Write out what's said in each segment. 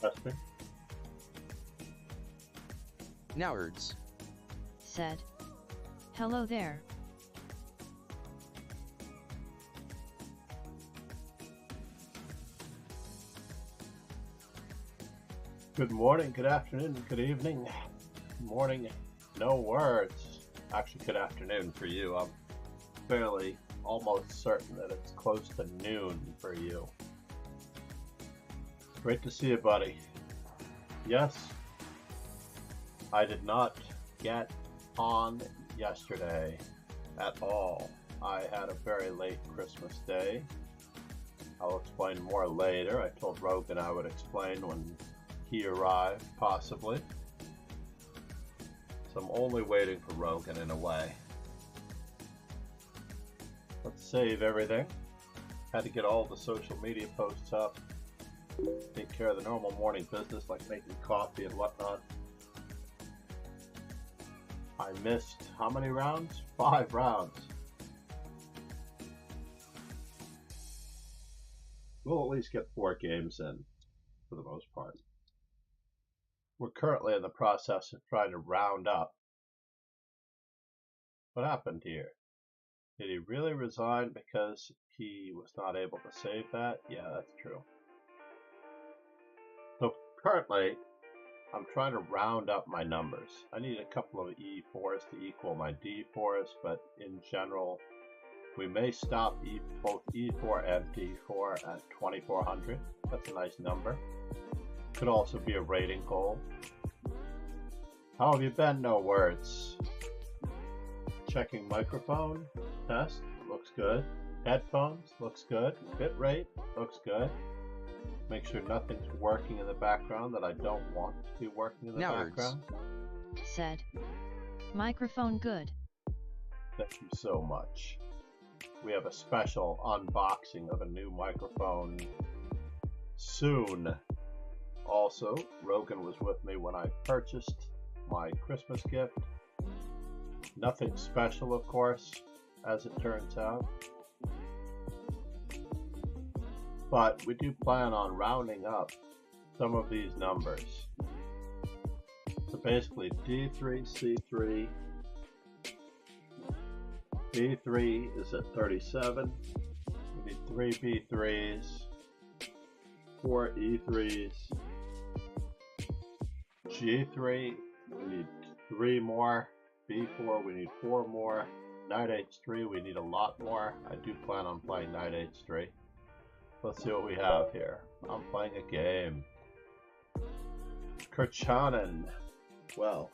Testing. Nerds said, "Hello there." Good morning, good afternoon, good evening. Good morning, no words. Actually, good afternoon for you. I'm fairly almost certain that it's close to noon for you. Great to see you, buddy. Yes, I did not get on yesterday at all. I had a very late Christmas day. I'll explain more later. I told Rogan I would explain when he arrived, possibly. So I'm only waiting for Rogan in a way. Let's save everything. Had to get all the social media posts up. Take care of the normal morning business like making coffee and whatnot. I missed how many rounds? 5 rounds. We'll at least get 4 games in for the most part. We're currently in the process of trying to round up. What happened here? Did he really resign because he was not able to save that? Yeah, that's true. So currently, I'm trying to round up my numbers. I need a couple of E4s to equal my D4s, but in general, we may stop both E4 and D4 at 2400. That's a nice number. Could also be a rating goal. How have you been? No words. Checking microphone. Test. Looks good. Headphones. Looks good. Bitrate. Looks good. Make sure nothing's working in the background that I don't want to be working in the background. Said, "Microphone good." Thank you so much. We have a special unboxing of a new microphone soon. Also, Rogan was with me when I purchased my Christmas gift. Nothing special, of course, as it turns out. But we do plan on rounding up some of these numbers. So basically, D3, C3. B3 is at 37. We need 3 B3s, 4 E3s. G3, we need 3 more. B4, we need 4 more. Knight H3, we need a lot more. I do plan on playing Knight H3. Let's see what we have here. I'm playing a game. Kirchanen. Well,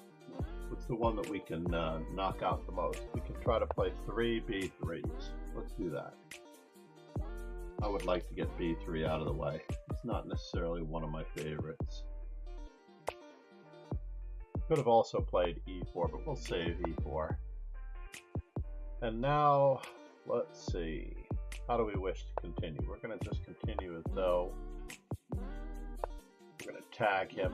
what's the one that we can knock out the most? We can try to play 3 B3s. Let's do that. I would like to get B3 out of the way. It's not necessarily one of my favorites. Could have also played E4, but we'll save E4. And now, let's see. How do we wish to continue? We're going to just continue as though we're going to tag him.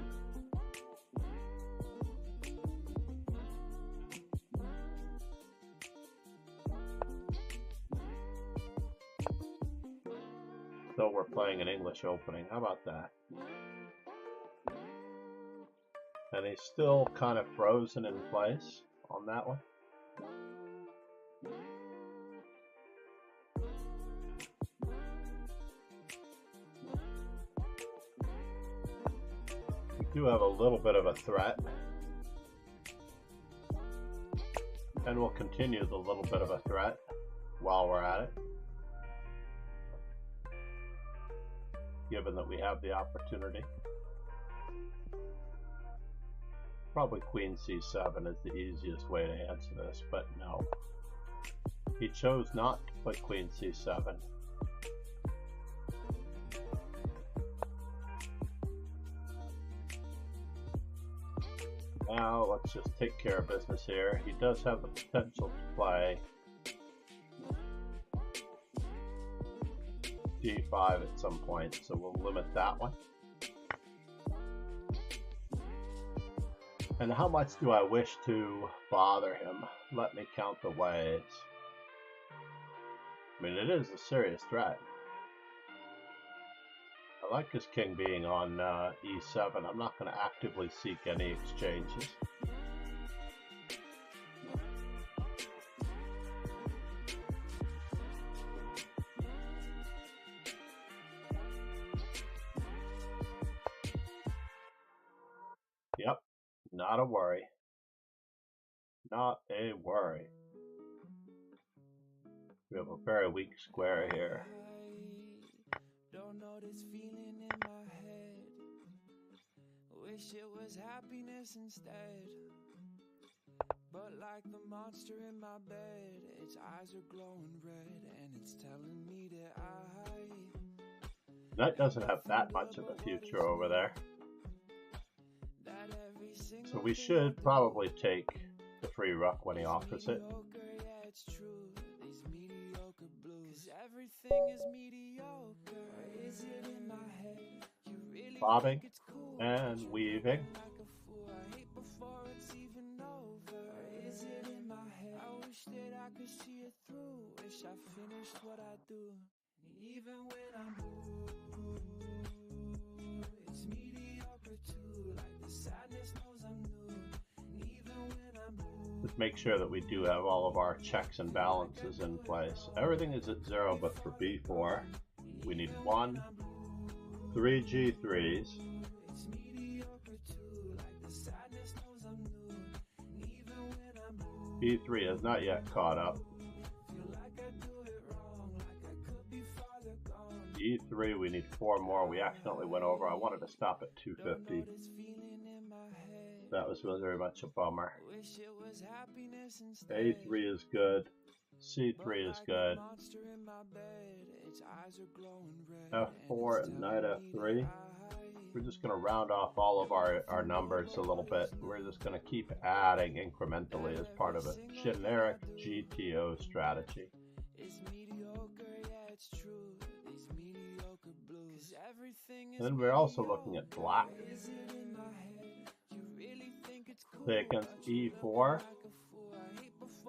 So we're playing an English opening. How about that? And he's still kind of frozen in place on that one. We do have a little bit of a threat. And we'll continue the little bit of a threat while we're at it. Given that we have the opportunity. Probably Queen C7 is the easiest way to answer this, but no. He chose not to put Queen C7. Now let's just take care of business here. He does have the potential to play D5 at some point, so we'll limit that one. And how much do I wish to bother him? Let me count the ways. I mean, it is a serious threat. I like this king being on e7. I'm not going to actively seek any exchanges. Yep, not a worry. Not a worry. We have a very weak square here. Don't know this feeling in my head. Wish it was happiness instead. But like the monster in my bed, its eyes are glowing red, and it's telling me that doesn't have that much of a future over there. So we should probably take the free rook when he offers it. Bobbing and weaving. Even when I'm blue, it's mediocre too. Like the sadness knows I'm new. Even when I'm blue. Just make sure that we do have all of our checks and balances in place. Everything is at 0 but for b4. We need 1, 3 g3s. b3 has not yet caught up. e3, we need 4 more. We accidentally went over. I wanted to stop at 250. That was very much a bummer. a3 is good. c3 is good. f4 and knight f3. We're just going to round off all of our numbers a little bit. We're just going to keep adding incrementally as part of a generic GTO strategy. And then we're also looking at black. Say against e4.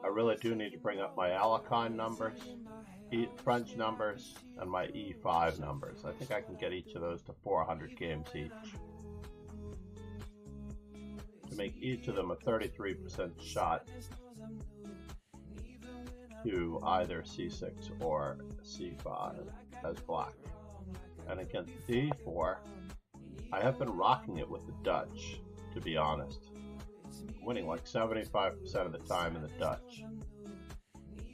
I really do need to bring up my Alekhine numbers, French numbers, and my e5 numbers. I think I can get each of those to 400 games each. To make each of them a 33% shot to either c6 or c5 as black. And against d4, I have been rocking it with the Dutch, to be honest. Winning like 75% of the time in the Dutch.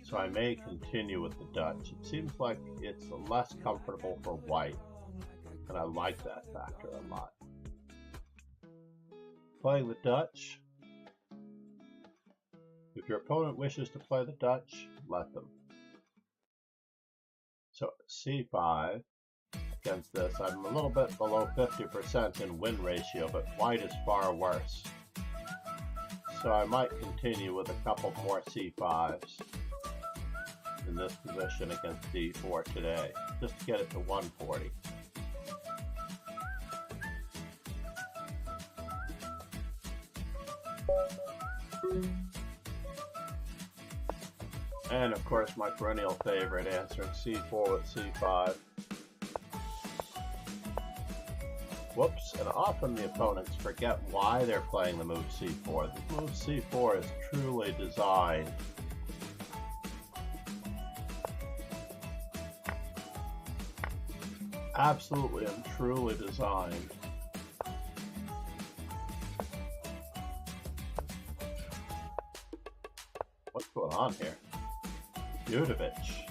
So I may continue with the Dutch. It seems like it's less comfortable for white, and I like that factor a lot. Playing the Dutch. If your opponent wishes to play the Dutch, let them. So c5. Against this, I'm a little bit below 50% in win ratio, but white is far worse. So I might continue with a couple more c5s in this position against d4 today, just to get it to 140. And of course my perennial favorite, answering c4 with c5. Whoops, and often the opponents forget why they're playing the move c4. The move c4 is truly designed absolutely and truly designed what's going on here? Judovich.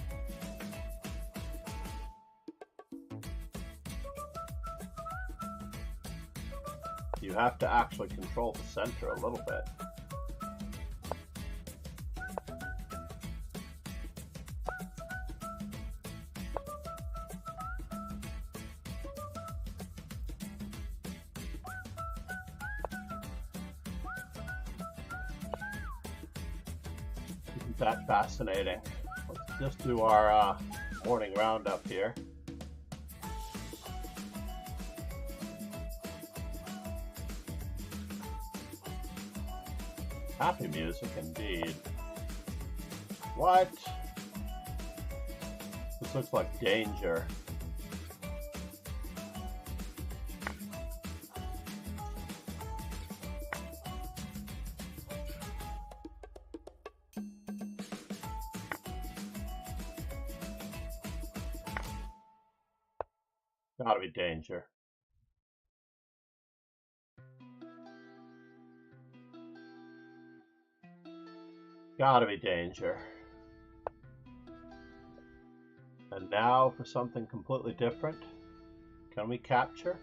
You have to actually control the center a little bit. Isn't that fascinating? Let's just do our morning roundup here. Happy music indeed. What? This looks like danger. Gotta be danger. Gotta be danger. And now for something completely different. Can we capture?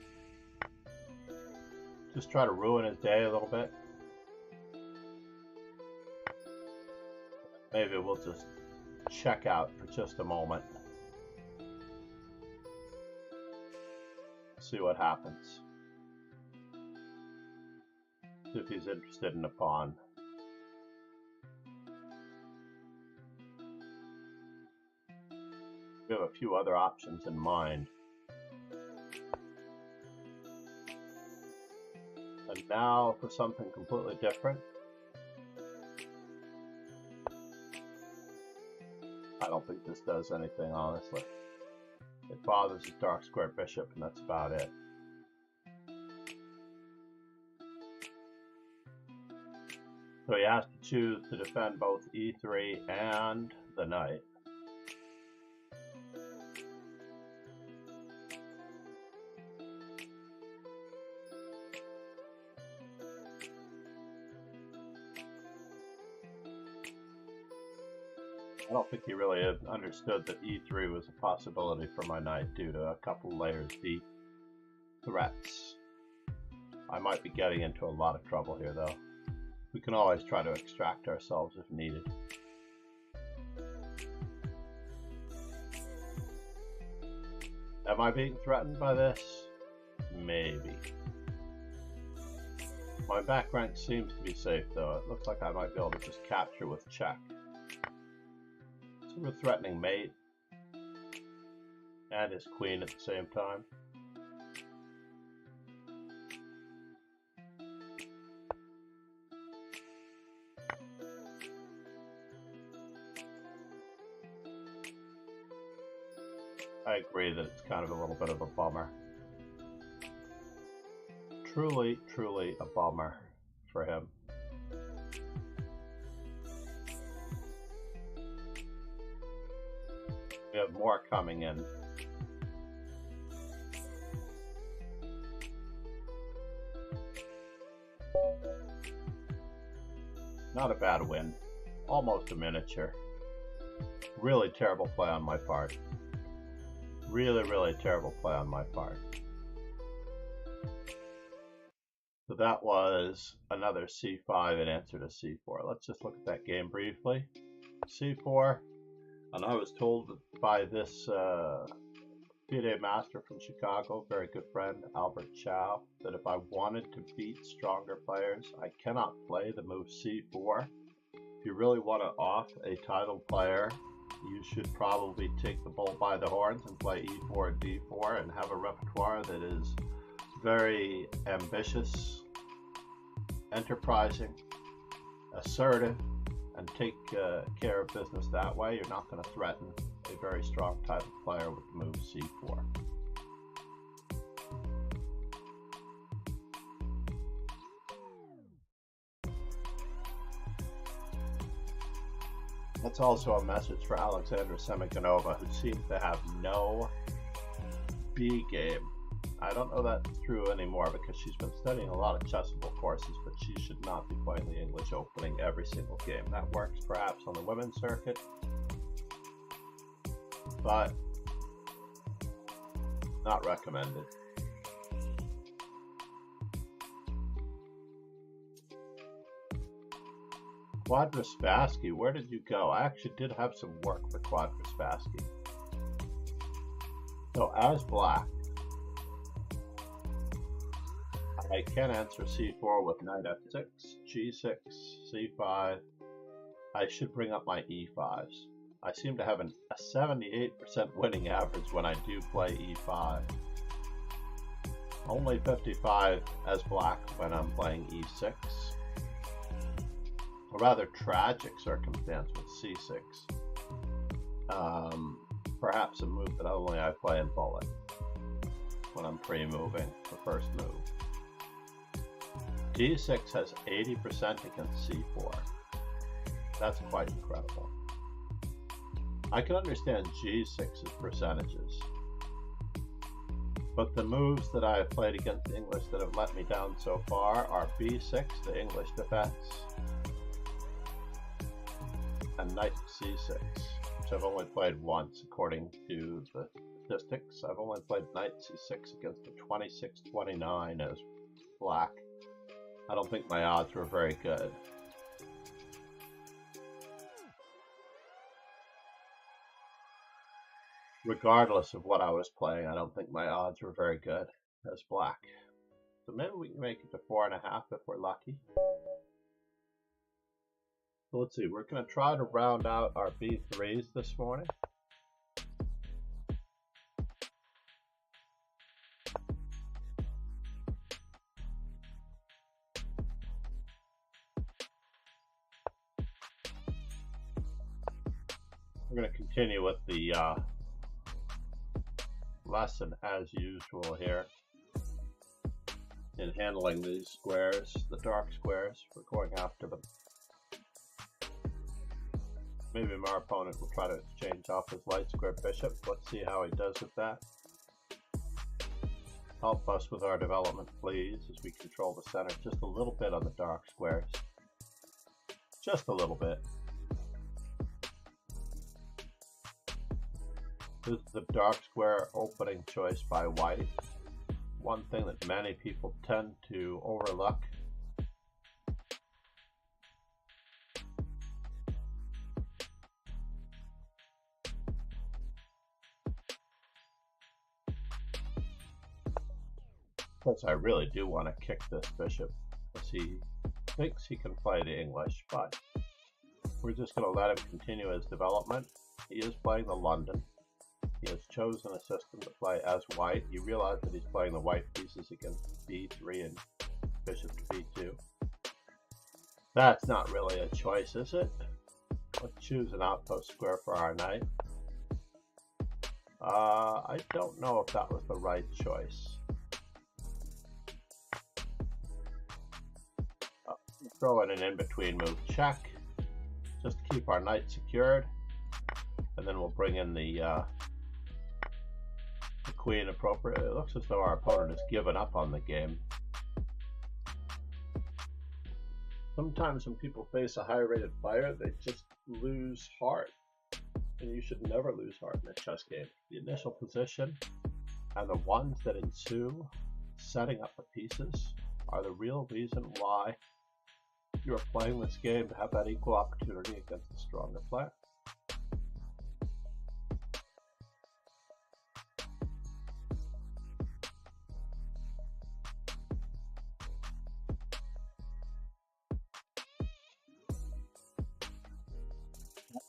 Just try to ruin his day a little bit. Maybe we'll just check out for just a moment. See what happens. See if he's interested in a pawn. We have a few other options in mind. And now for something completely different. I don't think this does anything, honestly. It bothers his dark square bishop, and that's about it. So he has to choose to defend both e3 and the knight. I don't think he really understood that e3 was a possibility for my knight due to a couple layers deep threats. I might be getting into a lot of trouble here though. We can always try to extract ourselves if needed. Am I being threatened by this? Maybe. My back rank seems to be safe though. It looks like I might be able to just capture with check. So we're threatening mate and his queen at the same time. I agree that it's kind of a little bit of a bummer. Truly, truly a bummer for him. We have more coming in. Not a bad win. Almost a miniature. Really terrible play on my part. Really, really terrible play on my part. So that was another c5 in answer to c4. Let's just look at that game briefly. c4. And I was told by this FIDE master from Chicago, very good friend, Albert Chow, that if I wanted to beat stronger players, I cannot play the move c4. If you really want to off a title player, you should probably take the bull by the horns and play e4, d4, and have a repertoire that is very ambitious, enterprising, assertive, and take care of business that way. You're not going to threaten a very strong title player with the move c4. That's also a message for Alexandra Semikanova, who seems to have no B game. I don't know that's true anymore because she's been studying a lot of chessable courses, but she should not be playing the English Opening every single game. That works perhaps on the women's circuit, but not recommended. Quadraspassky, where did you go? I actually did have some work for Quadraspassky. So as black, I can answer c4 with knight f6, g6, c5. I should bring up my e5s. I seem to have a 78% winning average when I do play e5. Only 55 as black when I'm playing e6. A rather tragic circumstance with c6. Perhaps a move that only I play in bullet when I'm pre-moving the first move. d6 has 80% against c4. That's quite incredible. I can understand g6's percentages. But the moves that I have played against the English that have let me down so far are b6, the English defense, and knight c6, which I've only played once according to the statistics. I've only played knight c6 against a 26-29 as black. I don't think my odds were very good. Regardless of what I was playing, I don't think my odds were very good as black. So maybe we can make it to 4.5 if we're lucky. So let's see, we're going to try to round out our b3s this morning. We're going to continue with the lesson as usual here in handling these squares, the dark squares. We're going after them. Maybe my opponent will try to exchange off his light square bishop. Let's see how he does with that. Help us with our development, please, as we control the center just a little bit on the dark squares. Just a little bit. This is the dark square opening choice by white. One thing that many people tend to overlook. Of course, I really do want to kick this bishop because he thinks he can play the English, but we're just going to let him continue his development. He is playing the London. He has chosen a system to play as white. You realize that he's playing the white pieces against b3 and bishop to b2. That's not really a choice, is it? Let's choose an outpost square for our knight. I don't know if that was the right choice. Throw in an in-between move check, just to keep our knight secured, and then we'll bring in the queen appropriately. It looks as though our opponent has given up on the game. Sometimes when people face a high-rated player, they just lose heart, and you should never lose heart in a chess game. The initial position and the ones that ensue, setting up the pieces, are the real reason why you are playing this game, to have that equal opportunity against the stronger player.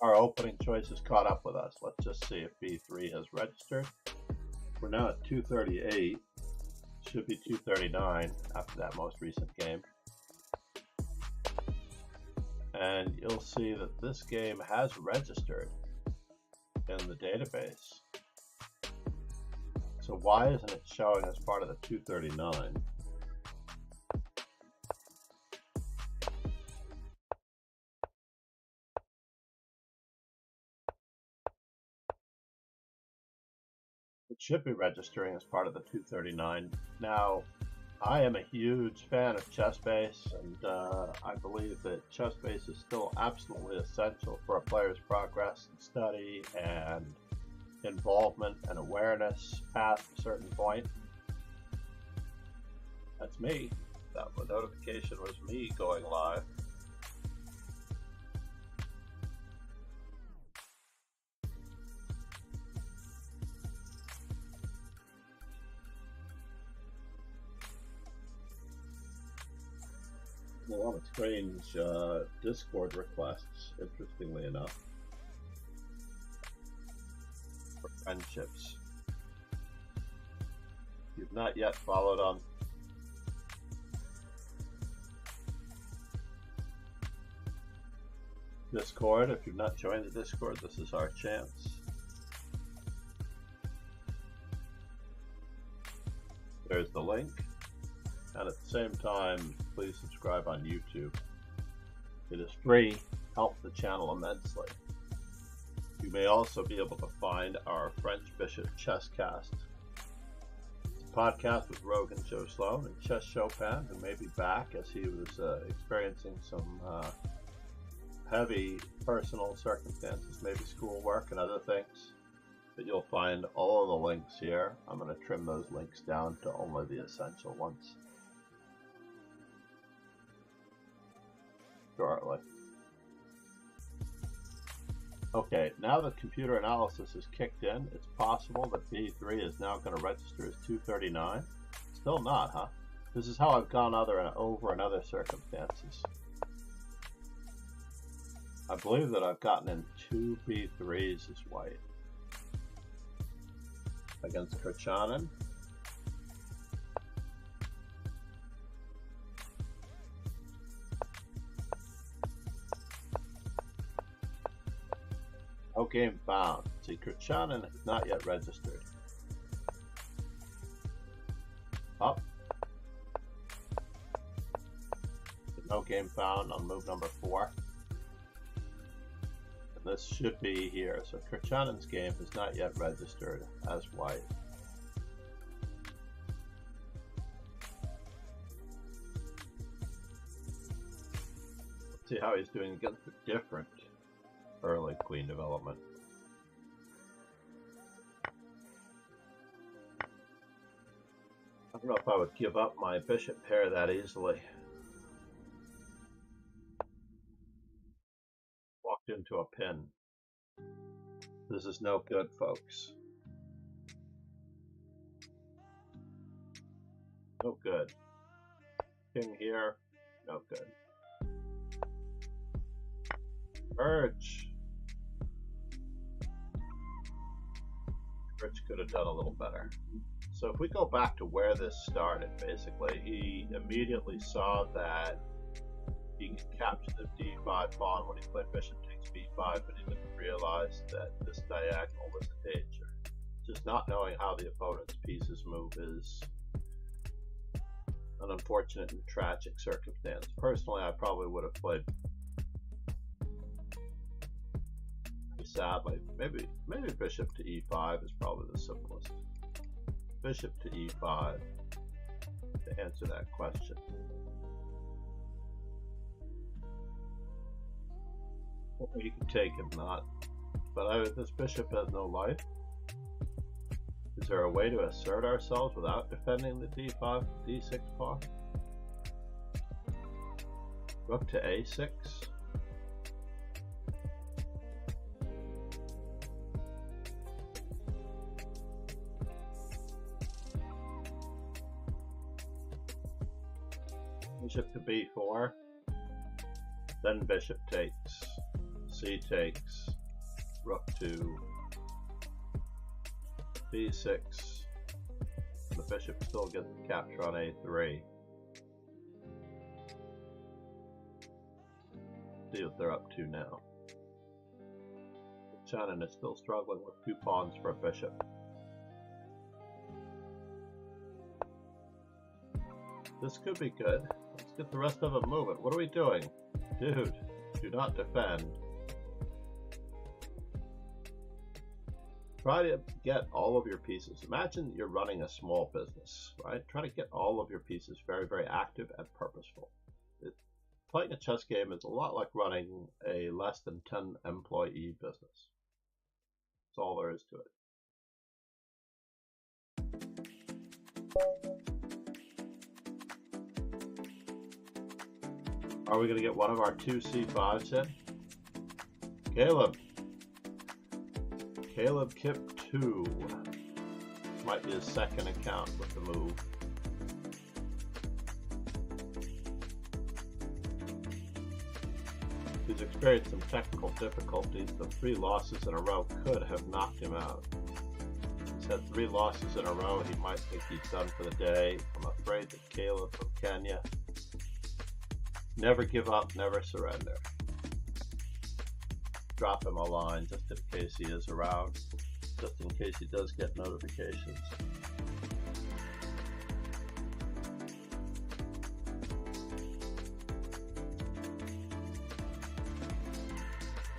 Our opening choice has caught up with us. Let's just see if b3 has registered. We're now at 238. Should be 239 after that most recent game. And you'll see that this game has registered in the database. So why isn't it showing as part of the 239? It should be registering as part of the 239. Now, I am a huge fan of ChessBase, and I believe that ChessBase is still absolutely essential for a player's progress and study and involvement and awareness past a certain point. That's me. That notification was me going live. A lot of strange Discord requests, interestingly enough, for friendships. If you've not yet followed on Discord, if you've not joined the Discord, this is our chance. There's the link. And at the same time, please subscribe on YouTube. It is free, helps the channel immensely. You may also be able to find our French Bishop Chesscast podcast with Rogan Joe Sloan and Chess Chopin, who may be back as he was experiencing some heavy personal circumstances, maybe schoolwork and other things. But you'll find all of the links here. I'm going to trim those links down to only the essential ones shortly. Okay, now that computer analysis is kicked in, it's possible that B3 is now going to register as 239. Still not, huh? This is how I've gone over in other circumstances. I believe that I've gotten in 2 B3s as white. Against Kirchanen. No game found. See, Kirchanen is not yet registered. Up. No game found on move number 4. And this should be here. So Kirchanen's game is not yet registered as white. Let's see how he's doing against a different early queen development. I don't know if I would give up my bishop pair that easily. Walked into a pin. This is no good, folks. No good. King here, no good. Merge. Rich could have done a little better. So if we go back to where this started, basically, he immediately saw that he could capture the d5 pawn when he played bishop takes b5, but he didn't realize that this diagonal was a danger. Just not knowing how the opponent's pieces move is an unfortunate and tragic circumstance. Personally, I probably would have played, sadly, maybe bishop to e5 is probably the simplest. Bishop to e5 to answer that question. Or you can take him not, but this bishop has no life. Is there a way to assert ourselves without defending the d5, d6 pawn? Rook to a6. Bishop to b4, then bishop takes, c takes, rook to b6, and the bishop still gets the capture on a3. See what they're up to now. Shannon is still struggling with 2 pawns for a bishop. This could be good. Let's get the rest of them moving. What are we doing? Dude, do not defend. Try to get all of your pieces. Imagine you're running a small business, right? Try to get all of your pieces very, very active and purposeful. Playing a chess game is a lot like running a less than 10 employee business. That's all there is to it. Are we going to get one of our 2 c5s in? Caleb Kip 2. Might be his second account with the move. He's experienced some technical difficulties. The 3 losses in a row could have knocked him out. He's had 3 losses in a row. He might think he's done for the day. I'm afraid that Caleb from Kenya. Never give up, never surrender. Drop him a line just in case he is around, just in case he does get notifications.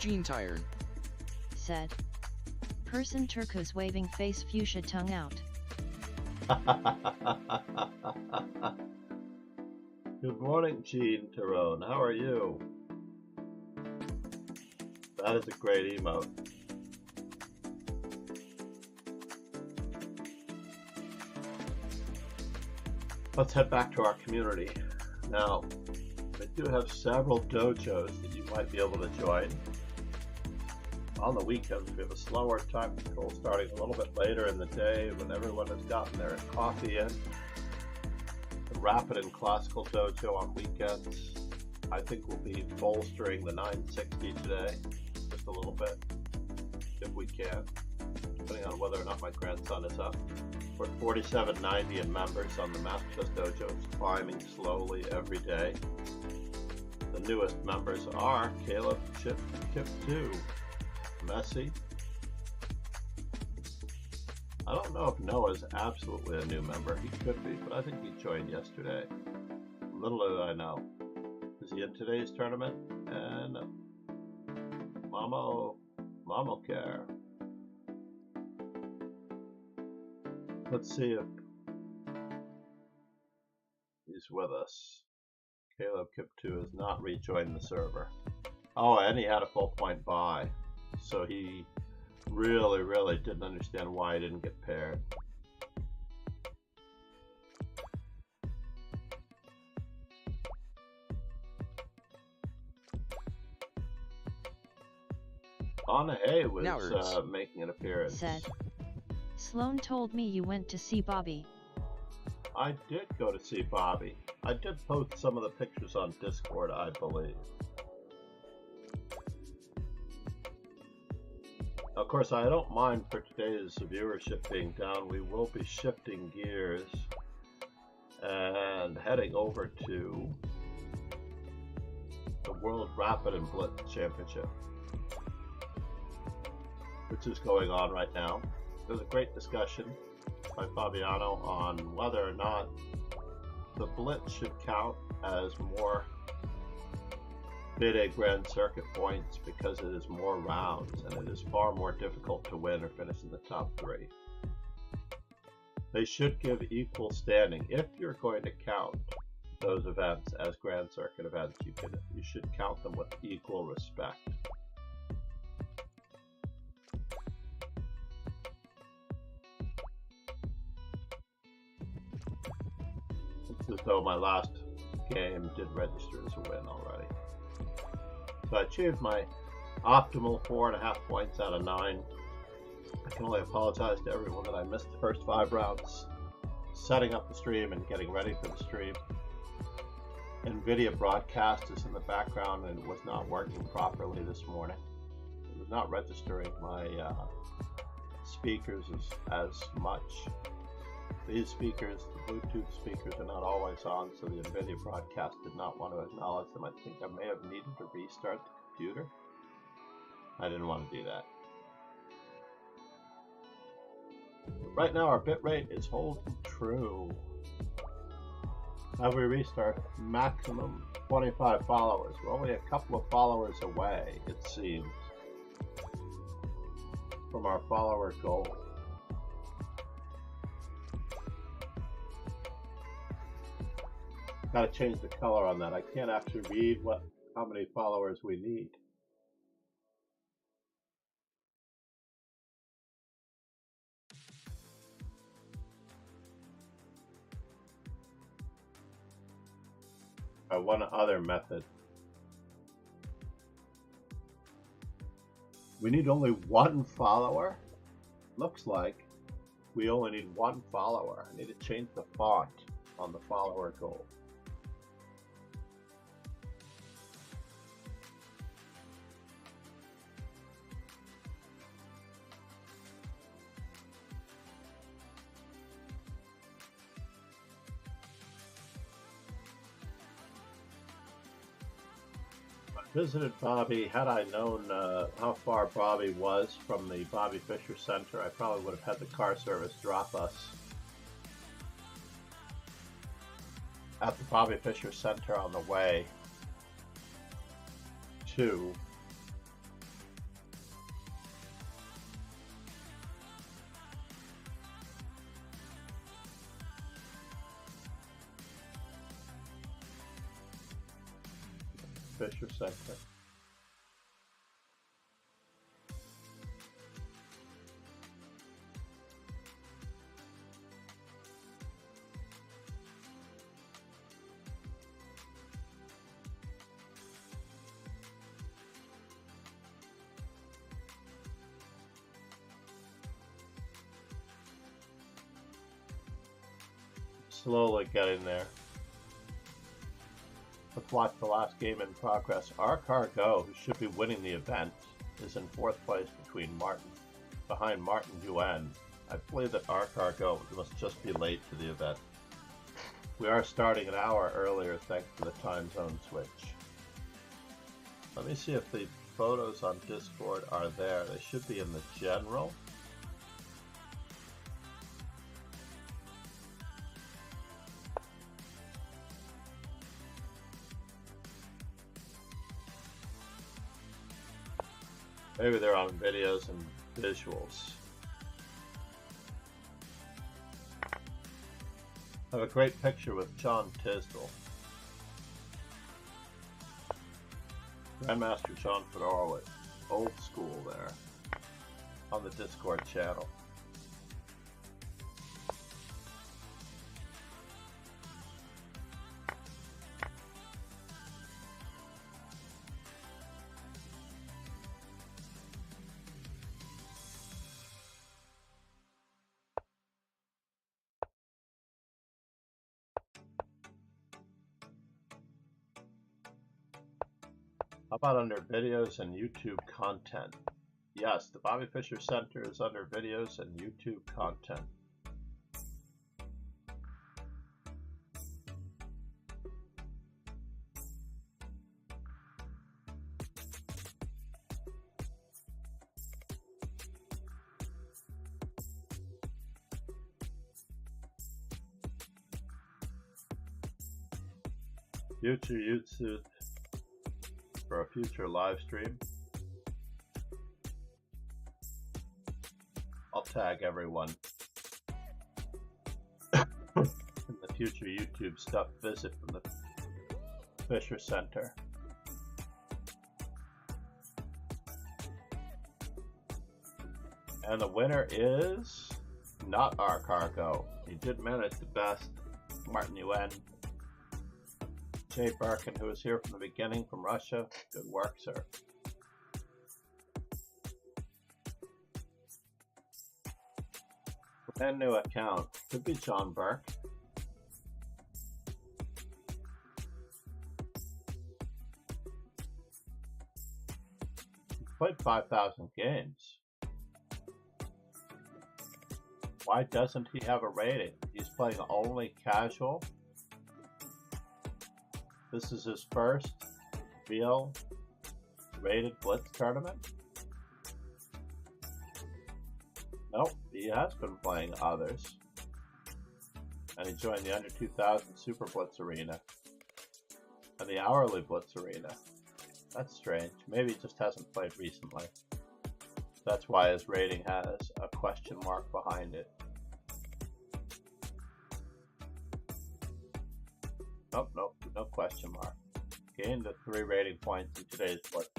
Gene Tyron said. Person turquoise waving face fuchsia tongue out. Good morning, Gene Tyrone. How are you? That is a great emote. Let's head back to our community. Now, we do have several dojos that you might be able to join. On the weekends, we have a slower time control starting a little bit later in the day when everyone has gotten their coffee in. The Rapid and Classical Dojo on weekends, I think we'll be bolstering the 960 today, just a little bit, if we can, depending on whether or not my grandson is up. We're 4790 in members on the Master Chess Dojo. It's climbing slowly every day. The newest members are Caleb, Chip, Kip 2, Messi. I don't know if Noah's absolutely a new member. He could be, but I think he joined yesterday. Little did I know. Is he in today's tournament? And Mamo Care. Let's see if he's with us. Caleb Kip2 has not rejoined the server. Oh, and he had a full point buy. So he really didn't understand why he didn't get paired. Anna Hay was making an appearance. Said, Sloan told me you went to see Bobby. I did go to see Bobby. I did post some of the pictures on Discord, I believe. Of course, I don't mind for today's viewership being down. We will be shifting gears and heading over to the World Rapid and Blitz Championship, which is going on right now. There's a great discussion by Fabiano on whether or not the Blitz should count as more FIDE Grand Circuit points because it is more rounds and it is far more difficult to win or finish in the top 3. They should give equal standing. If you're going to count those events as Grand Circuit events, you should count them with equal respect. It's as though my last game did register as a win already. So I achieved my optimal 4.5 points out of 9. I can only apologize to everyone that I missed the first 5 rounds setting up the stream and getting ready for the stream. NVIDIA broadcast is in the background and it was not working properly this morning. It was not registering my speakers as much. These speakers, the Bluetooth speakers, are not always on, so the NVIDIA broadcast did not want to acknowledge them. I think I may have needed to restart the computer. I didn't want to do that. Right now our bitrate is holding true. As we restart, maximum 25 followers. We're only a couple of followers away, it seems, from our follower goal. Got to change the color on that. I can't actually read how many followers we need. One other method. We need only 1 follower. Looks like we only need 1 follower. I need to change the font on the follower goal. Visited Bobby. Had I known how far Bobby was from the Bobby Fischer Center, I probably would have had the car service drop us at the Bobby Fischer Center on the way to Fisher Center. Slowly getting there. Let's watch the last game in progress. Our Cargo, who should be winning the event, is in 4th place behind Martin Yuan. I believe that our Cargo must just be late to the event. We are starting an hour earlier thanks to the time zone switch. Let me see if the photos on Discord are there. They should be in the general. Maybe they're on videos and visuals. I have a great picture with John Tisdall. Grandmaster John Fedorowicz, old school there, on the Discord channel. How about under videos and YouTube content? Yes, the Bobby Fischer Center is under videos and YouTube content. Future YouTube for a future live stream. I'll tag everyone. In the future YouTube stuff visit from the Fisher Center. And the winner is not our Cargo. He did manage the best. Martin Yuan. Jay Birkin, who was here from the beginning from Russia. Good work, sir. Brand new account. Could be John Burke. He's played 5,000 games. Why doesn't he have a rating? He's playing only casual. This is his first real rated Blitz tournament. Nope, he has been playing others. And he joined the Under 2000 Super Blitz Arena and the Hourly Blitz Arena. That's strange. Maybe he just hasn't played recently. That's why his rating has a question mark behind it. Nope, nope, no question mark. Gained the 3 rating points in today's Blitz.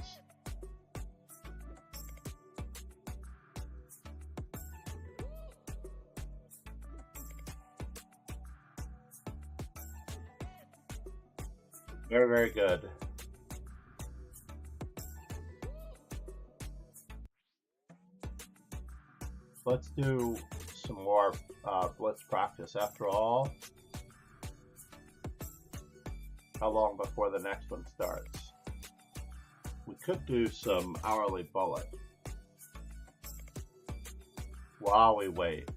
Very, very good. Let's do some more Blitz practice. After all, how long before the next one starts? We could do some hourly bullet while we wait.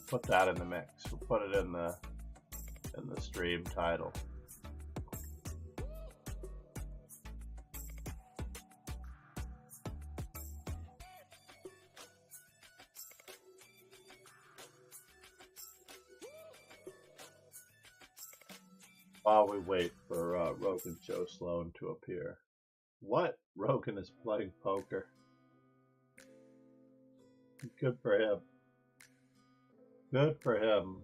Put that in the mix. We'll put it in the stream title. While we wait for Rogan Joe Sloan to appear. What? Rogan is playing poker. Good for him. Good for him.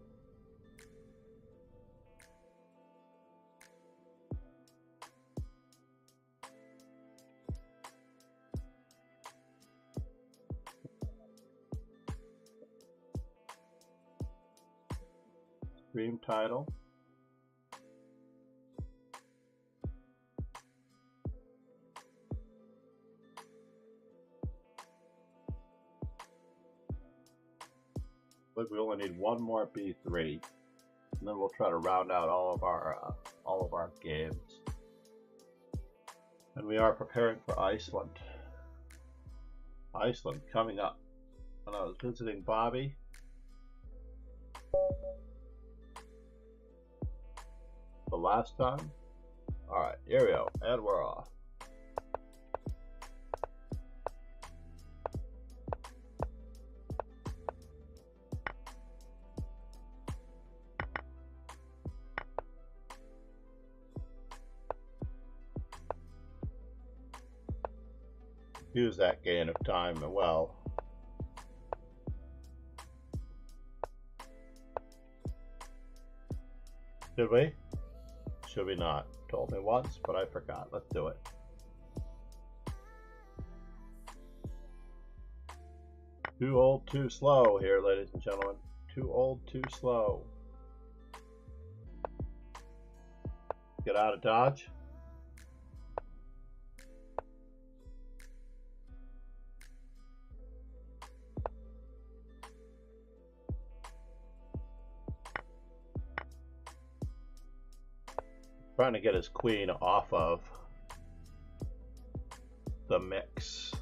stream title. But we only need one more B3, and then we'll try to round out all of our games. And we are preparing for Iceland. Iceland coming up. When I was visiting Bobby, the last time. All right, here we go, and we're off. Use that gain of time well. Did we? Should we not? Told me once, but I forgot. Let's do it. Too old, too slow here, ladies and gentlemen. Too old, too slow. Get out of Dodge. Trying to get his queen off of the mix.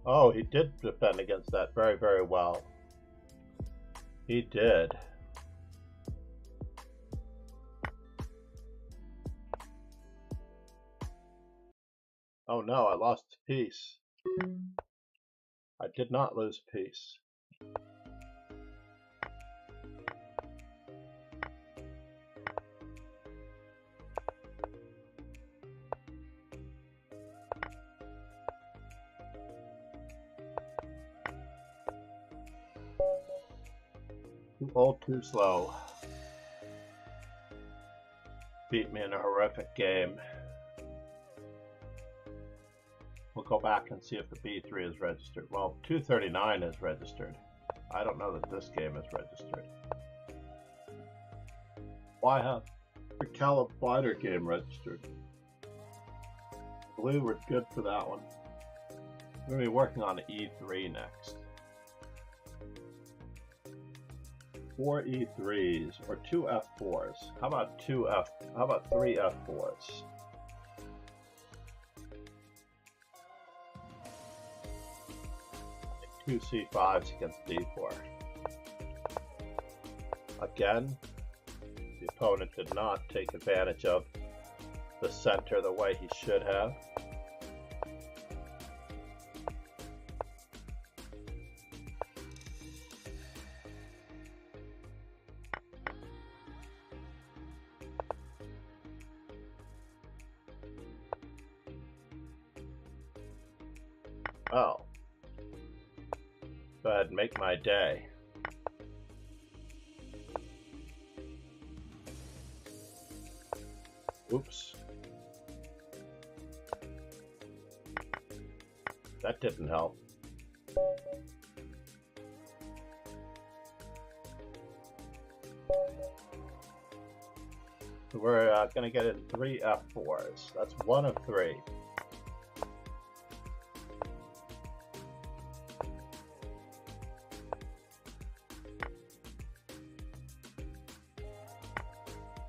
Oh, he did defend against that very, very well. He did. Oh no, I lost piece. I did not lose piece. Too old, too slow. Beat me in a horrific game. We'll go back and see if the B3 is registered. Well, 239 is registered. I don't know that this game is registered. Why have the Caleb Fighter game registered? I believe we're good for that one. We're going to be working on E3 next. 4 E3s or 2 F4s. How about 3 F4s? Two C5s against D4. Again, the opponent did not take advantage of the center the way he should have. Oh. Go ahead and make my day. Oops. That didn't help. We're going to get in 3 F4s. That's 1 of 3.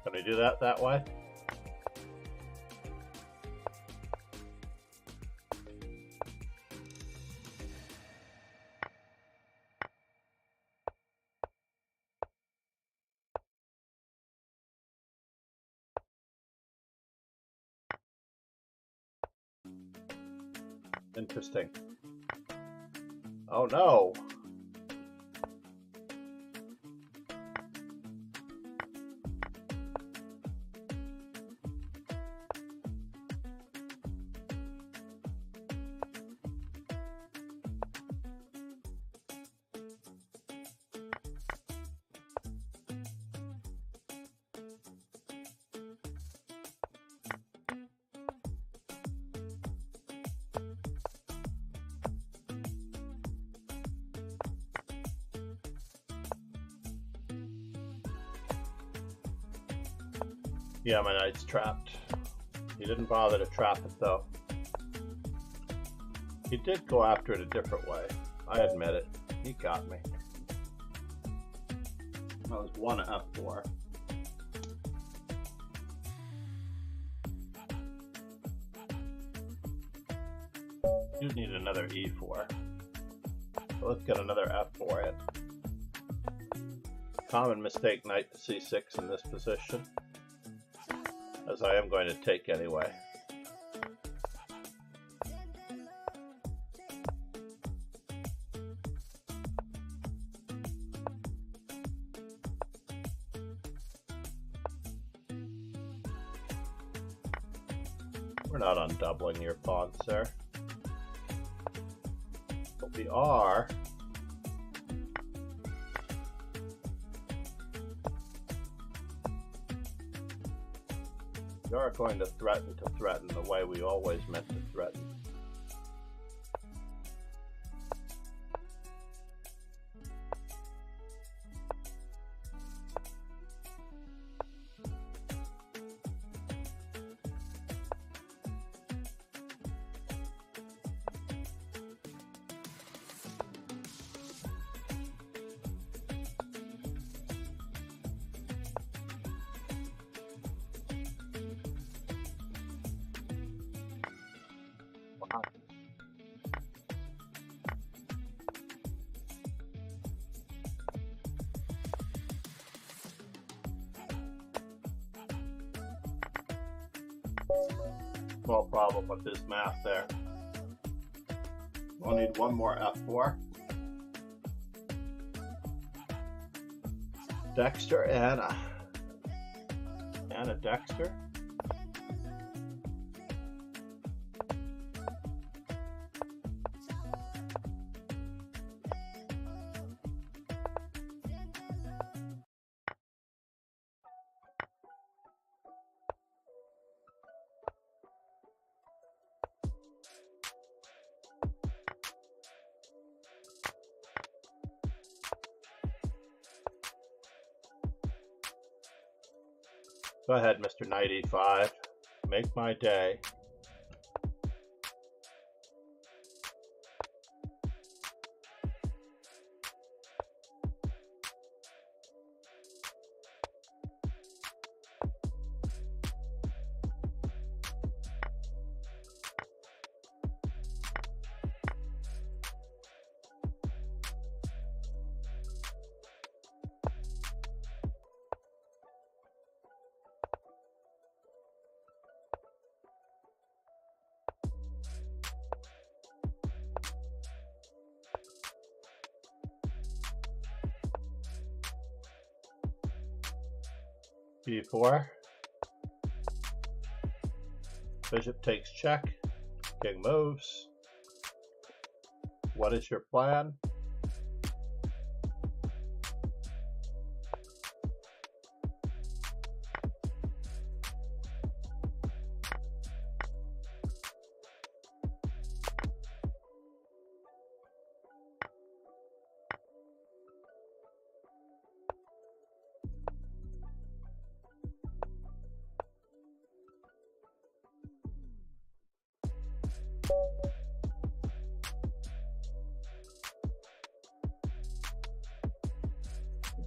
Can we do that way? Interesting. Oh no! Yeah, my knight's trapped. He didn't bother to trap it though. He did go after it a different way. I admit it. He got me. That was one F4. You need another E4. So let's get another F4 in. Common mistake, knight to C6 in this position, as I am going to take anyway. We're not undoubling your pawns there. But we are going to threaten the way we always meant to threaten. Small problem with his math there. We'll need one more F4. Dexter, Anna. Anna Dexter. Go ahead, Mr. Knight E5. Make my day. B4. Bishop takes check. King moves. What is your plan?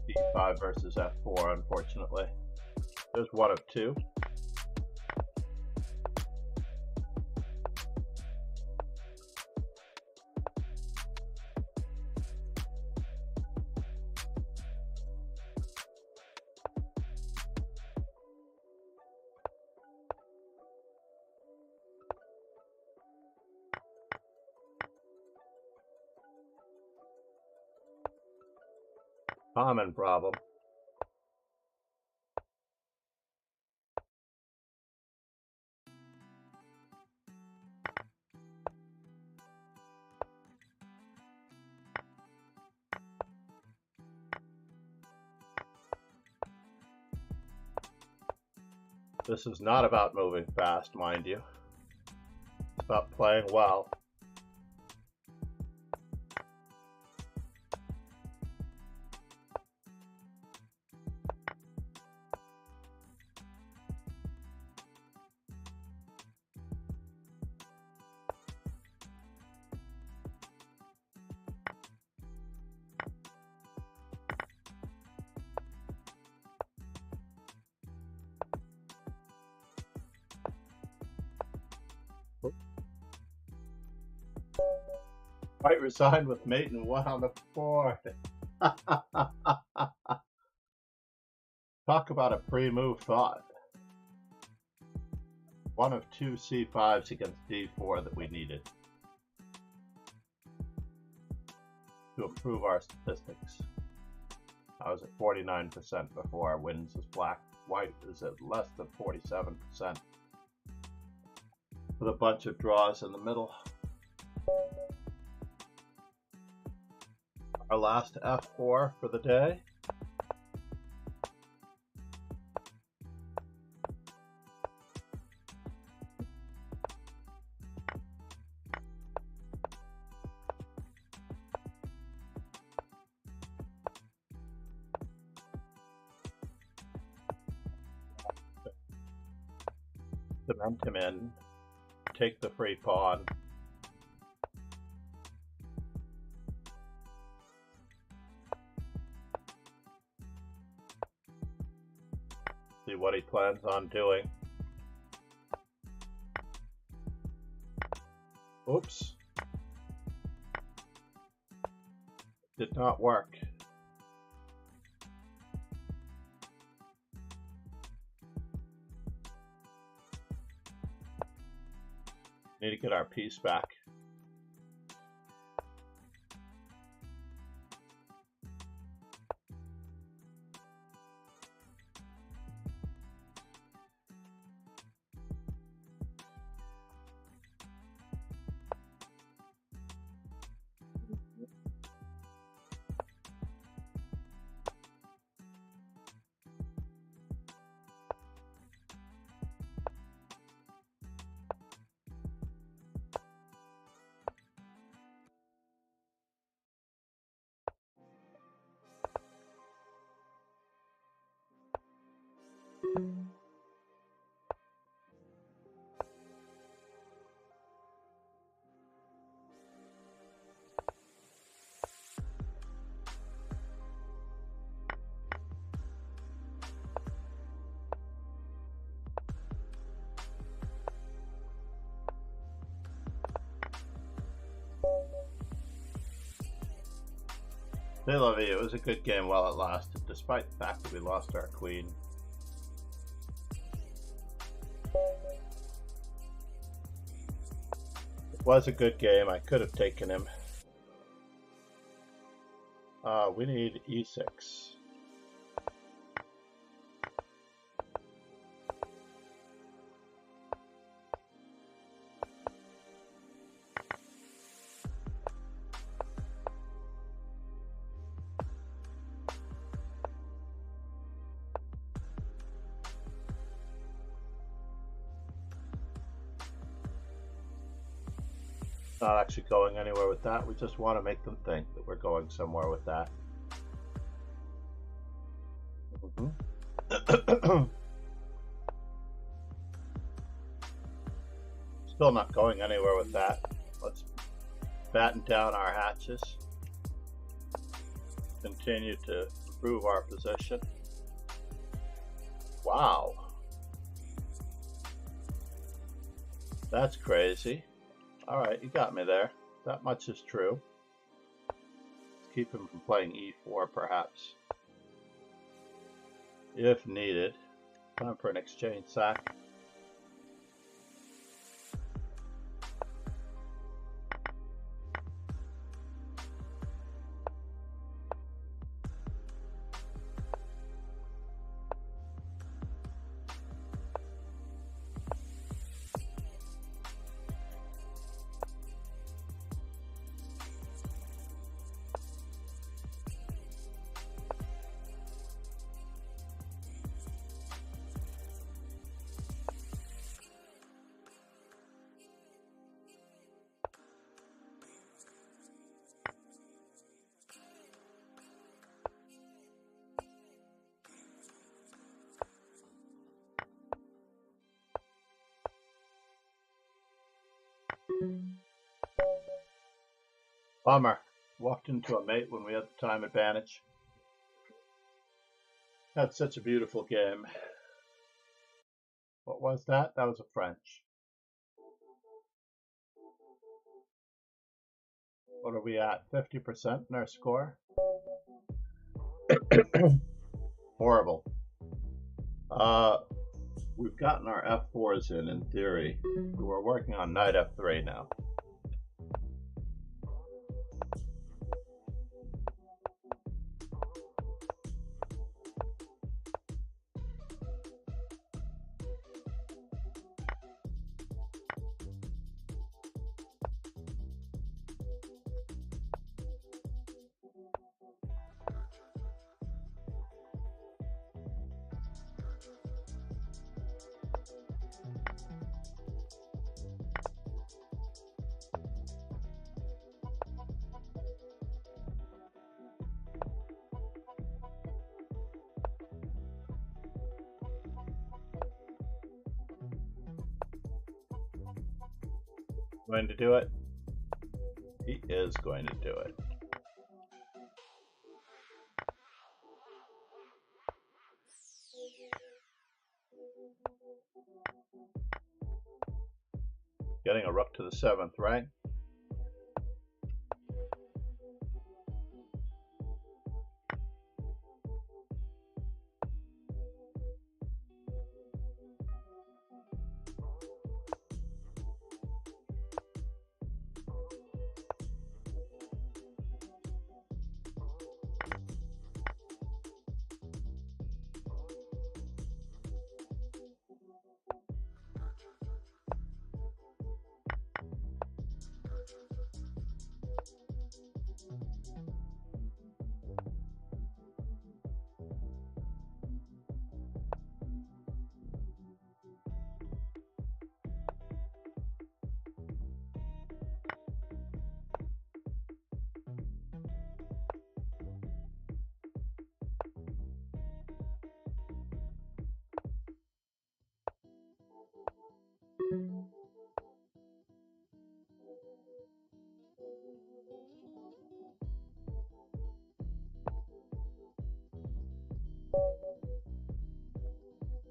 D5 versus F4, unfortunately. There's one of two. Common problem. This is not about moving fast, mind you. It's about playing well. White resigned with mate and 1 on the board. Talk about a pre-move thought. 1 of 2 C5s against D4 that we needed to improve our statistics. I was at 49% before. Wins is black. White is at less than 47%. With a bunch of draws in the middle. Our last F4 for the day. Cement him in, take the free pawn. See what he plans on doing. Oops. Did not work. Need to get our piece back. Hey Lovey, it was a good game while it lasted, despite the fact that we lost our queen. It was a good game. I could have taken him. We need e6. Not actually going anywhere with that. We just want to make them think that we're going somewhere with that. Still not going anywhere with that. Let's batten down our hatches. Continue to improve our position. Wow. That's crazy. All right, you got me there. That much is true. Let's keep him from playing e4, perhaps. If needed. Time for an exchange sack. Bummer. Walked into a mate when we had the time advantage. Had such a beautiful game. What was that? That was a French. What are we at? 50% in our score? Horrible. We've gotten our F4s in theory. We're working on knight F3 now. Going to do it? He is going to do it. Getting a rook to the 7th, right?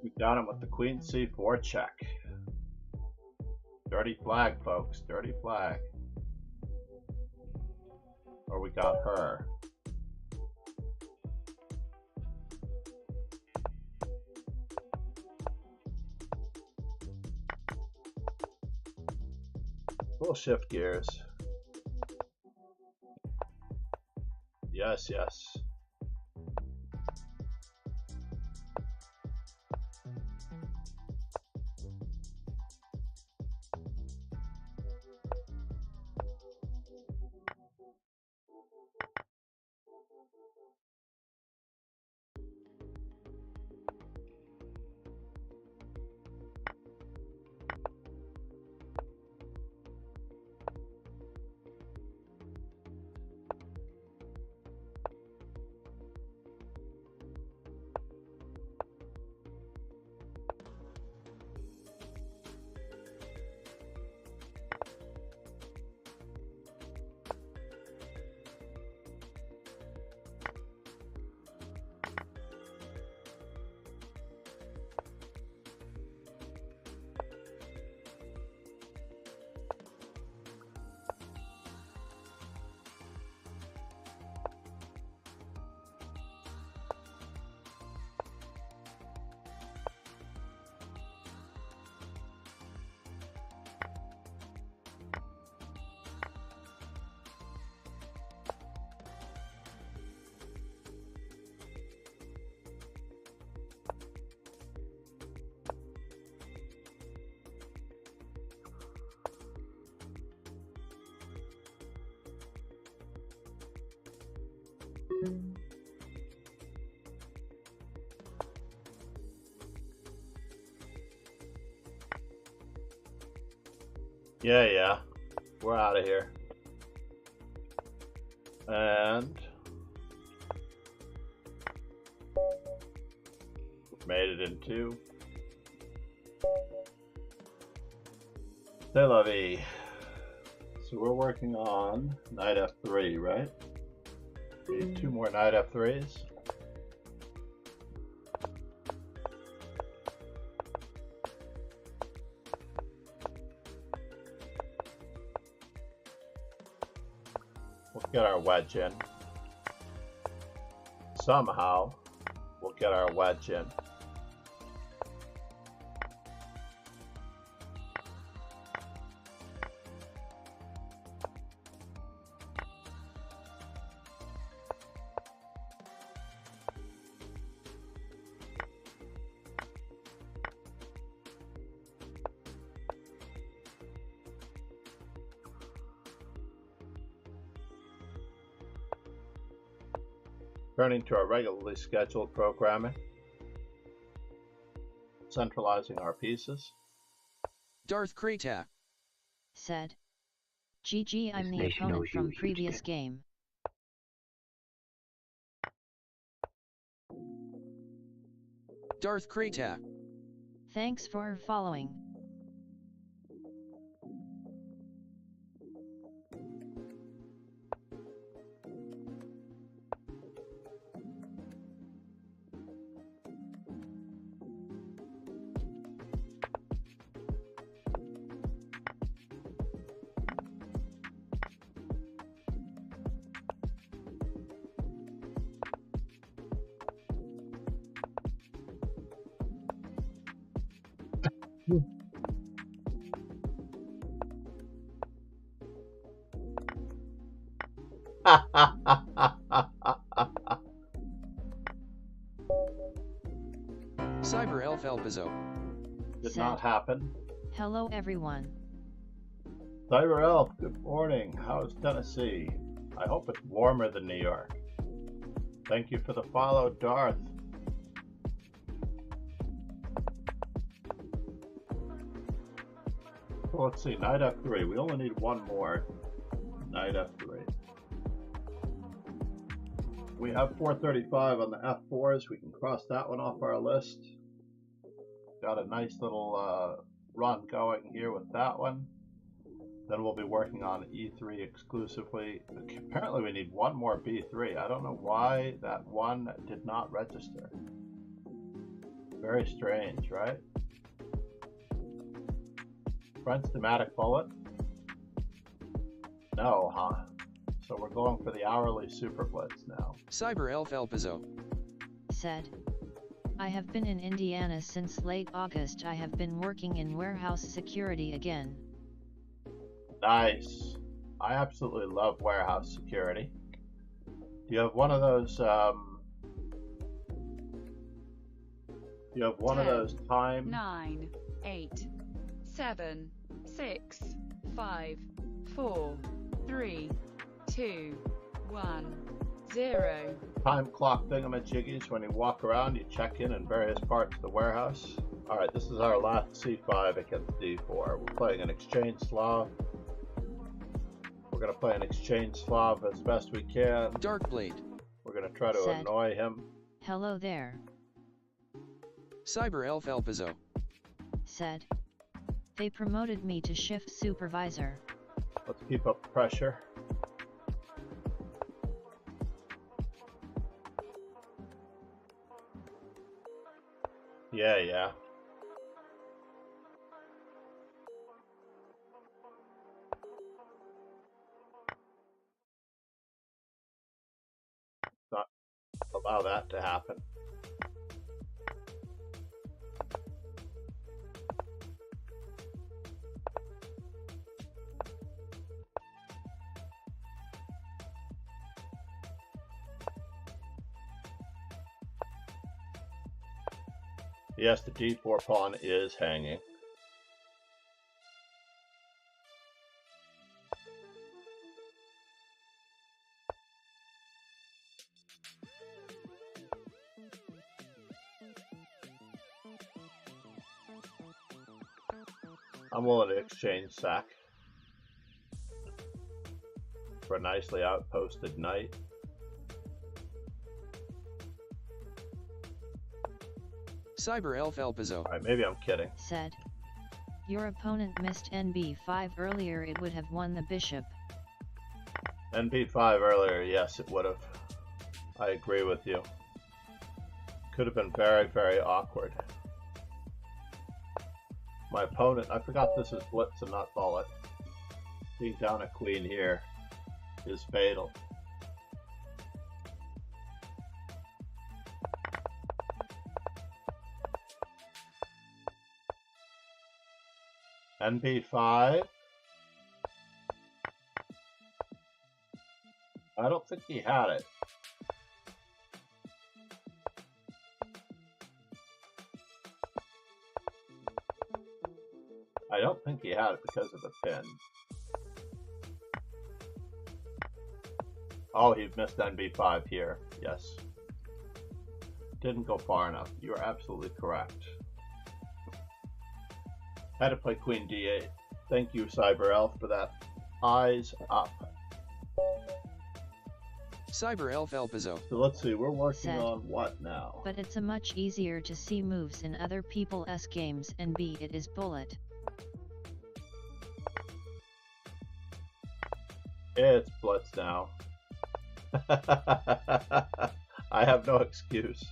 We've got him with the queen c4 check. Dirty flag, folks. Dirty flag. Or we got her. We'll shift gears. Yes, yes. Yeah, we're out of here. And made it into C'est la vie. So we're working on knight f3, right? We need 2 more knight f3s. get our wedge in. Somehow, we'll get our wedge in. Turning to our regularly scheduled programming, centralizing our pieces. Darth Kratak said, GG, I'm the opponent from previous game. Darth Kratak. Thanks for following. Cyber Elf Elpizo. Did not happen. Hello everyone. Cyber Elf, good morning. How's Tennessee? I hope it's warmer than New York. Thank you for the follow, Darth. Well, let's see, knight f3. We only need one more. Knight f3. We have 435 on the f4s. We can cross that one off our list. Got a nice little run going here with that one. Then we'll be working on e3 exclusively. Apparently we need one more b3. I don't know why that one did not register. Very strange, right? French thematic bullet? No, huh? So we're going for the hourly super blitz now. Cyber Elf Elpizo said, I have been in Indiana since late August. I have been working in warehouse security again. Nice. I absolutely love warehouse security. Do you have one of those, time? 9, 8, 7, 6, 5, 4, 3, 2, 1, 0. Time clock thingamajiggies. When you walk around, you check in various parts of the warehouse. Alright, this is our last c5 against d4. We're playing an exchange Slav. We're going to play an exchange Slav as best we can. Darkblade. We're going to try to annoy him. Hello there. Cyber Elf Elpizo said, they promoted me to shift supervisor. Let's keep up the pressure. Yeah. Not allow that to happen. Yes, the d4 pawn is hanging. I'm willing to exchange sack for a nicely outposted knight. Cyber Elf Elpizo. Alright, maybe I'm kidding. Said, your opponent missed NB5 earlier, it would have won the bishop. NB5 earlier, yes, it would have. I agree with you. Could have been very, very awkward. My opponent, I forgot this is blitz and not bullet. Being down a queen here is fatal. NB5. I don't think he had it. I don't think he had it because of the pin. Oh, he missed NB5 here. Yes. Didn't go far enough. You are absolutely correct. Had to play Queen D8. Thank you, Cyber Elf, for that. Eyes up. Cyber Elf Elpizo. So let's see, we're working Set. on what now? But it's a much easier to see moves in other people's games, and B, it is bullet. It's Blitz now. I have no excuse.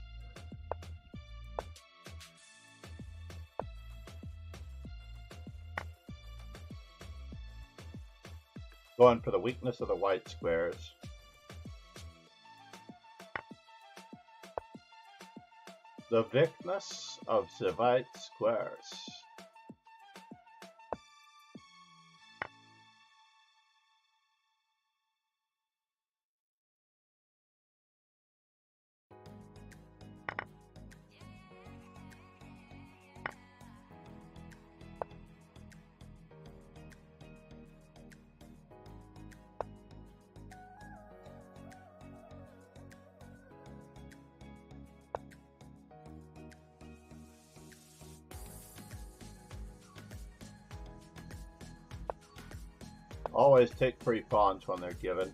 Going for the weakness of the white squares. The weakness of the white squares. Always take free pawns when they're given.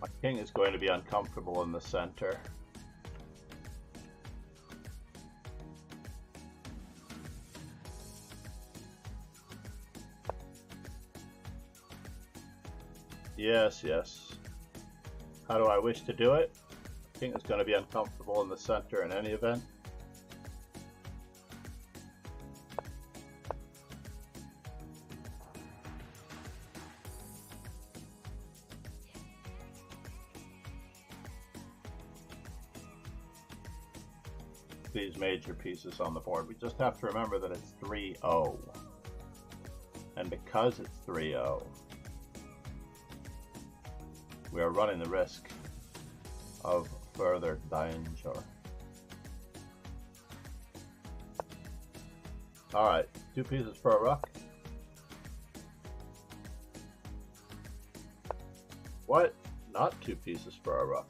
My king is going to be uncomfortable in the center. Yes, yes. How do I wish to do it? King is going to be uncomfortable in the center in any event. These major pieces on the board. We just have to remember that it's 3-0. And because it's 3-0, we are running the risk of further danger. Alright, 2 pieces for a rook. What? Not 2 pieces for a rook.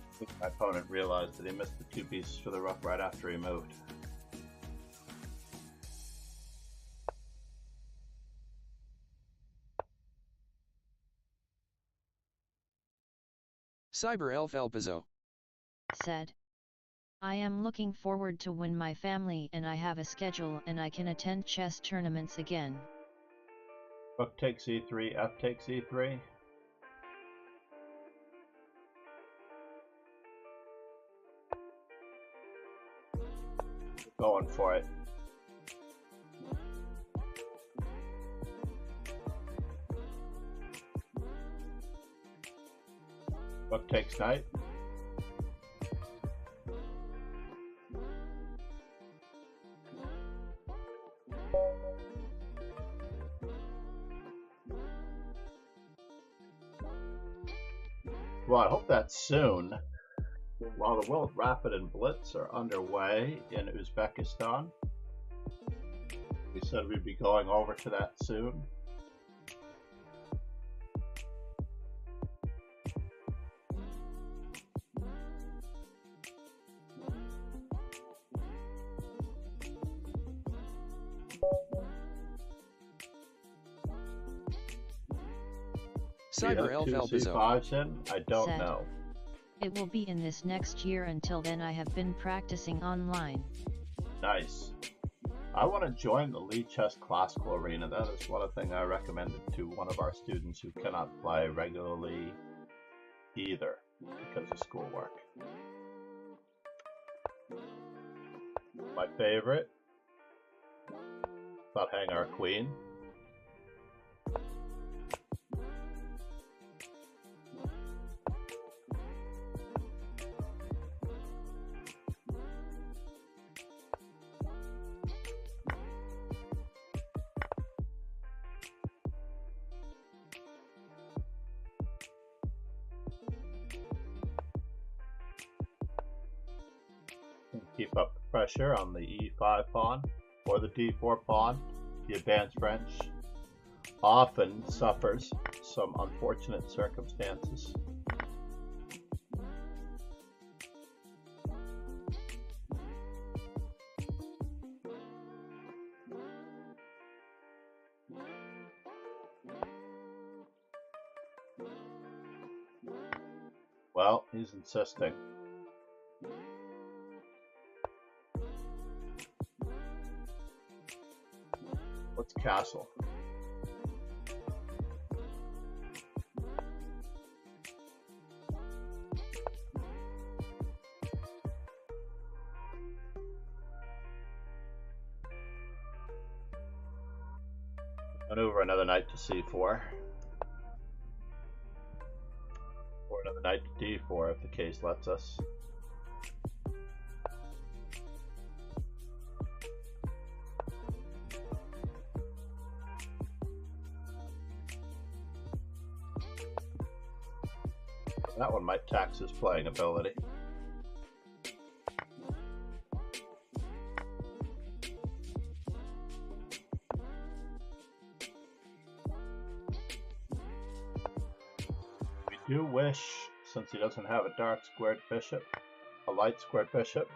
I think my opponent realized that he missed the 2 pieces for the rook right after he moved. Cyber Elf Elpizo. Said. I am looking forward to when my family and I have a schedule and I can attend chess tournaments again. Rook takes e3, f takes e3. Going for it. Rook takes knight. Well, I hope that's soon. While the World Rapid and Blitz are underway in Uzbekistan, we said we'd be going over to that soon. Cyber Elf two Elpizo. C5s in? I don't Said. know. It will be in this next year. Until then I have been practicing online. Nice. I want to join the Lee Chess Classical Arena. That is one thing I recommended to one of our students who cannot play regularly either because of schoolwork. My favorite, thought hang our queen. Keep up the pressure on the E5 pawn or the D4 pawn. The advanced French often suffers some unfortunate circumstances. Well, he's insisting. Let's castle. Maneuver another knight to c4. Or another knight to d4 if the case lets us. That one might tax his playing ability. We do wish, since he doesn't have a dark squared bishop, a light squared bishop.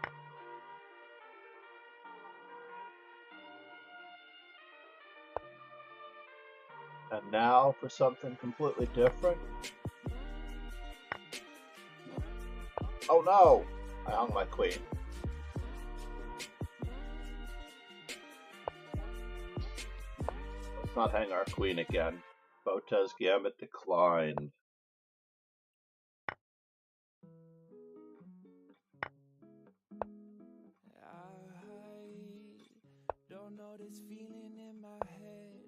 And now for something completely different. Oh no! I hung my queen. Let's not hang our queen again. Botez Gambit declined. I don't know this feeling in my head.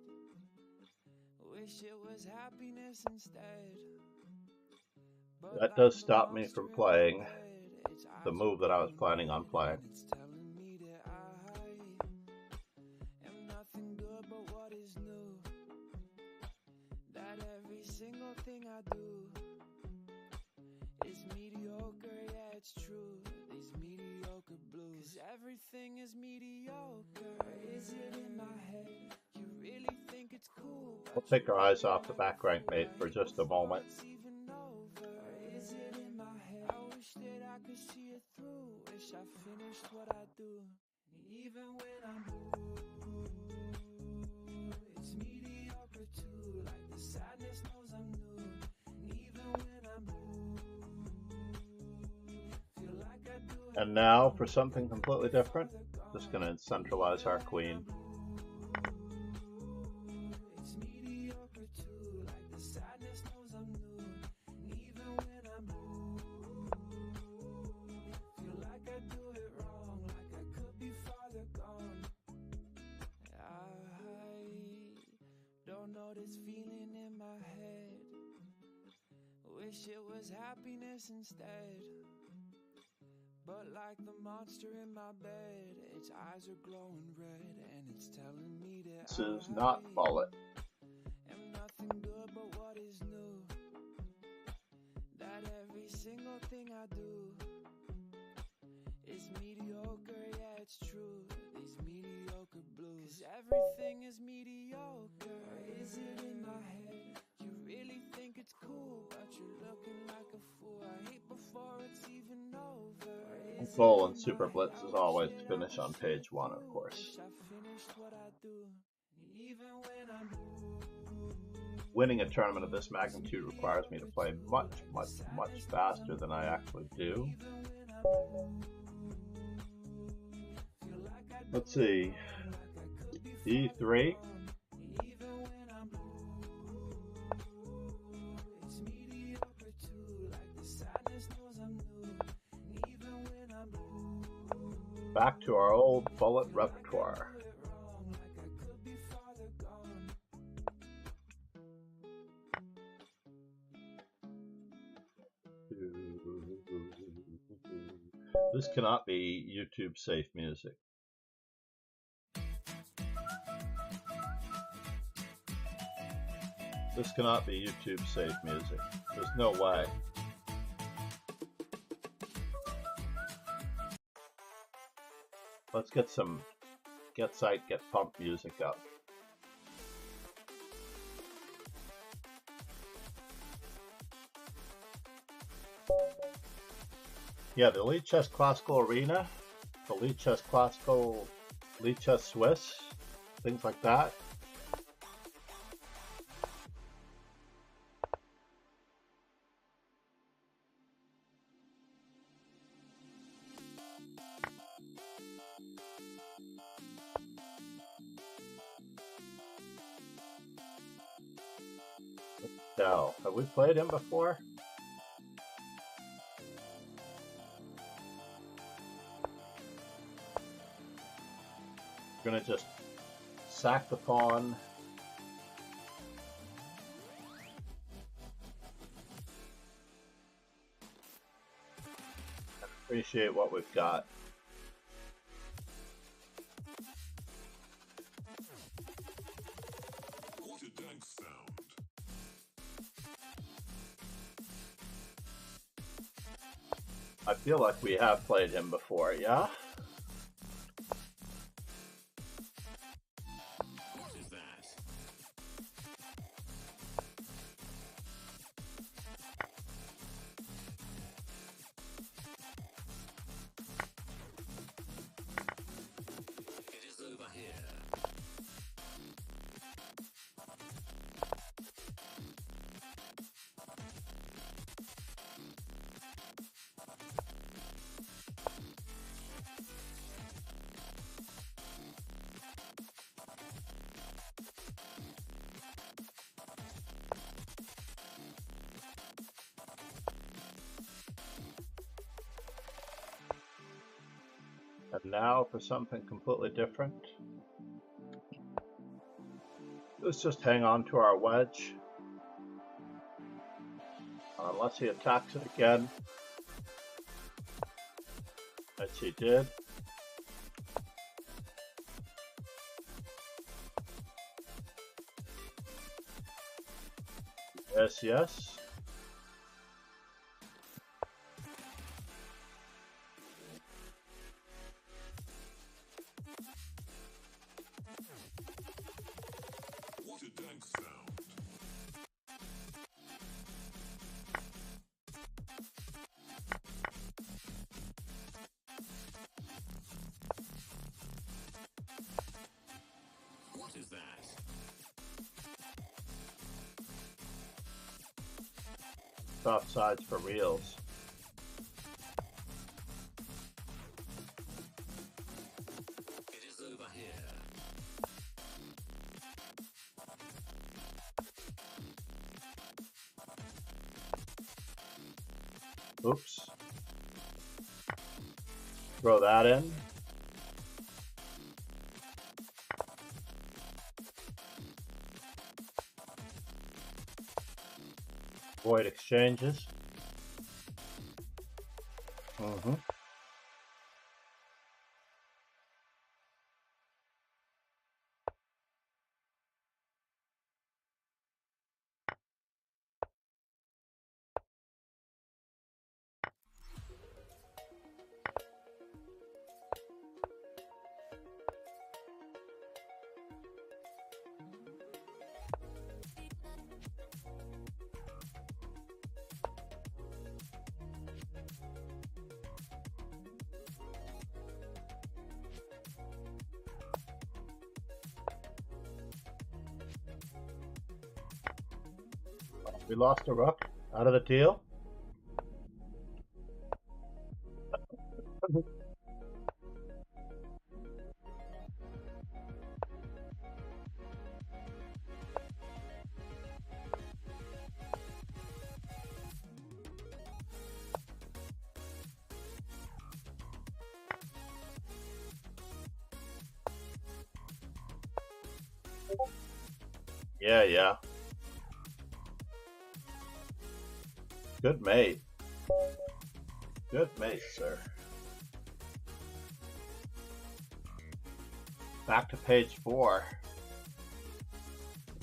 Wish it was happiness instead. That does stop me from playing the move that I was planning on playing. It's telling me that I am nothing good but what is new. That every single thing I do is mediocre, yeah, it's true. These mediocre blues. 'Cause everything is mediocre. Or is it in my head? You really think it's cool? We'll take our eyes off the back rank mate for just a moment. I could see it through. Wish I finished what I do. Even when I'm blue, it's mediocre too. Like the sadness knows I'm new. Even when I'm blue, feel like I do it. And now for something completely different. Just gonna centralize our queen. It's mediocre too. Like the sadness knows I'm new. Even when I'm blue. This feeling in my head. Wish it was happiness instead. But like the monster in my bed, its eyes are glowing red, and it's telling me that This is not mullet. am nothing good but what is new. That every single thing I do is mediocre, yeah, it's true. These mediocre blues. 'Cause everything is mediocre. Or is it in my head? You really think it's cool, but you're looking like a fool. I hate before it's even over. Goal in Super Blitz is always to finish on page 1, of course. I finished what I do. Even when I'm blue, winning a tournament of this magnitude requires me to play much faster than I actually do. Let's see. E3. Back to our old bullet repertoire. This cannot be YouTube safe music. This cannot be YouTube safe music. There's no way. Let's get some get psyched, get pumped music up. Yeah, the Lichess Classical Arena, the Lichess Classical, Lichess Swiss, things like that. Now, have we played him before? We're gonna just sack the pawn. And appreciate what we've got. What a dank sound. I feel like we have played him before, yeah? What is that? It is over here. And now for something completely different. Let's just hang on to our wedge. Unless he attacks it again. Which he did. Yes, yes. What a dank sound. What is that? Top sides for reals. It is over here. Oops. Throw that in. Avoid exchanges. We lost a rook out of the deal. Yeah. Good mate. Good mate, sir. Back to page 4.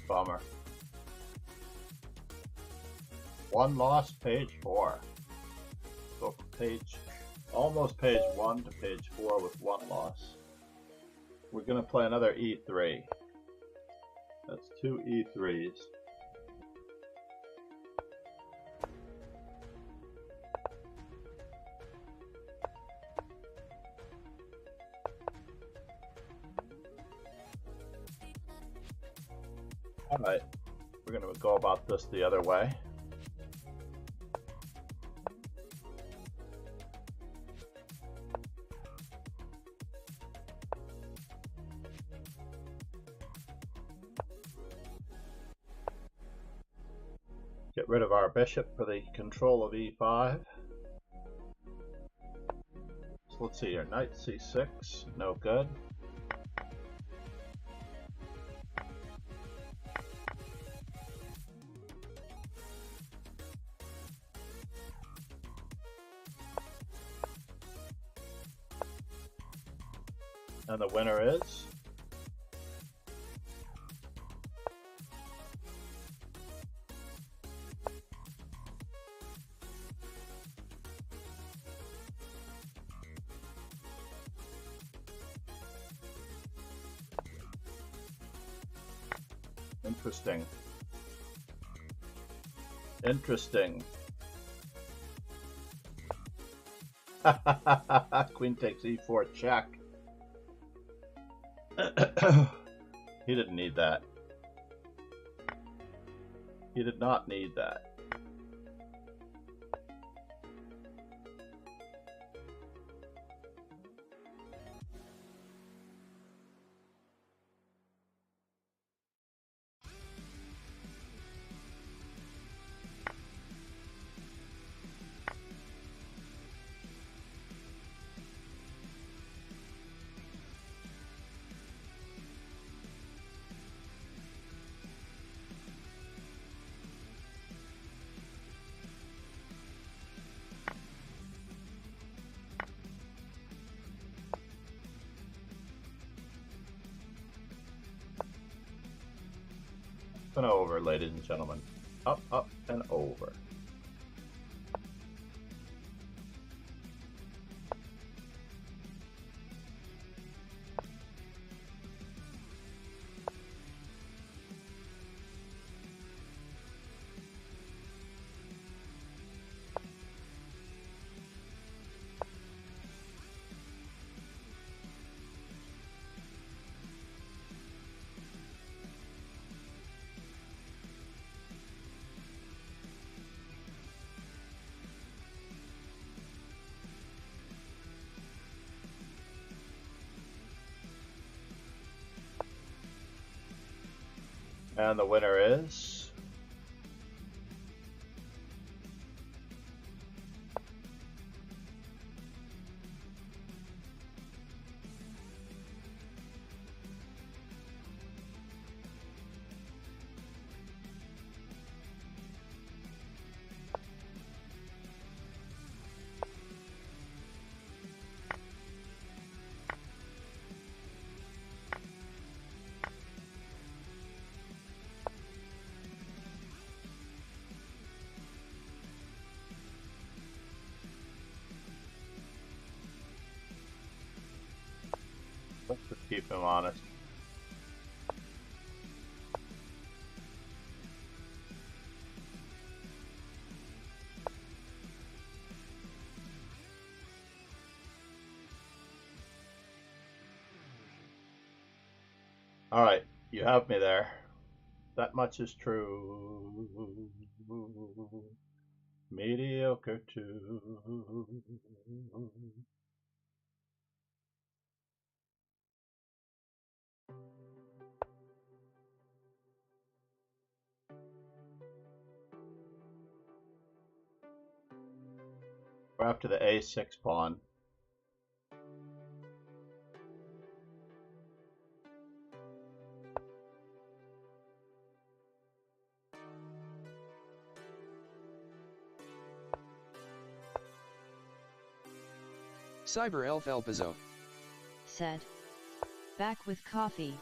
Bummer. One loss, page 4. So from almost page 1 to page 4 with one loss. We're going to play another E3. That's 2 E3s. Alright, we're going to go about this the other way. Get rid of our bishop for the control of E5. So let's see here, knight C6, no good. And the winner is interesting. Interesting. Queen takes E4 check. He didn't need that. He did not need that. And over, ladies and gentlemen. Up, up, and over. And the winner is let's just keep him honest. All right, you have me there. That much is true. Mediocre too. We're after the A6 pawn. Cyber Elf Elpizo said, back with coffee.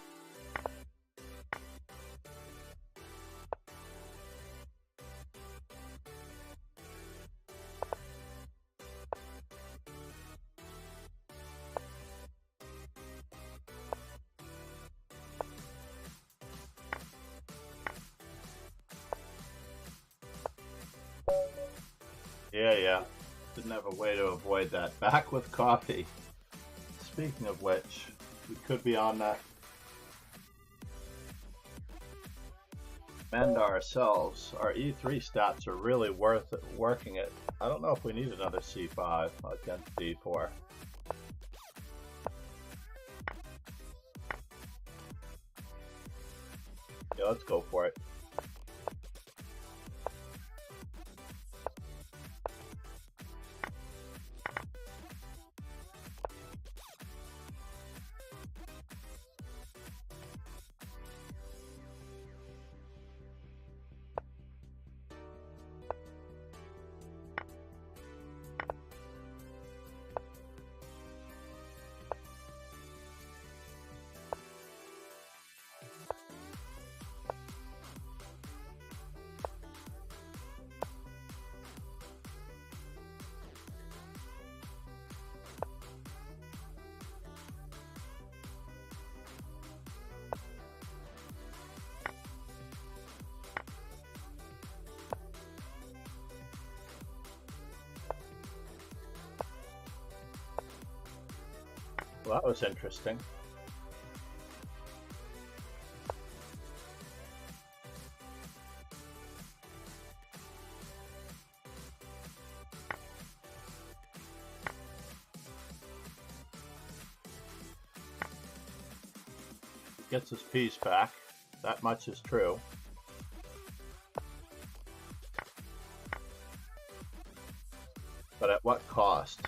Yeah. Didn't have a way to avoid that. Back with coffee. Speaking of which, we could be on that. Mend ourselves. Our E3 stats are really worth it, working it. I don't know if we need another C5 against D4. Yeah, let's go for it. Well, that was interesting. Gets his piece back. That much is true. But at what cost?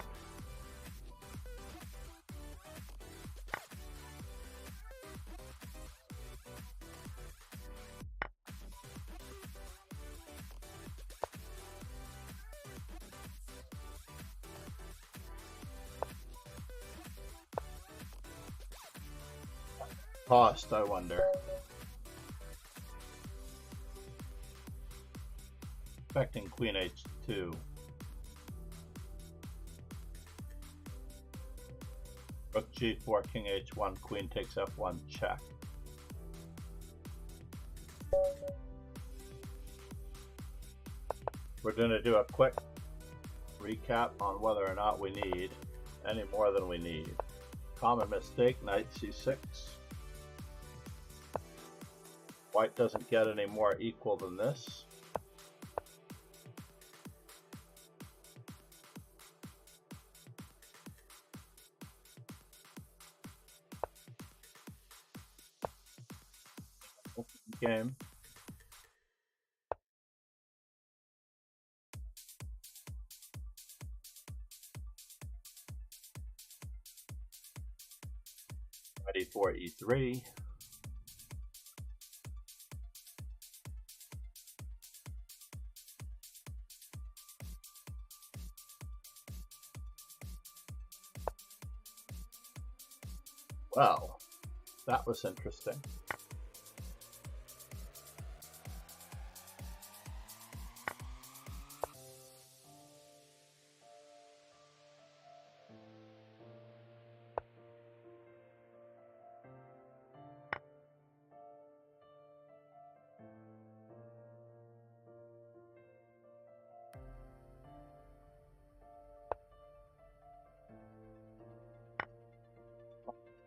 Cost, I wonder. Affecting Queen H2. Rook G4, King H1, Queen takes F1, check. We're going to do a quick recap on whether or not we need any more than we need. Common mistake, Knight C6. White doesn't get any more equal than this. Game. Ready for E3. Well, that was interesting.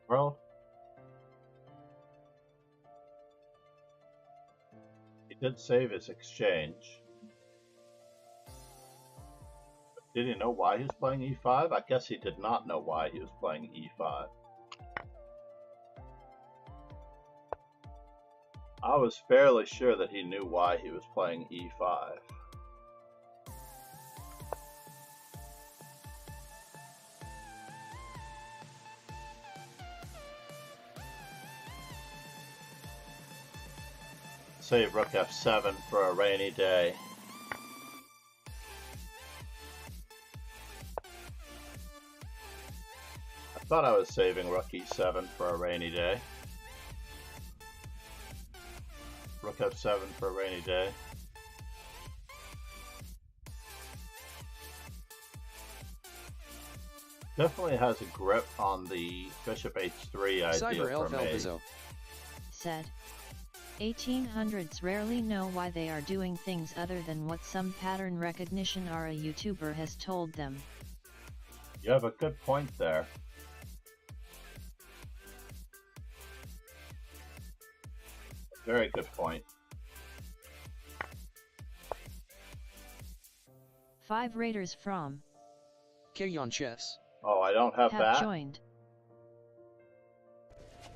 World. Did save his exchange. Did he know why he was playing e5? I guess he did not know why he was playing e5. I was fairly sure that he knew why he was playing e5. Save rook f7 for a rainy day. I thought I was saving rook e7 for a rainy day. Rook f7 for a rainy day. Definitely has a grip on the bishop h3 idea for me. Said, 1800s rarely know why they are doing things other than what some pattern recognition or a YouTuber has told them. You have a good point there. Very good point. 5 raiders from Kayon Chess. Oh, I don't have that. joined.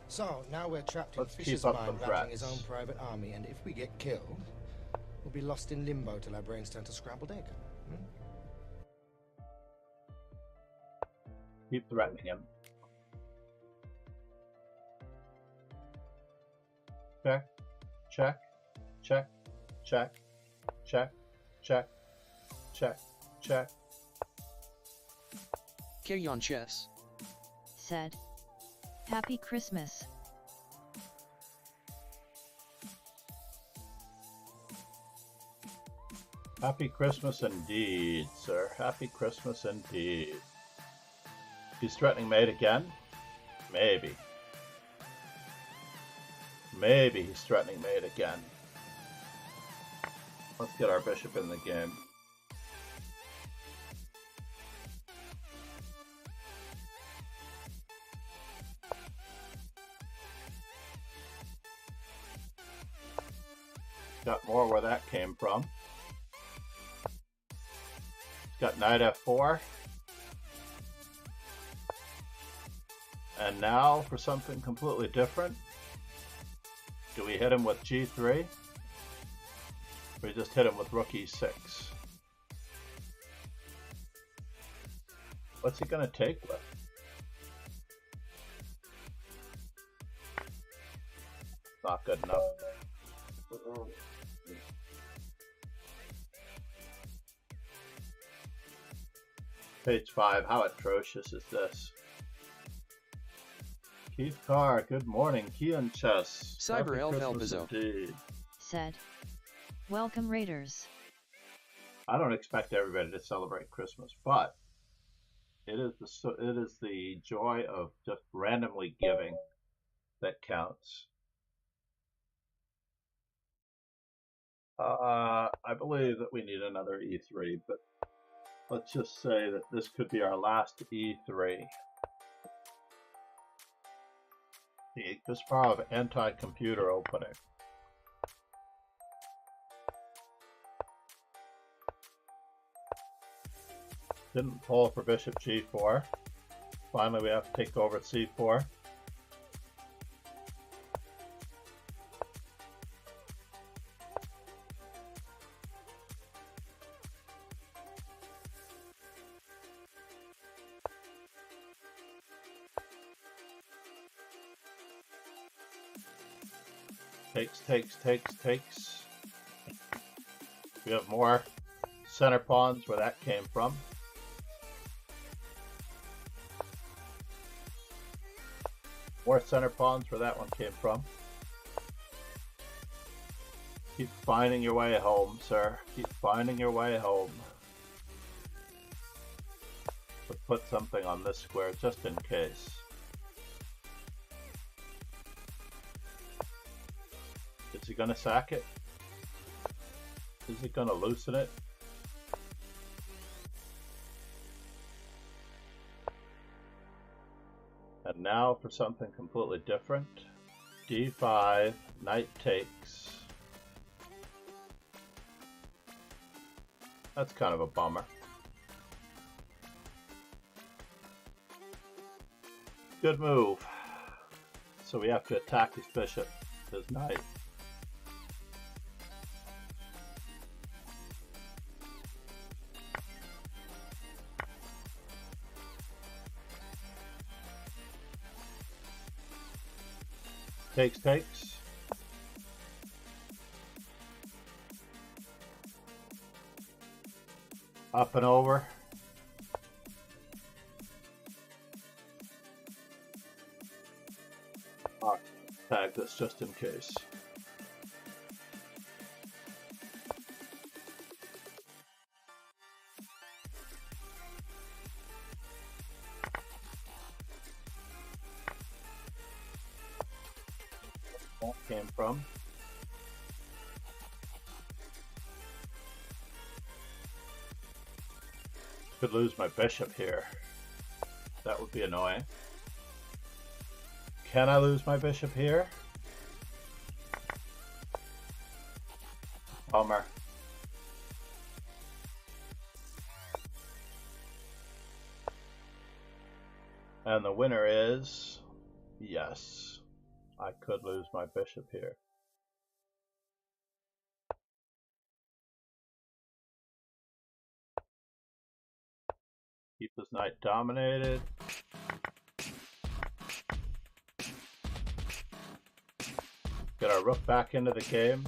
So, now we're trapped Let's in Fisher's keep up mind the battling his threats. own private army, and if we get killed, we'll be lost in limbo till our brains turn to scrambled egg. Keep threatening him. Check, check, check, check, check, check, check, check. Kayon Chess. Said, Happy Christmas. Happy Christmas indeed, sir. Happy Christmas indeed. He's threatening mate again? Maybe. Maybe he's threatening mate again. Let's get our bishop in the game. Got more where that came from. Got knight f4. And now for something completely different. Do we hit him with g3? Or we just hit him with rook e6? What's he going to take with? Not good enough. Page 5, how atrocious is this? Keith Carr, good morning. Kian Chess. Cyber Elf Happy Christmas Elvizo. indeed. Said, Welcome Raiders. I don't expect everybody to celebrate Christmas, but it is the joy of just randomly giving that counts. I believe that we need another E3, but let's just say that this could be our last E3. The Kasparov anti-computer opening. Didn't pull for bishop g4. Finally, we have to take over c4. Takes. We have more center pawns where that came from. More center pawns where that one came from. Keep finding your way home, sir. Keep finding your way home. Let's put something on this square just in case. Is he going to sack it? Is he going to loosen it? And now for something completely different. D5, knight takes. That's kind of a bummer. Good move. So we have to attack his bishop, his knight. Takes. Up and over. I'll tag this just in case. That came from. Could lose my bishop here. That would be annoying. Can I lose my bishop here? Bummer. And the winner is, yes, I could lose my bishop here. Keep this knight dominated. Get our rook back into the game.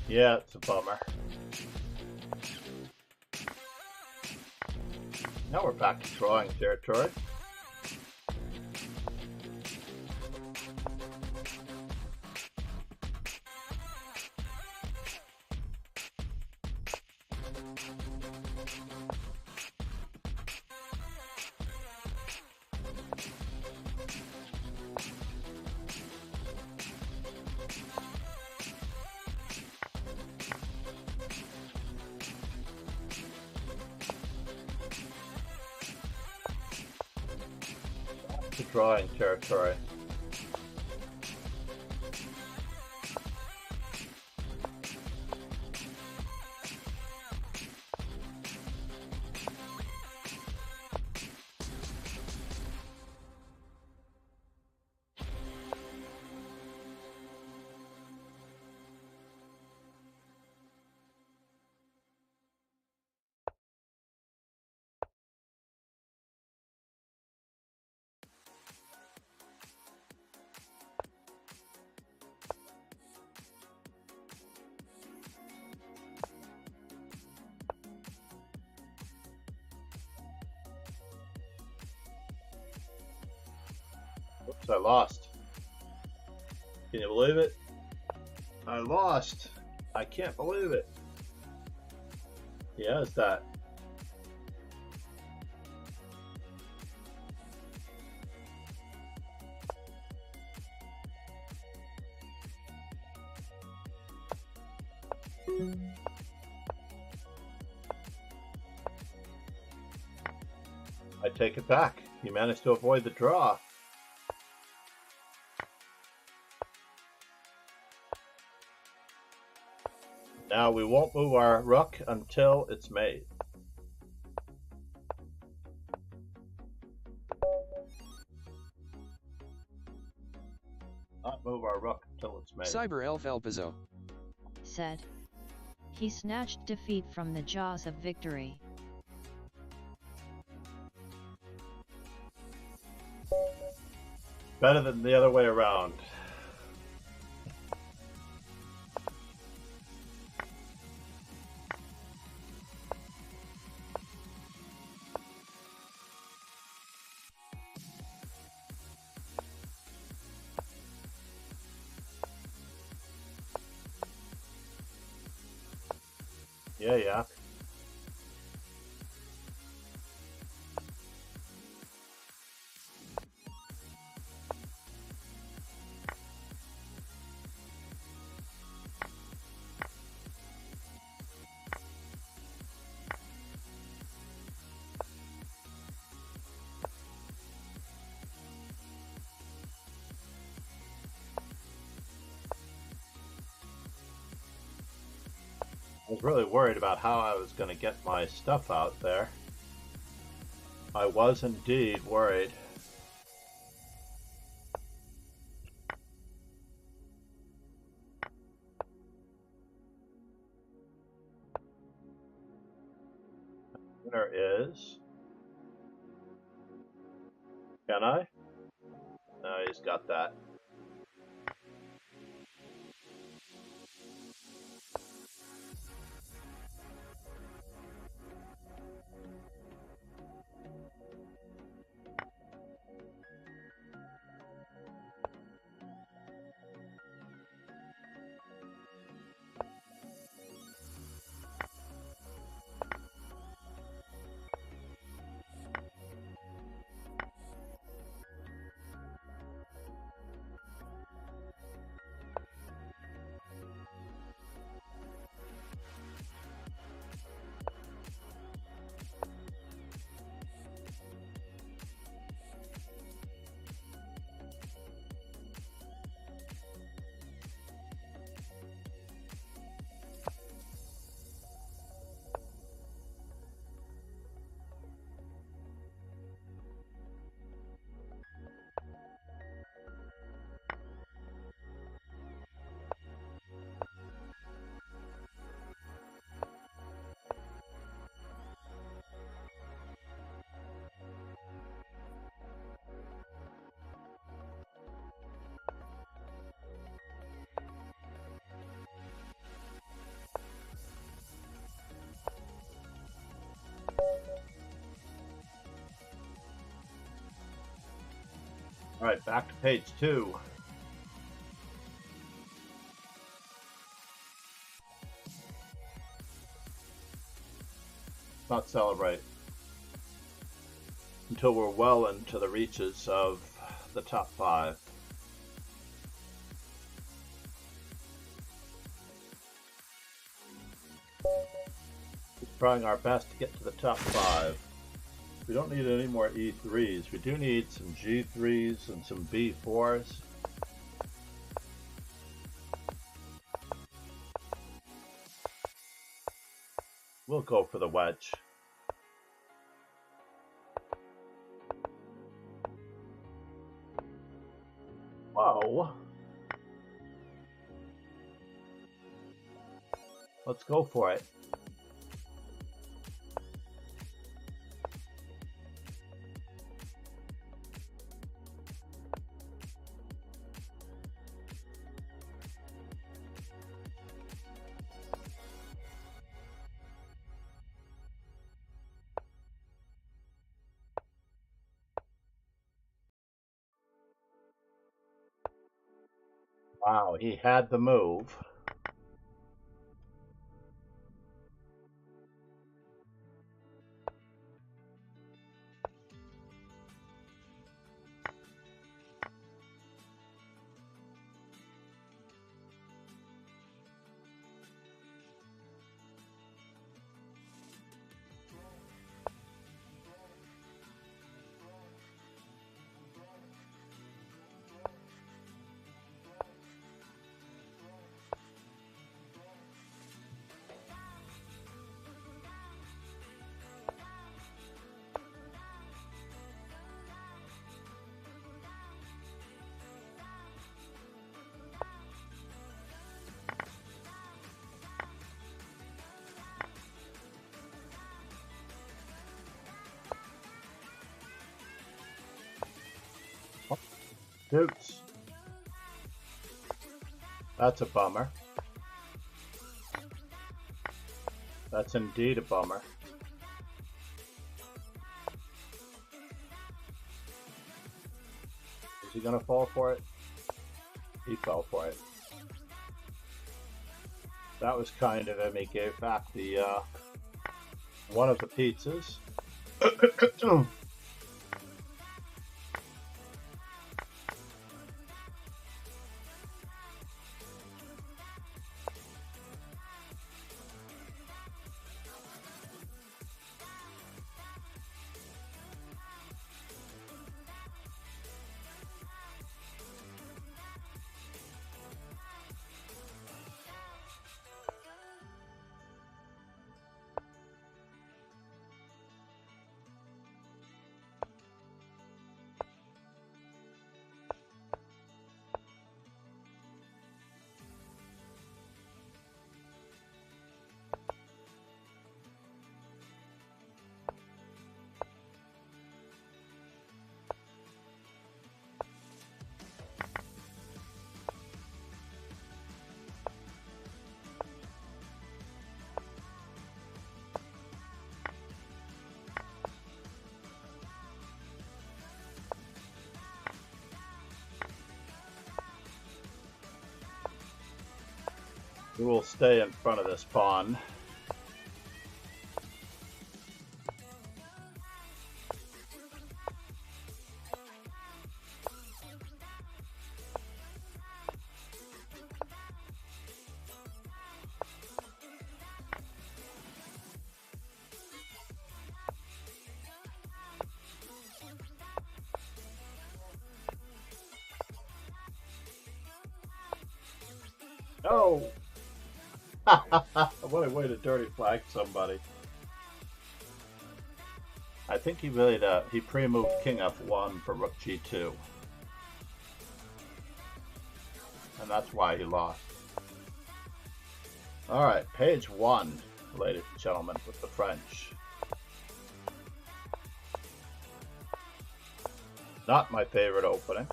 Yeah, it's a bummer. Now we're back to drawing territory. Drawing territory. Oops, I lost. Can you believe it? I lost. I can't believe it. Yeah, it's that. I take it back. You managed to avoid the draw. Now we won't move our rook until it's made. Not move our rook until it's made. Cyber Elf Elpizo said. He snatched defeat from the jaws of victory. Better than the other way around. Yeah. I was really worried about how I was going to get my stuff out there. I was indeed worried. Winner is... Can I? No, he's got that. All right, back to page 2. Not celebrate until we're well into the reaches of the top 5. Just trying our best to get to the top 5. We don't need any more E3s. We do need some G3s and some B4s. We'll go for the wedge. Whoa. Let's go for it. Wow, he had the move. Dukes. That's a bummer. That's indeed a bummer. Is he gonna fall for it? He fell for it. That was kind of him. He gave back the one of the pizzas. We will stay in front of this pawn. No! What a way to dirty flag somebody. I think he really he pre-moved king f1 for rook g2. And that's why he lost. Alright, page 1, ladies and gentlemen, with the French. Not my favorite opening.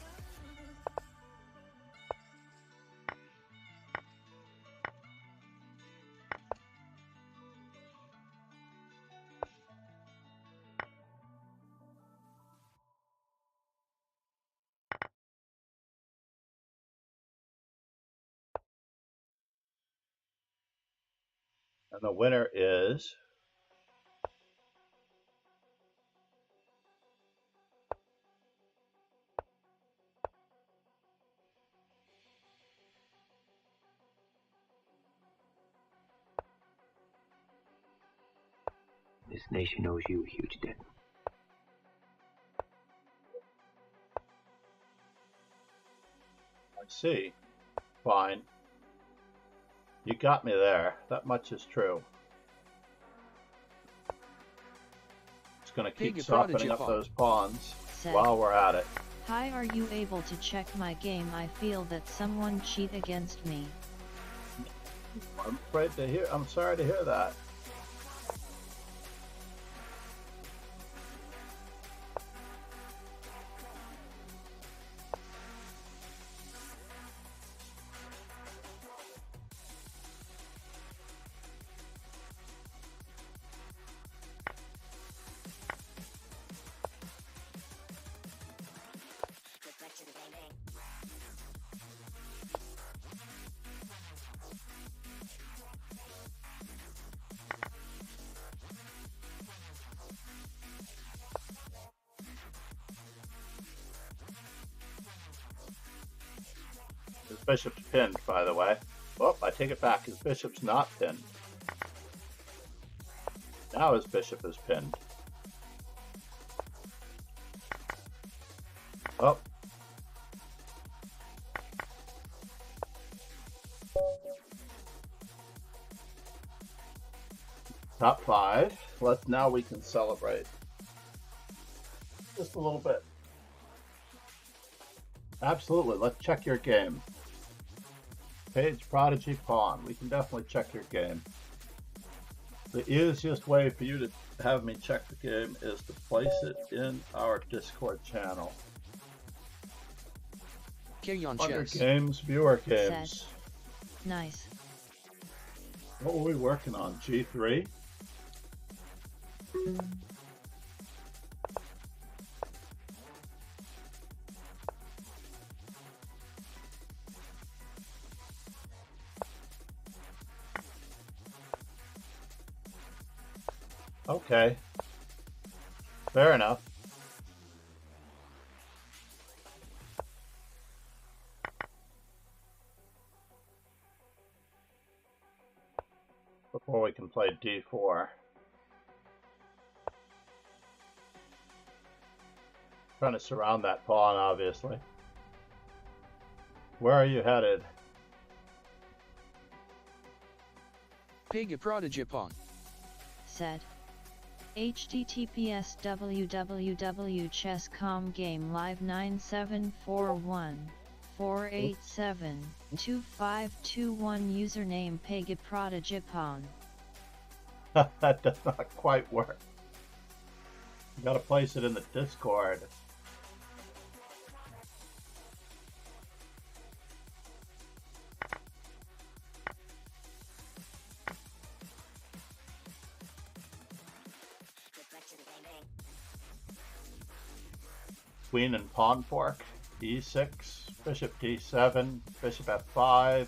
And the winner is This nation owes you a huge debt. I see. Fine. You got me there. That much is true. It's going to keep softening up those pawns while we're at it. Hi, are you able to check my game? I feel that someone cheat against me. I'm afraid to hear. I'm sorry to hear that. His bishop's pinned, by the way. Oh, I take it back. His bishop's not pinned. Now his bishop is pinned. Oh. Top 5. Now we can celebrate. Just a little bit. Absolutely. Let's check your game. Page Prodigy Pawn. We can definitely check your game. The easiest way for you to have me check the game is to place it in our Discord channel. Under games, viewer games. Nice. What were we working on? G3? Okay. Fair enough. Before we can play D4. Trying to surround that pawn, obviously. Where are you headed? Pig a prodigy pawn. Said. https www.chess.com game live 9741 487 2521 username Pegaprodijipon. That does not quite work. You gotta place it in the Discord. Queen and pawn fork, e6, bishop d7, bishop f5.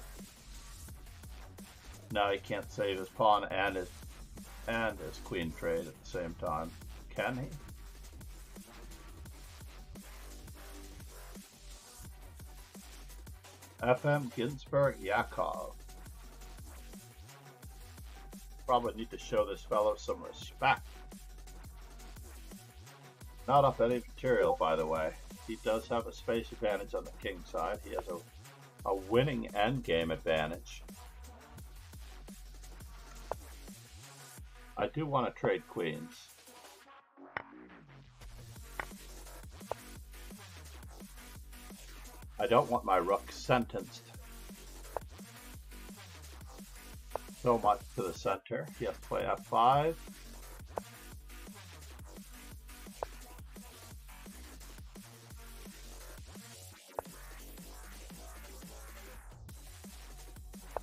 Now he can't save his pawn and his queen trade at the same time. Can he? FM Ginsburg Yakov. Probably need to show this fellow some respect. Not up any material, by the way. He does have a space advantage on the king side. He has a winning endgame advantage. I do want to trade queens. I don't want my rook sentenced so much to the center. He has to play f5.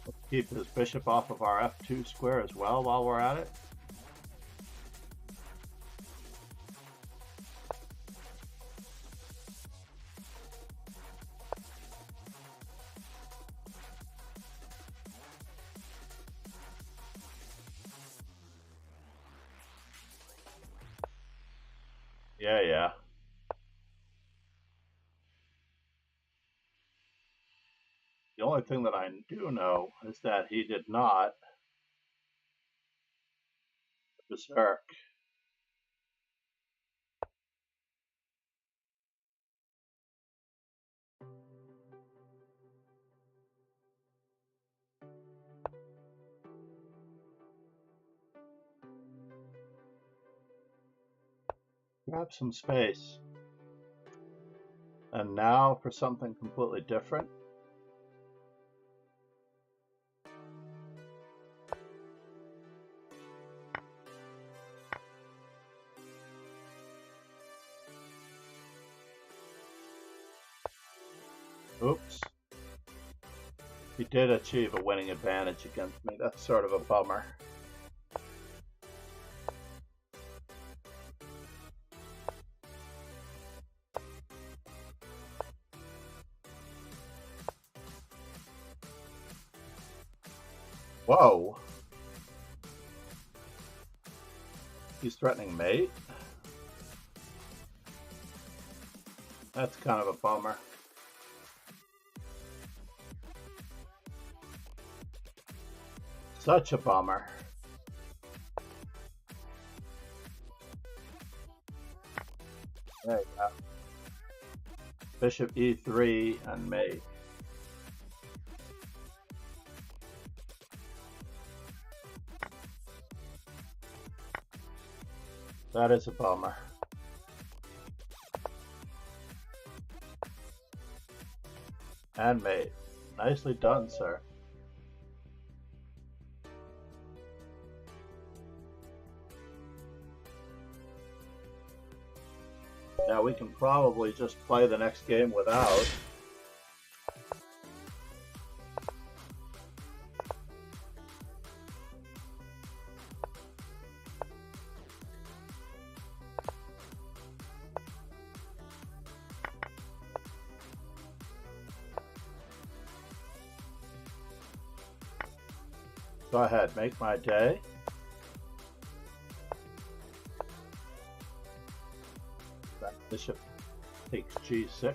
Let's keep his bishop off of our f2 square as well while we're at it. Yeah. The only thing that I do know is that he did not berserk. Grab some space. And now for something completely different. Oops. He did achieve a winning advantage against me. That's sort of a bummer. Whoa. He's threatening mate? That's kind of a bummer. Such a bummer. There you go. Bishop e3 and mate. That is a bummer. And mate. Nicely done, sir. Now we can probably just play the next game without. Go ahead, make my day. That bishop takes g6.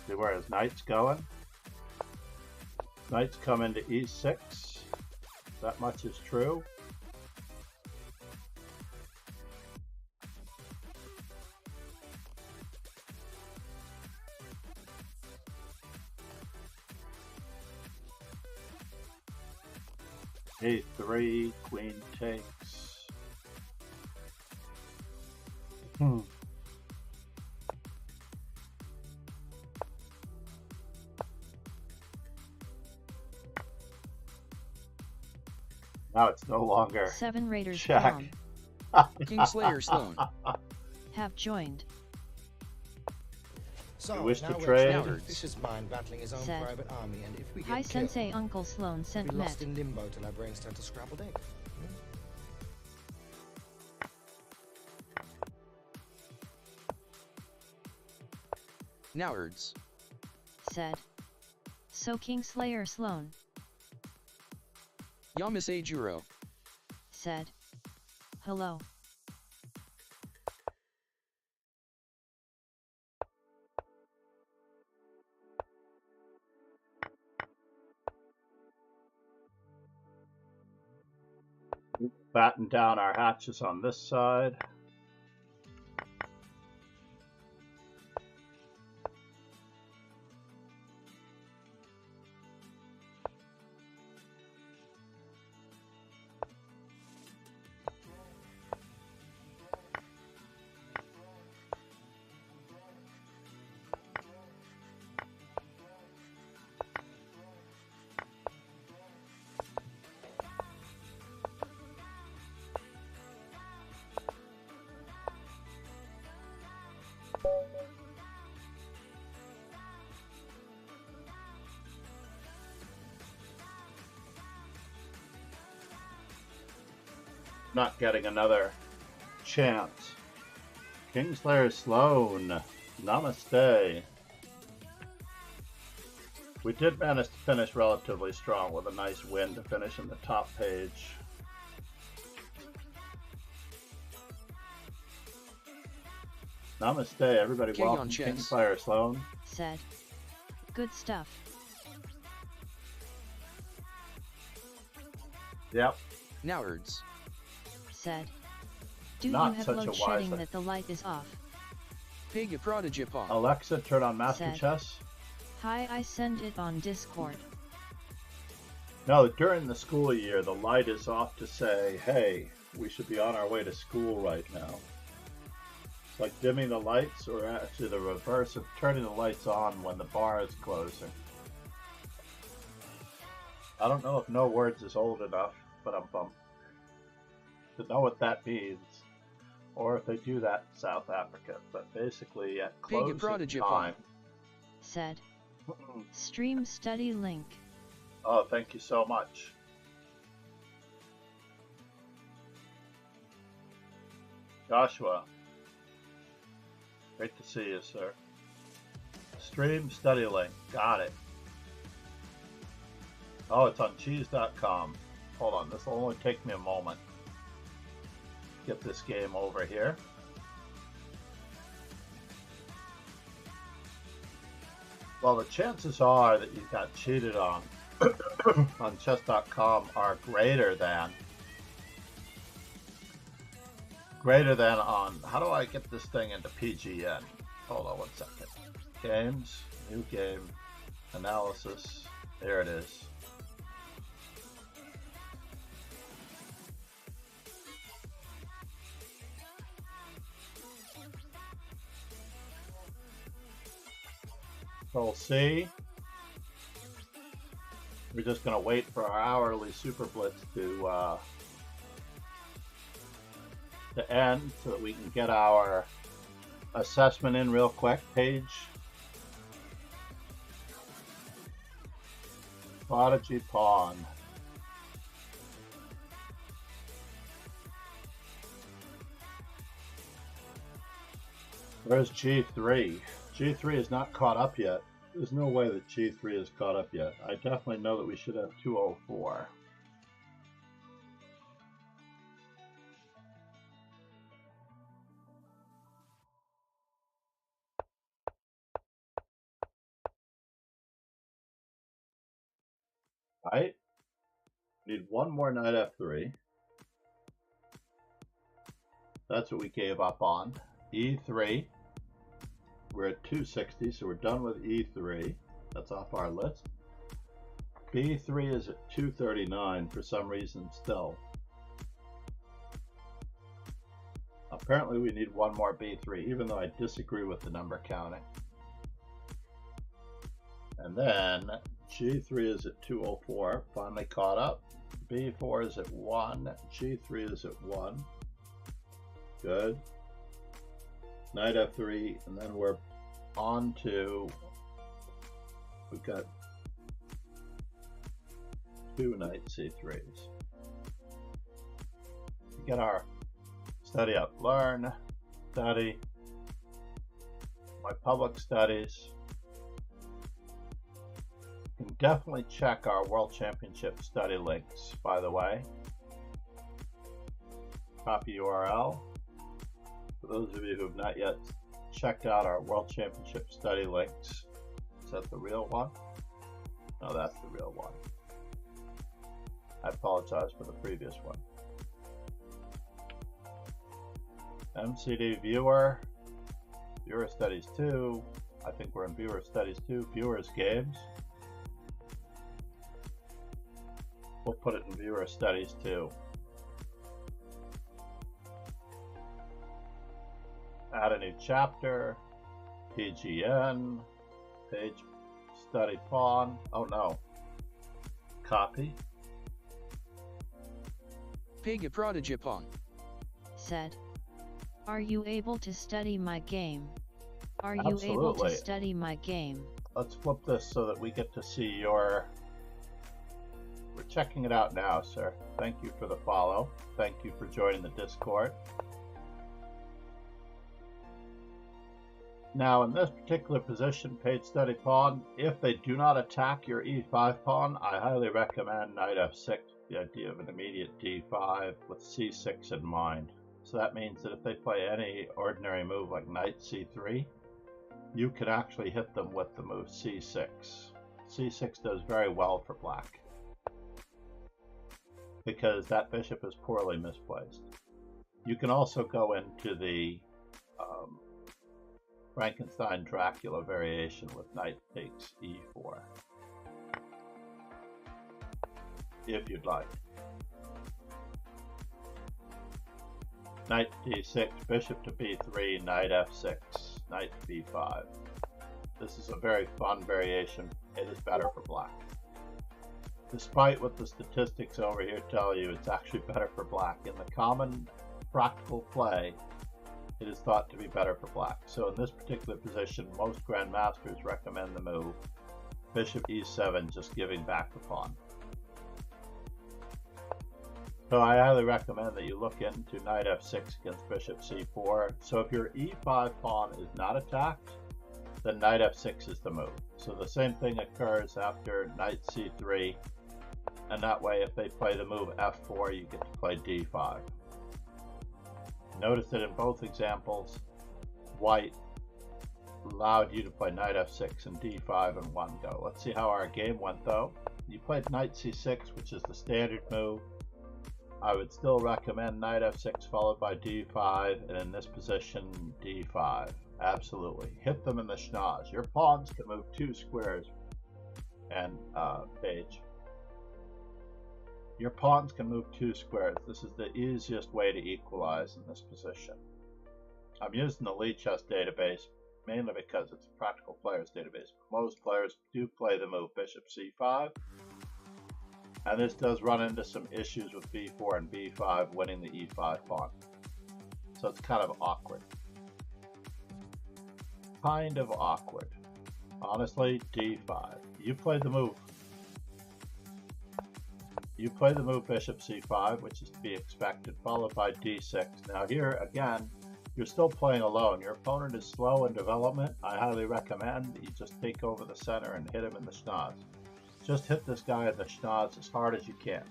See where his knight's going. Knights come into e6. That much is true. a3, queen takes. Now it's no longer 7 Raiders check. Prom Kingslayer Sloan. have joined. So, wish now to we're trade? trading Fisher's mind battling his own Said. private army, and if we get Hi killed, Sensei Uncle Sloan we'll sent be lost met. in limbo till our brains turn to scrambled egg. Nowards. Said. So Kingslayer Sloan. Yamas Ajuro. Said. Hello. Batten down our hatches on this side. Not getting another chance. Kingslayer Sloan, namaste. We did manage to finish relatively strong with a nice win to finish in the top page. Namaste, everybody. King Welcome, on chess. Kingslayer Sloan. Said. Good stuff. Yep. Nowards. Said. Do Not you have such a load wise shedding thing. that the light is off? Pig Prodigipon. Alexa, turn on Master Said. Chess. Hi, I send it on Discord. No, during the school year, the light is off to say, hey, we should be on our way to school right now. It's like dimming the lights, or actually the reverse of turning the lights on when the bar is closing. I don't know if No Words is old enough, but I'm bummed to know what that means, or if they do that in South Africa. But basically, at closing time. Said. Stream study link. Oh, thank you so much. Joshua, great to see you, sir. Stream study link, got it. Oh, it's on cheese.com. Hold on, this will only take me a moment. Get this game over here. Well, the chances are that you got cheated on on chess.com are greater than on, how do I get this thing into PGN? Hold on 1 second. Games, new game, analysis, there it is. Control C. We're just going to wait for our hourly Super Blitz to end so that we can get our assessment in real quick. Page. Prodigy Pawn. Where's G3? G3 is not caught up yet. There's no way that G3 is caught up yet. I definitely know that we should have 204. Right? Need one more knight F3. That's what we gave up on. E3. We're at 260, so we're done with E3. That's off our list. B3 is at 239 for some reason still. Apparently we need one more B3, even though I disagree with the number counting. And then G3 is at 204, finally caught up. B4 is at 1, G3 is at 1. Good. Knight F3, and then we're on to, we've got 2 knight c3s. We get our study up, learn, study, my public studies. You can definitely check our World Championship study links, by the way. Copy URL. For those of you who have not yet checked out our World Championship study links, is that the real one? No, that's the real one. I apologize for the previous one. MCD Viewer, Viewer Studies 2. I think we're in Viewer Studies 2. Viewers Games. We'll put it in Viewer Studies 2. Add a new chapter. PGN. Page Study Pawn. Oh no. Copy. Pig a prodigy pawn. Said. Are you able to study my game? Are you able to study my game? Let's flip this so that we get to see your... We're checking it out now, sir. Thank you for the follow. Thank you for joining the Discord. Now, in this particular position, page study pawn, if they do not attack your e5 pawn, I highly recommend knight f6, the idea of an immediate d5 with c6 in mind. So that means that if they play any ordinary move like knight c3, you can actually hit them with the move c6. c6 does very well for black, because that bishop is poorly misplaced. You can also go into the Frankenstein Dracula variation with knight takes e4, if you'd like. Knight d6, bishop to b3, knight f6, knight b5. This is a very fun variation. It is better for black. Despite what the statistics over here tell you, it's actually better for black. In the common practical play, it is thought to be better for black. So in this particular position, most grandmasters recommend the move bishop e7, just giving back the pawn. So I highly recommend that you look into knight f6 against bishop c4. So if your e5 pawn is not attacked, then knight f6 is the move. So the same thing occurs after knight c3, and that way if they play the move f4, you get to play d5. Notice that in both examples, white allowed you to play knight f6 and d5 in one go. Let's see how our game went though. You played knight c6, which is the standard move. I would still recommend knight f6 followed by d5, and in this position, d5. Absolutely. Hit them in the schnoz. Your pawns can move 2 squares, and page. Your pawns can move 2 squares. This is the easiest way to equalize in this position. I'm using the Lee Chess database mainly because it's a practical players database. Most players do play the move bishop c5, and this does run into some issues with b4 and b5 winning the e5 pawn. So it's kind of awkward. Kind of awkward. Honestly, d5. You play the move. You play the move bishop c5, which is to be expected, followed by d6. Now here, again, you're still playing alone. Your opponent is slow in development. I highly recommend that you just take over the center and hit him in the schnoz. Just hit this guy in the schnoz as hard as you can.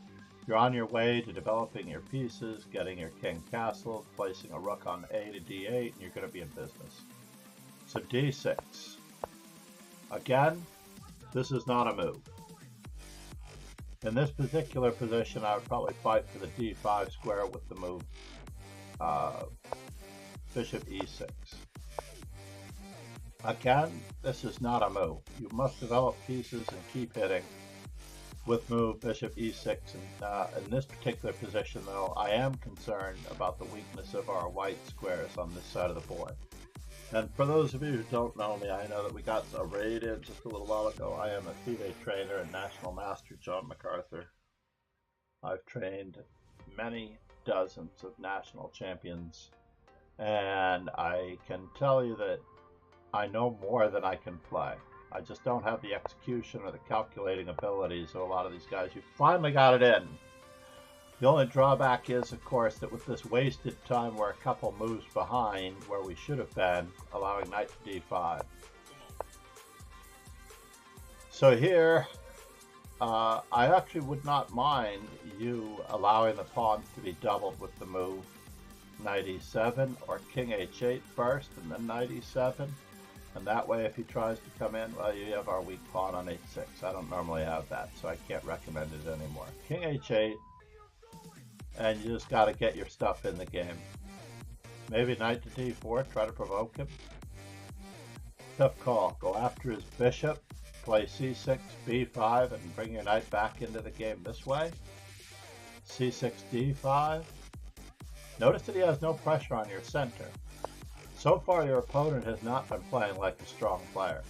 You're on your way to developing your pieces, getting your king castle, placing a rook on a to d8, and you're going to be in business. So d6. Again, this is not a move. In this particular position, I would probably fight for the d5 square with the move bishop e6. Again, this is not a move. You must develop pieces and keep hitting with move bishop e6. And in this particular position, though, I am concerned about the weakness of our white squares on this side of the board. And for those of you who don't know me, I know that we got a raid in just a little while ago. I am a FIDE trainer and National Master John MacArthur. I've trained many dozens of national champions, and I can tell you that I know more than I can play. I just don't have the execution or the calculating abilities of a lot of these guys. You finally got it in. The only drawback is, of course, that with this wasted time, we're a couple moves behind where we should have been, allowing knight to d5. So here, I actually would not mind you allowing the pawns to be doubled with the move knight e7 or king h8 first and then knight e7. And that way, if he tries to come in, well, you have our weak pawn on h6. I don't normally have that, so I can't recommend it anymore. King h8, and you just got to get your stuff in the game. Maybe knight to d4, try to provoke him. Tough call. Go after his bishop, play c6, b5, and bring your knight back into the game this way. c6, d5. Notice that he has no pressure on your center. So far, your opponent has not been playing like a strong player.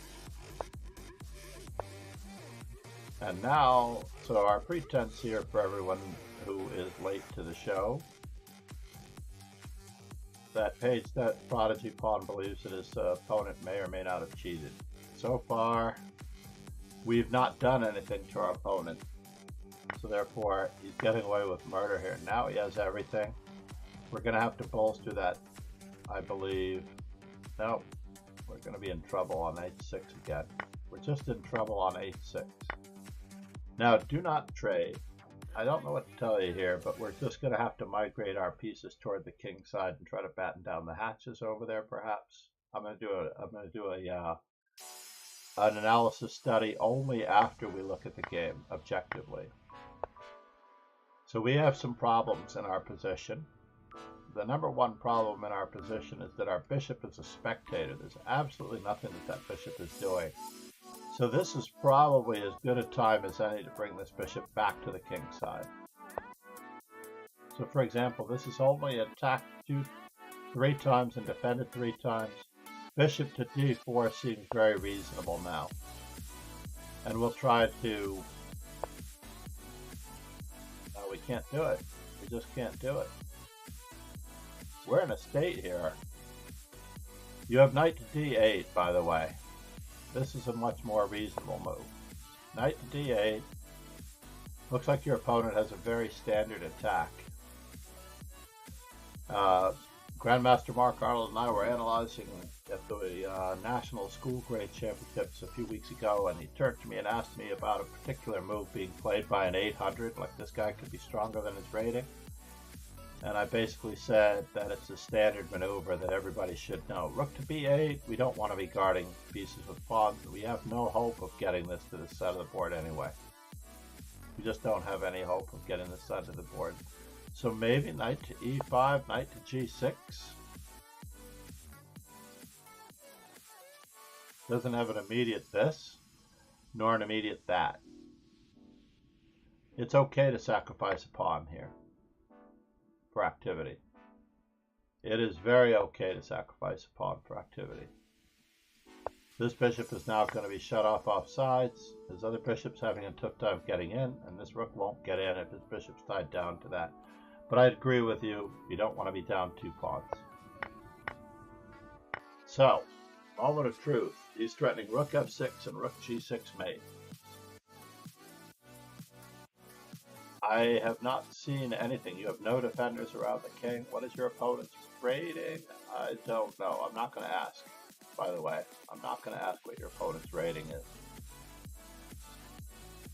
And now, so our pretense here for everyone who is late to the show, that page that Prodigy Pawn believes that his opponent may or may not have cheated. So far, we've not done anything to our opponent. So therefore, he's getting away with murder here. Now he has everything. We're going to have to bolster that, I believe. No, we're going to be in trouble on h6 again. We're just in trouble on h6. Now, do not trade. I don't know what to tell you here, but we're just going to have to migrate our pieces toward the king side and try to batten down the hatches over there, perhaps. I'm going to do an analysis study only after we look at the game objectively. So we have some problems in our position. The number one problem in our position is that our bishop is a spectator. There's absolutely nothing that bishop is doing. So this is probably as good a time as any to bring this bishop back to the king side. So for example, this is only attacked 3 times and defended 3 times. Bishop to d4 seems very reasonable now. And we'll try to... No, we can't do it. We just can't do it. We're in a state here. You have knight to d8, by the way. This is a much more reasonable move. Knight to d8. Looks like your opponent has a very standard attack. Grandmaster Mark Arnold and I were analyzing at the National School Grade Championships a few weeks ago, and he turned to me and asked me about a particular move being played by an 800, like this guy could be stronger than his rating. And I basically said that it's a standard maneuver that everybody should know. Rook to b8, we don't want to be guarding pieces with pawns. We have no hope of getting this to the side of the board anyway. We just don't have any hope of getting this side of the board. So maybe knight to e5, knight to g6. Doesn't have an immediate this, nor an immediate that. It's okay to sacrifice a pawn here for activity. It is very okay to sacrifice a pawn for activity. This bishop is now going to be shut off sides. His other bishop's having a tough time getting in, and this rook won't get in if his bishop's tied down to that. But I agree with you, you don't want to be down 2 pawns. So, moment of truth. He's threatening rook f6 and rook g6 mate. I have not seen anything. You have no defenders around the king. What is your opponent's rating? I don't know. I'm not going to ask, by the way. I'm not going to ask what your opponent's rating is.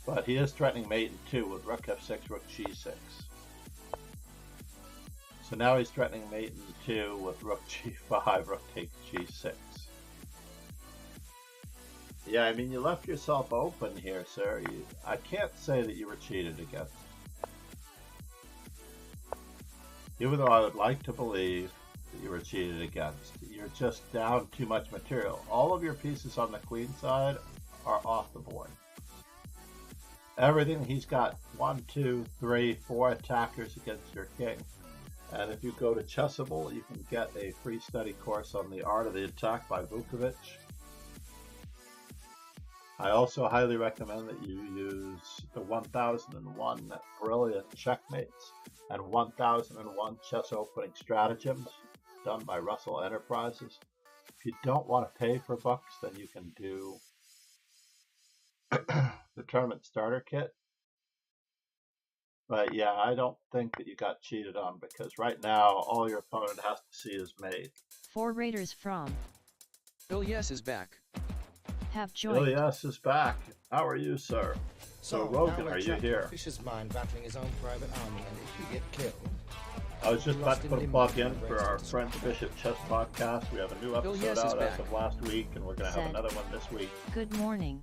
But he is threatening mate in 2 with rook f6, rook g6. So now he's threatening mate in 2 with rook g5, rook takes g6. Yeah, I mean, you left yourself open here, sir. I can't say that you were cheated against. Even though I would like to believe that you were cheated against. You're just down too much material. All of your pieces on the queen side are off the board. Everything, he's got 1, 2, 3, 4 attackers against your king. And if you go to Chessable, you can get a free study course on the art of the attack by Vukovic. I also highly recommend that you use the 1001 Brilliant Checkmates and 1001 Chess Opening Stratagems done by Russell Enterprises. If you don't want to pay for books, then you can do the tournament starter kit. But yeah, I don't think that you got cheated on, because right now all your opponent has to see is made. 4 raiders from Ilyas is back. have joined. Ilyas is back. How are you, sir? So Rogan, now are we're you trapped in here? a fisher's mind battling his own private army, and if we get killed, I was just about to put a plug in for our Lost in French Bishop Chess podcast. We have a new episode Ilyas is out as back. of last week, and we're going to have Said. another one this week. Good morning.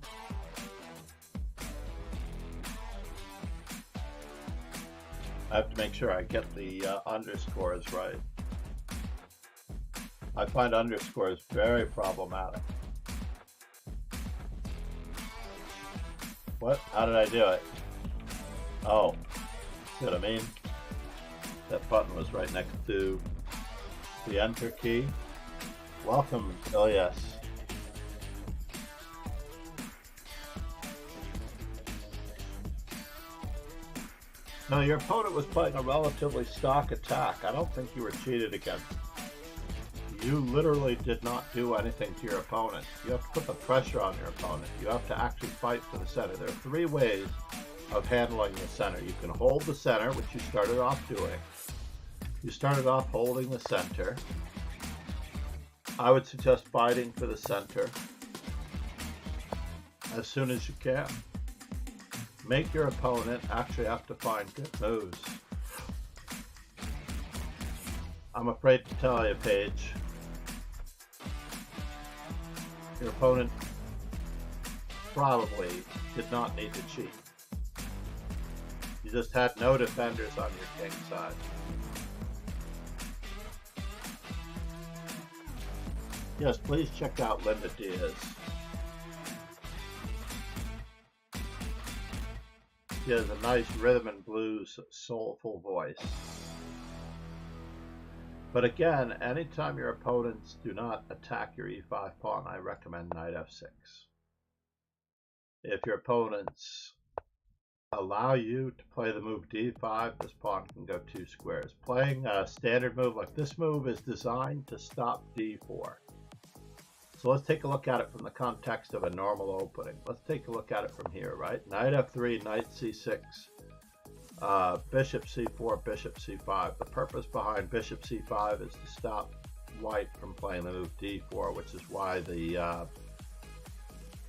I have to make sure I get the underscores right. I find underscores very problematic. What? How did I do it? Oh, see what I mean? That button was right next to the enter key. Welcome, Ilyas. Now, your opponent was playing a relatively stock attack. I don't think you were cheated against. You literally did not do anything to your opponent. You have to put the pressure on your opponent. You have to actually fight for the center. There are 3 ways of handling the center. You can hold the center, which you started off doing. You started off holding the center. I would suggest fighting for the center as soon as you can. Make your opponent actually have to find good moves. I'm afraid to tell you, Paige, your opponent probably did not need to cheat. You just had no defenders on your king side. Yes, please check out Linda Diaz. She has a nice rhythm and blues, soulful voice. But again, anytime your opponents do not attack your e5 pawn, I recommend knight f6. If your opponents allow you to play the move d5, this pawn can go 2 squares. Playing a standard move like this move is designed to stop d4. So let's take a look at it from the context of a normal opening. Let's take a look at it from here, right? Knight f3, knight c6, bishop c4, bishop c5. The purpose behind bishop c5 is to stop white from playing the move d4, which is why the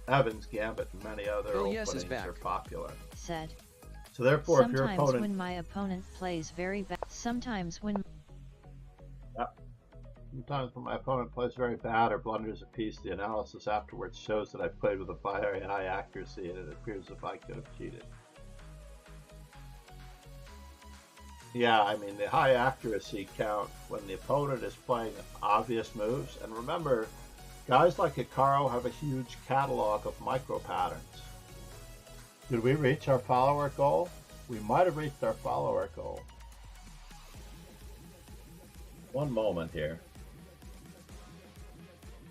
Evans Gambit and many other openings are popular. Said. So therefore, if your Sometimes opponent... when my opponent plays very bad, sometimes when my opponent plays very bad or blunders a piece, the analysis afterwards shows that I played with a very high accuracy and it appears as if I could have cheated. Yeah, I mean, the high accuracy count when the opponent is playing obvious moves. And remember, guys like Hikaru have a huge catalog of micro patterns. Did we reach our follower goal? We might have reached our follower goal. One moment here.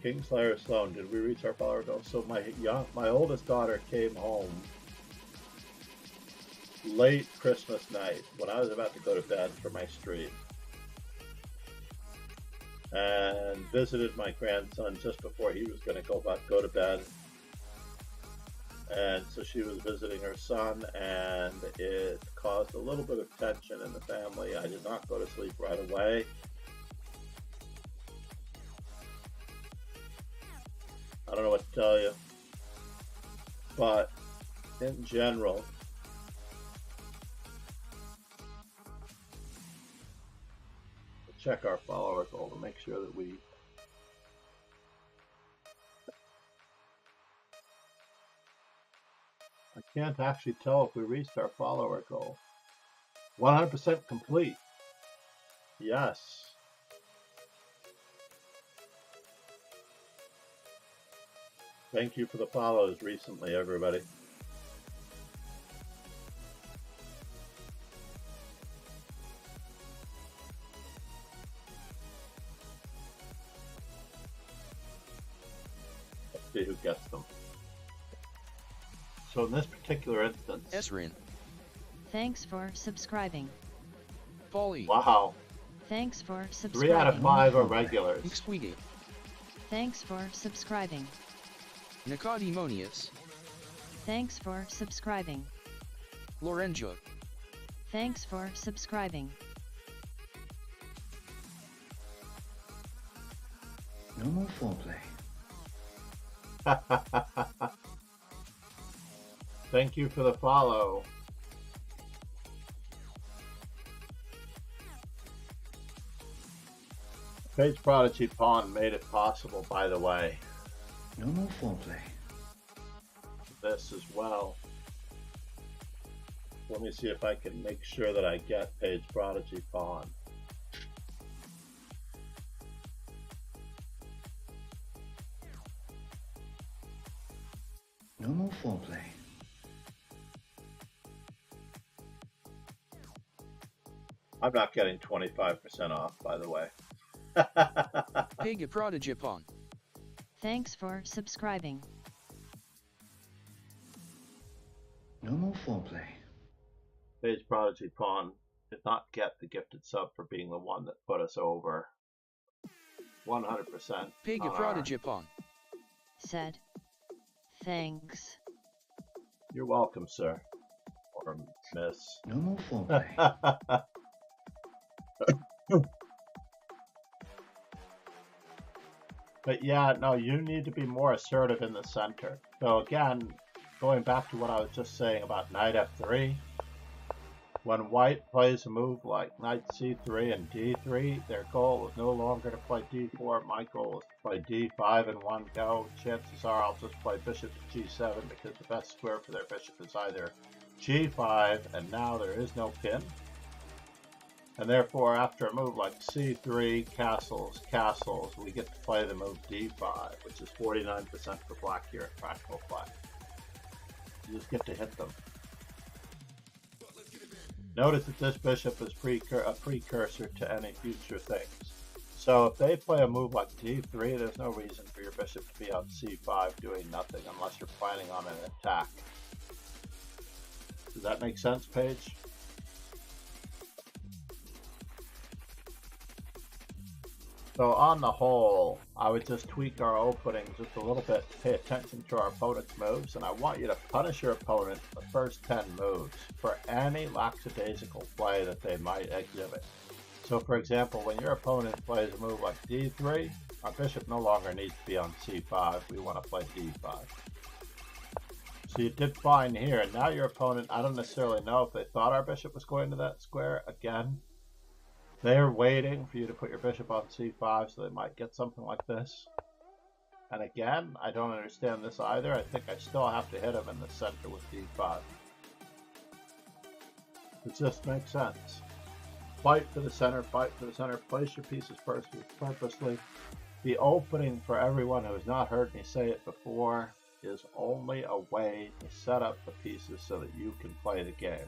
Kingslayer Sloan, did we reach our follower goal? So my oldest daughter came home late Christmas night when I was about to go to bed for my stream and visited my grandson just before he was going to go to bed. And so she was visiting her son, and it caused a little bit of tension in the family. I did not go to sleep right away. I don't know what to tell you, but in general, we'll check our follower goal to make sure that we I can't actually tell if we reached our follower goal. 100% complete. Yes. Thank you for the follows recently, everybody. Let's see who gets them. So in this particular instance... Esrin. Thanks for subscribing. Polly. Wow. Thanks for subscribing. 3 out of 5 are regulars. Squeaky. Thanks for subscribing. Nicodemonius. Thanks for subscribing. Lorenjo. Thanks for subscribing. No more foreplay. Thank you for the follow. Page Prodigy Pawn made it possible, by the way. No more foreplay. This as well. Let me see if I can make sure that I get Page Prodigy Pawn. No more foreplay. I'm not getting 25% off, by the way. Pega Prodigipon. Thanks for subscribing. No more foreplay. Page Prodigy Pawn did not get the gifted sub for being the one that put us over 100%. Pega Prodigipon. Said. Thanks. You're welcome, sir. Or miss. No more foreplay. But yeah, no, you need to be more assertive in the center. So again, going back to what I was just saying about knight f3, when white plays a move like knight c3 and d3, their goal is no longer to play d4. My goal is to play d5 in one go. Chances are I'll just play bishop to g7 because the best square for their bishop is either g5, and now there is no pin. And therefore, after a move like c3, castles, castles, we get to play the move d5, which is 49% for black here at practical play. You just get to hit them. Notice that this bishop is a precursor to any future things. So if they play a move like d3, there's no reason for your bishop to be on c5 doing nothing unless you're planning on an attack. Does that make sense, Paige? So on the whole, I would just tweak our opening just a little bit to pay attention to our opponent's moves, and I want you to punish your opponent the first 10 moves for any lackadaisical play that they might exhibit. So for example, when your opponent plays a move like d3, our bishop no longer needs to be on c5, we want to play d5. So you did fine here, and now your opponent, I don't necessarily know if they thought our bishop was going to that square. Again, they're waiting for you to put your bishop on c5, so they might get something like this. And again, I don't understand this either. I think I still have to hit him in the center with d5. It just makes sense. Fight for the center, place your pieces purposely. The opening, for everyone who has not heard me say it before, is only a way to set up the pieces so that you can play the game.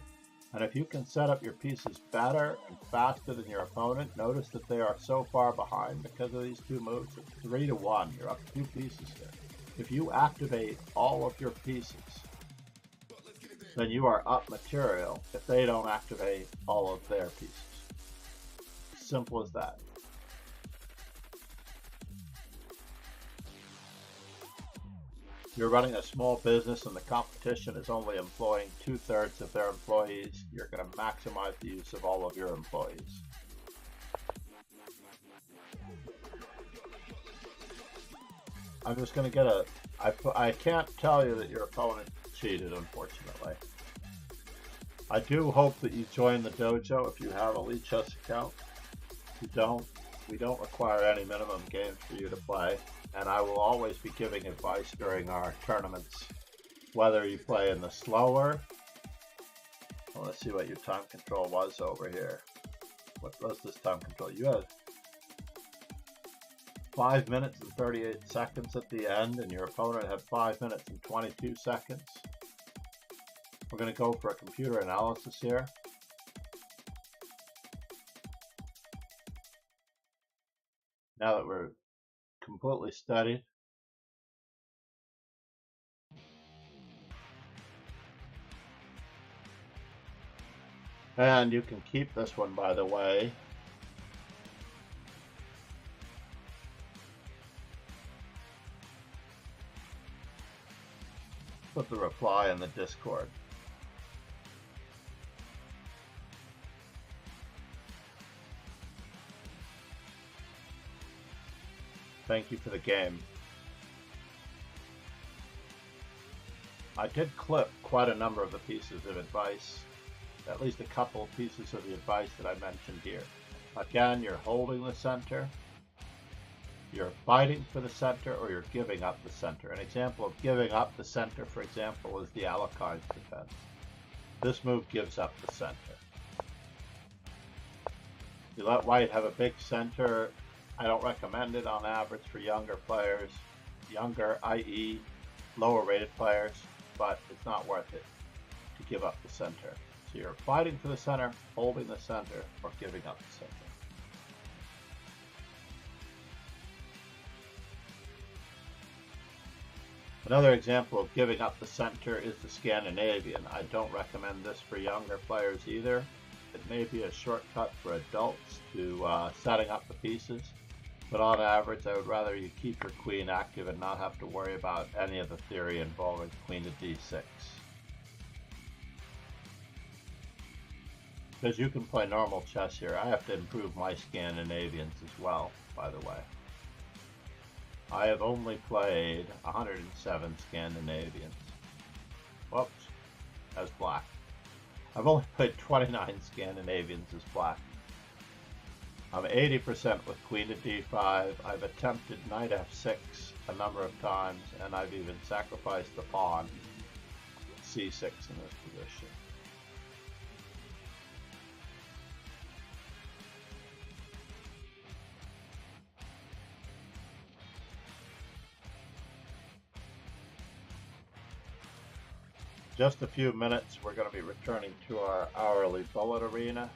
And if you can set up your pieces better and faster than your opponent, notice that they are so far behind because of these two moves. It's 3-1. You're up 2 pieces here. If you activate all of your pieces, then you are up material if they don't activate all of their pieces. Simple as that. You're running a small business and the competition is only employing 2/3 of their employees. You're going to maximize the use of all of your employees. I'm just going to get I can't tell you that your opponent cheated, unfortunately. I do hope that you join the dojo if you have a Elite Chess account. If you don't, we don't require any minimum games for you to play. And I will always be giving advice during our tournaments, whether you play in the slower. Well, let's see what your time control was over here. What was this time control? You had 5 minutes and 38 seconds at the end, and your opponent had 5 minutes and 22 seconds. We're going to go for a computer analysis here. Now that we're completely studied. And you can keep this one, by the way. put the reply in the Discord. Thank you for the game. I did clip quite a number of the pieces of advice, at least a couple of pieces of the advice that I mentioned here. Again, you're holding the center, you're fighting for the center, or you're giving up the center. An example of giving up the center, for example, is the Alekhine defense. This move gives up the center. You let white have a big center. I don't recommend it on average for younger players, younger, i.e. lower rated players, but it's not worth it to give up the center. So you're fighting for the center, holding the center, or giving up the center. Another example of giving up the center is the Scandinavian. I don't recommend this for younger players either. It may be a shortcut for adults to setting up the pieces, but on average I would rather you keep your queen active and not have to worry about any of the theory involving queen to d6. Because you can play normal chess here. I have to improve my Scandinavians as well, by the way. I have only played 107 Scandinavians. Whoops, as black. I've only played 29 Scandinavians as black. I'm 80% with queen to d5. I've attempted knight f6 a number of times, and I've even sacrificed the pawn with c6 in this position. Just a few minutes, we're going to be returning to our hourly bullet arena.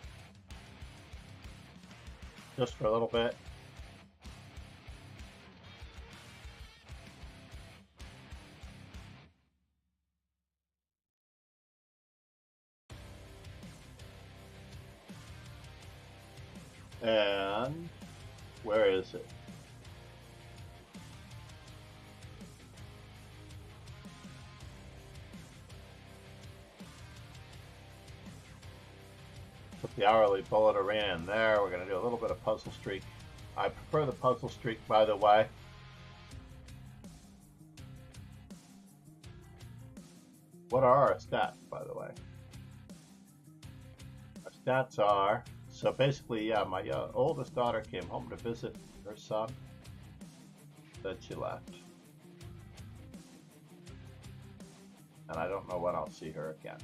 Just for a little bit. And where is it? Put the hourly bullet arena in there. We're going to do a little bit of puzzle streak. I prefer the puzzle streak, by the way. What are our stats, by the way? Our stats are, so basically, yeah, my oldest daughter came home to visit her son. Then she left. And I don't know when I'll see her again.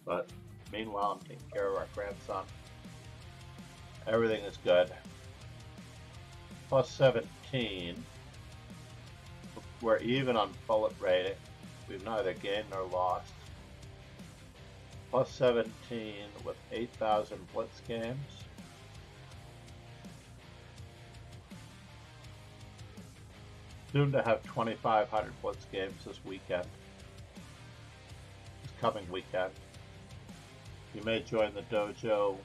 But meanwhile, I'm taking care of our grandson. Everything is good. Plus 17. We're even on bullet rating. We've neither gained nor lost. Plus 17 with 8,000 blitz games. Soon to have 2,500 blitz games this weekend. This coming weekend. You may join the dojo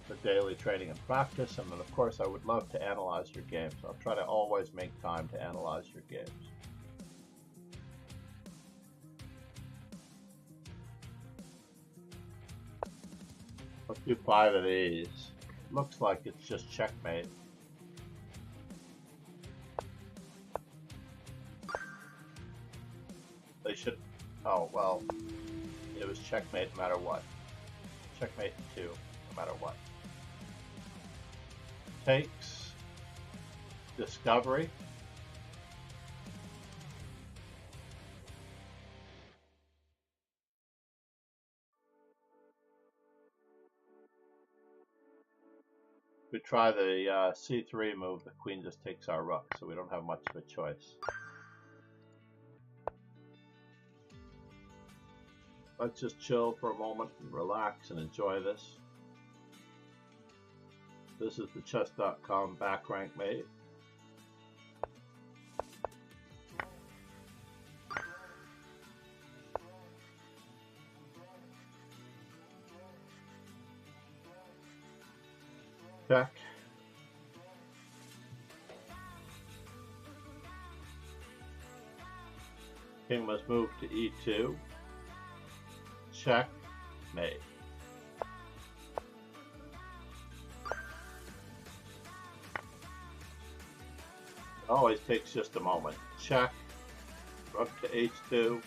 for daily training and practice, and then of course I would love to analyze your games. I'll try to always make time to analyze your games. Let's do 5 of these. Looks like it's just checkmate. They should, oh well, it was checkmate no matter what. Checkmate in 2, no matter what. Takes discovery. We try the c3 move, the queen just takes our rook, so we don't have much of a choice. Let's just chill for a moment and relax and enjoy this. This is the chess.com back rank mate. Check. King must move to e2. Check, mate. Always takes just a moment. Check, rook to h2.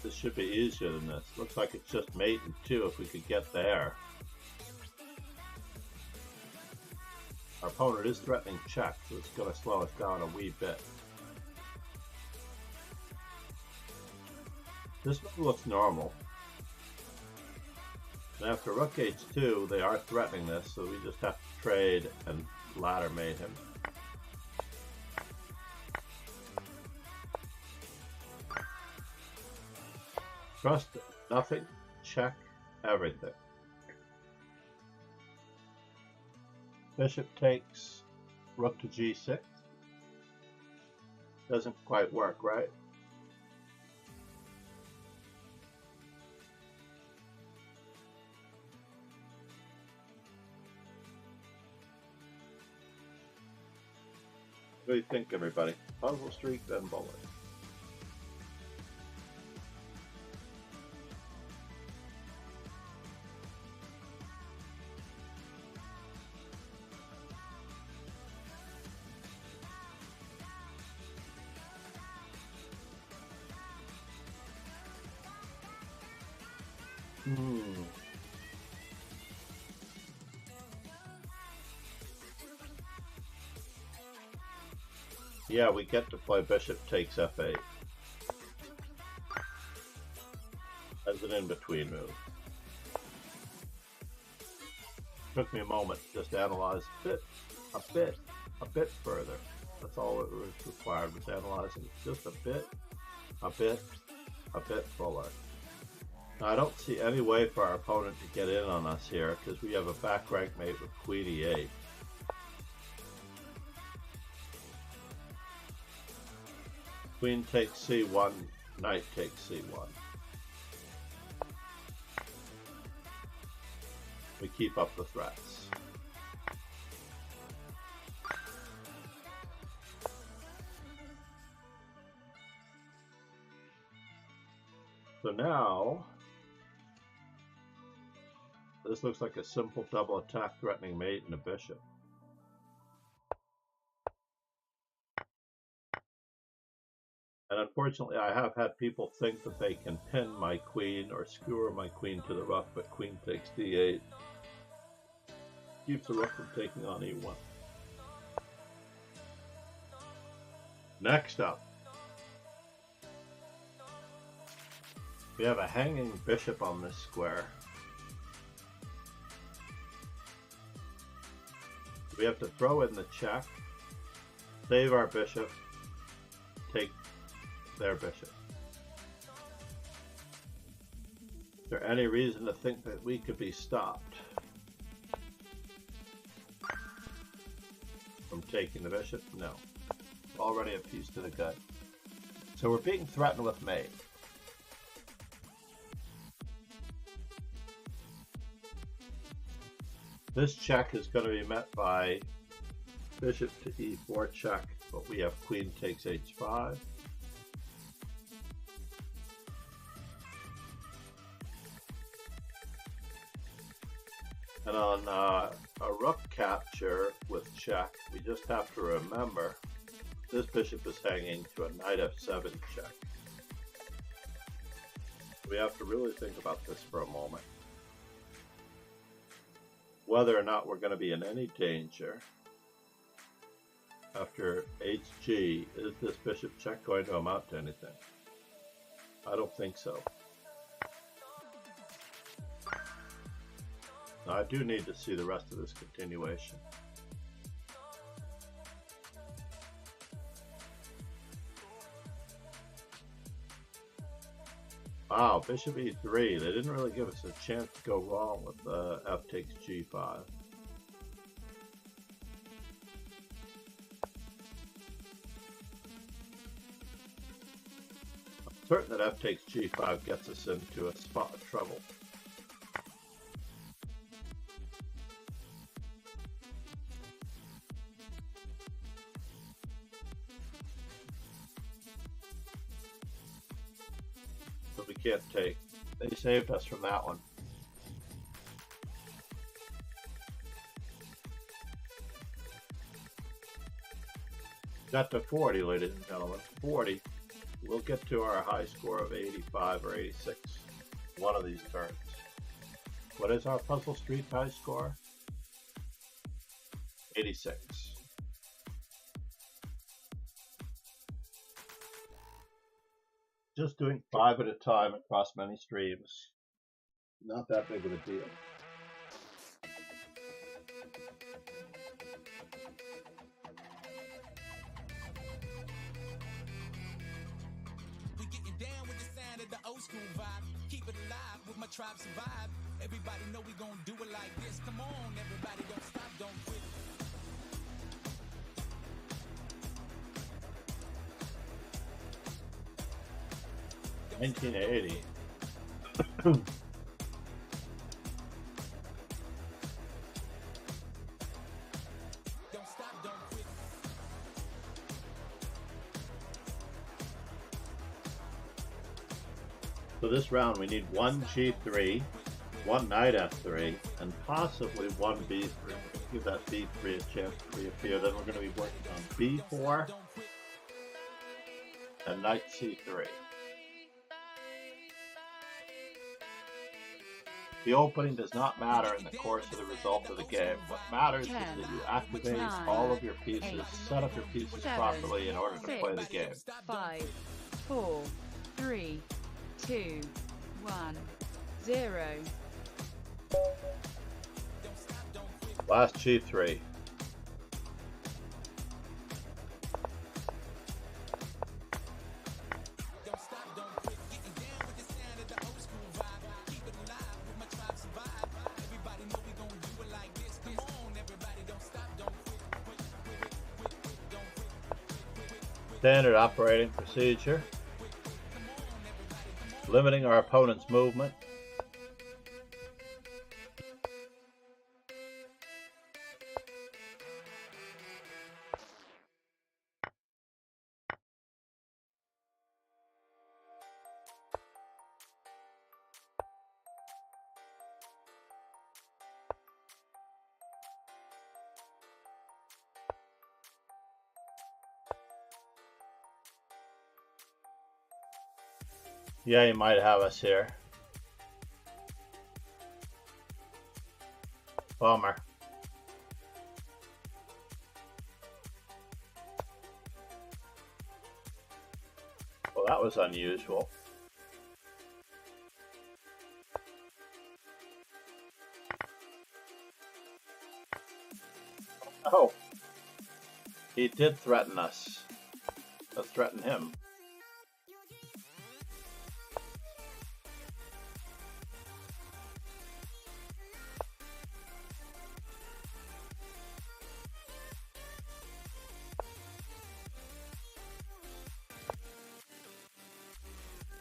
This should be easier than this. Looks like it's just mate and 2 if we could get there. Our opponent is threatening check, so it's going to slow us down a wee bit. This move looks normal. And after rook h2, they are threatening this, so we just have to trade and ladder mate him. Trust nothing, check everything. Bishop takes rook to g6. Doesn't quite work, right? What do you think, everybody? Puzzle streak, then bullet. Yeah, we get to play bishop takes f8 as an in-between move. Took me a moment to just analyze a bit further. That's all it was required, was analyzing just a bit fuller. Now, I don't see any way for our opponent to get in on us here because we have a back rank mate with queen e8. Queen takes c1, knight takes c1. We keep up the threats. So now, this looks like a simple double attack threatening mate and a bishop. And unfortunately, I have had people think that they can pin my queen or skewer my queen to the rook, but queen takes d8. Keeps the rook from taking on e1. Next up, we have a hanging bishop on this square. We have to throw in the check, save our bishop, take their bishop. Is there any reason to think that we could be stopped from taking the bishop? No. Already a piece to the gut. So we're being threatened with mate. This check is going to be met by bishop to e4 check, but we have queen takes h5. And on a rook capture with check, we just have to remember this bishop is hanging to a knight f7 check. We have to really think about this for a moment. Whether or not we're going to be in any danger after hg, is this bishop check going to amount to anything? I don't think so. Now, I do need to see the rest of this continuation. Wow, bishop e3. They didn't really give us a chance to go wrong with f takes g5. certain that f takes g5 gets us into a spot of trouble. So we can't take. They saved us from that one. Got to 40, ladies and gentlemen. 40. We'll get to our high score of 85 or 86 one of these turns. What is our Puzzle Street high score? 86. Just doing 5 at a time across many streams. Not that big of a deal. We getting down with the sound of the old school vibe. Keep it alive with my tribe survive. Everybody know we gon' do it like this. Come on, everybody, don't stop, don't quit. 1980. Don't stop, don't quit. So this round we need one G3, one Knight F3, and possibly one B3. Give that B3 a chance to reappear. Then we're going to be working on B4 and Knight C3. The opening does not matter in the course of the result of the game. What matters is that you activate all of your pieces, set up your pieces properly in order to play the game. 5, 4, 3, 2, 1, 0. Last G3. Standard operating procedure. Limiting our opponent's movement. Yeah, you might have us here. Bummer. Well, that was unusual. Oh, he did threaten us. Let's threaten him.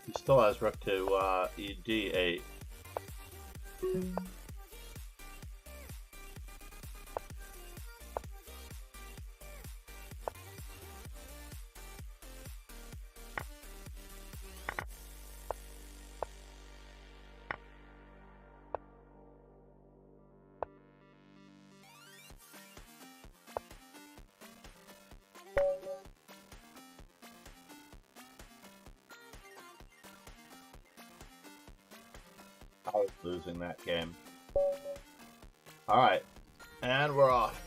He still has rook to ED8. I was losing that game. Alright, and we're off.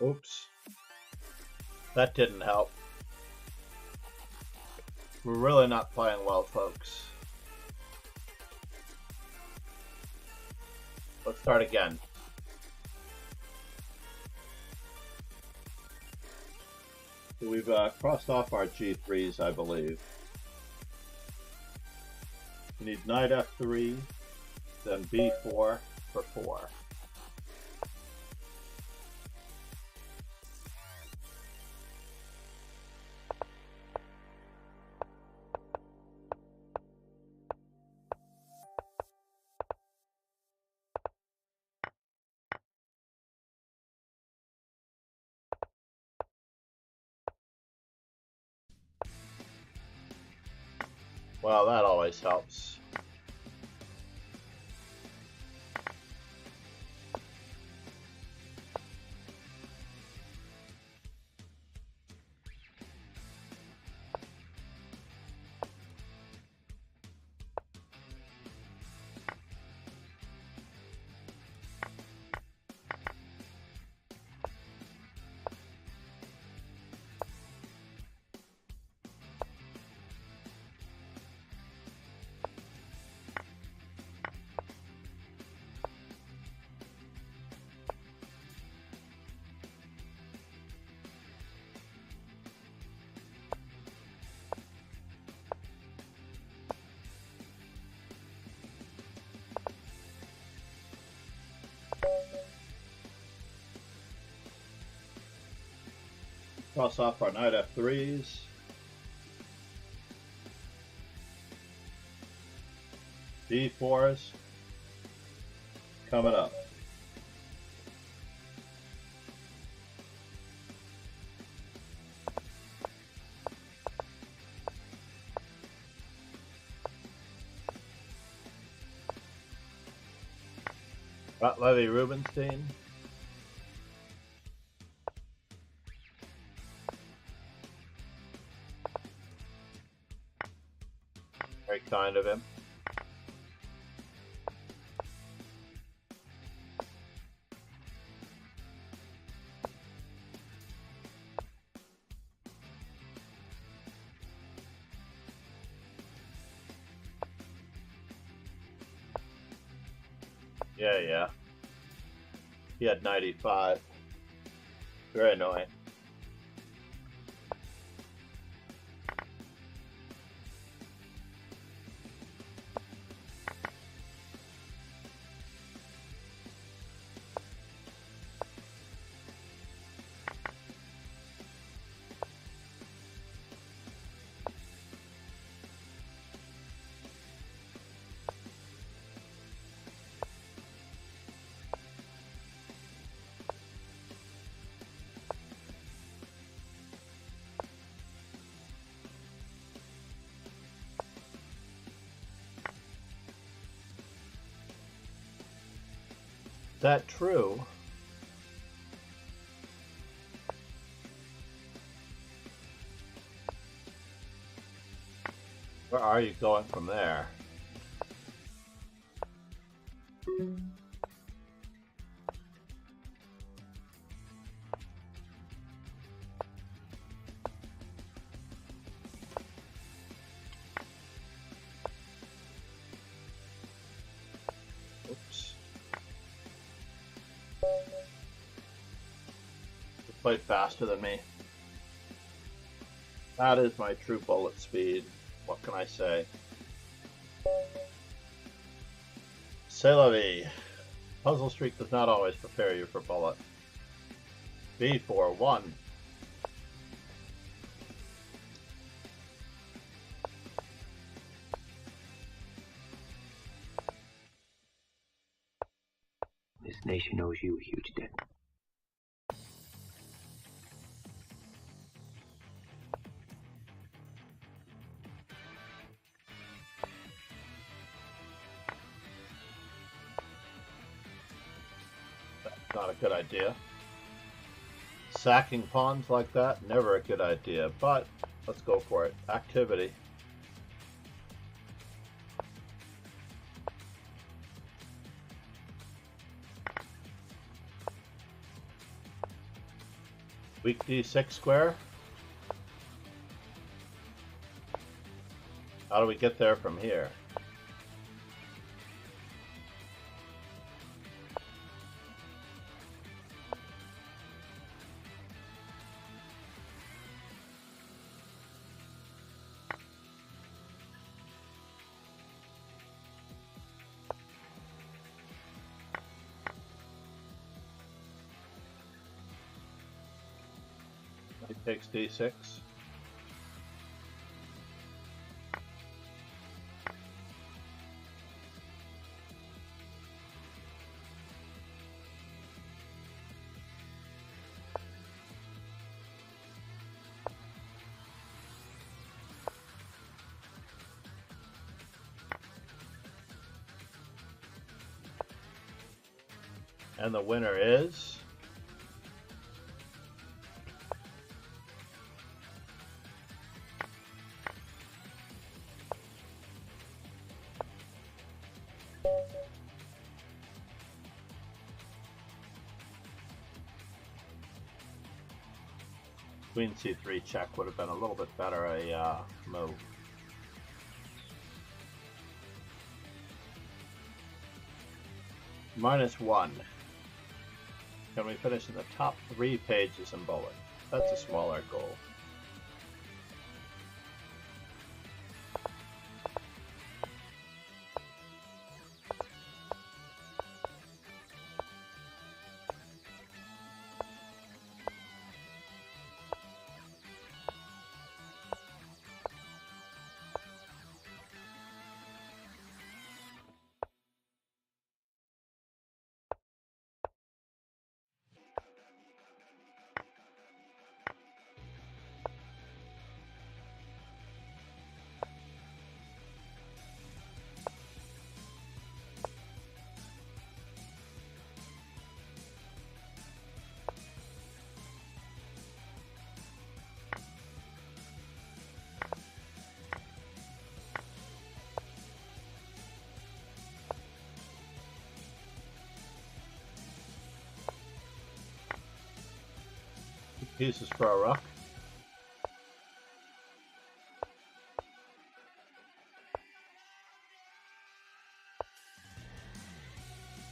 Oops. That didn't help. We're really not playing well, folks. Let's start again. We've crossed off our G3s, I believe. We need knight F3, then B4 for 4. Well, that always helps. Cross off our knight F3s. B4s coming up. Levy Rubinstein. Very kind of him. Yeah. He had 95. Very annoying. Is that true? Where are you going from there? Oops. You play faster than me. That is my true bullet speed. What can I say? C'est la vie. Puzzle Streak does not always prepare you for bullet. B4-1. This nation owes you a huge debt. Not a good idea. Sacking pawns like that, never a good idea, but let's go for it. Activity. Weak d6 square. How do we get there from here? He takes d6. And the winner is Queen c3 check would have been a little bit better a move. -1. Can we finish in the top 3 pages in bowling? That's a smaller goal. Pieces for a rook.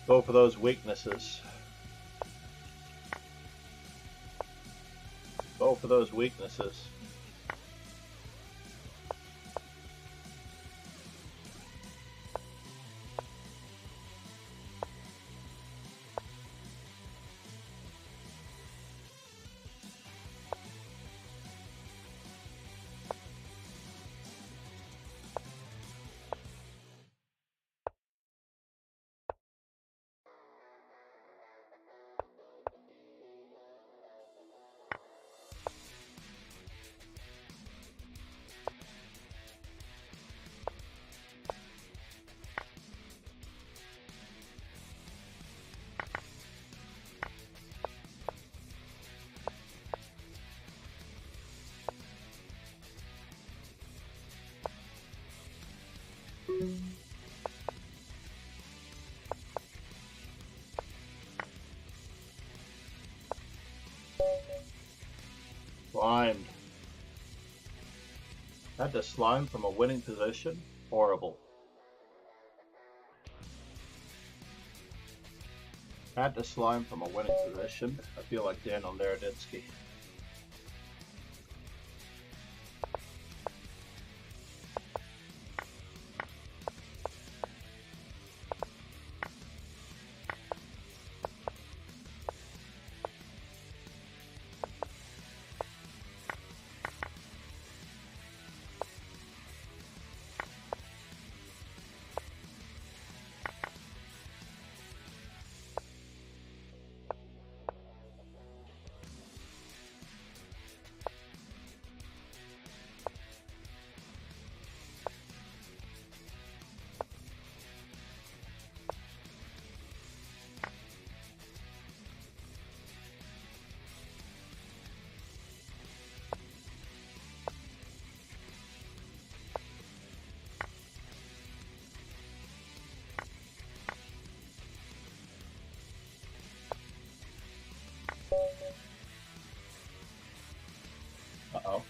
Go for those weaknesses. Go for those weaknesses. Slimed. Had to slime from a winning position? Horrible. Had to slime from a winning position. I feel like Daniel Naroditsky. Uh-oh.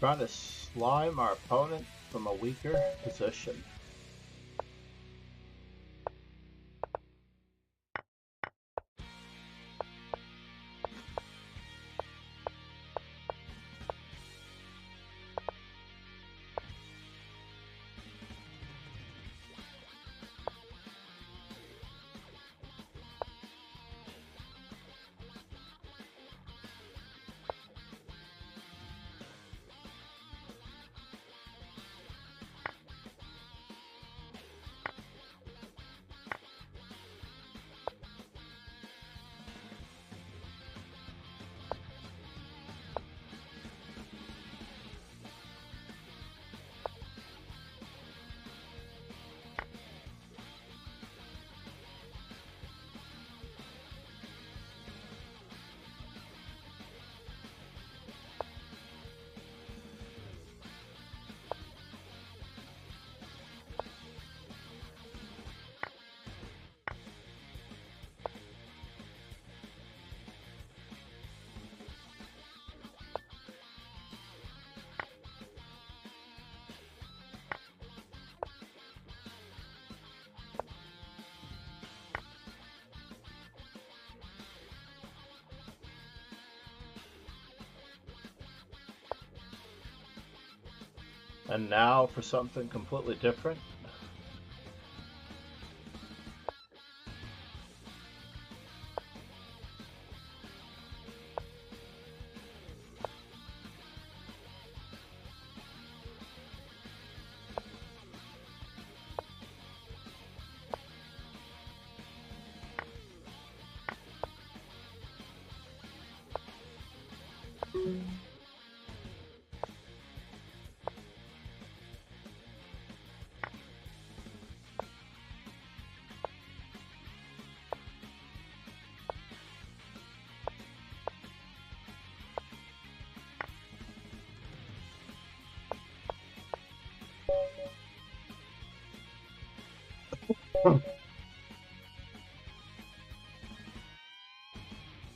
Trying to slime our opponent from a weaker position. And now for something completely different.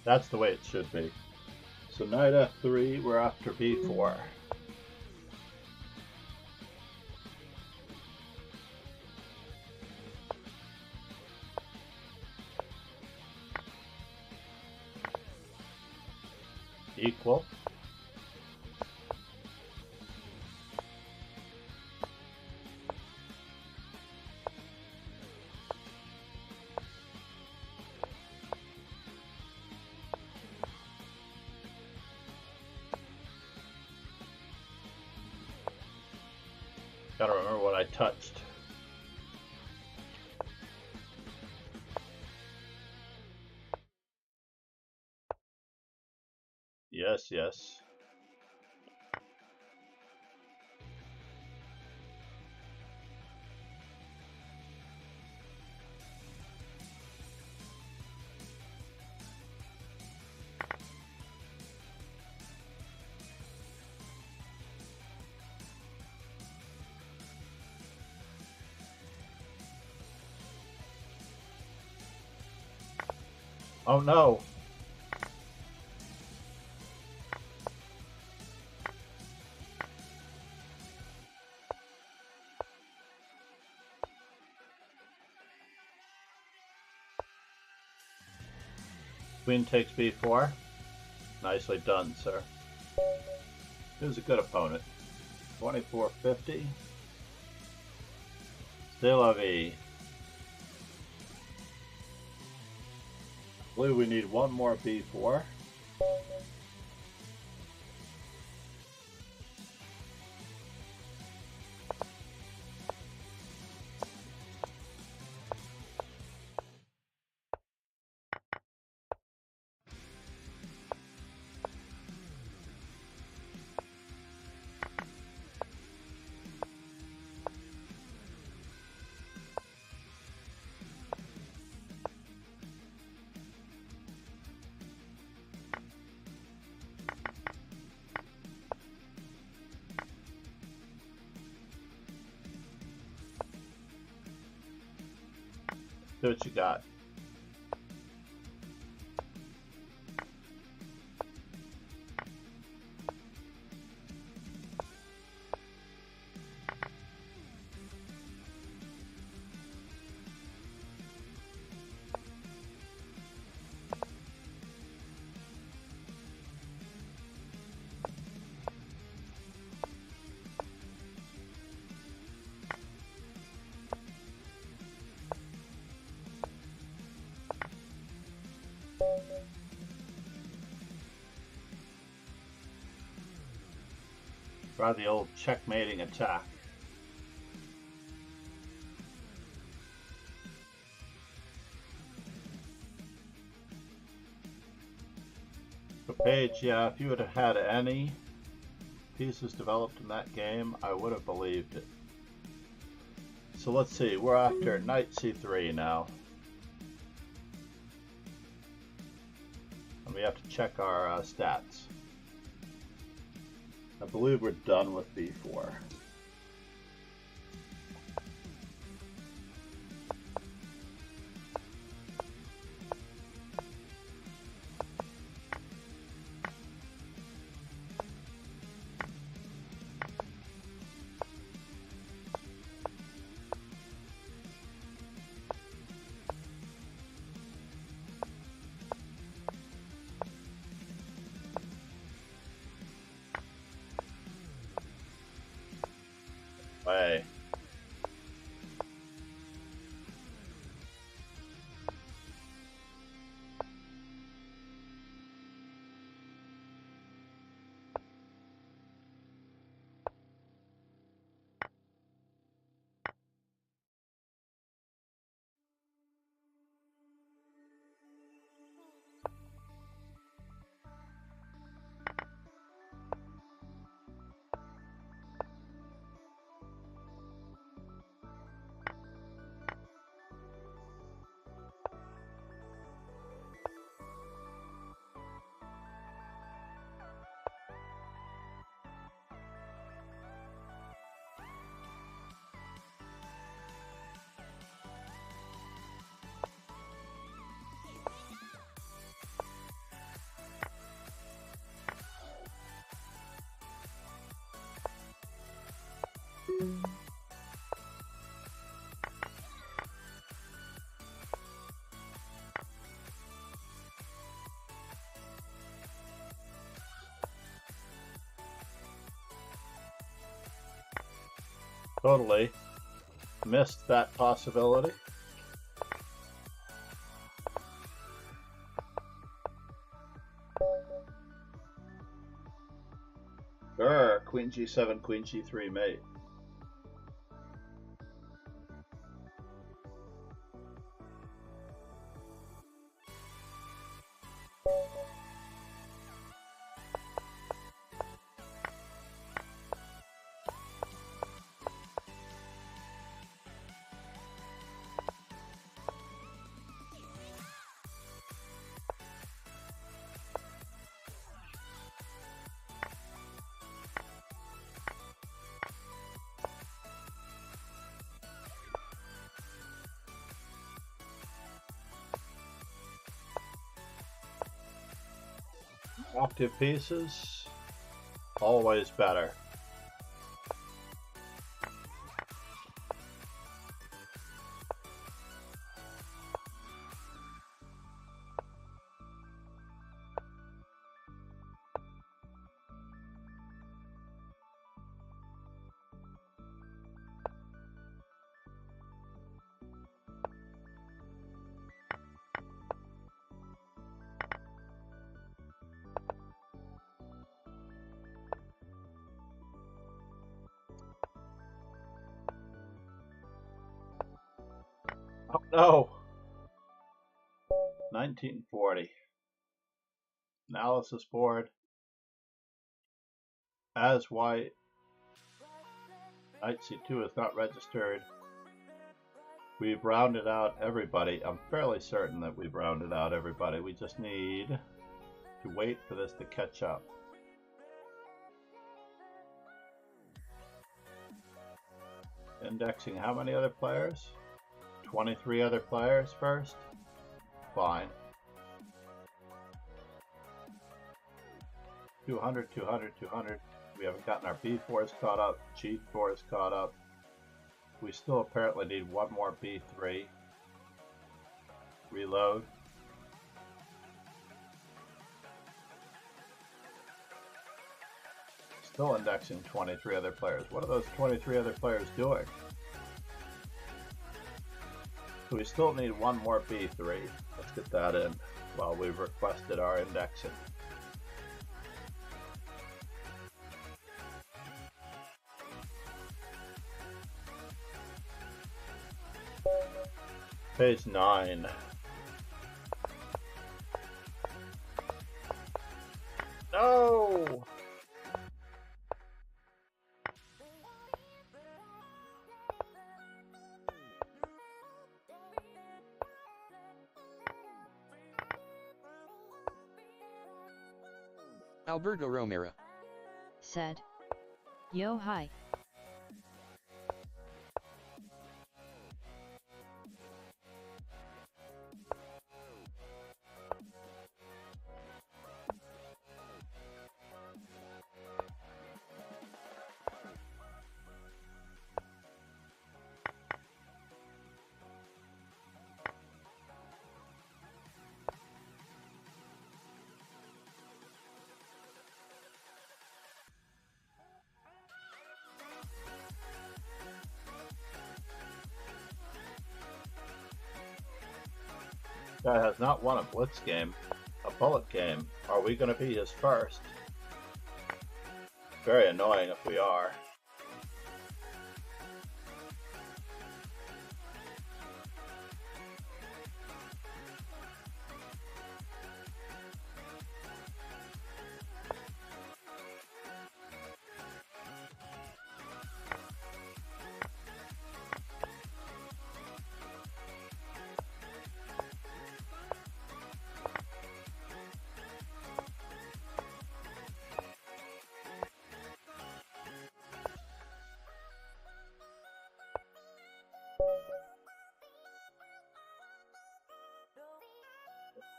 That's the way it should be. So knight f3, we're after b4. Equal. Gotta remember what I touched. Yes, yes. Oh no! Queen takes b4. Nicely done, sir. He was a good opponent. 2450. Still a V. I believe we need one more b4. See what you got. Try the old checkmating attack. So Paige, yeah, if you would have had any pieces developed in that game, I would have believed it. So let's see, we're after knight c3 now. And we have to check our stats. I believe we're done with b4. Way. Totally missed that possibility. Sure, queen g7, queen g3 mate. Active pieces, always better. Oh no! 1940. Analysis board. As white. Knight c2 is not registered. We've rounded out everybody. I'm fairly certain that we've rounded out everybody. We just need to wait for this to catch up. Indexing how many other players? 23 other players first? Fine. 200, 200, 200. We haven't gotten our B4s caught up. G4s caught up. We still apparently need one more B3. Reload. Still indexing 23 other players. What are those 23 other players doing? So we still need one more B3. Let's get that in while we've requested our indexing. Phase 9. No! Alberto Romero said, "Yo hi." Guy has not won a blitz game, a bullet game. Are we going to be his first? Very annoying if we are.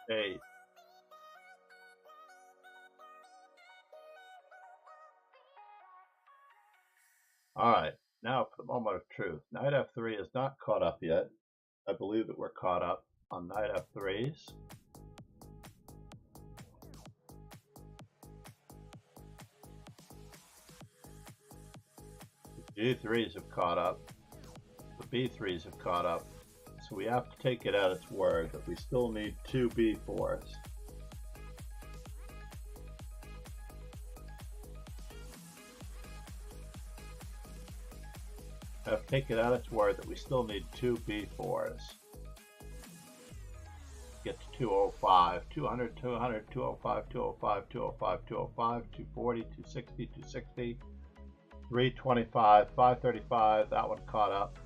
Hey. Alright, now for the moment of truth. Knight f3 is not caught up yet. I believe that we're caught up on knight f3s. The g3s have caught up. The b3s have caught up. So we have to take it at its word that we still need two b4s. I have to take it at its word that we still need two b4s. Get to 205, 200, 200, 205, 205, 205, 205, 240, 260, 260, 325, 535, that one caught up.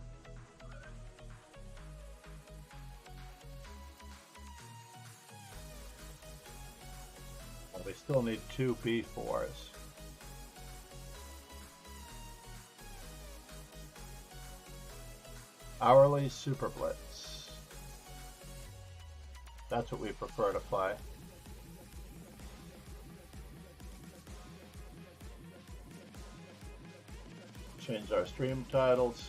We still need two b4s. Hourly Super Blitz. That's what we prefer to play. Change our stream titles.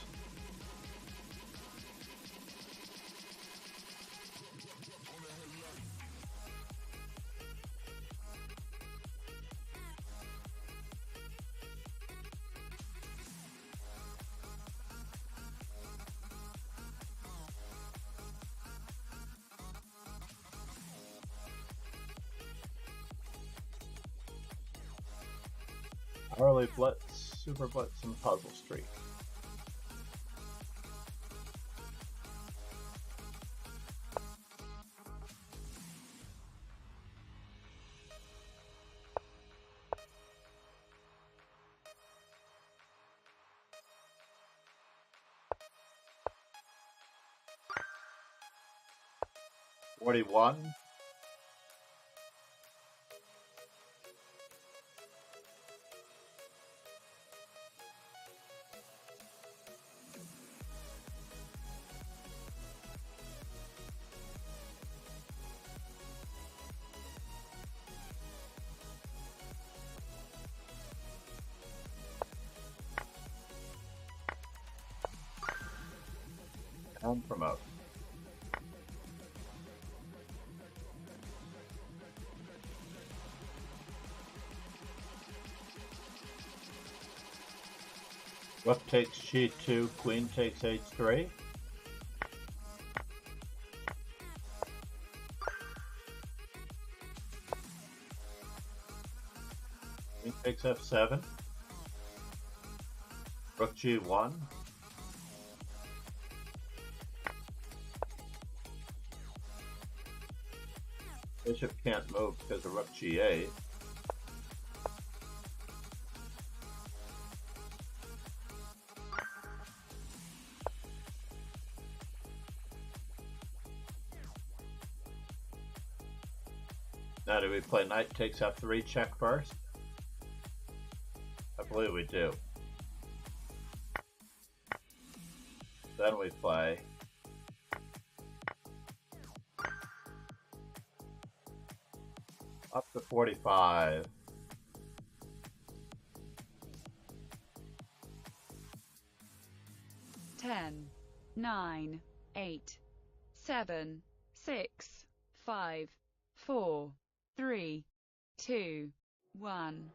Hourly Blitz, Super Blitz, and Puzzle Street. $41. And promote. Rook takes g2, queen takes h3. Queen takes f7. Rook g1. Bishop can't move because of rook g8. Now do we play knight takes f3 check first? I believe we do. Then we play up to 45. Ten, 9, 8, 7, 6, 5, 4, 3, 2, 1,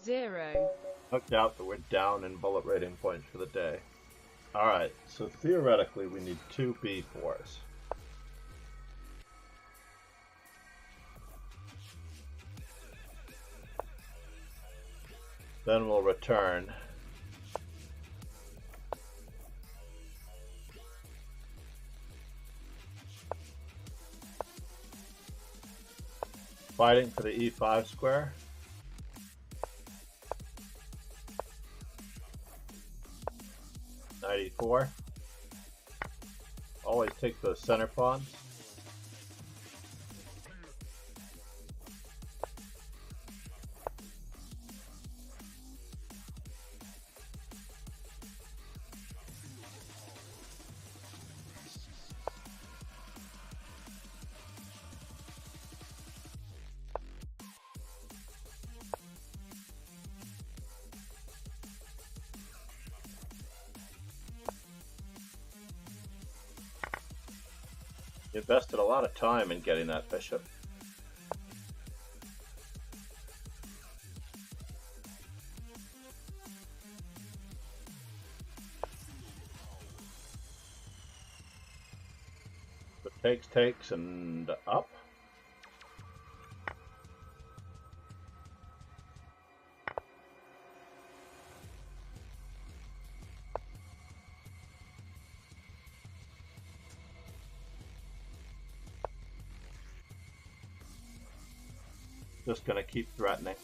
0. No doubt that we're down in bullet rating points for the day. Alright, so theoretically we need 2 b4s. Then we'll return. Fighting for the e5 square. Knight e4. Always take those center pawns. You invested a lot of time in getting that bishop. So takes, and up. Just gonna keep threatening.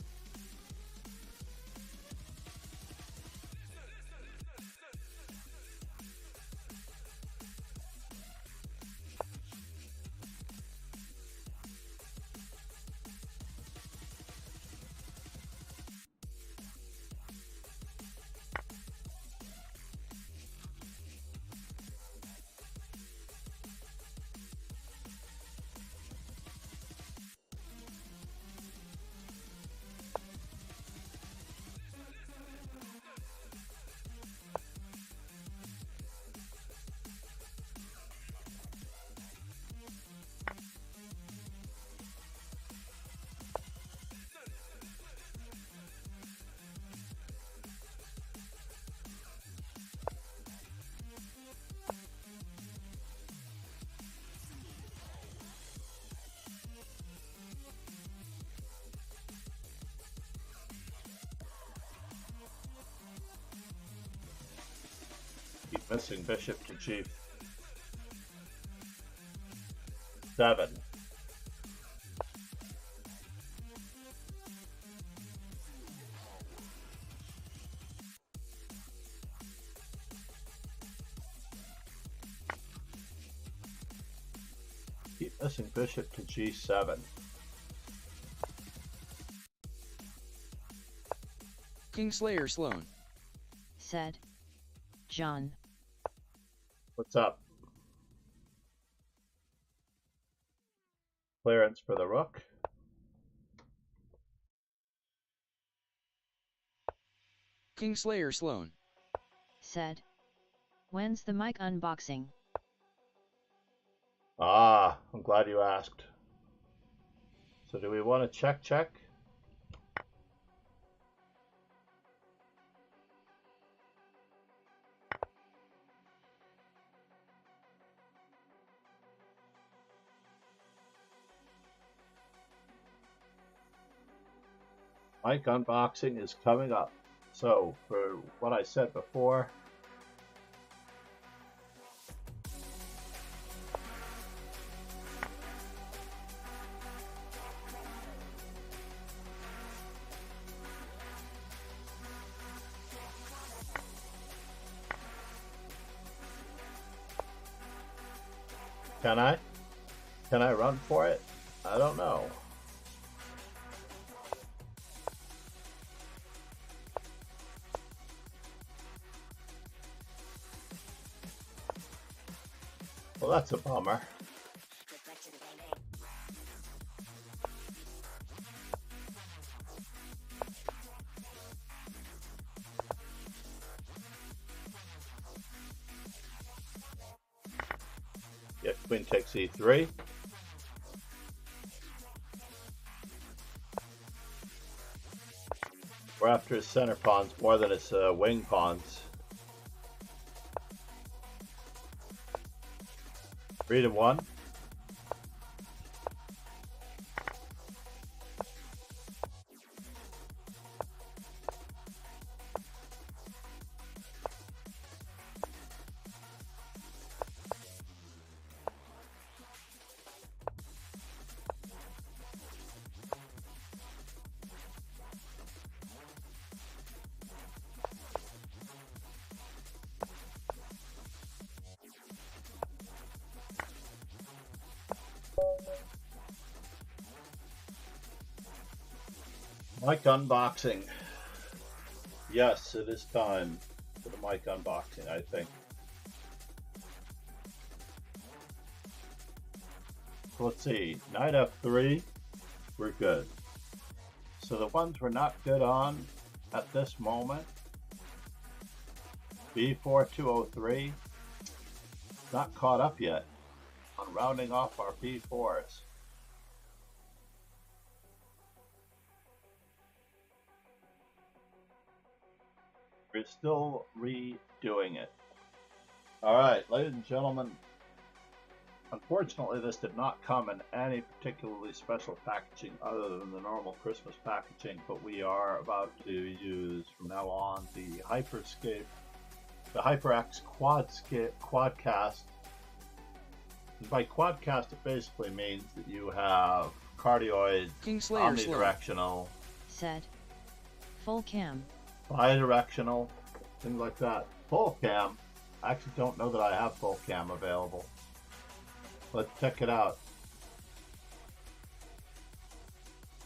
Keep missing bishop to g7. Keep missing bishop to g7. Kingslayer Sloan said John. What's up? Clearance for the rook. Kingslayer Sloan said, when's the mic unboxing? Ah, I'm glad you asked. So do we want to check? Mic unboxing is coming up. So, for what I said before, Can I? Can I run for it? I don't know. Well, that's a bummer. Yeah, queen takes e3. We're after his center pawns more than his wing pawns. 3-1. Mic unboxing. Yes, it is time for the mic unboxing, I think. So let's see. Knight f3, we're good. So the ones we're not good on at this moment, b4 203, not caught up yet on rounding off our b4s. We're still redoing it. All right, ladies and gentlemen, unfortunately this did not come in any particularly special packaging other than the normal Christmas packaging, but we are about to use from now on the HyperX Quadcast. And by Quadcast it basically means that you have cardioid, omnidirectional, said full cam, bidirectional, things like that. Full cam, I actually don't know that I have full cam available. Let's check it out.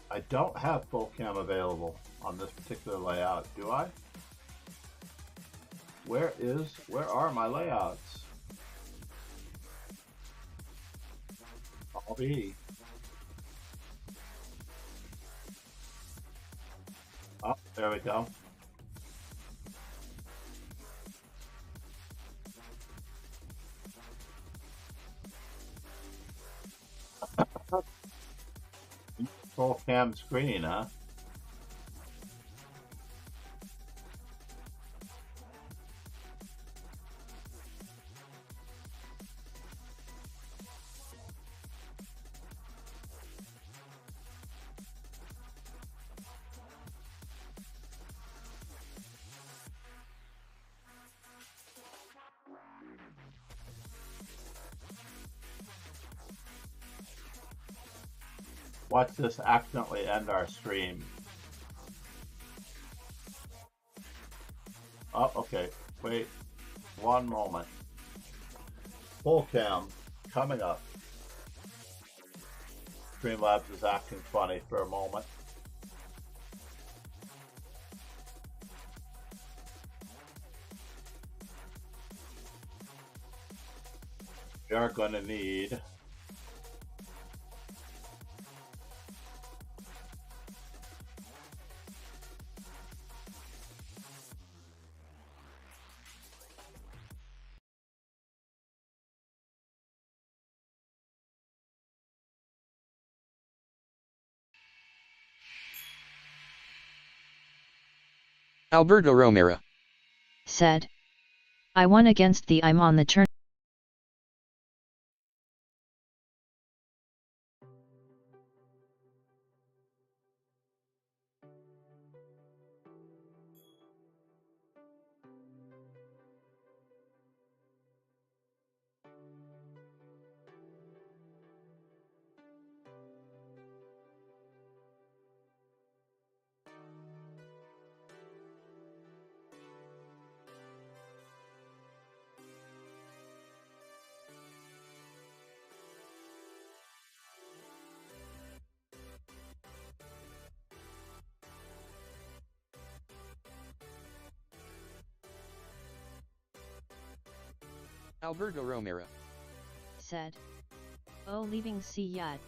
I don't have full cam available on this particular layout, do I? Where are my layouts? I'll be. Oh, there we go. Full cam screen, huh? Watch this accidentally end our stream. Oh, okay. Wait one moment. Full cam coming up. Streamlabs is acting funny for a moment. We are going to need Alberto Romero said, I won against the I'm on the turn. Alberto Romero said, "Oh, leaving C yet."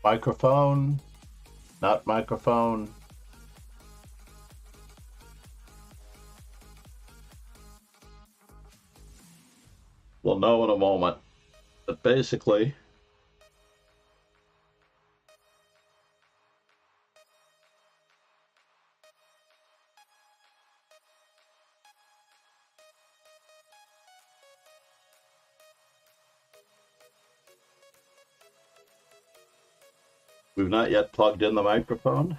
Microphone, not microphone. We'll know in a moment. But basically, we've not yet plugged in the microphone.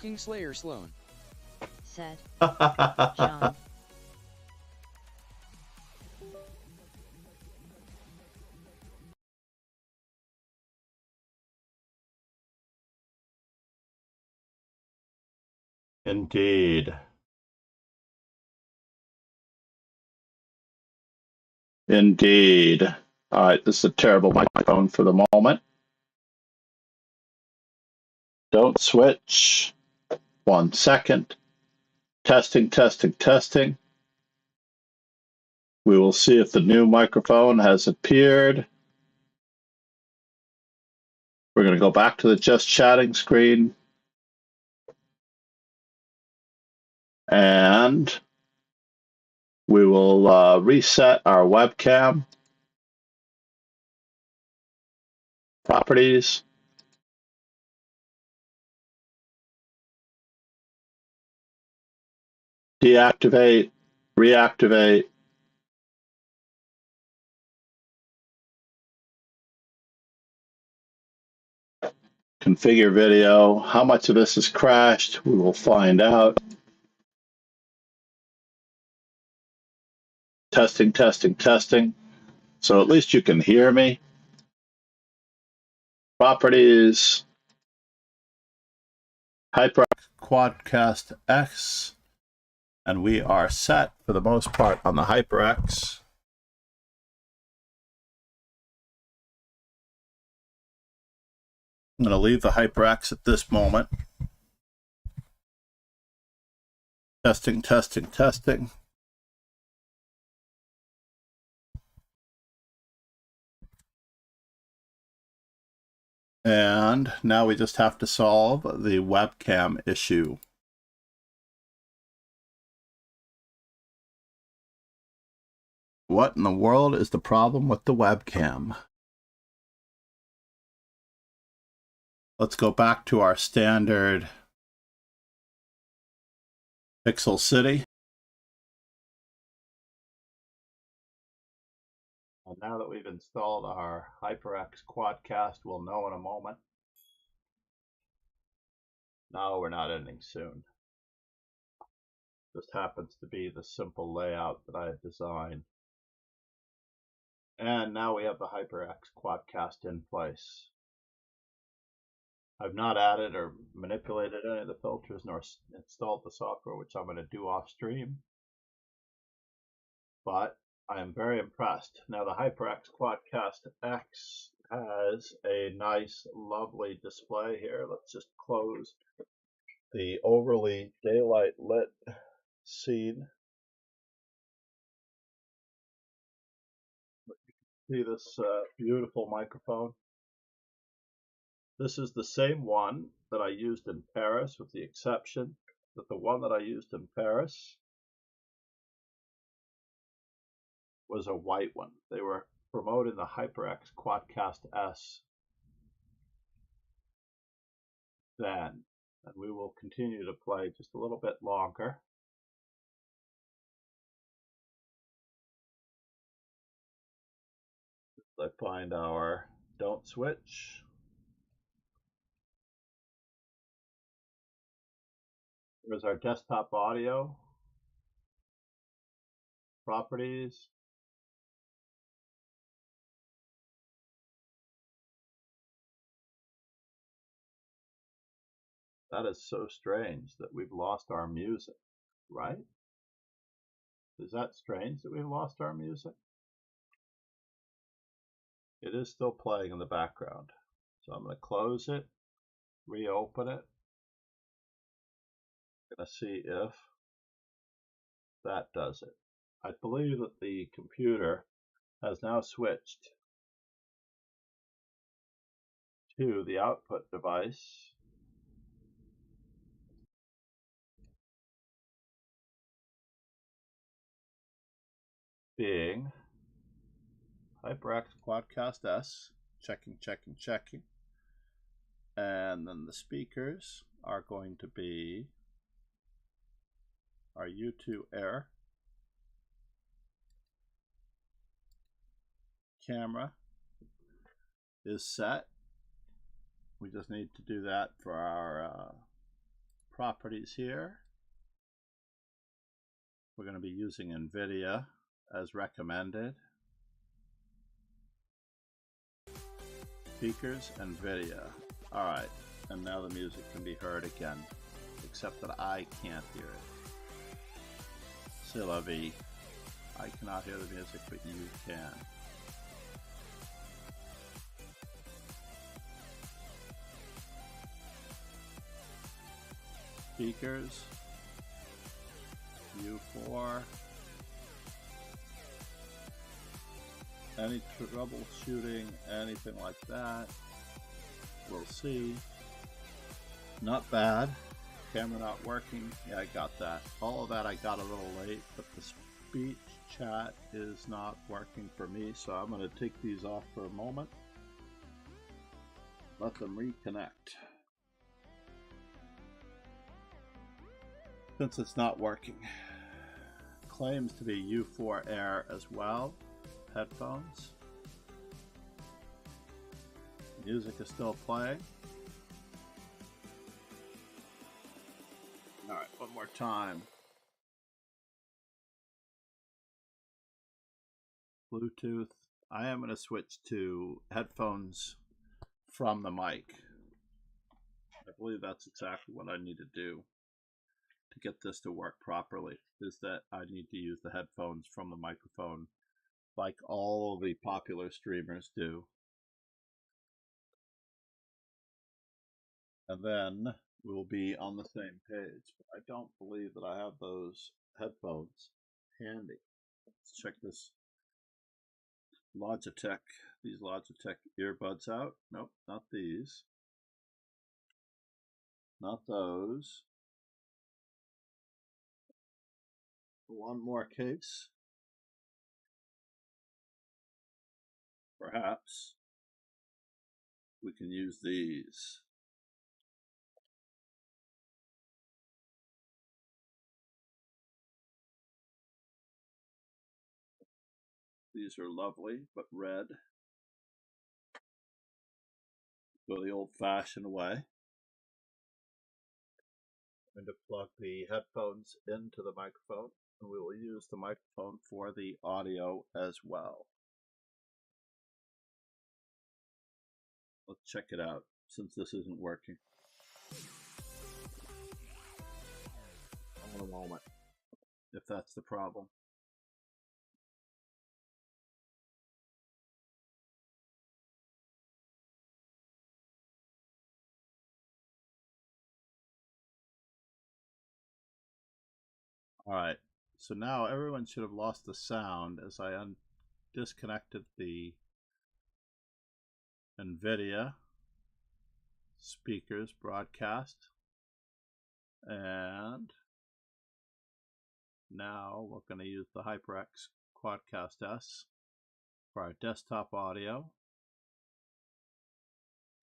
Kingslayer Sloan. Said John. Indeed. Indeed. All right, this is a terrible microphone for the moment. Don't switch. 1 second. Testing, testing, testing. We will see if the new microphone has appeared. We're going to go back to the just chatting screen. And we will reset our webcam. Properties. Deactivate. Reactivate. Configure video. How much of this has crashed? We will find out. Testing, testing, testing. So at least you can hear me. Properties. HyperX Quadcast X. And we are set for the most part on the HyperX. I'm going to leave the HyperX at this moment. Testing, testing, testing. And now we just have to solve the webcam issue. What in the world is the problem with the webcam? Let's go back to our standard Pixel City. And now that we've installed our HyperX Quadcast, we'll know in a moment. No, we're not ending soon. Just happens to be the simple layout that I had designed. And now we have the HyperX Quadcast in place. I've not added or manipulated any of the filters nor installed the software, which I'm going to do off stream. But I am very impressed. Now the HyperX Quadcast X has a nice, lovely display here. Let's just close the overly daylight lit scene. See this beautiful microphone? This is the same one that I used in Paris, with the exception that the one that I used in Paris was a white one. They were promoting the HyperX Quadcast S then, and we will continue to play just a little bit longer. I find our don't switch. Here's our desktop audio. Properties. That is so strange that we've lost our music, right? Is that strange that we've lost our music? It is still playing in the background. So I'm going to close it, reopen it. I'm going to see if that does it. I believe that the computer has now switched to the output device. being HyperX Quadcast S, checking. And then the speakers are going to be our U2 Air. Camera is set. We just need to do that for our properties here. We're going to be using NVIDIA as recommended. Speakers, NVIDIA. All right, and now the music can be heard again, except that I can't hear it. C'est la vie. I cannot hear the music, but you can. Speakers, U4, any troubleshooting, anything like that, we'll see. Not bad. Camera not working, yeah, I got that. All of that I got a little late, but the speech chat is not working for me, so I'm going to take these off for a moment. Let them reconnect. Since it's not working. Claims to be U4 Air as well. Headphones. Music is still playing. Alright, one more time. Bluetooth. I am going to switch to headphones from the mic. I believe that's exactly what I need to do to get this to work properly, is that I need to use the headphones from the microphone like all the popular streamers do. And then we'll be on the same page. But I don't believe that I have those headphones handy. Let's check this Logitech, these Logitech earbuds out. Nope, not these. Not those. One more case. Perhaps we can use these. These are lovely, but red. Go the old-fashioned way. I'm going to plug the headphones into the microphone, and we will use the microphone for the audio as well. Let's check it out, since this isn't working. Hold a moment, if that's the problem. All right, so now everyone should have lost the sound as I disconnected the NVIDIA speakers broadcast. And now we're going to use the HyperX Quadcast S for our desktop audio.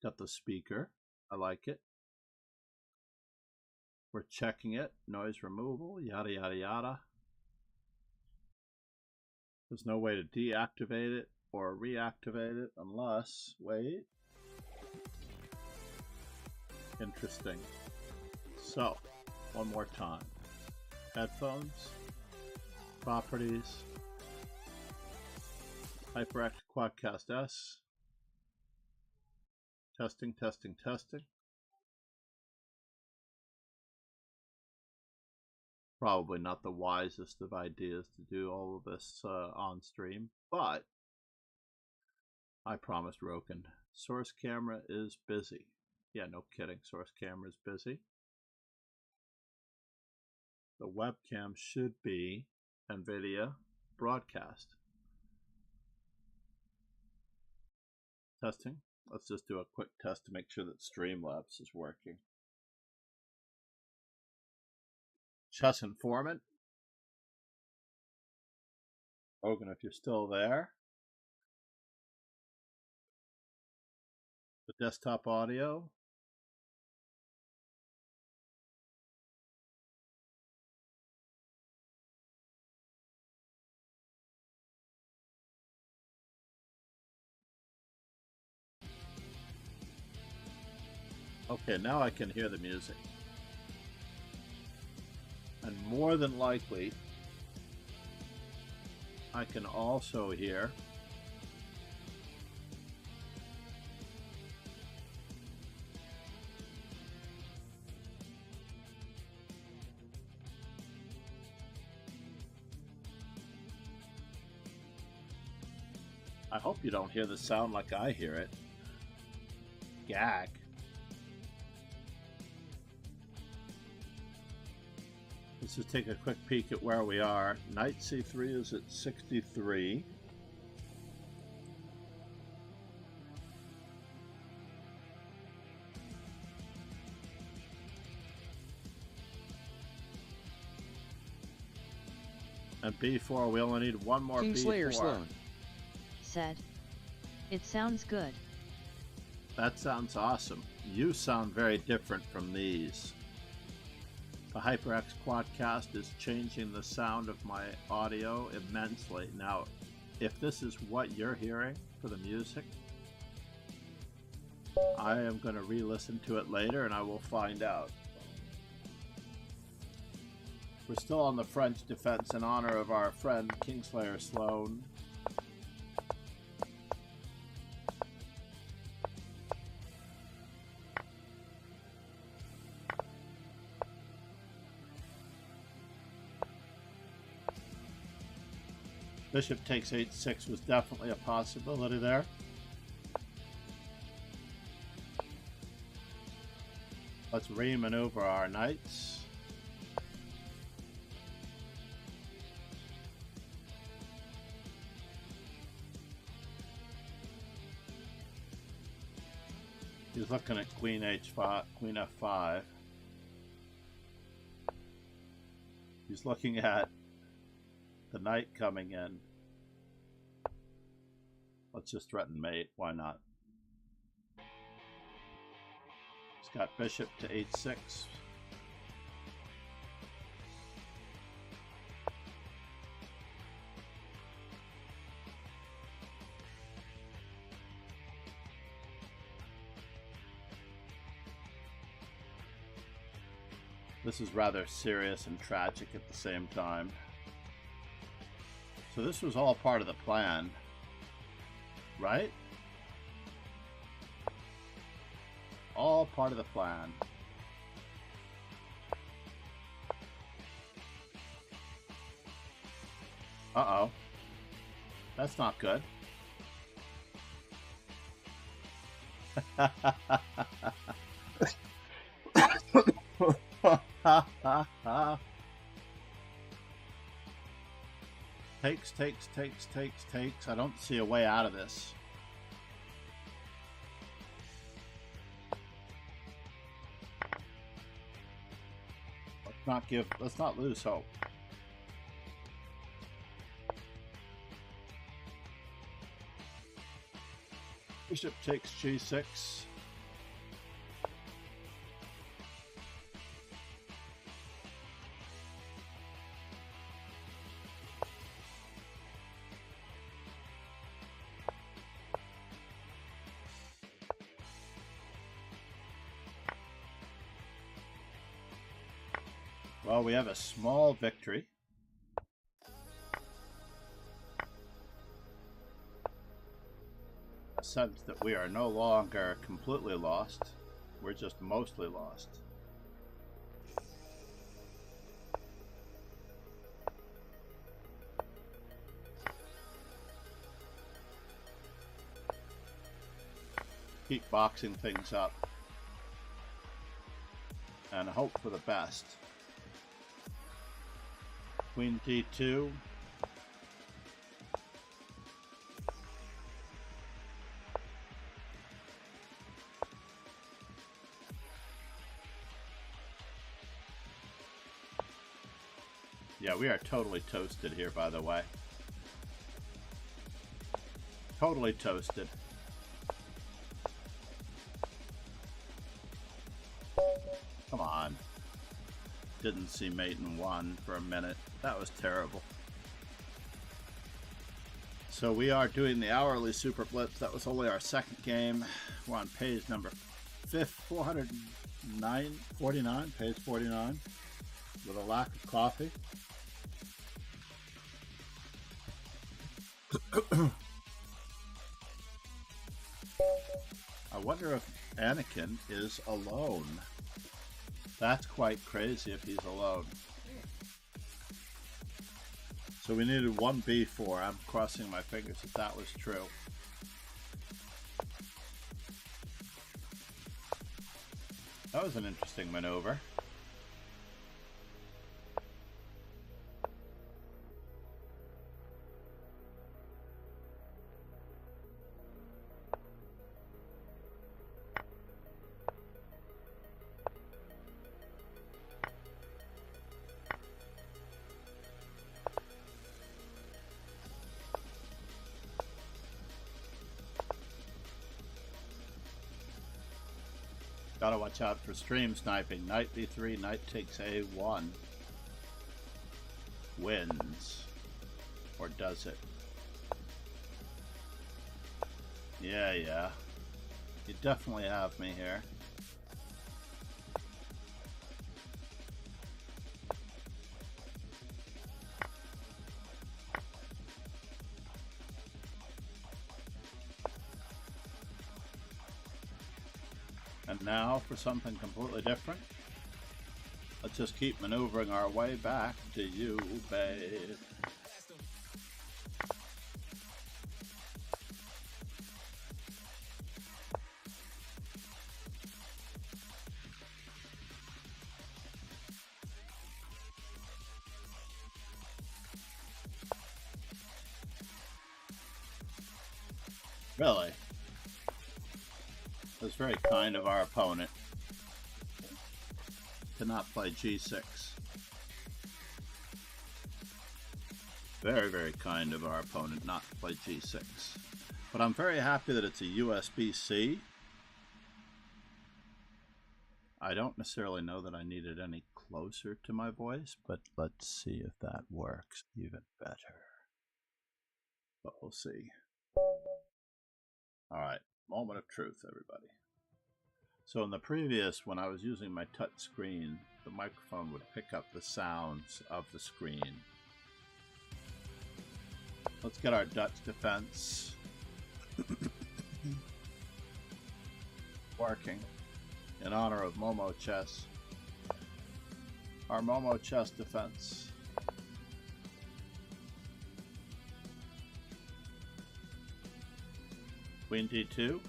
Got the speaker, I like it. We're checking it, noise removal, yada yada yada. There's no way to deactivate it or reactivate it unless, wait. Interesting. So, one more time. Headphones, properties, HyperX Quadcast S. Testing. Probably not the wisest of ideas to do all of this on stream, but I promised Roken. Source camera is busy. Yeah, no kidding. Source camera is busy. The webcam should be NVIDIA broadcast. Testing. Let's just do a quick test to make sure that Streamlabs is working. Chess Informant. Hogan, if you're still there. The desktop audio. Okay, now I can hear the music. And more than likely, I can also hear I hope you don't hear the sound like I hear it. Gag. Let's just take a quick peek at where we are. Knight C3 is at 63. And B4, we only need one more Kingslayer B4. Sloan said, "It sounds good." That sounds awesome. You sound very different from these. The HyperX Quadcast is changing the sound of my audio immensely. Now, if this is what you're hearing for the music, I am going to re-listen to it later and I will find out. We're still on the French defense in honor of our friend Kingslayer Sloan. Bishop takes 8-6 was definitely a possibility there. Let's re-maneuver our knights. He's looking at Queen H5, Queen F5. He's looking at the knight coming in. Let's just threaten mate. Why not? He's got bishop to 8-6. This is rather serious and tragic at the same time. So this was all part of the plan, right? All part of the plan. Uh-oh. That's not good. Takes. I don't see a way out of this. Let's not lose hope. Bishop takes G6. Well, we have a small victory. A sense that we are no longer completely lost. We're just mostly lost. Keep boxing things up. And hope for the best. Queen D2. Yeah, we are totally toasted here, by the way. Totally toasted. Come on. Didn't see mate in 1 for a minute. That was terrible. So we are doing the hourly Super Blitz. That was only our second game. We're on page number 49, page 49, with a lack of coffee. I wonder if Anakin is alone. That's quite crazy if he's alone. So we needed 1 B4. I'm crossing my fingers that that was true. That was an interesting maneuver. Gotta watch out for stream sniping. Knight b3, knight takes a1. Wins. Or does it? Yeah. You definitely have me here. And now for something completely different. Let's just keep maneuvering our way back to you, babe. Really? It was very kind of our opponent to not play g6. Very, very kind of our opponent not to play g6. But I'm very happy that it's a USB-C. I don't necessarily know that I need it any closer to my voice, but let's see if that works even better. But we'll see. All right. Moment of truth, everybody. So in the previous, when I was using my touch screen, the microphone would pick up the sounds of the screen. Let's get our Dutch defense working in honor of Momo chess. Our Momo chess defense. Queen d2.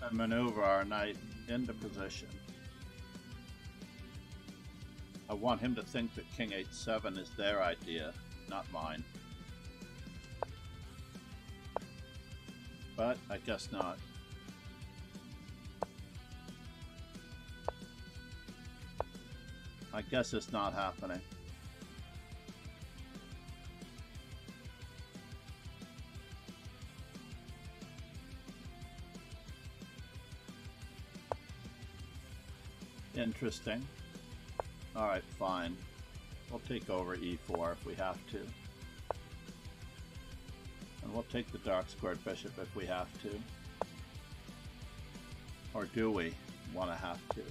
And maneuver our knight into position. I want him to think that King h7 is their idea, not mine. But I guess not. I guess it's not happening. Interesting. Alright, fine. We'll take over e4 if we have to. And we'll take the dark squared bishop if we have to. Or do we want to have to?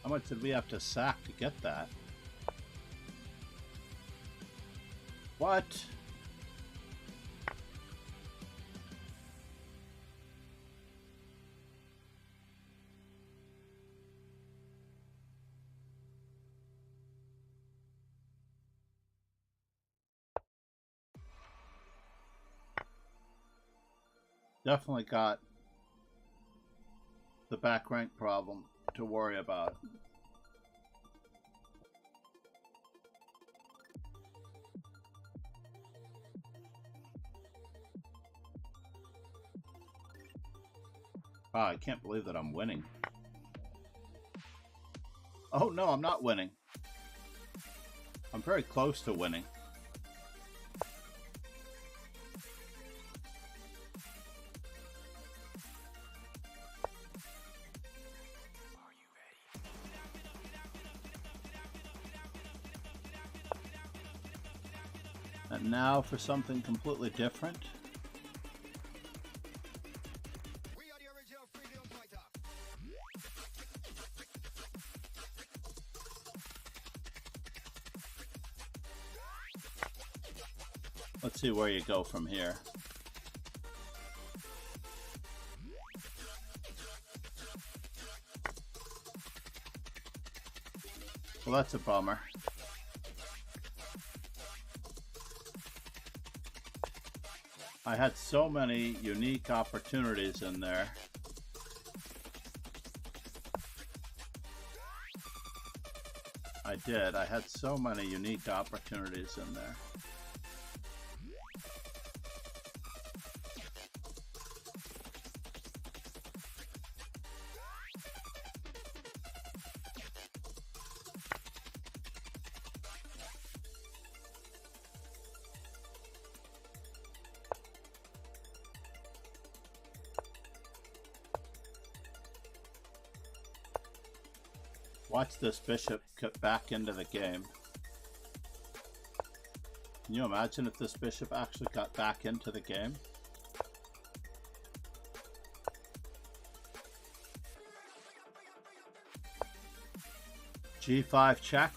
How much did we have to sack to get that? What? Definitely got the back rank problem to worry about. Wow, I can't believe that I'm winning. Oh no, I'm not winning. I'm very close to winning. And now for something completely different. Let's see where you go from here. Well, that's a bummer. I had so many unique opportunities in there. I did. I had so many unique opportunities in there. Watch this bishop get back into the game. Can you imagine if this bishop actually got back into the game? G5 check.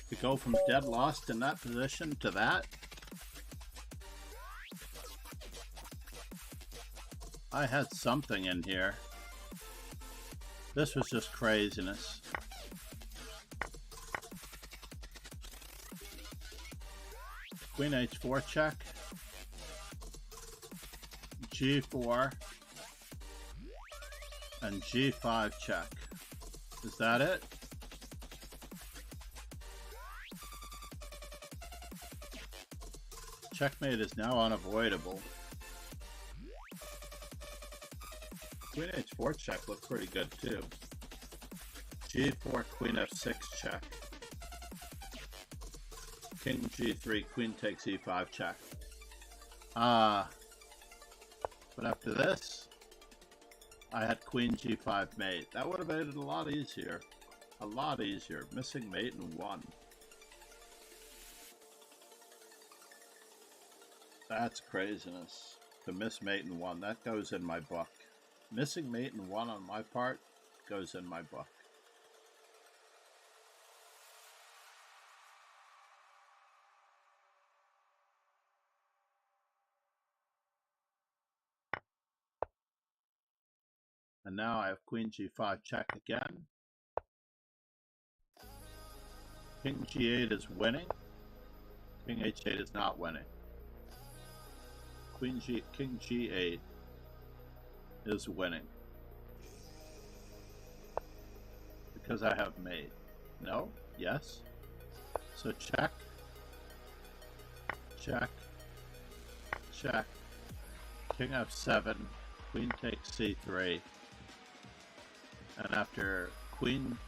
To go from dead lost in that position to that. I had something in here. This was just craziness. Queen H4 check. G4. And G5 check. Is that it? Checkmate is now unavoidable. Queen H4 check looked pretty good too. G4, Queen F6 check. King G3, Queen takes E5 check. But after this, I had Queen G5 mate. That would have made it a lot easier. A lot easier. Missing mate in one. That's craziness. To miss mate in one, that goes in my book. Missing mate in one on my part goes in my book. And now I have Queen G5 check again. King G8 is winning. King H8 is not winning. King G8 is winning. Because I have mate. No? Yes? So check. Check. Check. King F7. Queen takes C3. And after Queen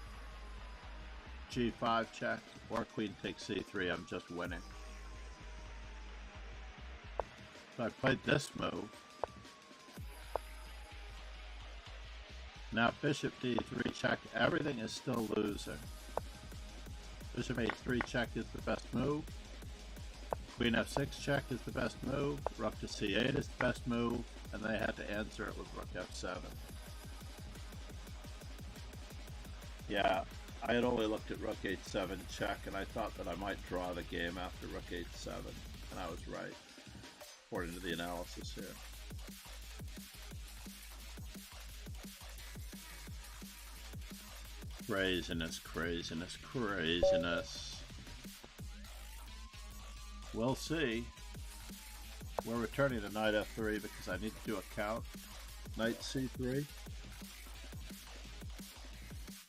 G5 check or Queen takes C3, I'm just winning. So I played this move. Now bishop d3 check, everything is still losing. Bishop a3 check is the best move. Queen f6 check is the best move. Rook to c8 is the best move. And they had to answer it with rook f7. Yeah, I had only looked at rook h7 check, and I thought that I might draw the game after rook h7. And I was right, according to the analysis here. Craziness, craziness, craziness. We'll see. We're returning to knight f3 because I need to do a count. Knight c3.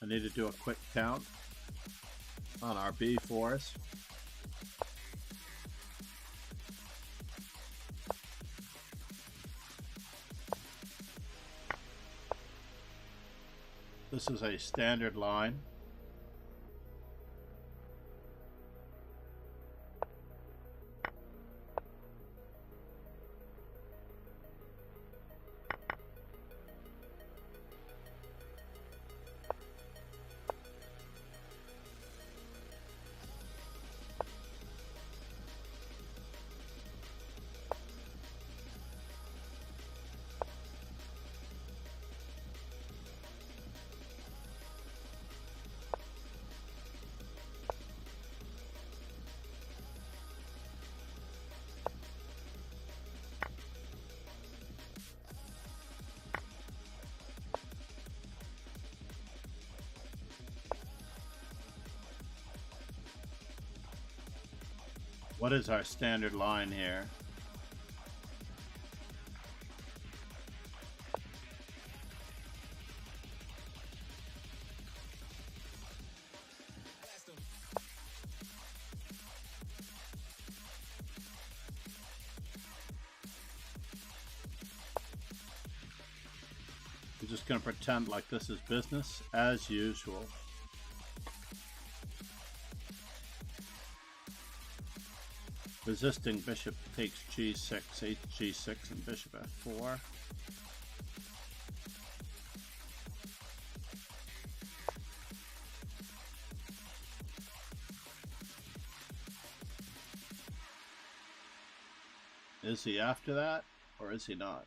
I need to do a quick count on our b force. This is a standard line. What is our standard line here? We're just going to pretend like this is business as usual. Resisting bishop takes g6, hg6, and bishop f4. Is he after that, or is he not?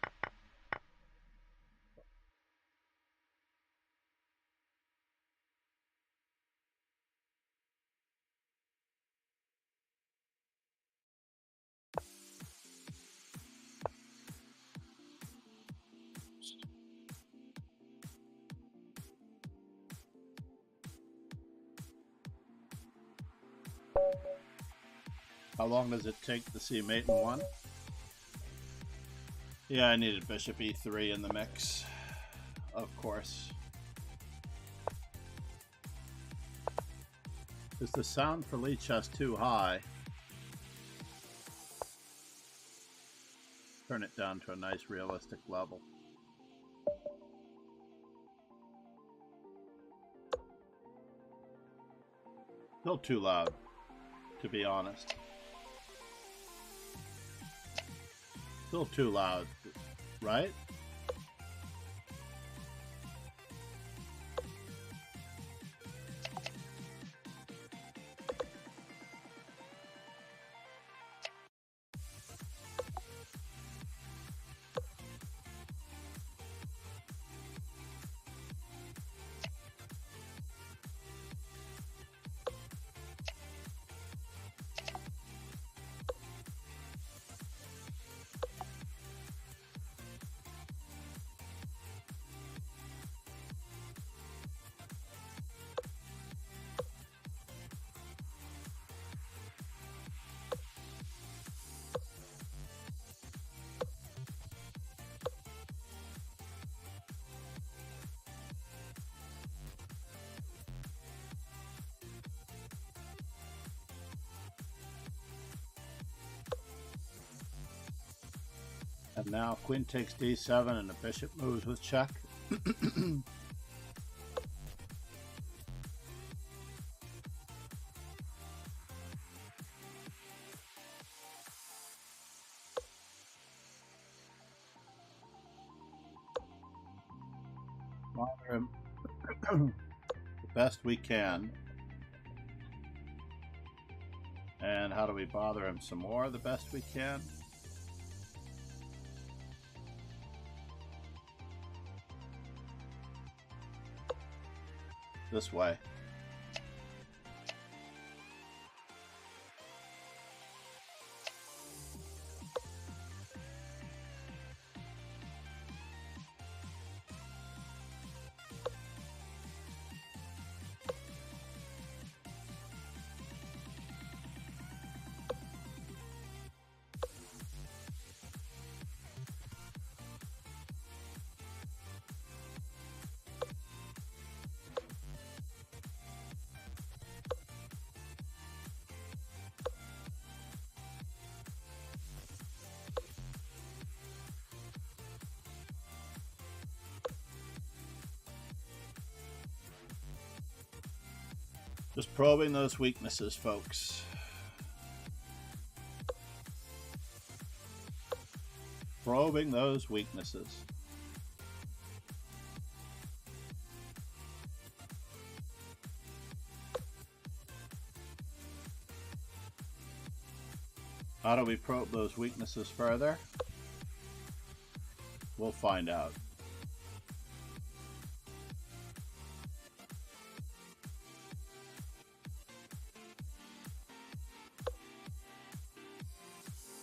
How long does it take to see mate in one? Yeah, I needed bishop e3 in the mix, of course. Is the sound for Lichess too high? Turn it down to a nice realistic level. Still too loud, to be honest. Still too loud, right? And now queen takes d7 and the bishop moves with check. bother him the best we can. And how do we bother him some more the best we can? This way. Just probing those weaknesses, folks. Probing those weaknesses. How do we probe those weaknesses further? We'll find out.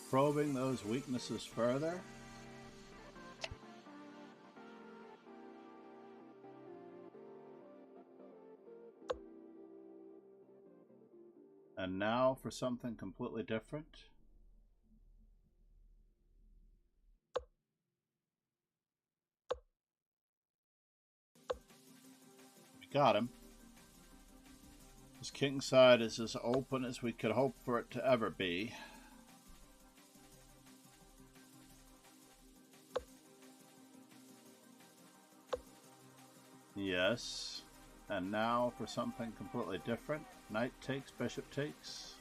Probing those weaknesses further. And now for something completely different. We got him. His king side is as open as we could hope for it to ever be. Yes, and now for something completely different. Knight takes, bishop takes.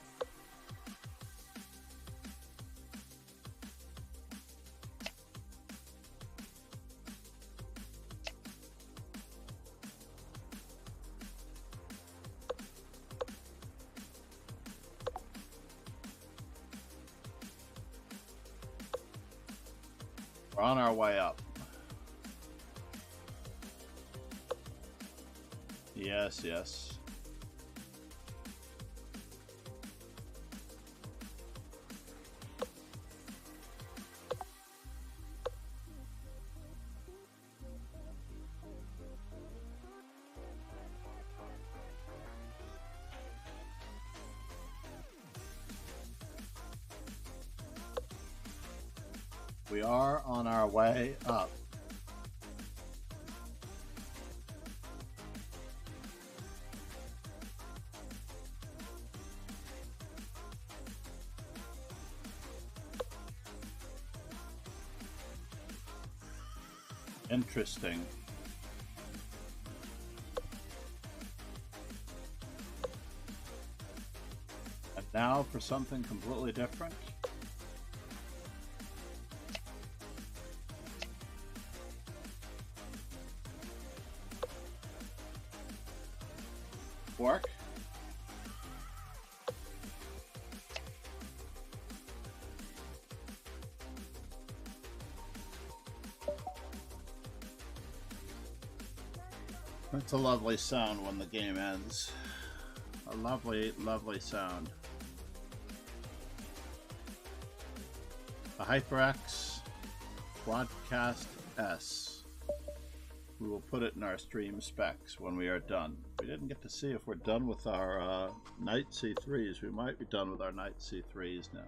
We're on our way up. Yes, yes. We are on our way up. Interesting. And now for something completely different. Work. It's a lovely sound when the game ends. A lovely, lovely sound. The HyperX Quadcast S. We will put it in our stream specs when we are done. We didn't get to see if we're done with our Knight C3s. We might be done with our Knight C3s now.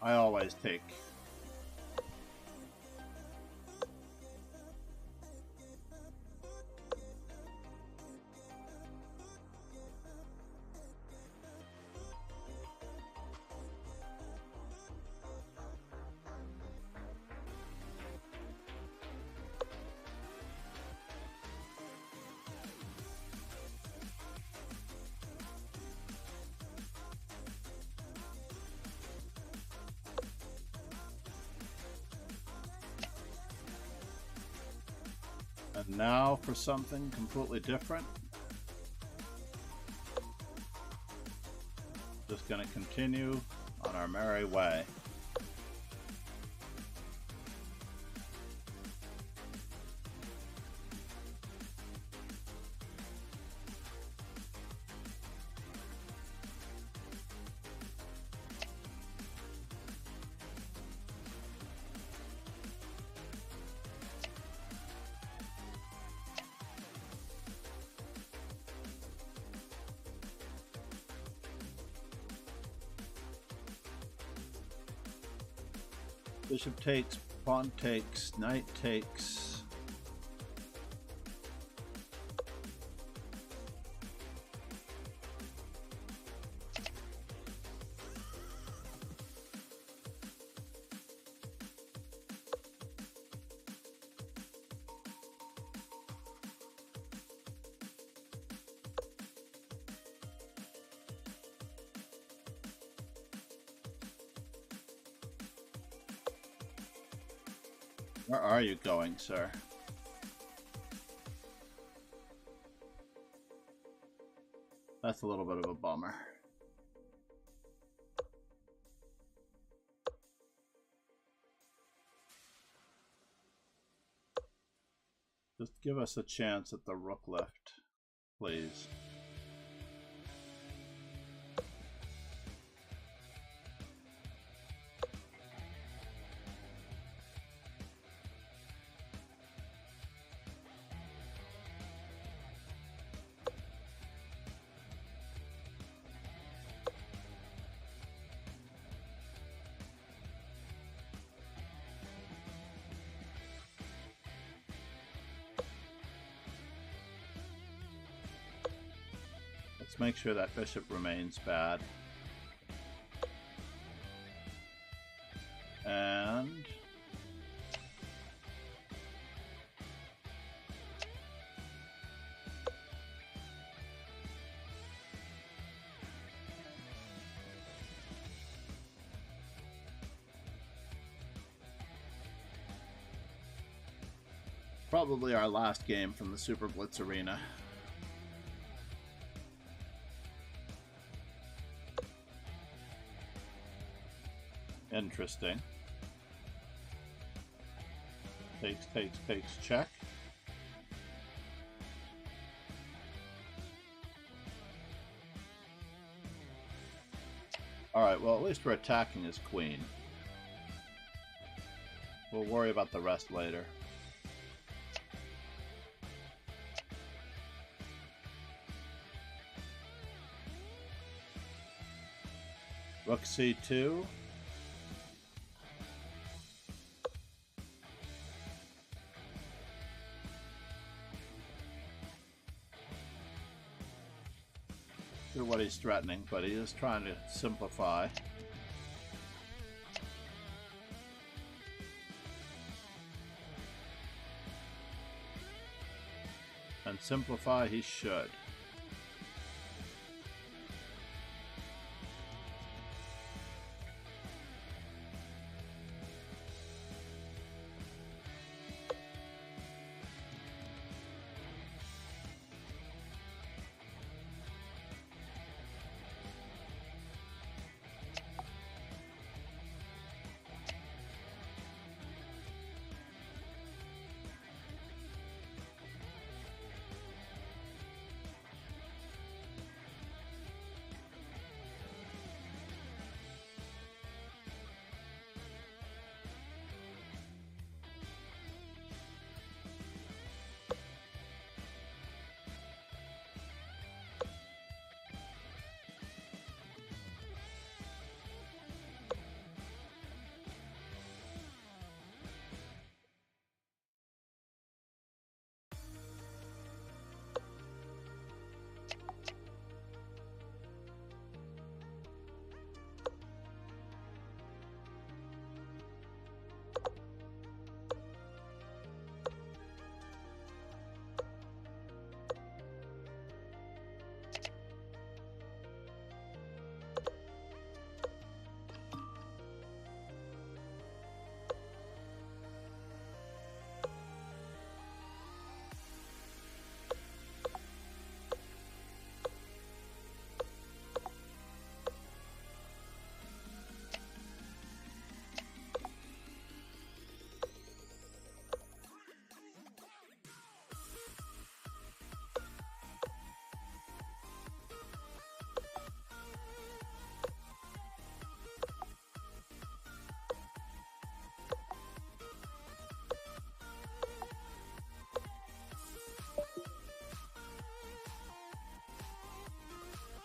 I always take. Now for something completely different. Just going to continue on our merry way. Bishop takes, pawn takes, knight takes. Where are you going, sir? That's a little bit of a bummer. Just give us a chance at the rook left, please. Let's make sure that bishop remains bad. And probably our last game from the Super Blitz Arena. Interesting. Takes, check. Alright, well at least we're attacking his queen. We'll worry about the rest later. Rook c2. What he's threatening, but he is trying to simplify. And simplify he should.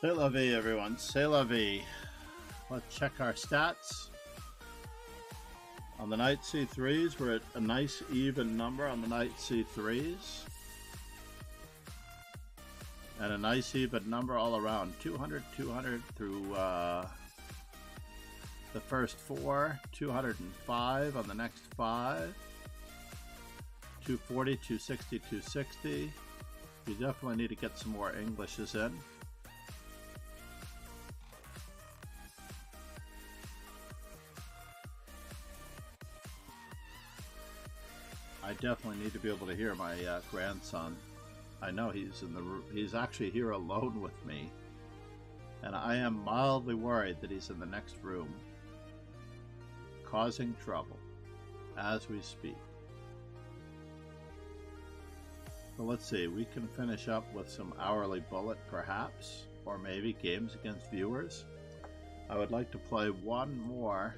C'est la vie, everyone. C'est la vie. Let's check our stats. On the knight c3s, we're at a nice even number on the knight c3s. And a nice even number all around. 200, 200 through the first 4. 205 on the next 5. 240, 260, 260. You definitely need to get some more Englishes in. I definitely need to be able to hear my grandson. I know he's actually here alone with me, and I am mildly worried that he's in the next room, causing trouble as we speak. So let's see, we can finish up with some hourly bullet perhaps, or maybe games against viewers. I would like to play one more.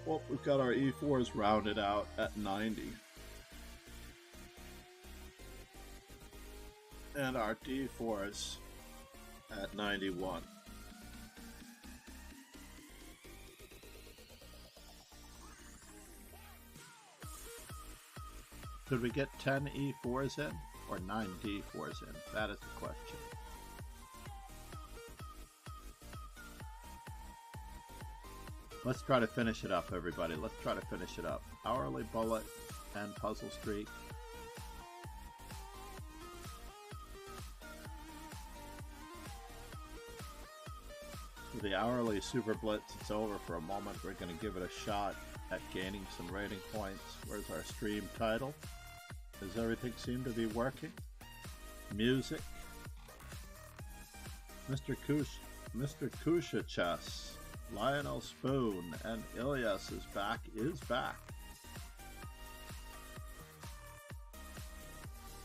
Well, we've got our E4s rounded out at 90. And our D4s at 91. Could we get 10 E4s in or 9 D4s in? That is the question. Let's try to finish it up, everybody. Let's try to finish it up. Hourly bullet and puzzle streak. For the hourly super blitz, it's over for a moment. We're going to give it a shot at gaining some rating points. Where's our stream title? Does everything seem to be working? Music. Mr. Kushachess, Lionel Spoon, and Ilyas is back.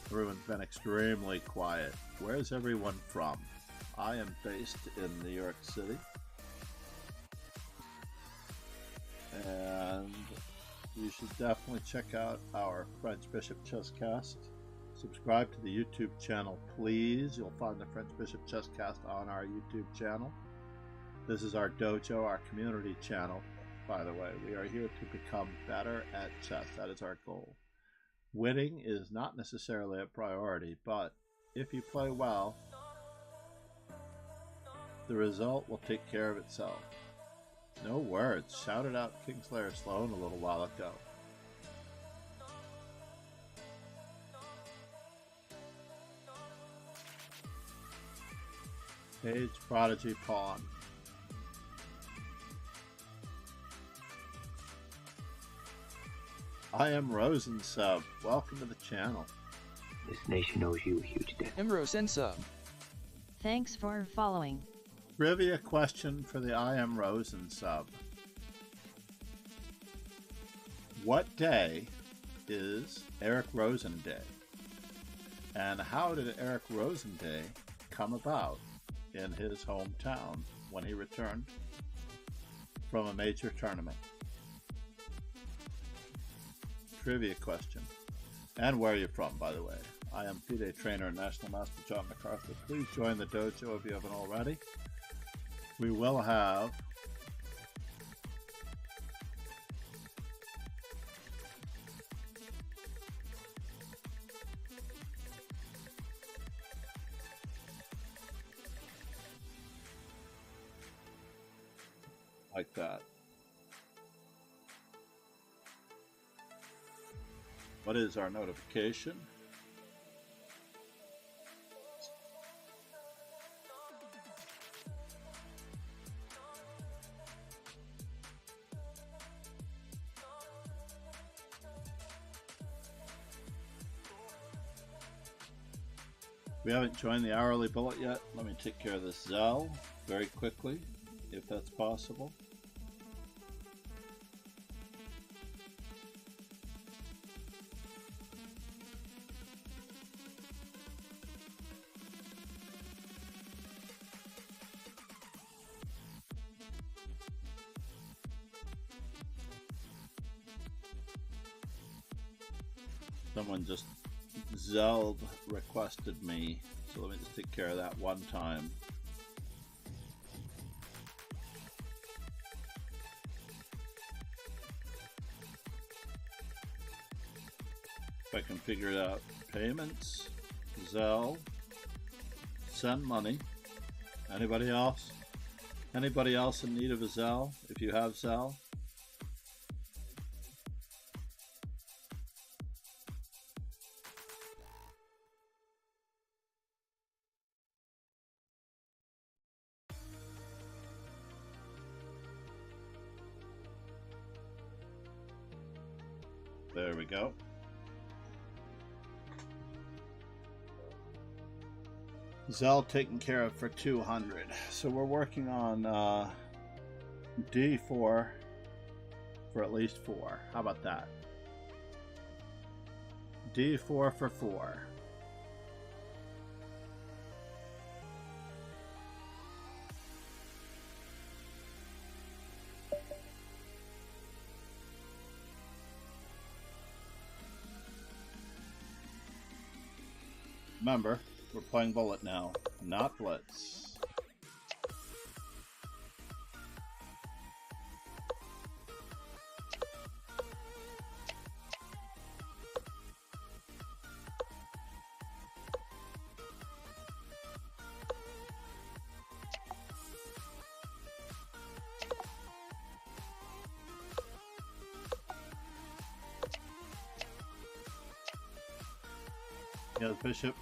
Everyone's been extremely quiet. Where's everyone from? I am based in New York City. And you should definitely check out our French Bishop Chesscast. Subscribe to the YouTube channel, please. You'll find the French Bishop Chesscast on our YouTube channel. This is our dojo, our community channel, by the way. We are here to become better at chess. That is our goal. Winning is not necessarily a priority, but if you play well, the result will take care of itself. No words. Shouted out Kingslayer Sloan a little while ago. Page Prodigy Pawn. I am Rosensub. Welcome to the channel. This nation owes you a huge debt. Emrose and sub. Thanks for following. Trivia question for the I Am Rosensub. What day is Eric Rosen Day? And how did Eric Rosen Day come about in his hometown when he returned from a major tournament? Trivia question. And where are you from, by the way? I am FIDE trainer and National Master John MacArthur. Please join the dojo if you haven't already. We will have like that. What is our notification? We haven't joined the hourly bullet yet. Let me take care of this Zell very quickly, if that's possible. Someone just Zeld requested me, so let me just take care of that one time. If I can figure it out, payments, Zelle, send money. Anybody else? Anybody else in need of a Zelle? If you have Zelle. There we go. Zelle taken care of for 200. So we're working on D4 for at least 4. How about that? D4 for 4. Remember, we're playing bullet now, not blitz. Yeah, bishop.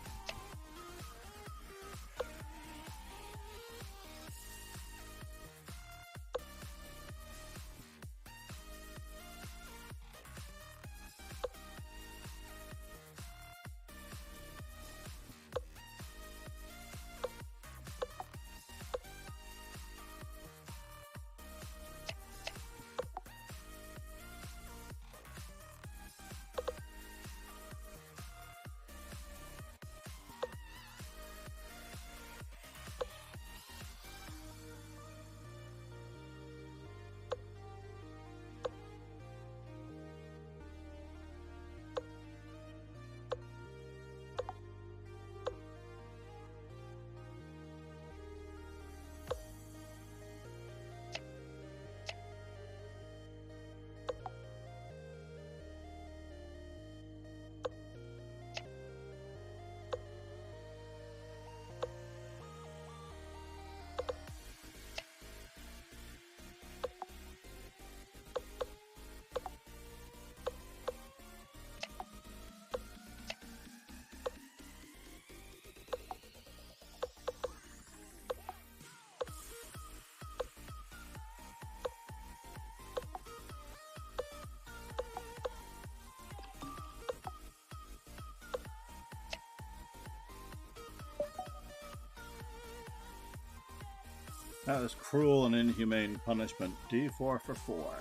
That is cruel and inhumane punishment. D4 for 4.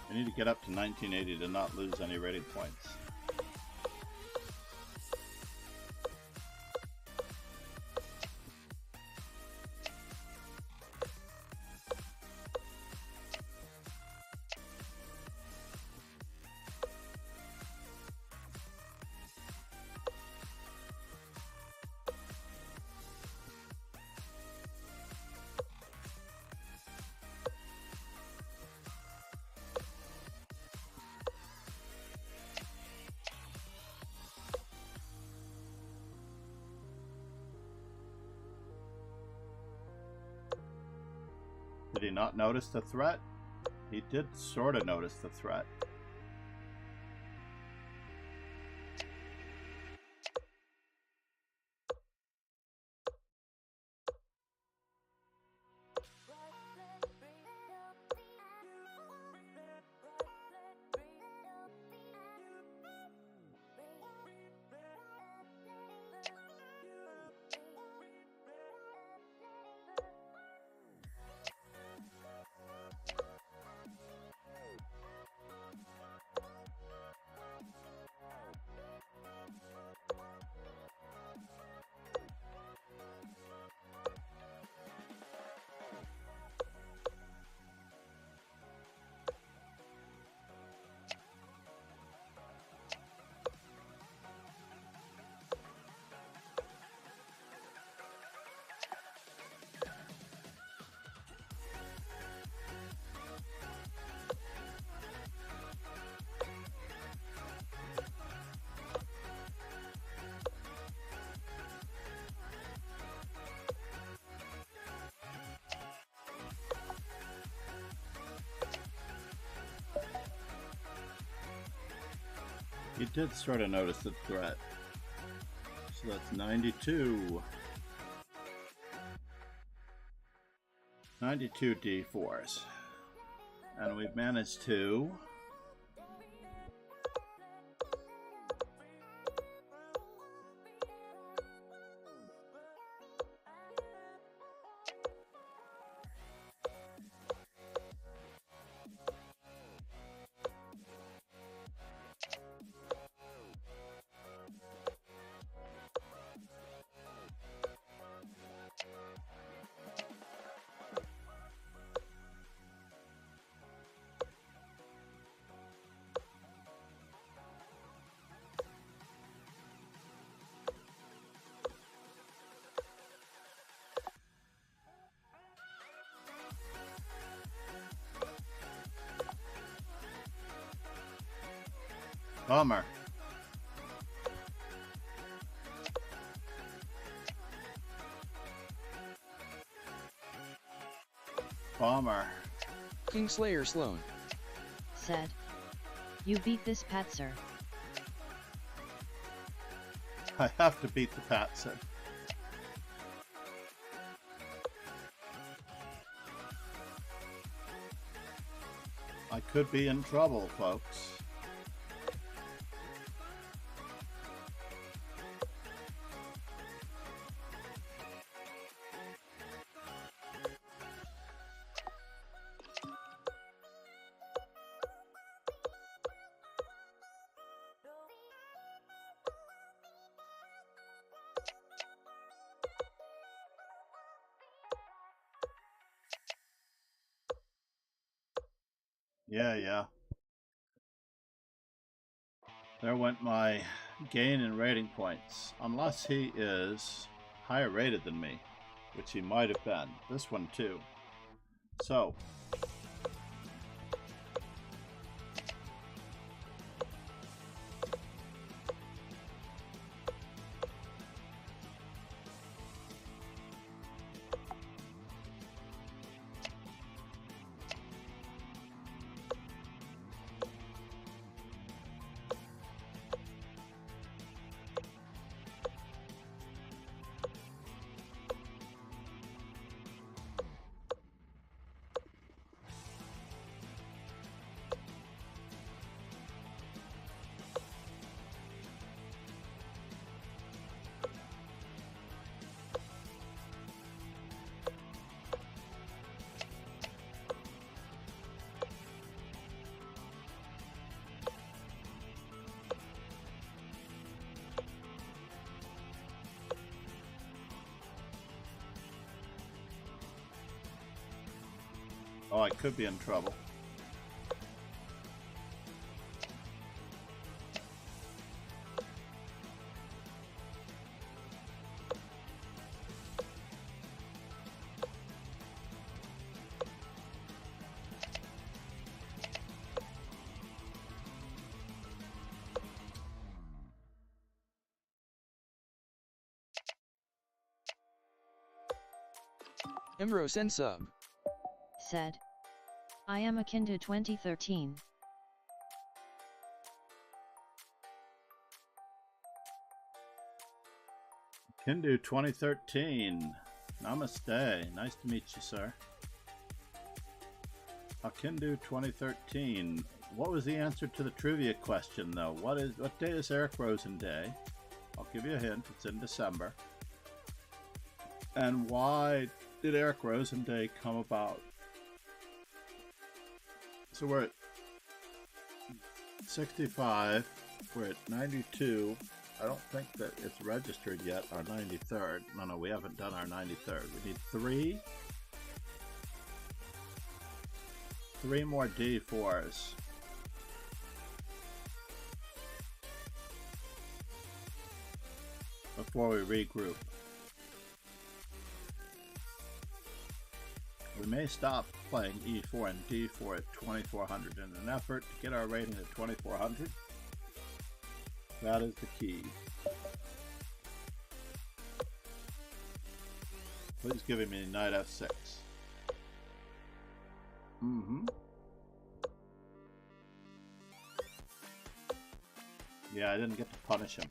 I need to get up to 1980 to not lose any rating points. Did he not notice the threat? He did sort of notice the threat. You did sort of notice the threat. So that's 92. 92 D4s. And we've managed to bummer. Bummer. Kingslayer Sloan said, "You beat this Patzer." I have to beat the Patson. I could be in trouble, folks. Yeah. There went my gain in rating points. Unless he is higher rated than me, which he might have been. This one too. So, oh, I could be in trouble. Imro send sub said, "I am akin to 2013. Kindu 2013. Namaste. Nice to meet you, sir. Akindu 2013. What was the answer to the trivia question, though? What day is Eric Rosen Day? I'll give you a hint. It's in December. And why did Eric Rosen Day come about? So we're at 65. We're at 92. I don't think that it's registered yet, our 93rd. No, we haven't done our 93rd. We need three more D4s. Before we regroup. We may stop playing E4 and D4 at 2400 in an effort to get our rating at 2400. That is the key. Please give me knight F6. Yeah, I didn't get to punish him.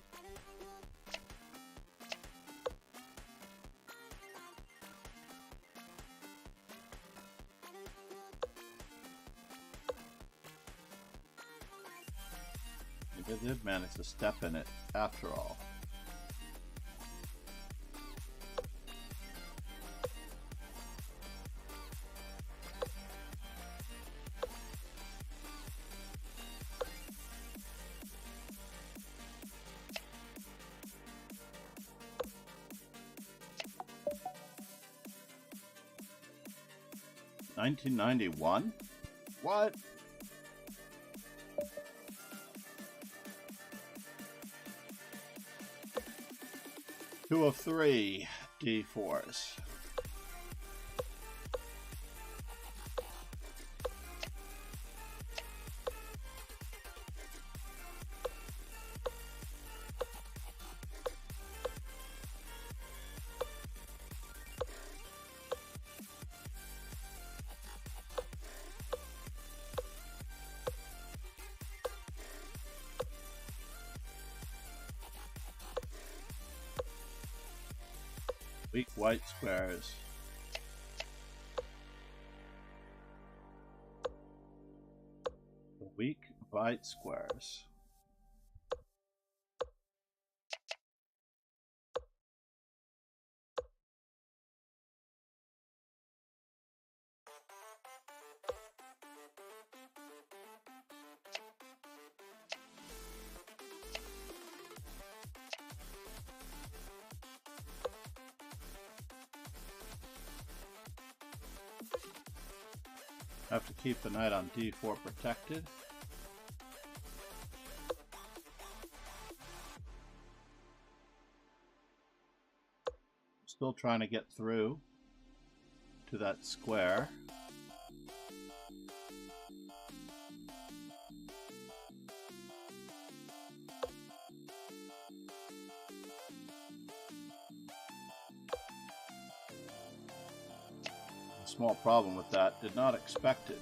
Maybe I did manage to step in it after all. $1991? What? Two of three D4s. Weak white squares. The weak white squares. Have to keep the knight on D4 protected. Still trying to get through to that square. Small problem with that, did not expect it.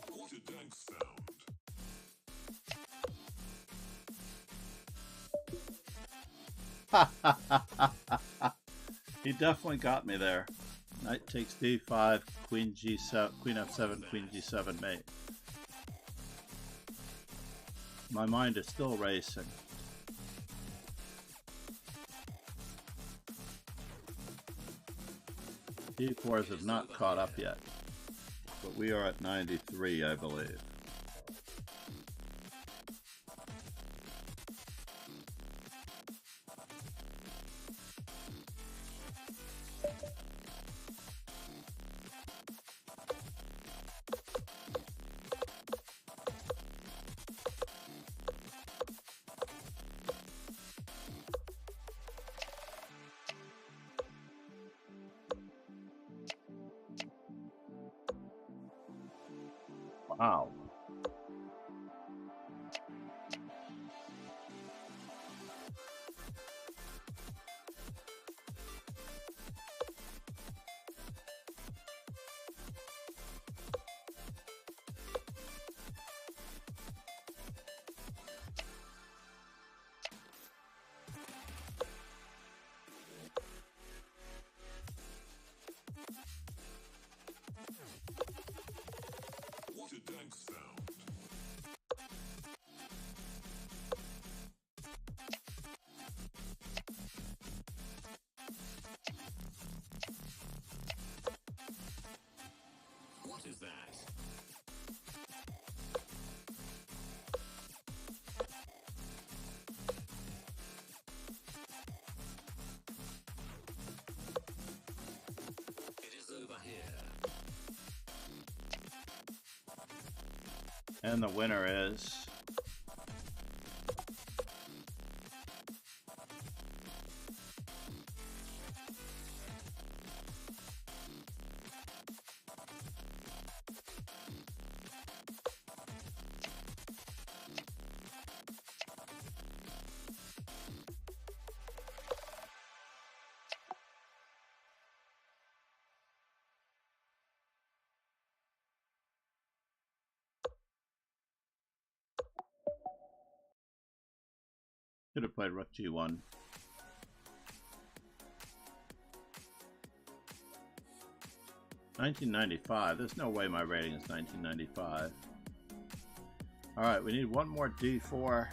What a dank sound. He definitely got me there. Knight takes D5, Queen G7, Queen F7, Queen G7 mate. My mind is still racing. D4s have not caught up yet, but we are at 93, I believe. Wow. What a dank sound. What is that? It is over here. And the winner is Should have played Rook G1. $19.95. There's no way my rating is $19.95. Alright, we need one more D4.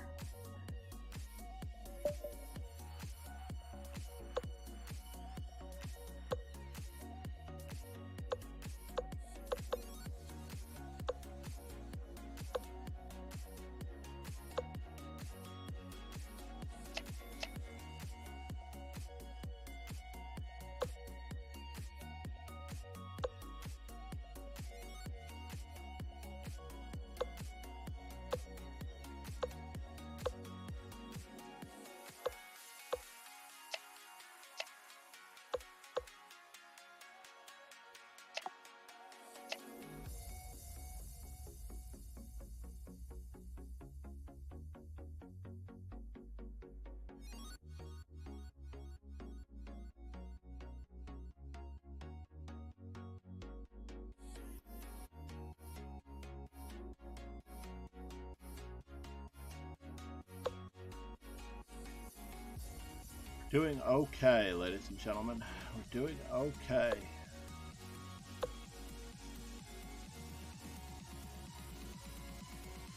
Doing okay, ladies and gentlemen. We're doing okay.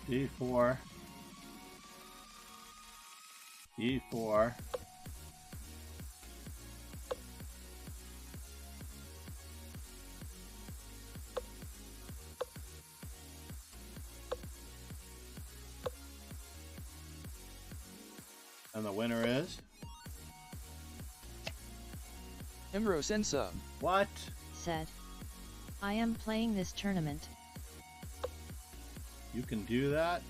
D4. E4. And the winner is? Imro send sub. What? Said. I am playing this tournament. You can do that?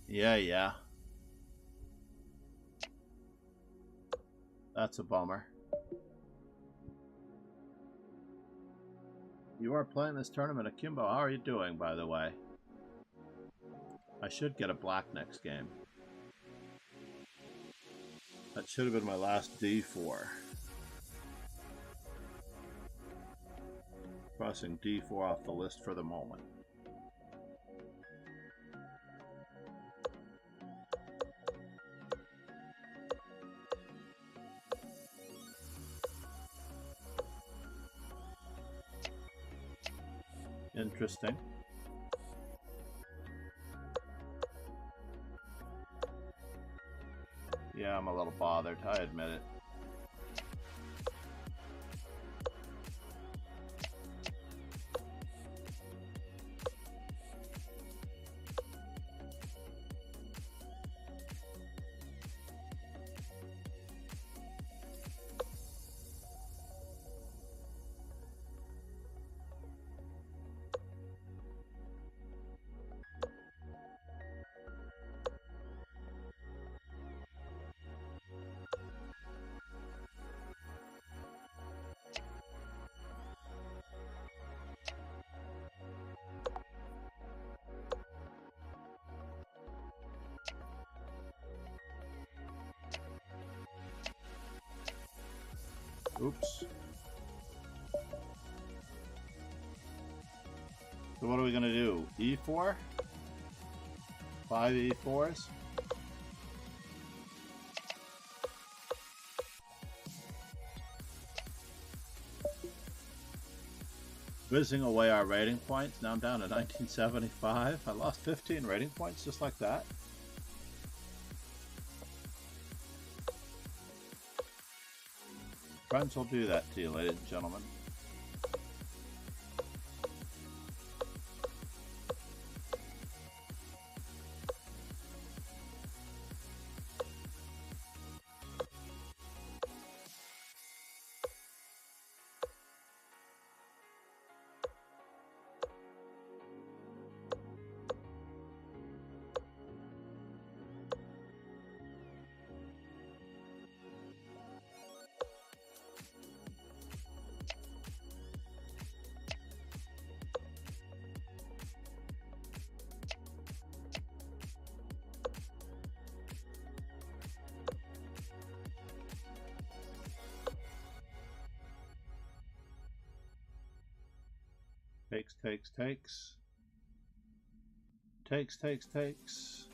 Yeah. That's a bummer. You are playing this tournament akimbo. How are you doing, by the way? I should get a black next game. That should have been my last D4. Crossing D4 off the list for the moment. Interesting. Yeah, I'm a little bothered, I admit it. Oops. So what are we gonna do? E4? 5 E4s? Whizzing away our rating points. Now I'm down to 1975. I lost 15 rating points just like that. Friends will do that to you, ladies and gentlemen. Takes, takes, takes. Takes, takes, takes.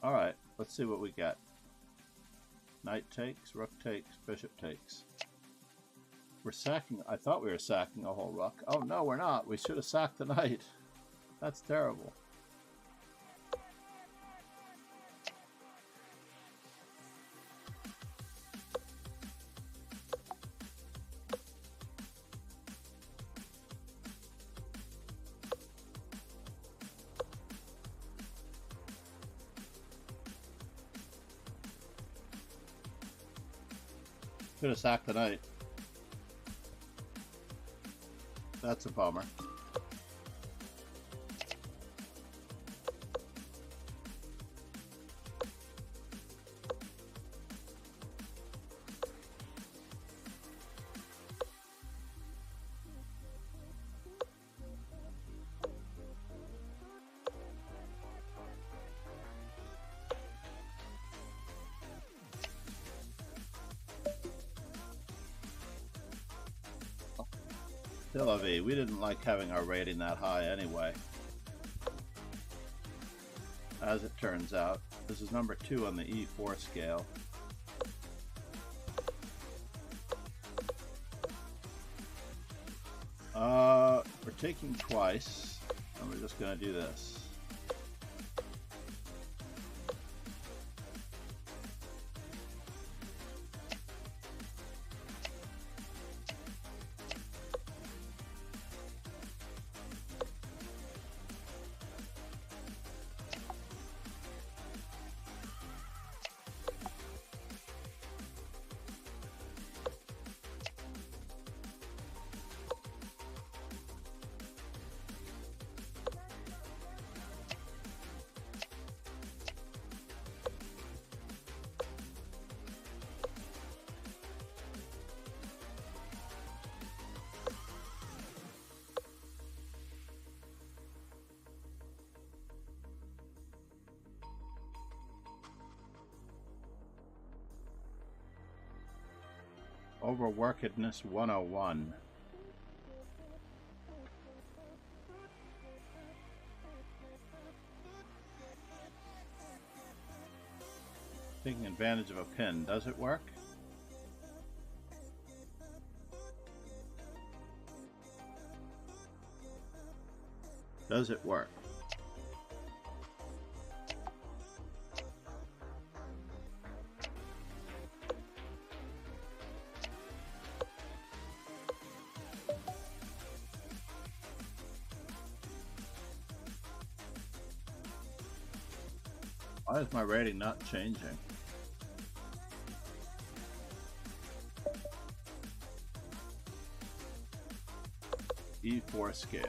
Alright, let's see what we got. Knight takes, rook takes, bishop takes. We're sacking. I thought we were sacking a whole rook. Oh no, we're not. We should have sacked the knight. That's terrible. Should have sacked the knight. That's a bummer. Still a V. We didn't like having our rating that high anyway. As it turns out, this is number 2 on the E4 scale. We're taking twice, and we're just going to do this. Overworkedness 101. Taking advantage of a pin. Does it work? Does it work? Why is my rating not changing? E4 scale.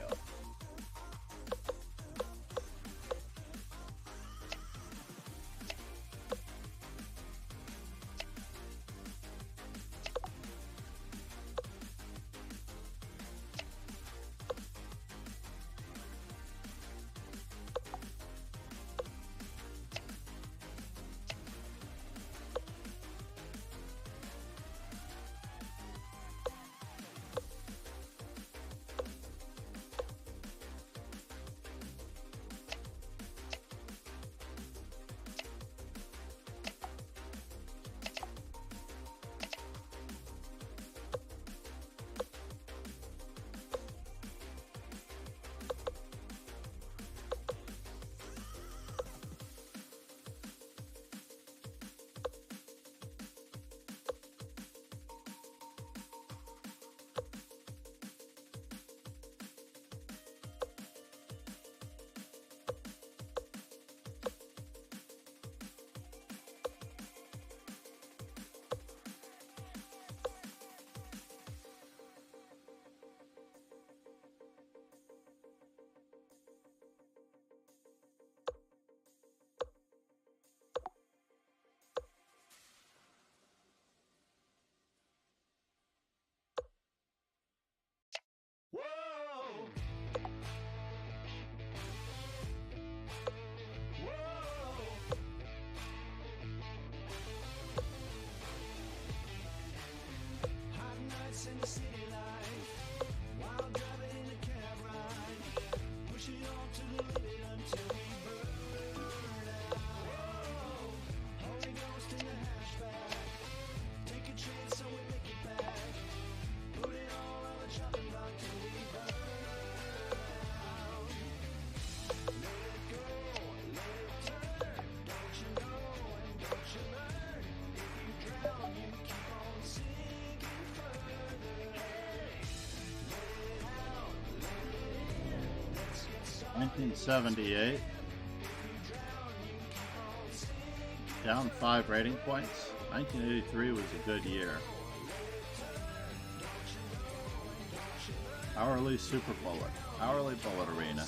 1978. Down 5 rating points. 1983 was a good year. Hourly Super Bullet. Hourly Bullet Arena.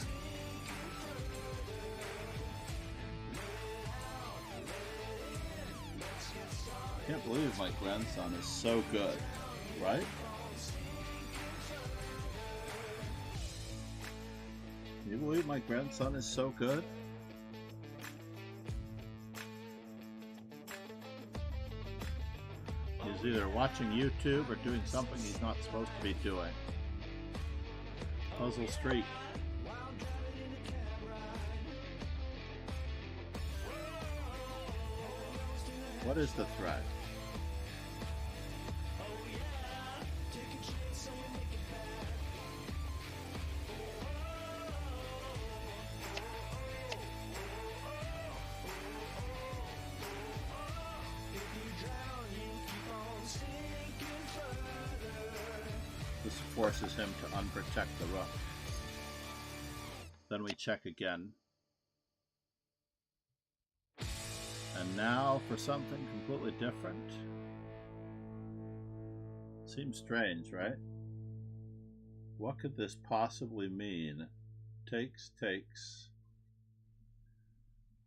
I can't believe my grandson is so good, right? Can you believe my grandson is so good? He's either watching YouTube or doing something he's not supposed to be doing. Puzzle Street. What is the threat? This forces him to unprotect the rook. Then we check again. And now for something completely different. Seems strange, right? What could this possibly mean? Takes, takes.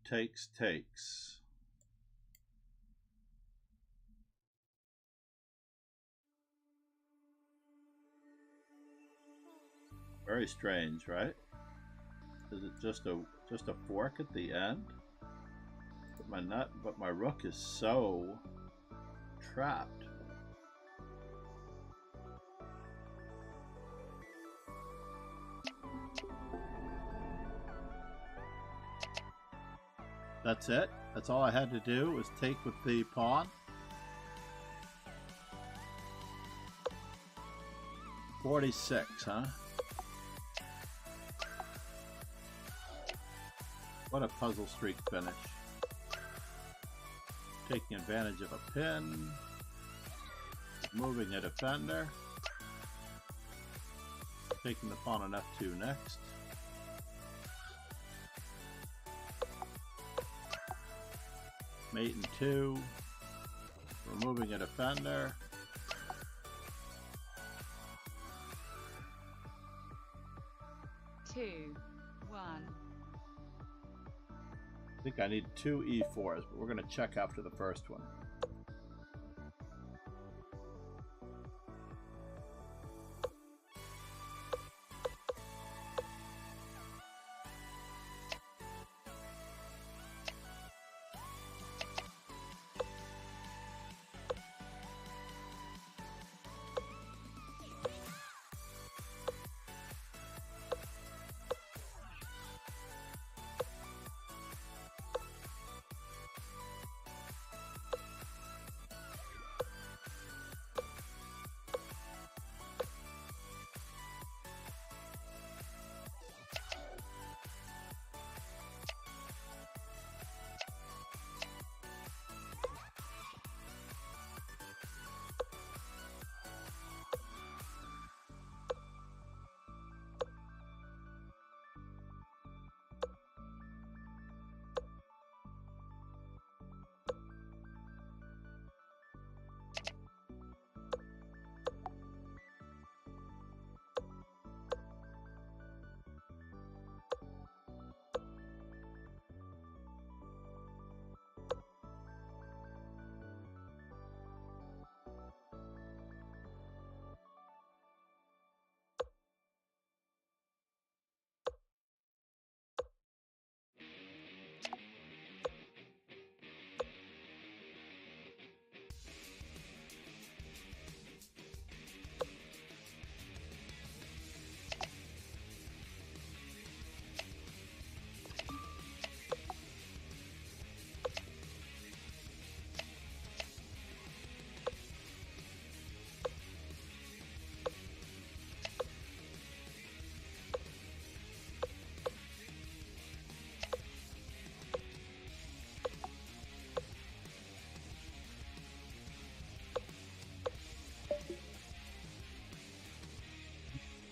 Takes, takes. Very strange, right? Is it just a fork at the end? But my rook is so trapped. That's it? That's all I had to do was take with the pawn? $46, huh? What a puzzle streak finish. Taking advantage of a pin. Moving a defender. Taking the pawn on F2 next. Mate in 2. Removing a defender. Two, one. I think I need 2 E4s, but we're going to check after the first one.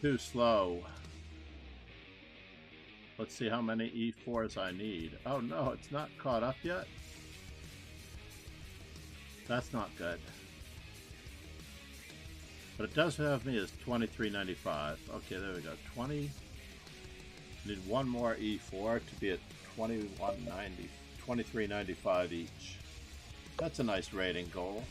Too slow. Let's see how many e4s I need. Oh no, it's not caught up yet? That's not good. But it does have me as 23.95. Okay, there we go. 20. Need one more e4 to be at 21.90, 23.95 each. That's a nice rating goal.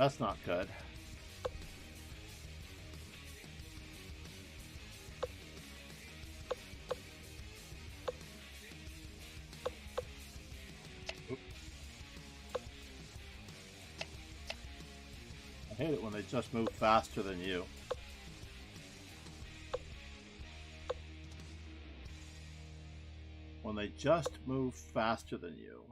That's not good. I hate it when they just move faster than you. When they just move faster than you.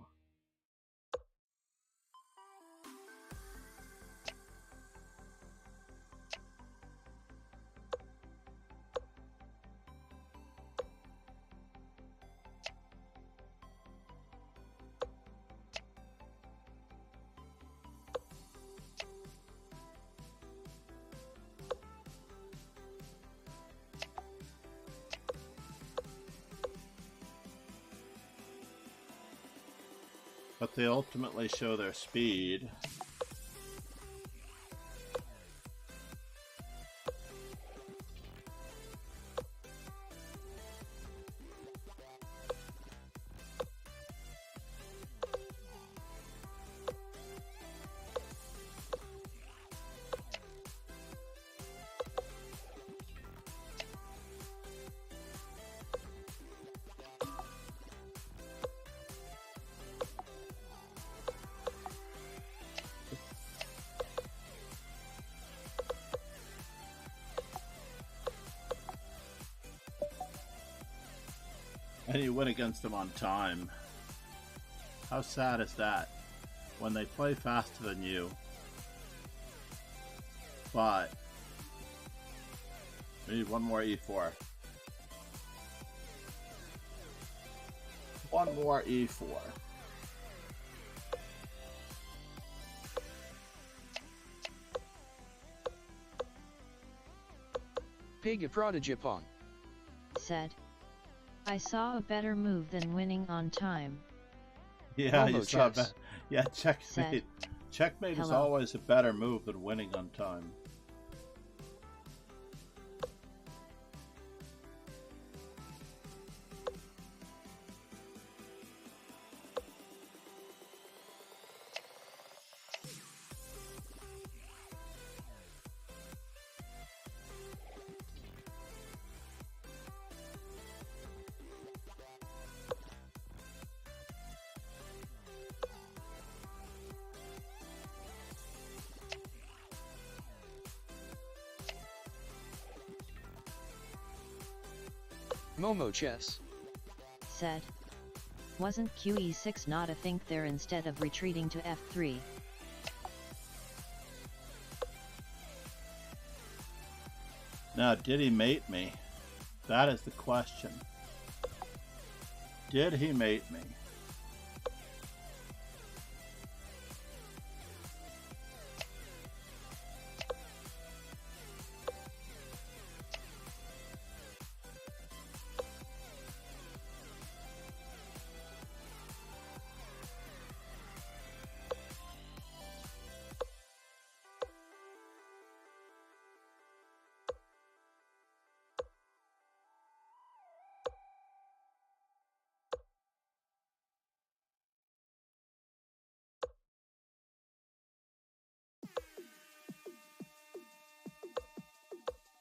But they ultimately show their speed. And you win against them on time. How sad is that? When they play faster than you. But we need one more e4. One more e4. Pig a prodigy pawn. Said, I saw a better move than winning on time. Yeah, Homo you saw chess. that. Yeah, checkmate. Said, Checkmate is hello. always a better move than winning on time. Momo chess. said, wasn't QE6 not a think there instead of retreating to F3? Now, did he mate me? That is the question. Did he mate me?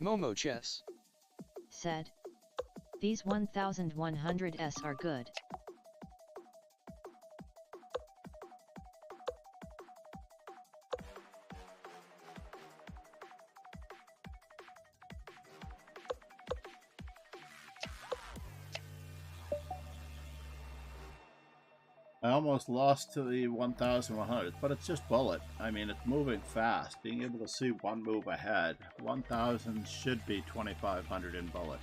Momo chess. Said, these 1100s are good. I almost lost to the 1,100, but it's just bullet. I mean, it's moving fast. Being able to see one move ahead. 1,000 should be 2,500 in bullet.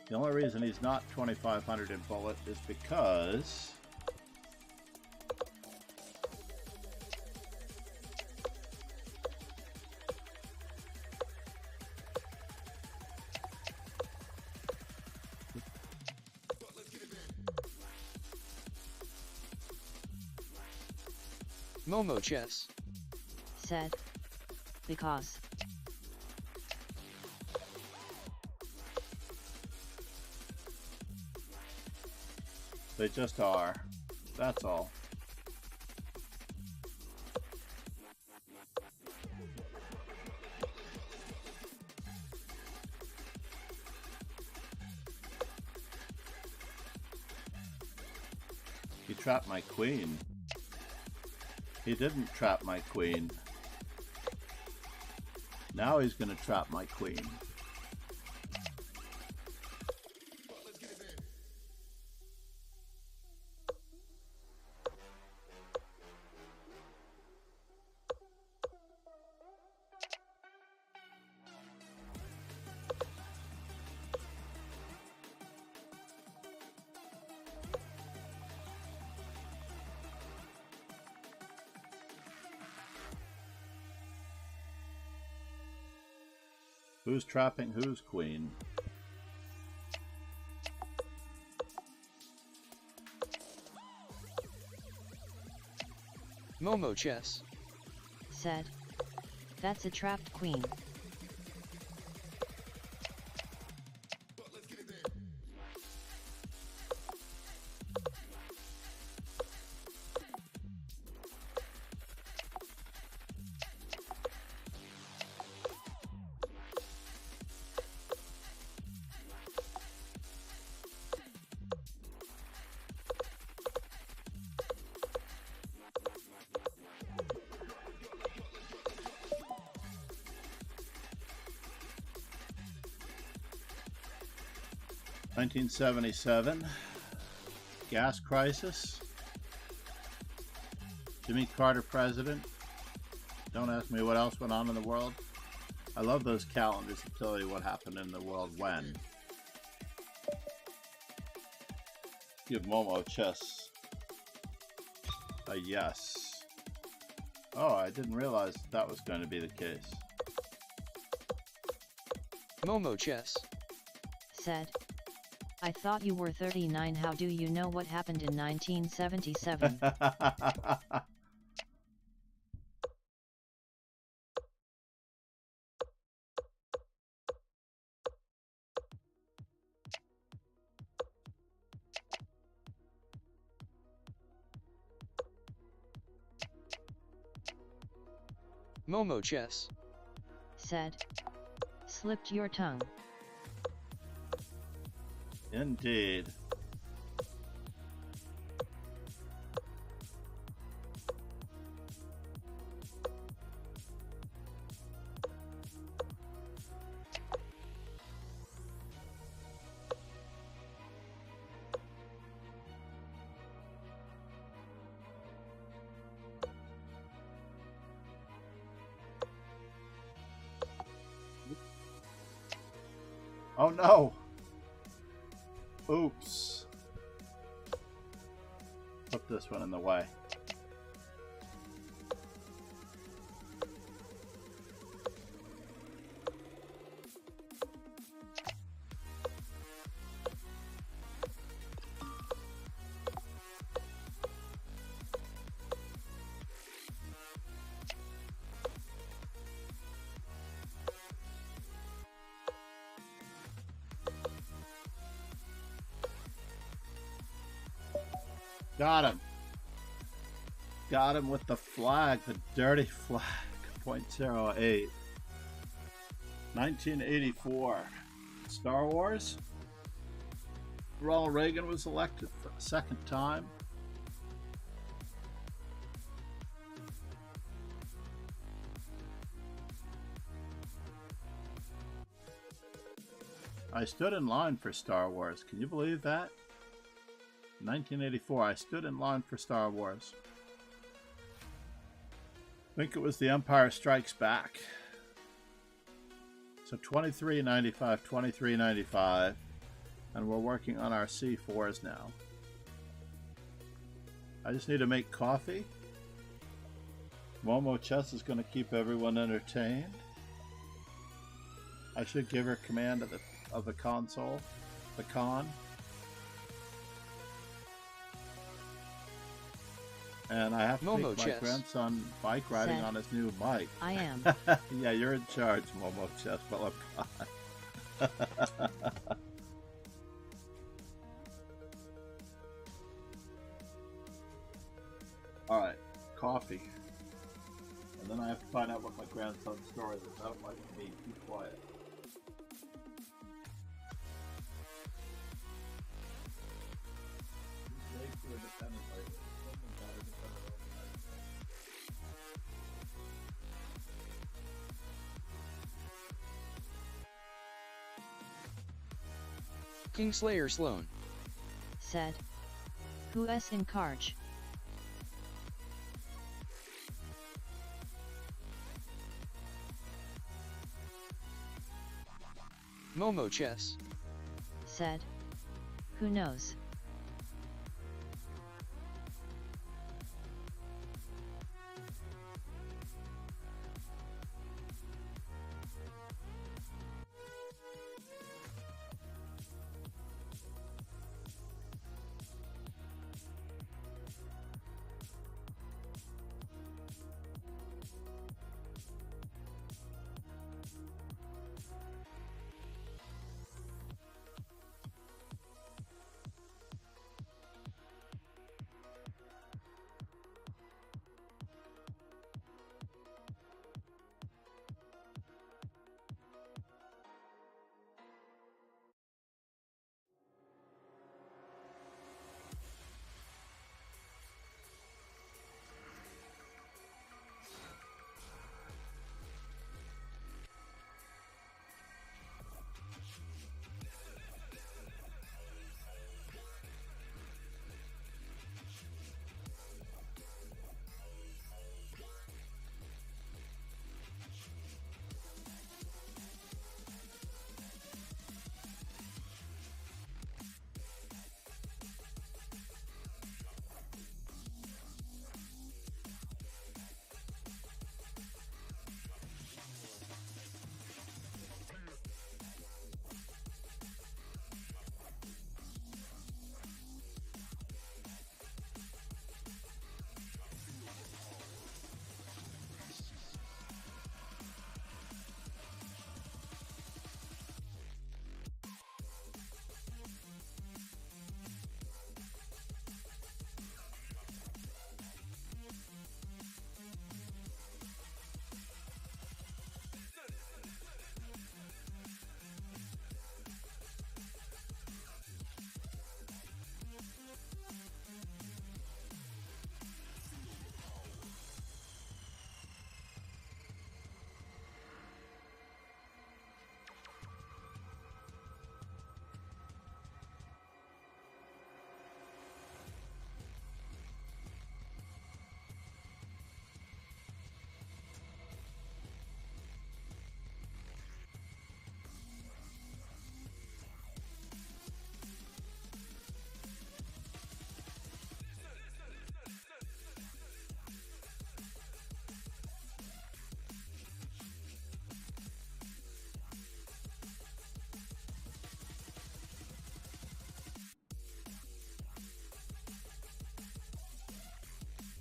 The only reason he's not 2,500 in bullet is because Momo Chess said, because. they just are. That's all. He trapped my queen. He didn't trap my queen. Now he's gonna trap my queen. Who's trapping whose queen? Momo Chess said, that's a trapped queen. (1977) gas crisis. Jimmy Carter president. Don't ask me what else went on in the world. I love those calendars to tell you what happened in the world when. Give Momo Chess a yes. Oh, I didn't realize that was going to be the case. Momo Chess said, I thought you were 39. How do you know what happened in 1977? Momo Chess said, slipped your tongue. Indeed. Oh no! Oops. Put this one in the way. Got him. Got him with the flag, the dirty flag. 0.08. 1984. Star Wars. Ronald Reagan was elected for the second time. I stood in line for Star Wars. Can you believe that? 1984, I stood in line for Star Wars. I think it was The Empire Strikes Back. So $23.95, $23.95, and we're working on our C4s now. I just need to make coffee. Momo Chess is going to keep everyone entertained. I should give her command of the console, the con. And I have to Momo take my Chess grandson bike riding Said, on his new bike. I am. Yeah, you're in charge, Momo Chess, Philip. Alright, coffee. And then I have to find out what my grandson's story is. I don't like to be too quiet. Kingslayer Sloan. Said. Who is in charge? Momo Chess. Said. Who knows?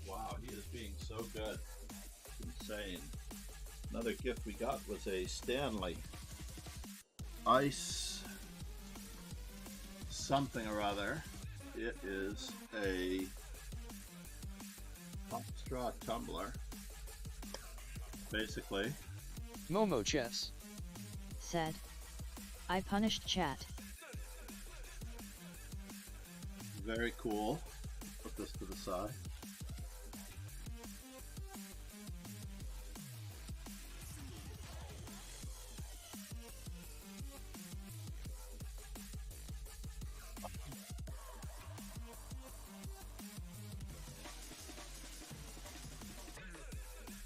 Wow, he is being so good. Insane. Another gift we got was a Stanley Ice something or other. It is a pop straw tumbler, basically. Momo Chess. Said. I punished chat. Very cool. Put this to the side.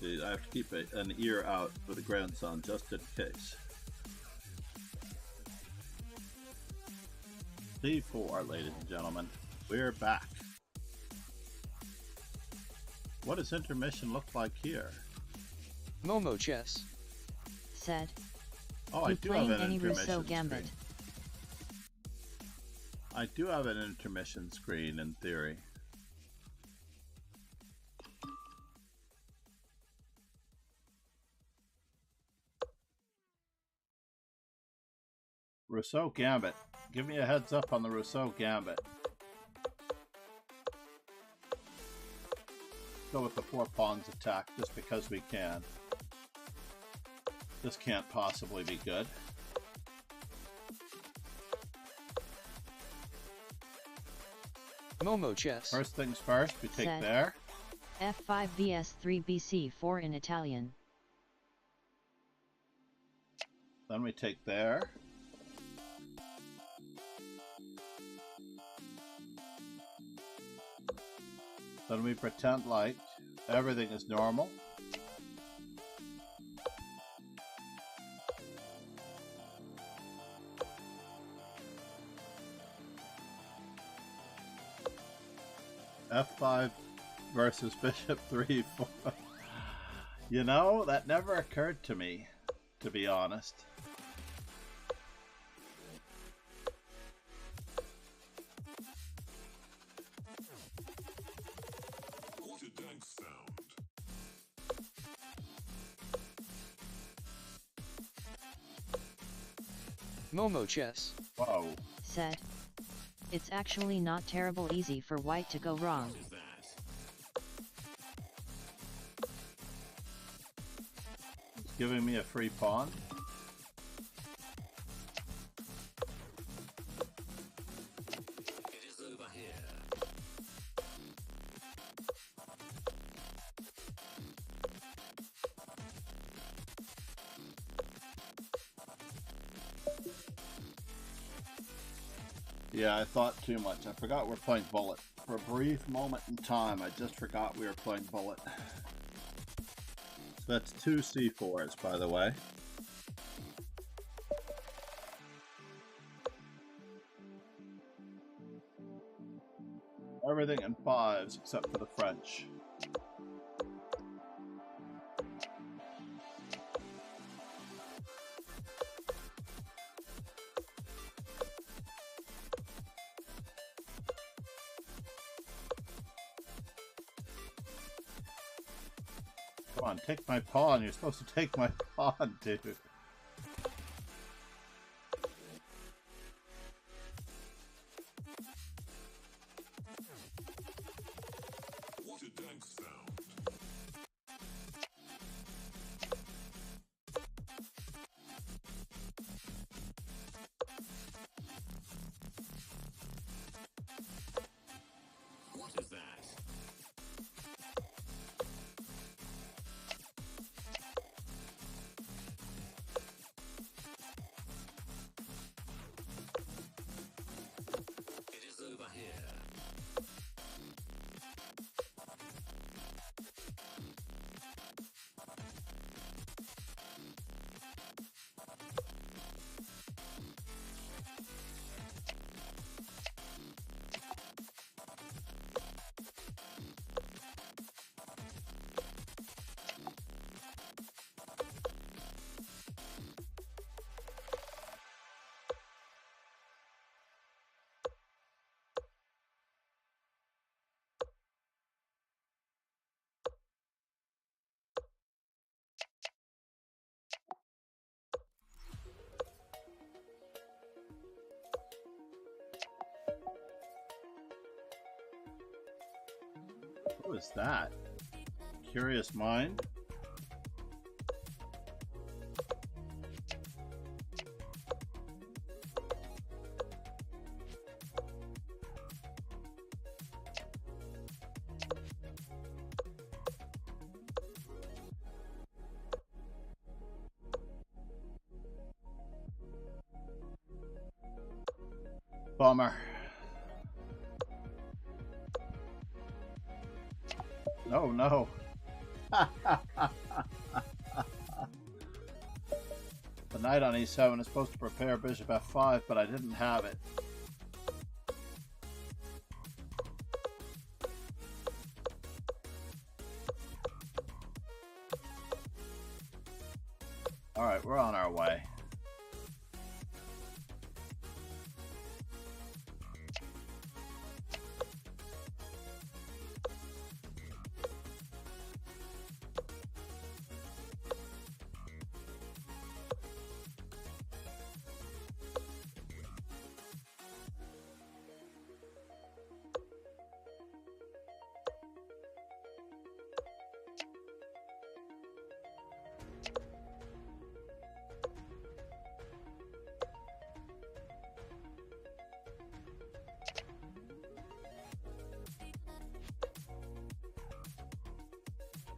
See, I have to keep an ear out for the grandson just in case. C4, ladies and gentlemen. We're back. What does intermission look like here? Momo chess. Said. Oh, I You do have playing an any intermission Rousseau Gambit? screen. I do have an intermission screen in theory. Rousseau Gambit. Give me a heads up on the Rousseau Gambit. Go with the 4 pawns attack just because we can. This can't possibly be good. Momo chess. First things first, we take Said. there. F5 vs 3 BC4 in Italian. Then we take there. Then we pretend like everything is normal. F5 versus bishop 3, 4. You know, that never occurred to me, to be honest. What a dank sound. Momo chess. Whoa. Said. It's actually not terrible easy for white to go wrong. What is that? It's giving me a free pawn. It is over here. Yeah, I thought too much. I forgot we're playing bullet. For a brief moment in time, I just forgot we were playing bullet. So that's 2 C4s, by the way. Everything in 5s except for the French. Come on, take my pawn. You're supposed to take my pawn, dude. What a dank sound. What is that? It is over here. What was that? Curious mind? Bummer. No, no. The knight on e7 is supposed to prepare bishop f5, but I didn't have it. Alright, we're on our way.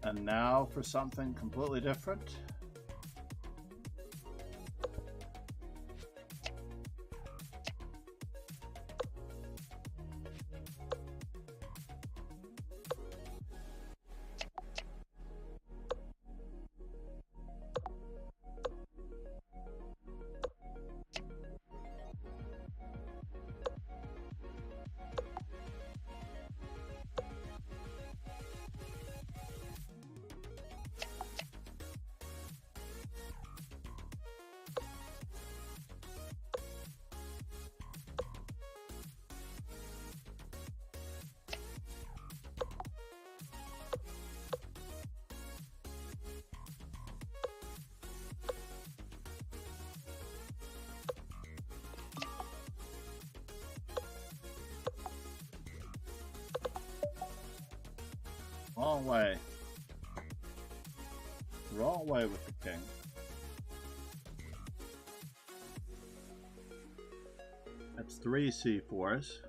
And now for something completely different. Wrong way. Wrong way with the king. That's 3 c4s.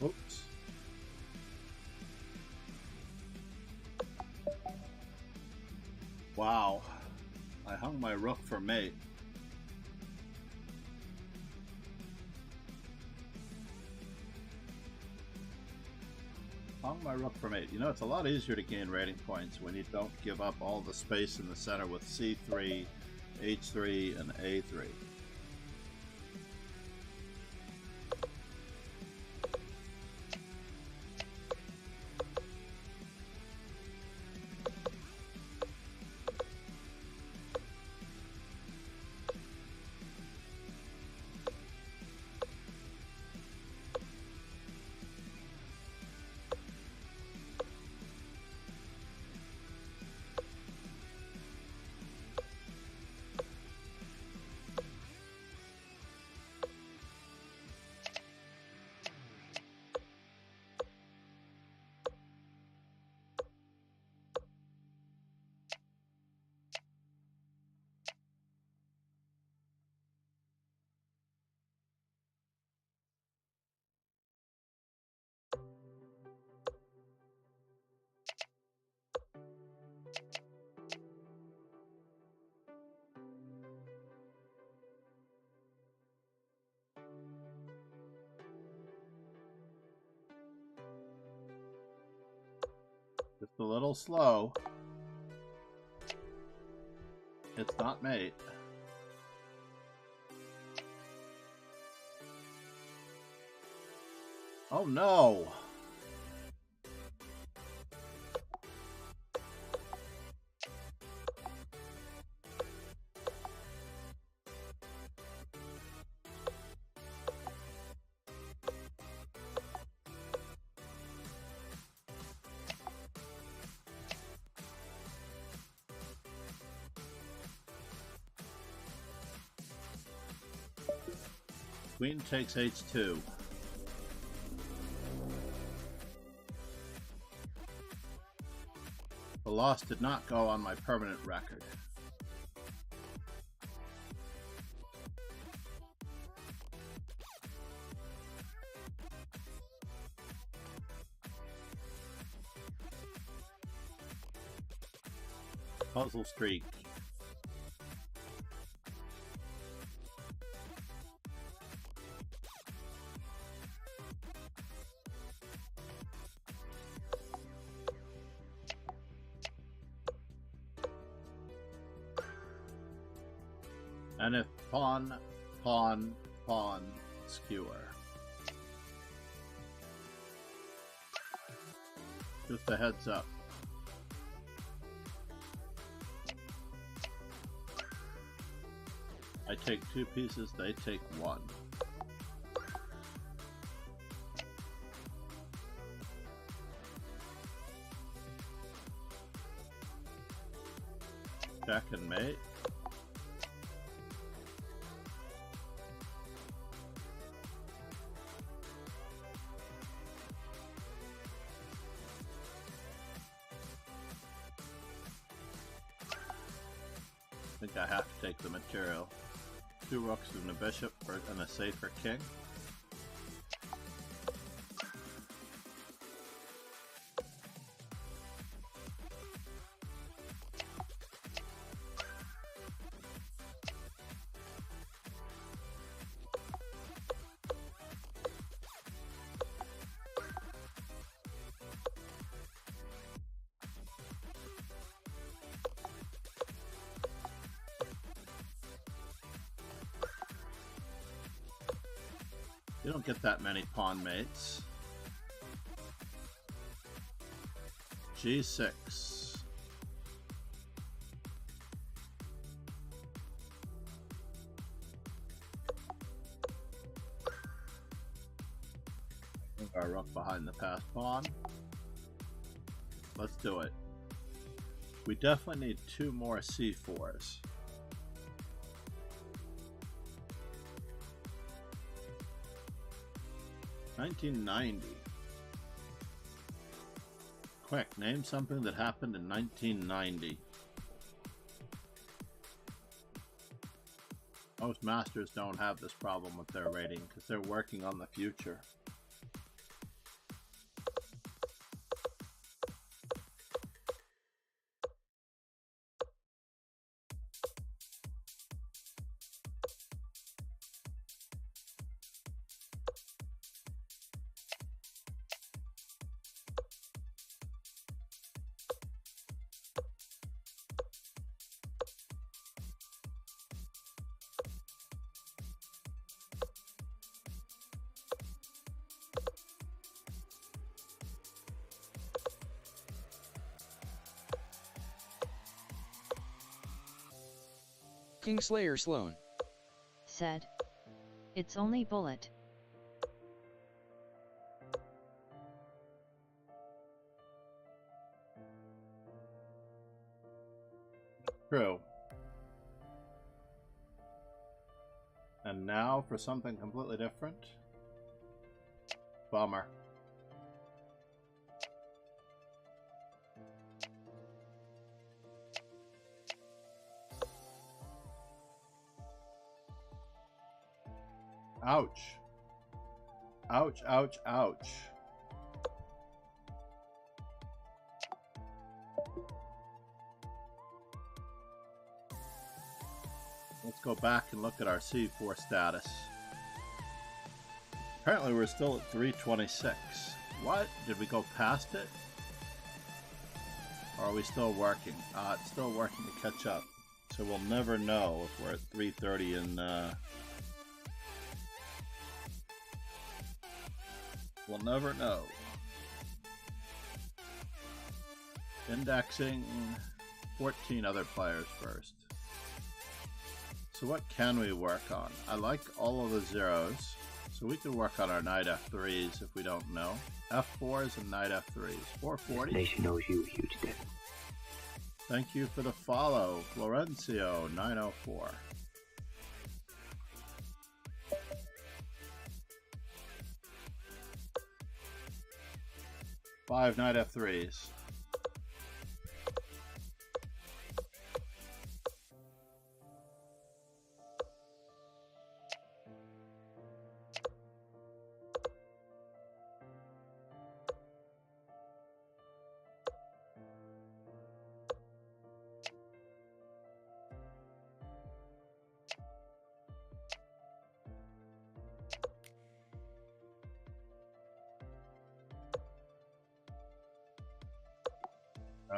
Oops. Wow. I hung my rook for mate. Hung my rook for mate. You know, it's a lot easier to gain rating points when you don't give up all the space in the center with c3, h3, and a3. a little slow. It's not mate. Oh no! Queen takes h2. The loss did not go on my permanent record. Puzzle streak. And if pawn, pawn, pawn, skewer. Just a heads up. I take 2 pieces, they take 1. Check and mate. I think I have to take the material. 2 rooks and a bishop and a safer king. You don't get that many pawn mates. G6. Our rook behind the passed pawn. Let's do it. We definitely need 2 more c4s. $1990. Quick, name something that happened in 1990. Most masters don't have this problem with their rating because they're working on the future. Kingslayer Sloan said, "It's only bullet." True. And now for something completely different. Bummer. Ouch. Ouch, ouch, ouch. Let's go back and look at our C4 status. Apparently we're still at 326. What? Did we go past it? Or are we still working? It's still working to catch up. So we'll never know if we're at 3:30 and we'll never know. Indexing 14 other players first. So what can we work on? I like all of the zeros. So we can work on our knight f3s if we don't know. f4s and knight f3s. 440. This nation owes you a huge debt. Thank you for the follow, Florencio 904. Five knight f3s.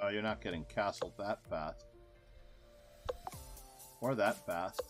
Oh, you're not getting castled that fast. Or that fast.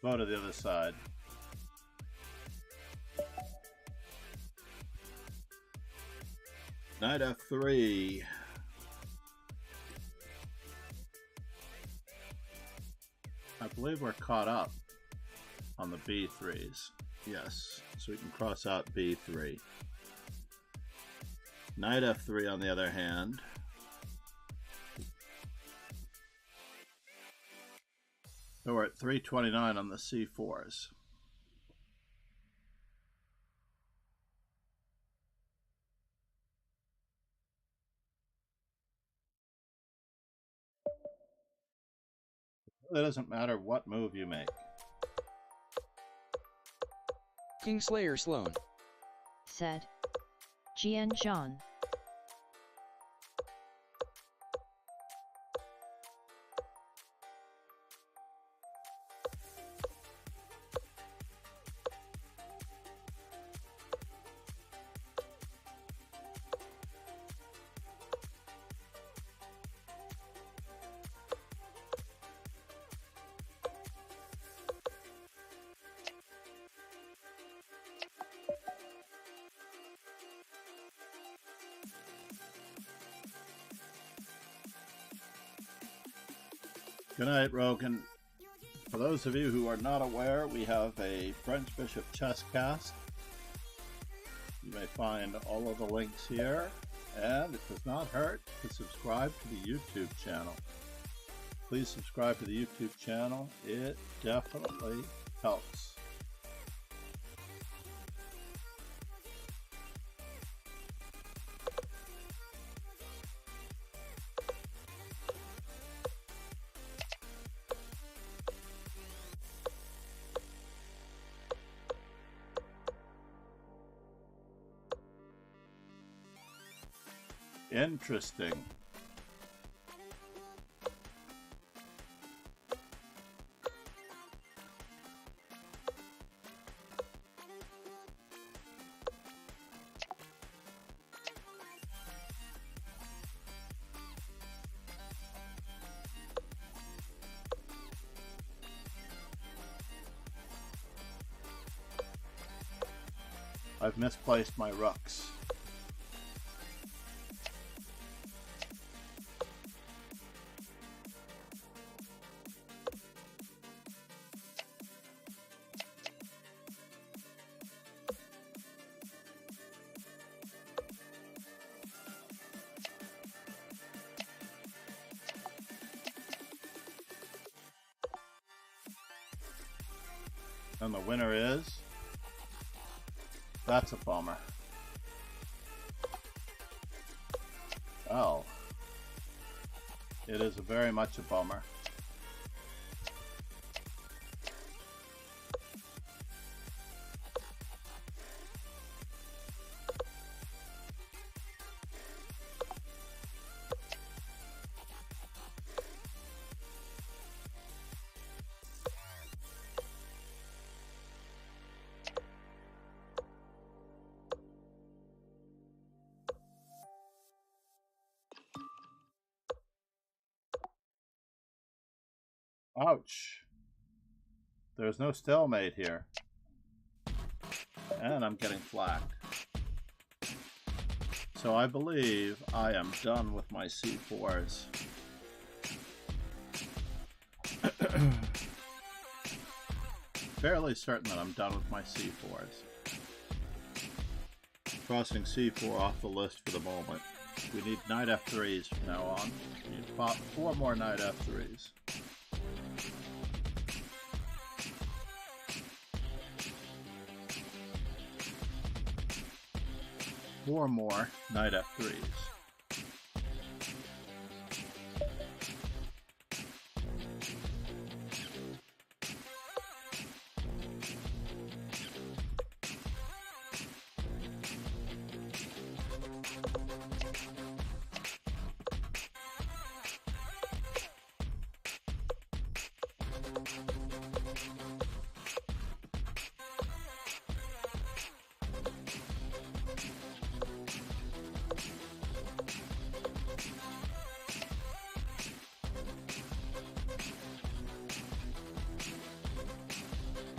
Go to the other side. Knight f3. I believe we're caught up on the b3s. Yes, so we can cross out b3. Knight f3 on the other hand. So we're at 329 on the c4s. It doesn't matter what move you make. Kingslayer Sloan said. Jian Zhan. Good night, Rogan. For those of you who are not aware, we have a French Bishop chess cast. You may find all of the links here, and it does not hurt to subscribe to the YouTube channel. Please subscribe to the YouTube channel. It definitely helps. Interesting. I've misplaced my rooks. And the winner is... That's a bummer. Well, it is very much a bummer. Ouch. There's no stalemate here. And I'm getting flagged. So I believe I am done with my C4s. Fairly certain that I'm done with my C4s. Crossing C4 off the list for the moment. We need knight F3s from now on. We need 4 more knight F3s. Four more knight F3s.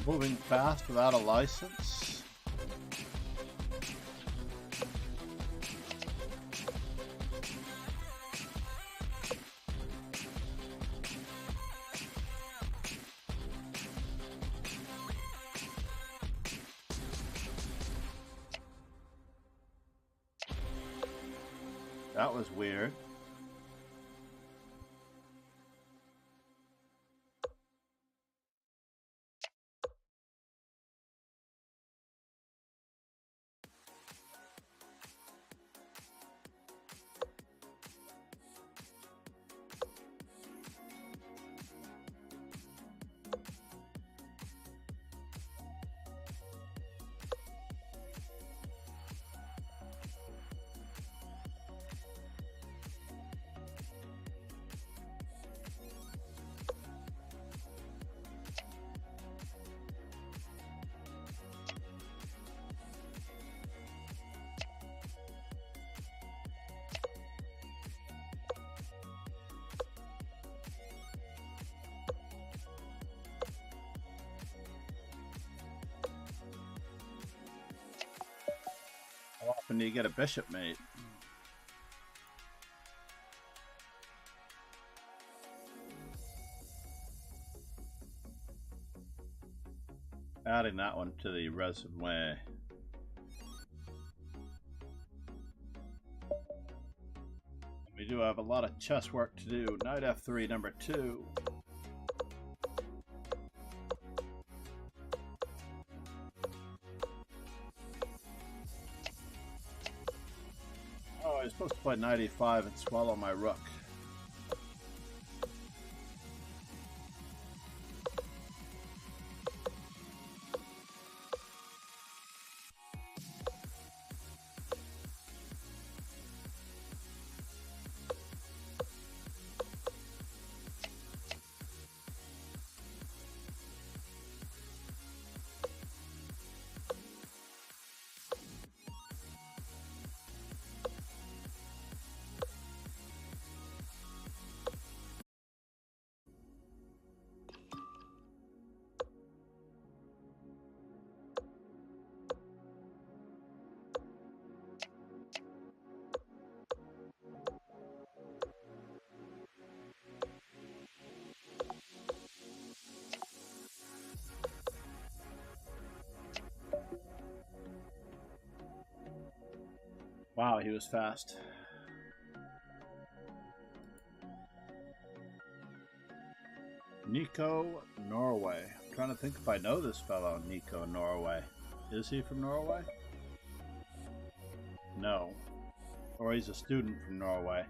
Moving fast without a license. That was weird. How often do you get a bishop mate? Adding that one to the resume. We do have a lot of chess work to do. Knight F3, number 2. Oh, I was supposed to play knight E5 and swallow my rook. Wow, he was fast. Nico, Norway. trying to think if I know this fellow, Nico Norway. Is he from Norway? No. Or he's a student from Norway.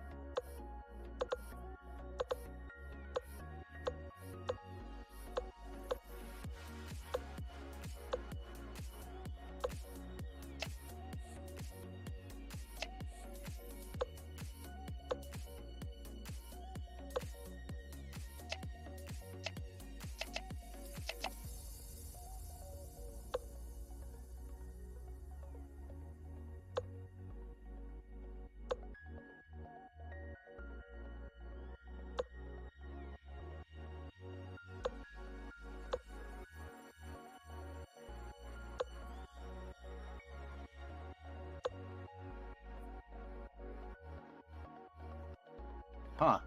Huh.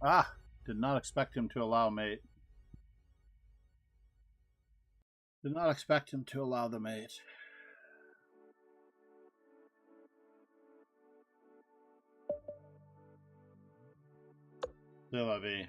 Ah, did not expect him to allow mate. Did not expect him to allow the mate. C'est la vie.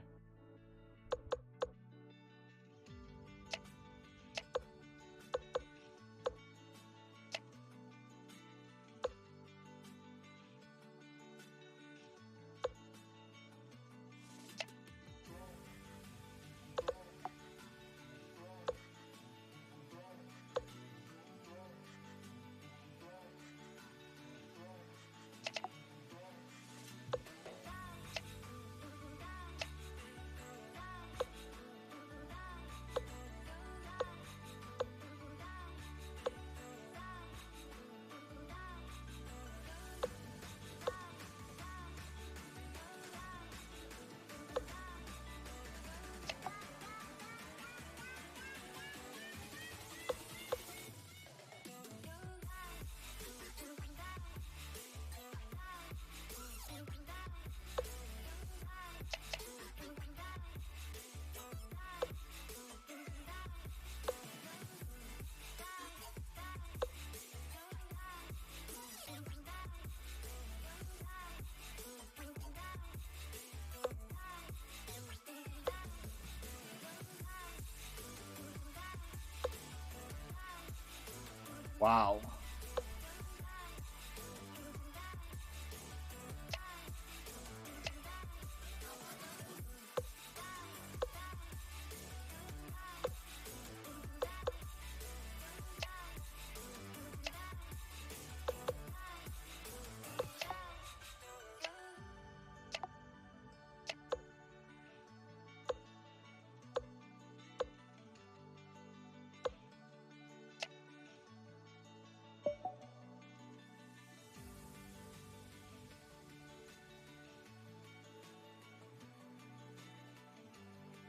Wow.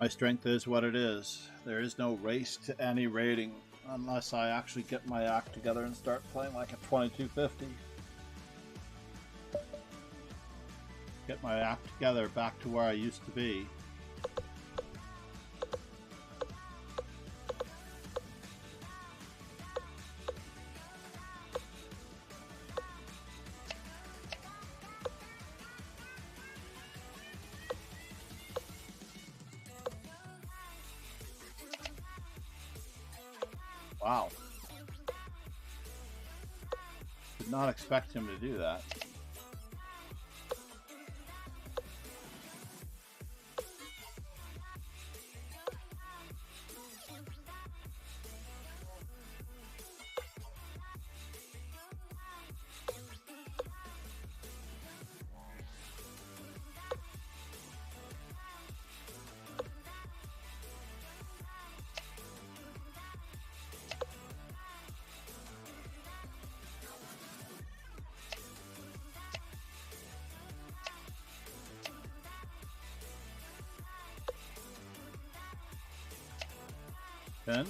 My strength is what it is. There is no race to any rating unless I actually get my act together and start playing like a 2250. Get my act together back to where I used to be. Wow. Did not expect him to do that. Then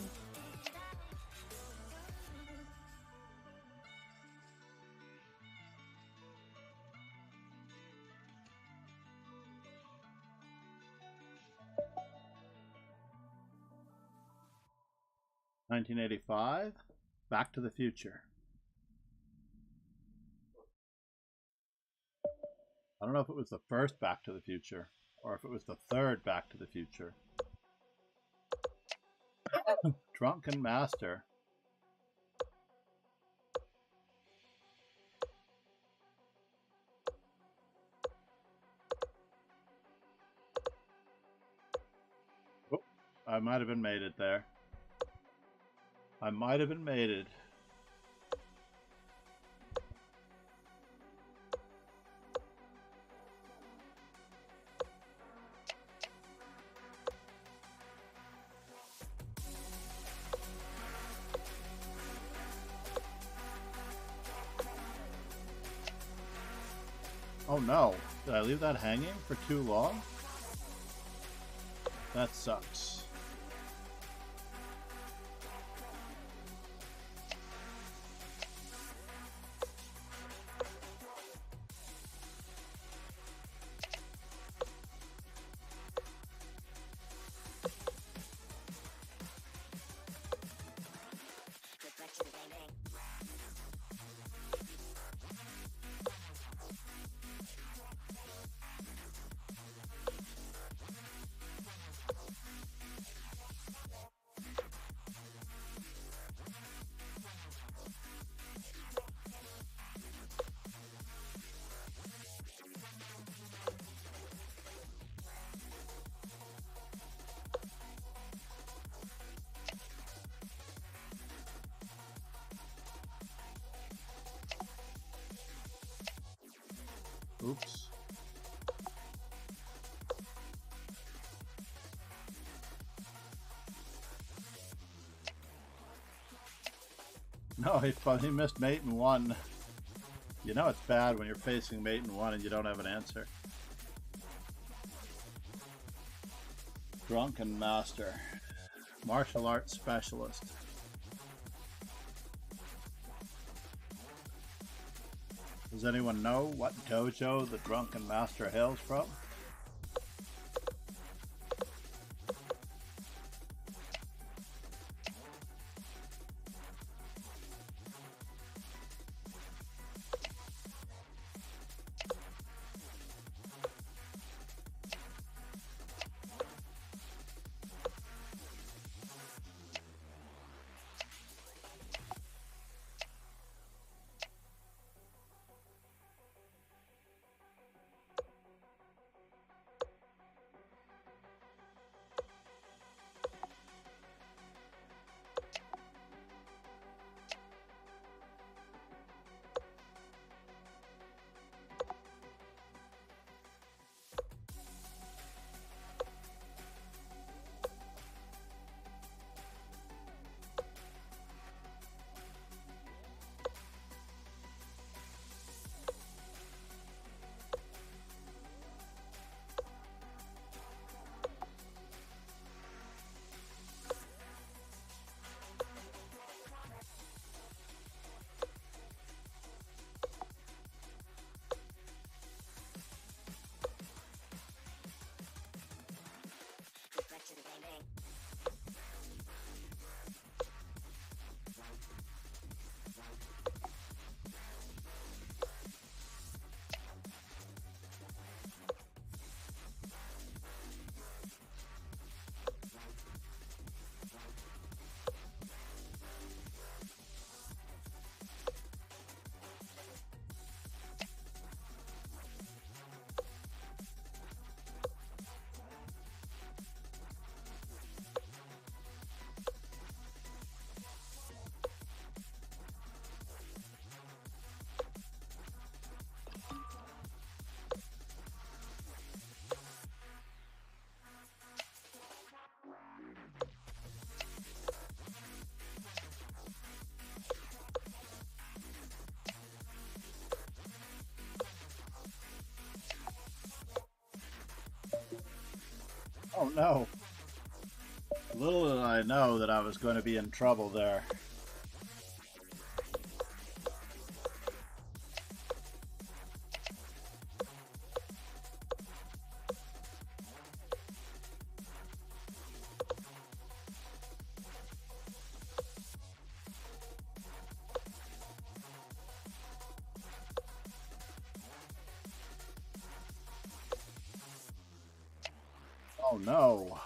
1985, Back to the Future. I don't know if it was the first Back to the Future or if it was the third Back to the Future. Drunken Master. Oh, I might have been mated there. I might have been mated. Oh no, did I leave that hanging for too long? That sucks. Oops. No, he missed mate in one. You know it's bad when you're facing mate in one and you don't have an answer. Drunken Master. Martial arts specialist. Does anyone know what dojo the Drunken Master hails from? Oh no. Little did I know that I was going to be in trouble there. Oh no.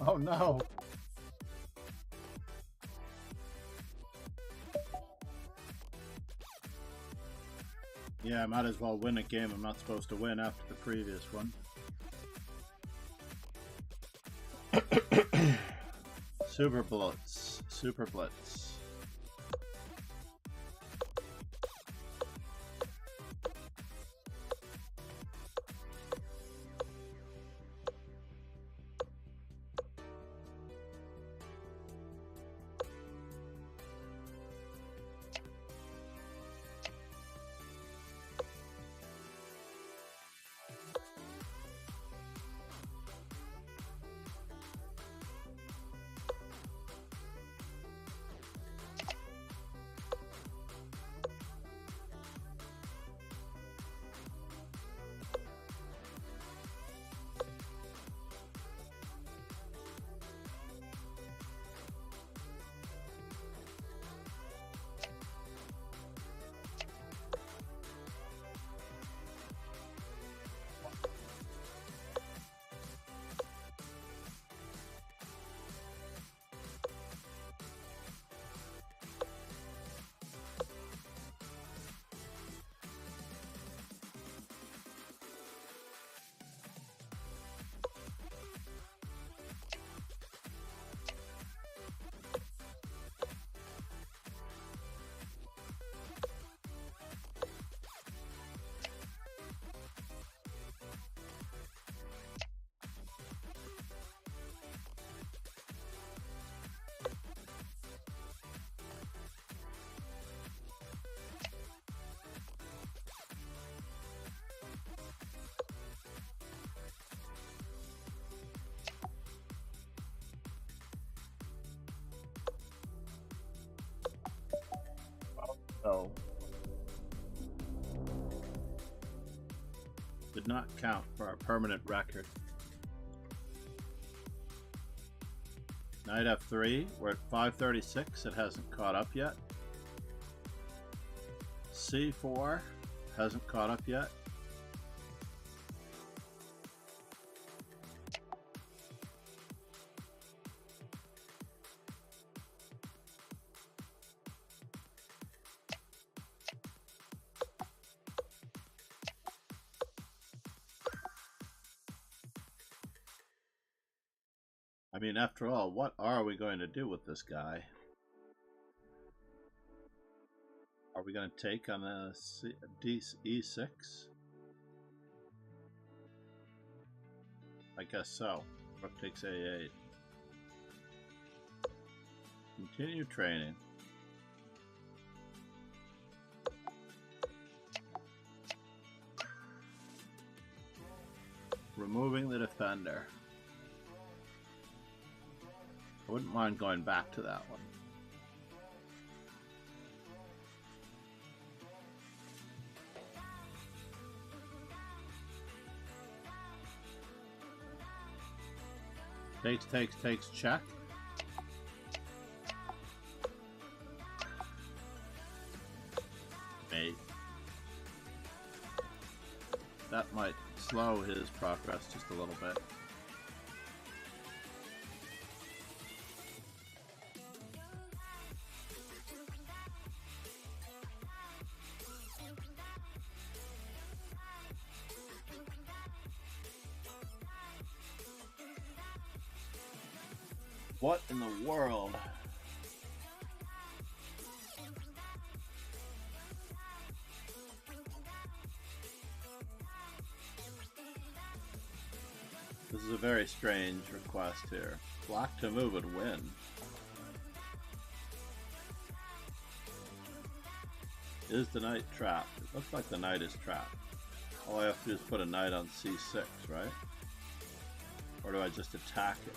Oh no. Yeah, I might as well win a game I'm not supposed to win after the previous one. Super Blitz. Super Blitz. Oh. Did not count for our permanent record. Knight F3, we're at 536, it hasn't caught up yet. C4, hasn't caught up yet. I mean, after all, what are we going to do with this guy? Are we going to take on a E6? I guess so. Rook takes A8. Continue training. Removing the defender. I wouldn't mind going back to that one. Takes, check. Mate. That might slow his progress just a little bit. What in the world? This is a very strange request here. Black to move would win. Is the knight trapped? It looks like the knight is trapped. All I have to do is put a knight on c6, right? Or do I just attack it?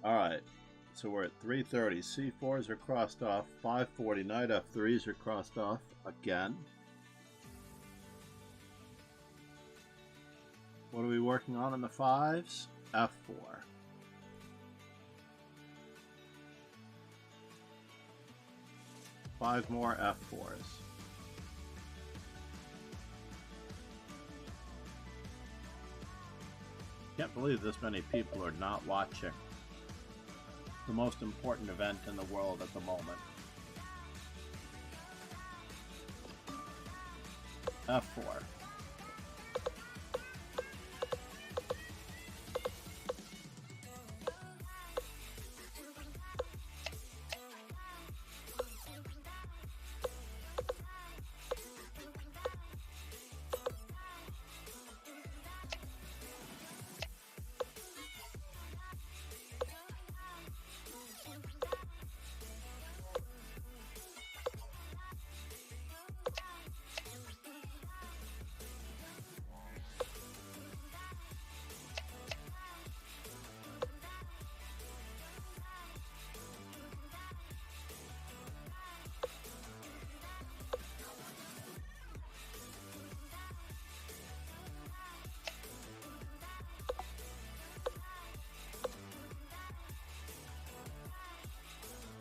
Alright, so we're at 3:30. C4s are crossed off. 5:40. Knight F3s are crossed off again. What are we working on in the 5s? F4. Five more F4s. Can't believe this many people are not watching the most important event in the world at the moment. F4.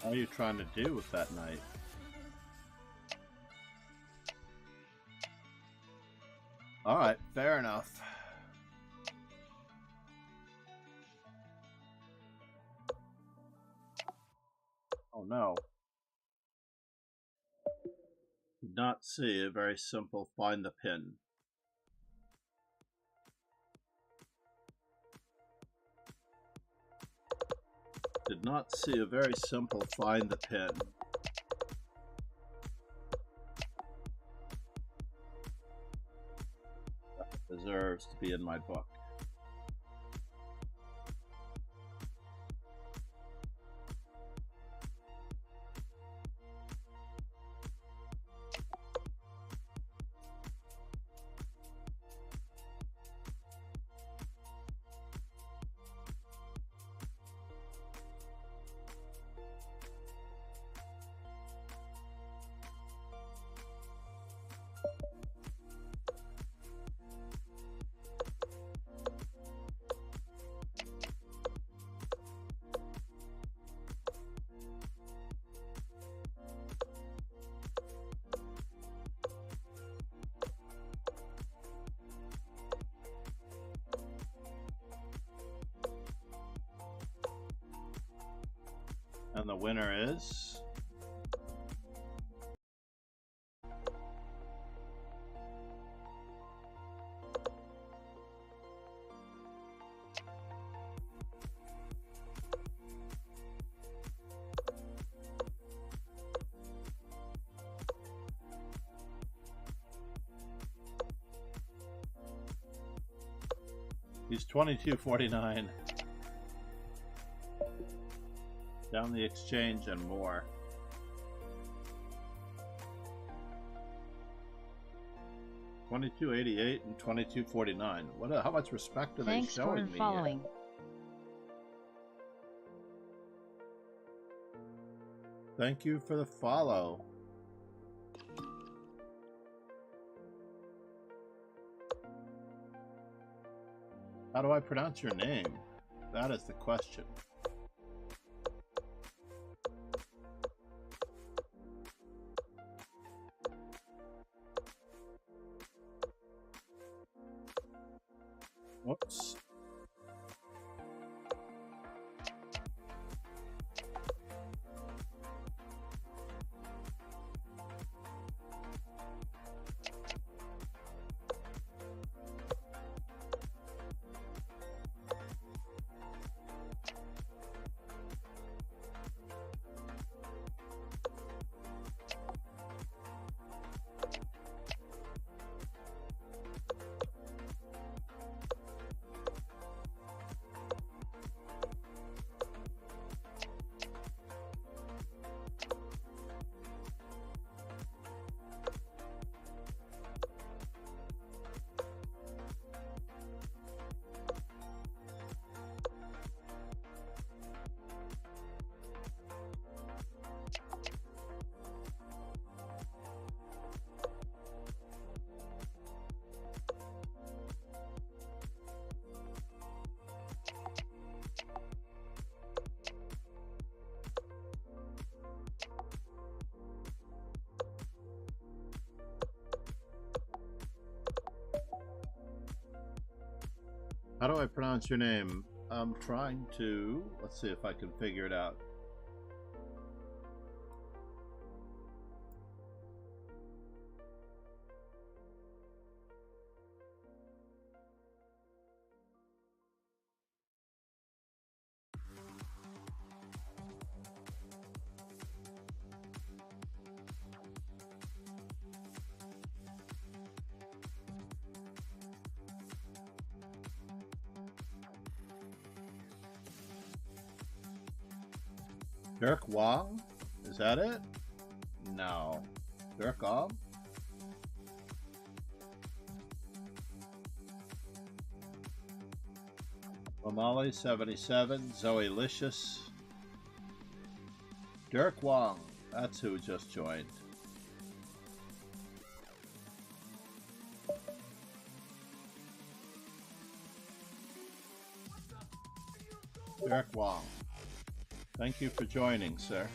What are you trying to do with that knight? Alright, fair enough. Oh no. Did not see a very simple find the pin. Did not see a very simple find the pin. That deserves to be in my book. And the winner is... He's 22.49. Down the exchange and more. $22.88 and $22.49. What? How much respect are they showing me? Thanks for following. Thank you for the follow. How do I pronounce your name? That is the question. Whoops. How do I pronounce your name? I'm trying to. Let's see if I can figure it out. Dirk Wong? Is that it? No. Dirk Wong? O'Malley 77, Zoe Licious. Dirk Wong, that's who just joined. Dirk Wong. Thank you for joining, sir.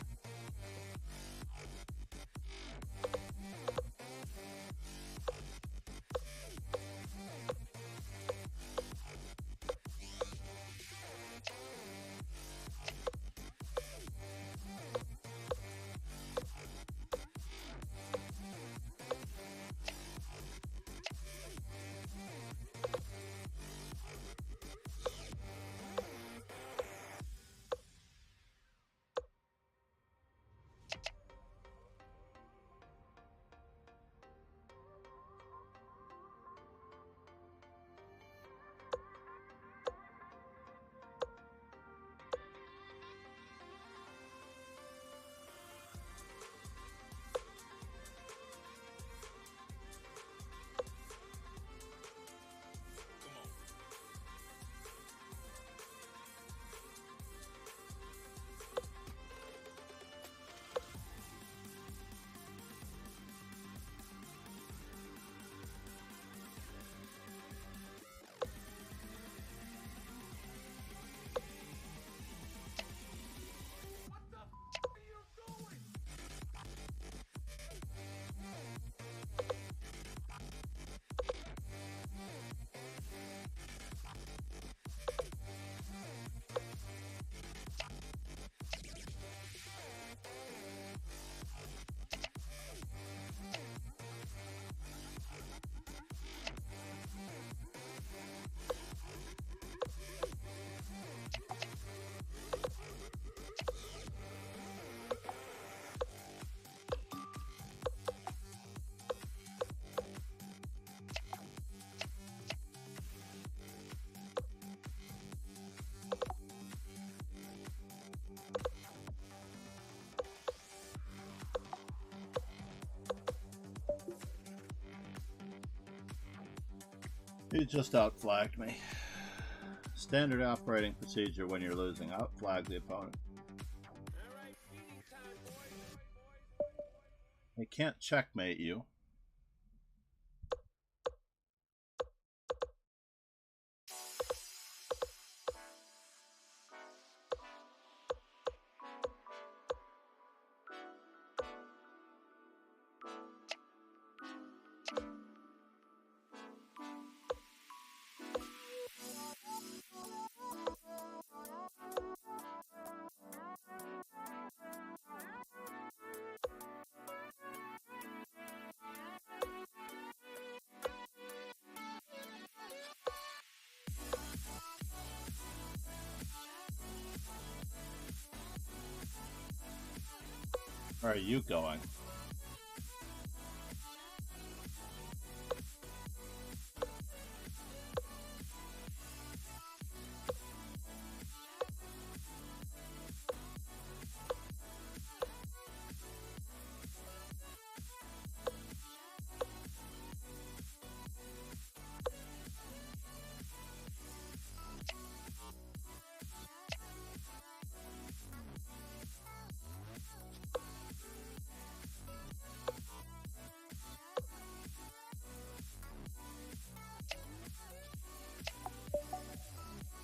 He just outflagged me. Standard operating procedure when you're losing. Outflag the opponent. They can't checkmate you. Where are you going?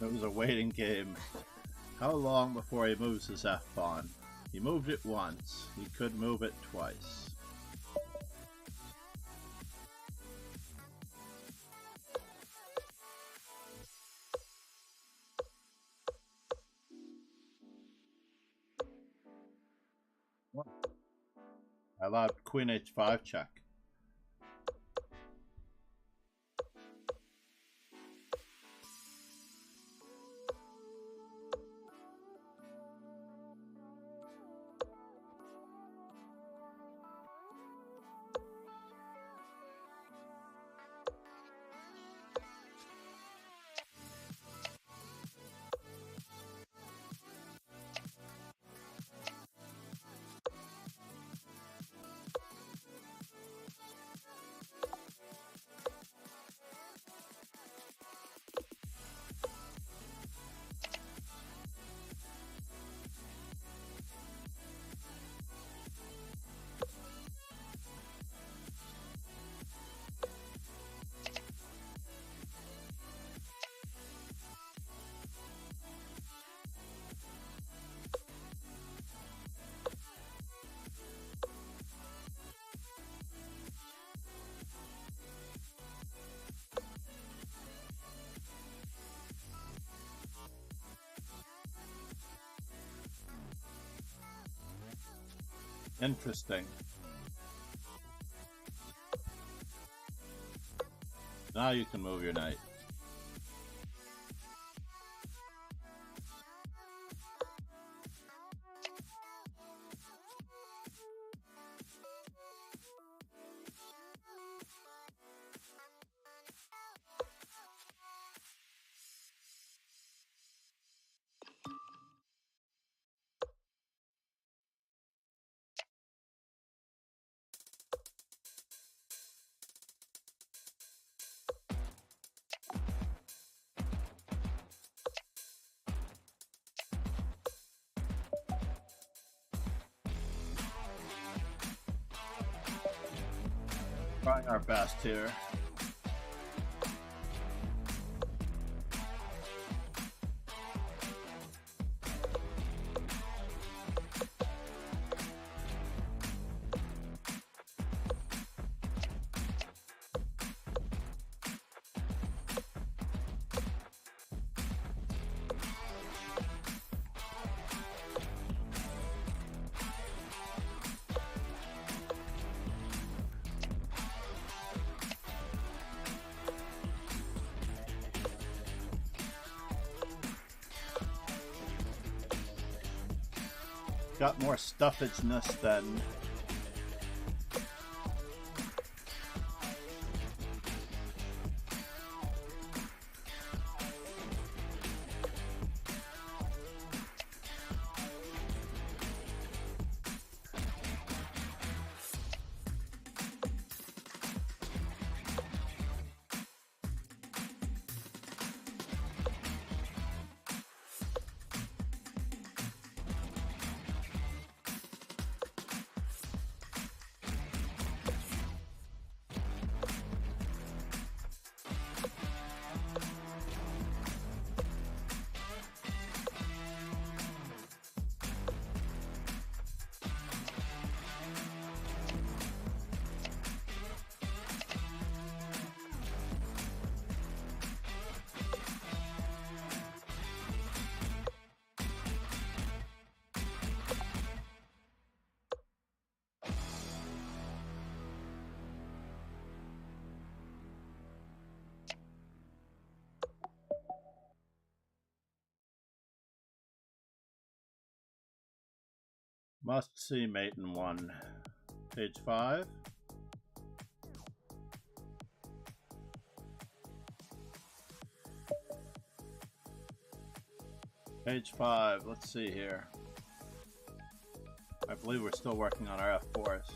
It was a waiting game. How long before he moves his F-pawn? He moved it once. He could move it twice. I allowed Queen H5 check. Interesting. Now you can move your knight. Trying our best here. Got more stuffageness than Must see Maiden 1. Page 5. Page 5, let's see here. I believe we're still working on our F4s.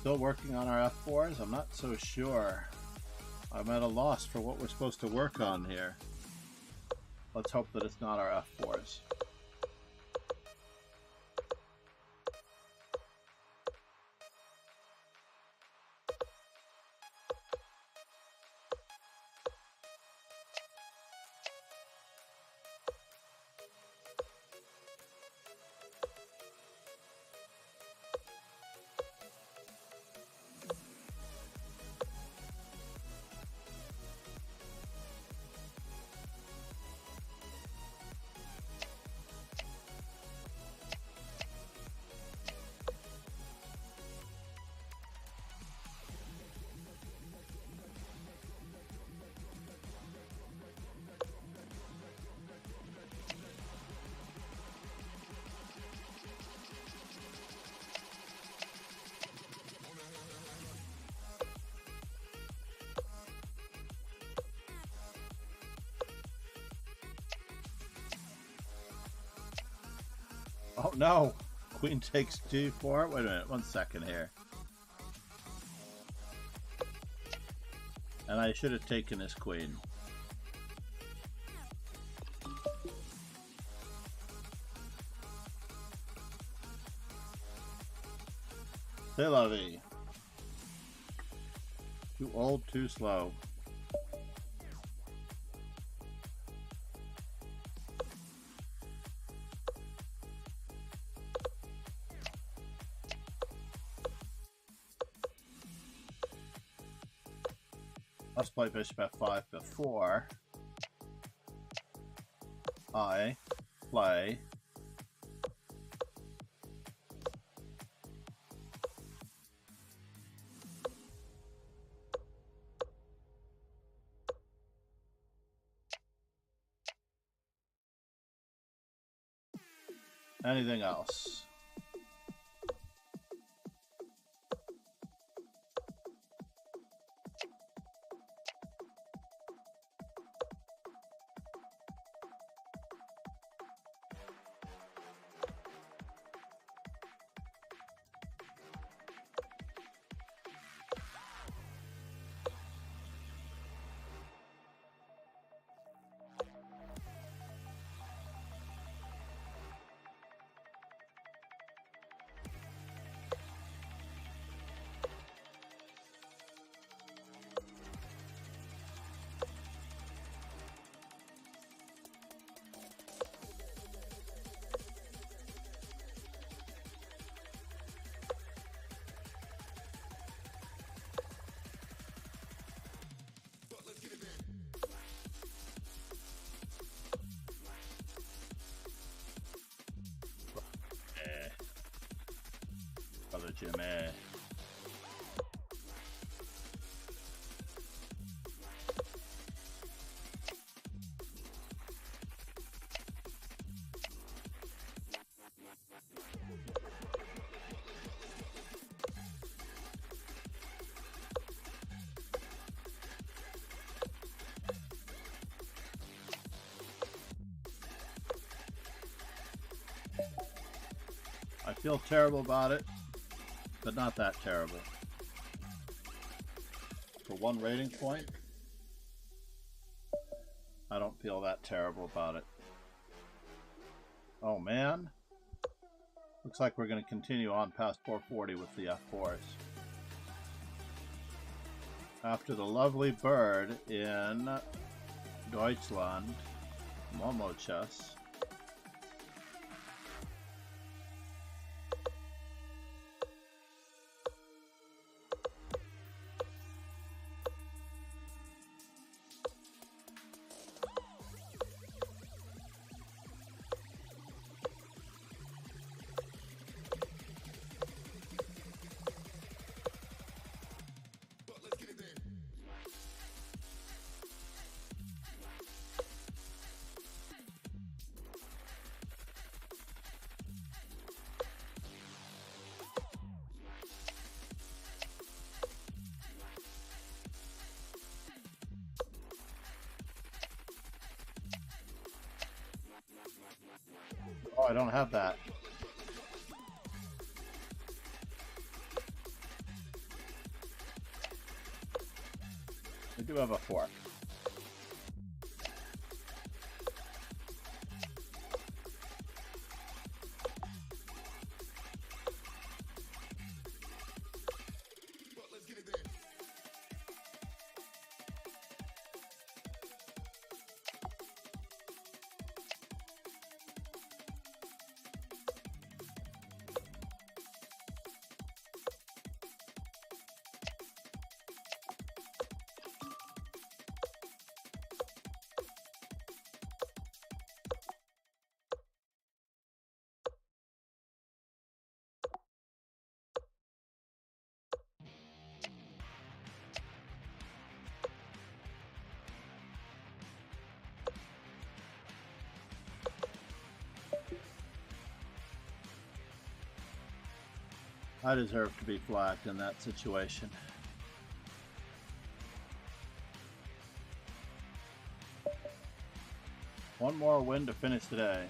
Still working on our F4s? I'm not so sure. I'm at a loss for what we're supposed to work on here. Let's hope that it's not our F4s. Oh no! Queen takes g4. Wait a minute, 1 second here. And I should have taken his queen. C'est la vie. Too old, too slow. Let's play bishop f5 before I play anything else. Brother Jimmy. I feel terrible about it, but not that terrible. For 1 rating point, I don't feel that terrible about it. Oh man. Looks like we're going to continue on past 440 with the F4s. After the lovely bird in Deutschland, Momo chess. Oh, I don't have that. I do have a fork. I deserve to be flagged in that situation. One more win to finish today.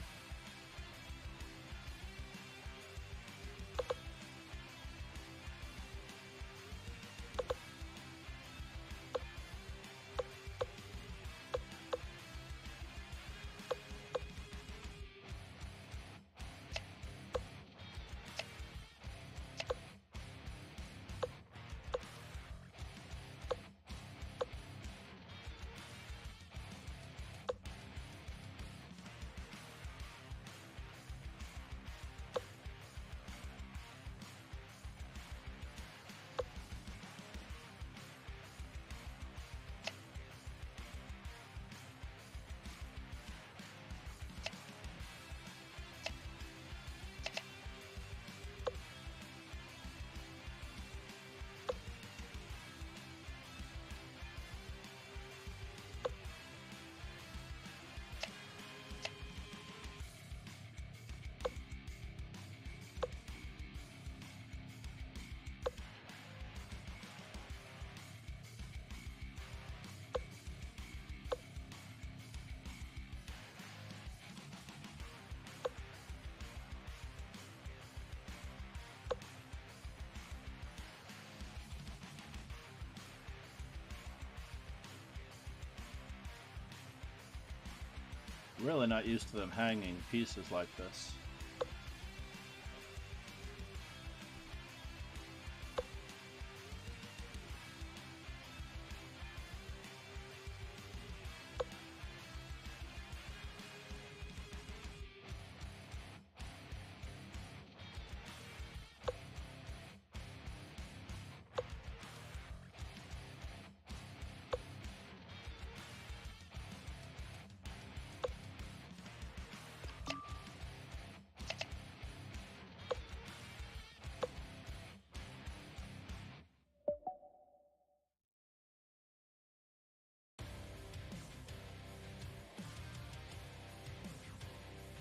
Really not used to them hanging pieces like this.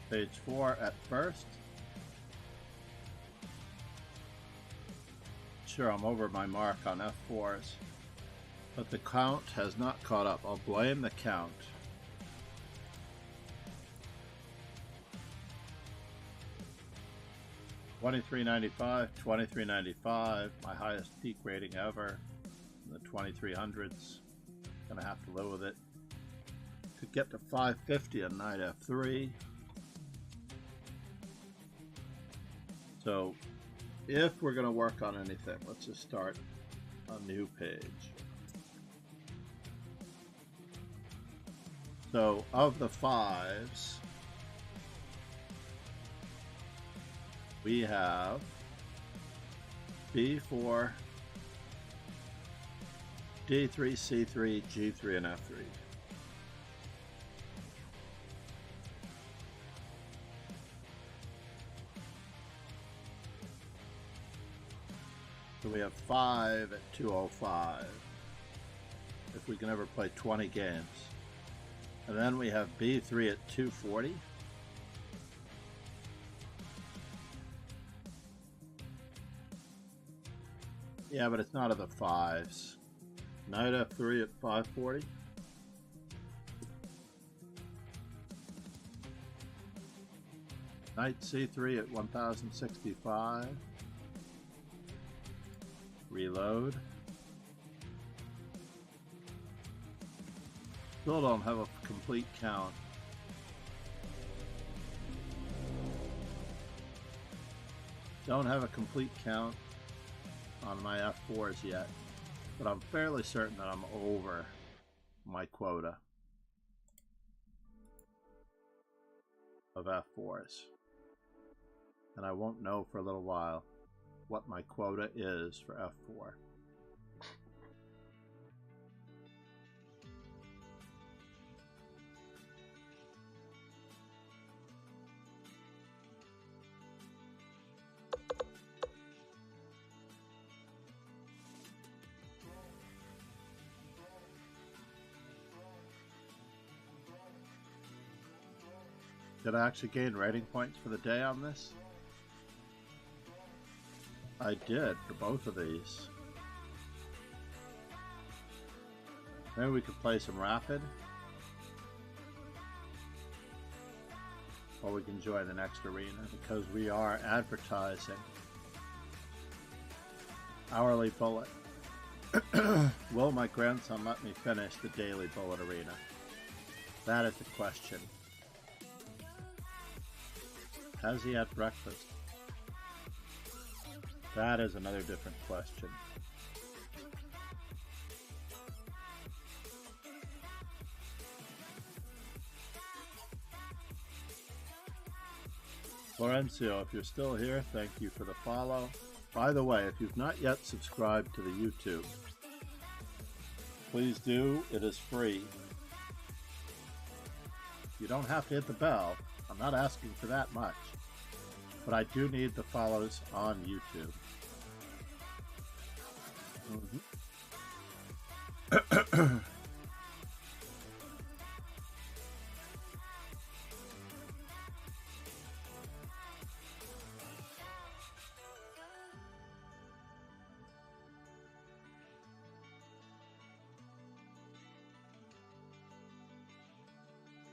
Page 4 at first. Sure, I'm over my mark on F4s, but the count has not caught up. I'll blame the count. 2395, 2395, my highest peak rating ever in the 2300s. Gonna have to live with it. Could get to 550 on knight f3. So if we're gonna work on anything, let's just start a new page. So of the fives, we have b4, d3, c3, g3, and f3. So we have 5 at 205, if we can ever play 20 games. And then we have b3 at 240. Yeah, but it's not of the fives. Knight f3 at 540. Knight c3 at 1065. Reload. Still don't have a complete count. Don't have a complete count on my f4s yet, but I'm fairly certain that I'm over my quota of f4s. And I won't know for a little while what my quota is for f4. Did I actually gain rating points for the day on this? I did for both of these. Maybe we could play some rapid. Or we can join the next arena because we are advertising Hourly Bullet. Will my grandson let me finish the Daily Bullet Arena? That is the question. Has he had breakfast? That is another different question. Florencio, if you're still here, thank you for the follow. By the way, if you've not yet subscribed to the YouTube, please do. It is free. You don't have to hit the bell. I'm not asking for that much. But I do need the follows on YouTube.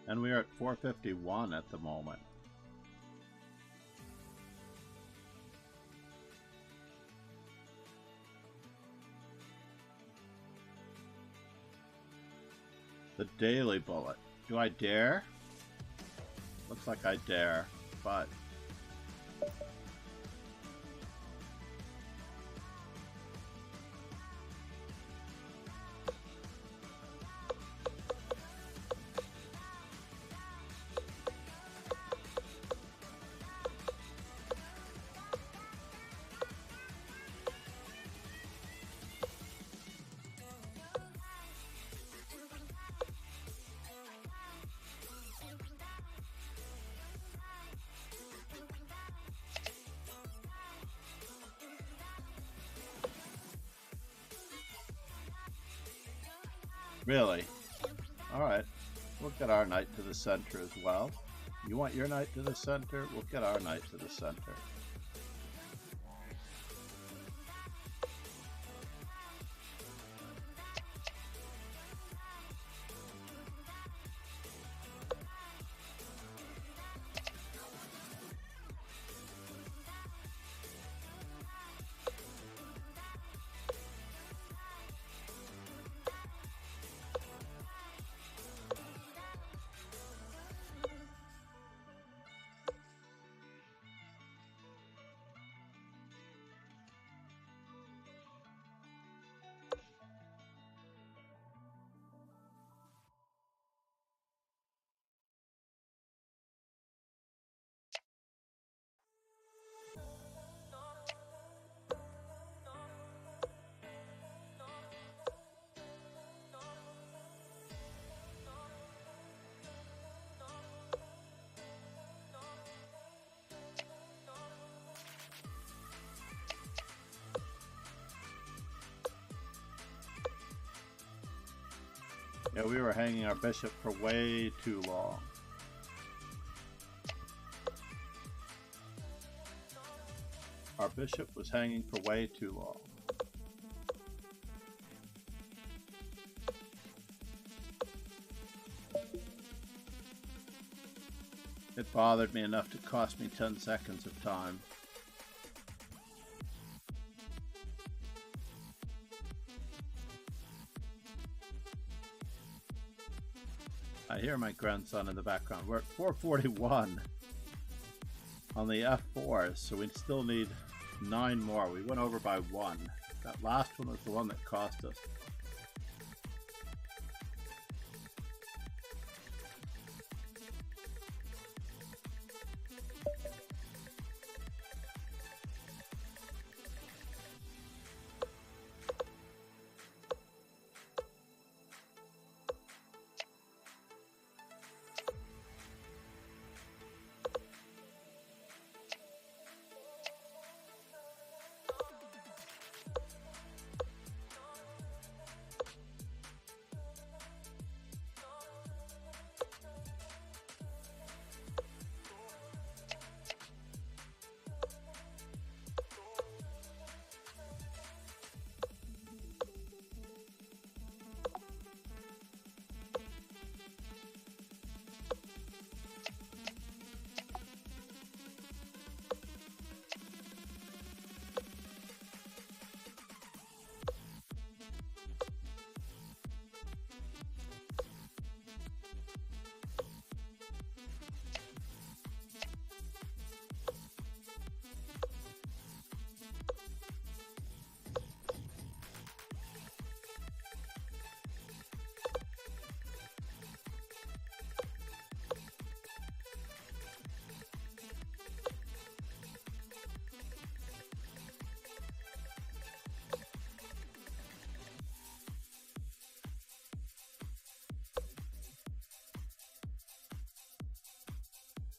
And we are at 451 at the moment. The Daily Bullet. Do I dare? Looks like I dare, but... Really? Alright. We'll get our knight to the center as well. You want your knight to the center? We'll get our knight to the center. Yeah, we were hanging our bishop for way too long. Our bishop was hanging for way too long. It bothered me enough to cost me 10 seconds of time. I hear my grandson in the background. We're at 441 on the F4, so we still need 9 more. We went over by 1. That last one was the one that cost us.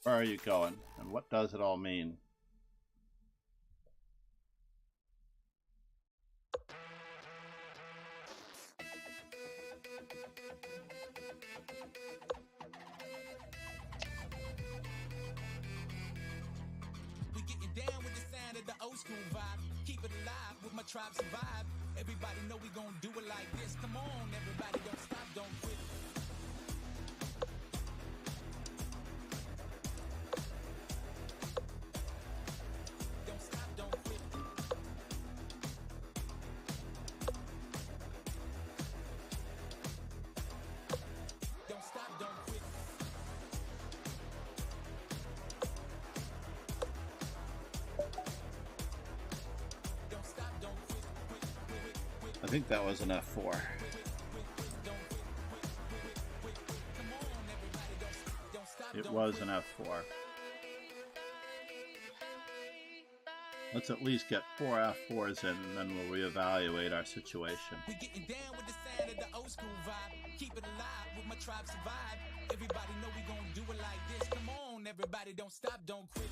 Where are you going, and what does it all mean? We getting down with the sound of the old school vibe. Keep it alive with my tribe survive. Everybody know we gon' do it like this. Come on, everybody, don't stop, don't quit. I think that was an F4. It was an F4. Let's at least get 4 F4s in, and then we'll reevaluate our situation. We getting down with the sound of the old school vibe. Keep it alive with my tribe survive. Everybody know we gon' do it like this. Come on, everybody, don't stop, don't quit.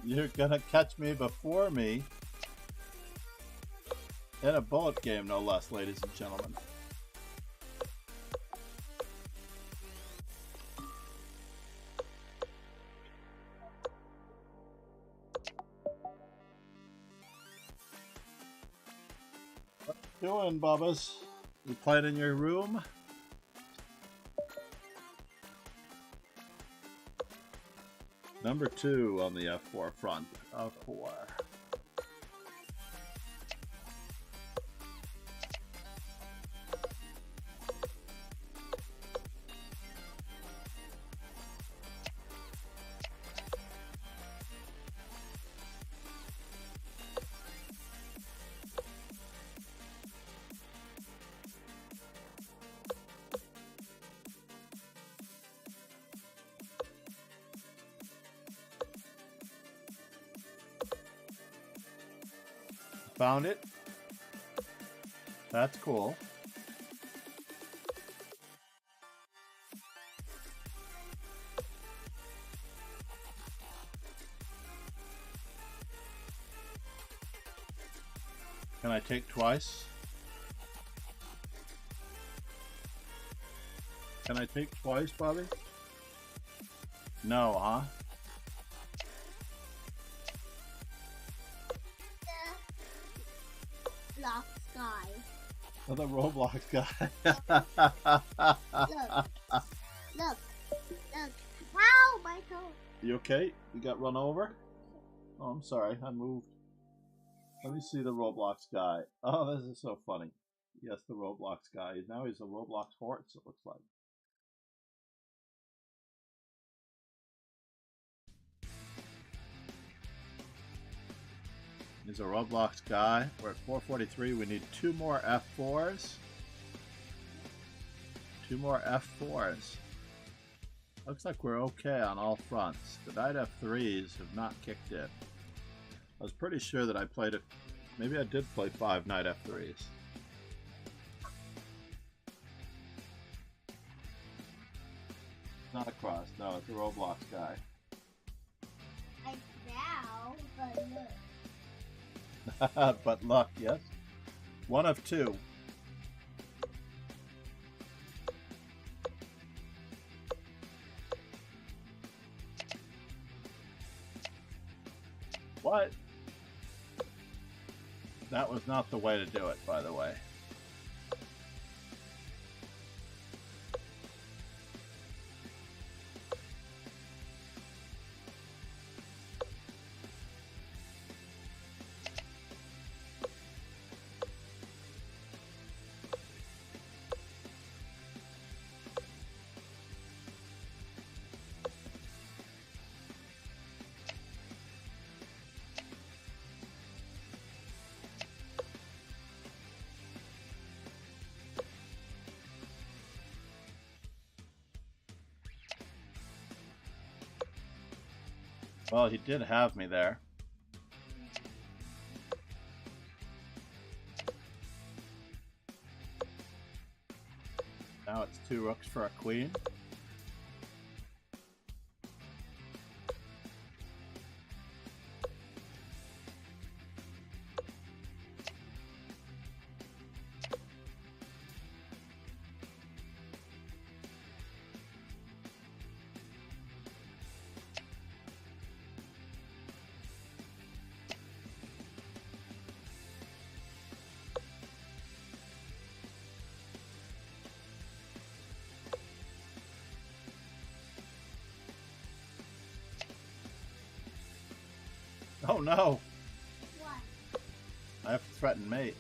You're gonna catch me before me. In a bullet game, no less, ladies and gentlemen. What you doing, Bubbas? You playing in your room? Number 2 on the F4 front of 4. Found it. That's cool. Can I take twice? Can I take twice, Bobby? No, huh? Guy. Oh, the Roblox guy. Look. Wow, Michael. You okay? You got run over? Oh, I'm sorry. I moved. Let me see the Roblox guy. Oh, this is so funny. Yes, the Roblox guy. Now he's a Roblox horse, it looks like. He's a Roblox guy. We're at 443. We need 2 more F4s. 2 more F4s. Looks like we're okay on all fronts. The knight F3s have not kicked in. I was pretty sure that I played it. Maybe I did play 5 knight F3s. Not a cross. No, it's a Roblox guy. I now, but look. But luck, yes. 1 of 2. What? That was not the way to do it, by the way. Well, he did have me there. Now it's 2 rooks for a queen. Oh no! What? I have to threaten mate.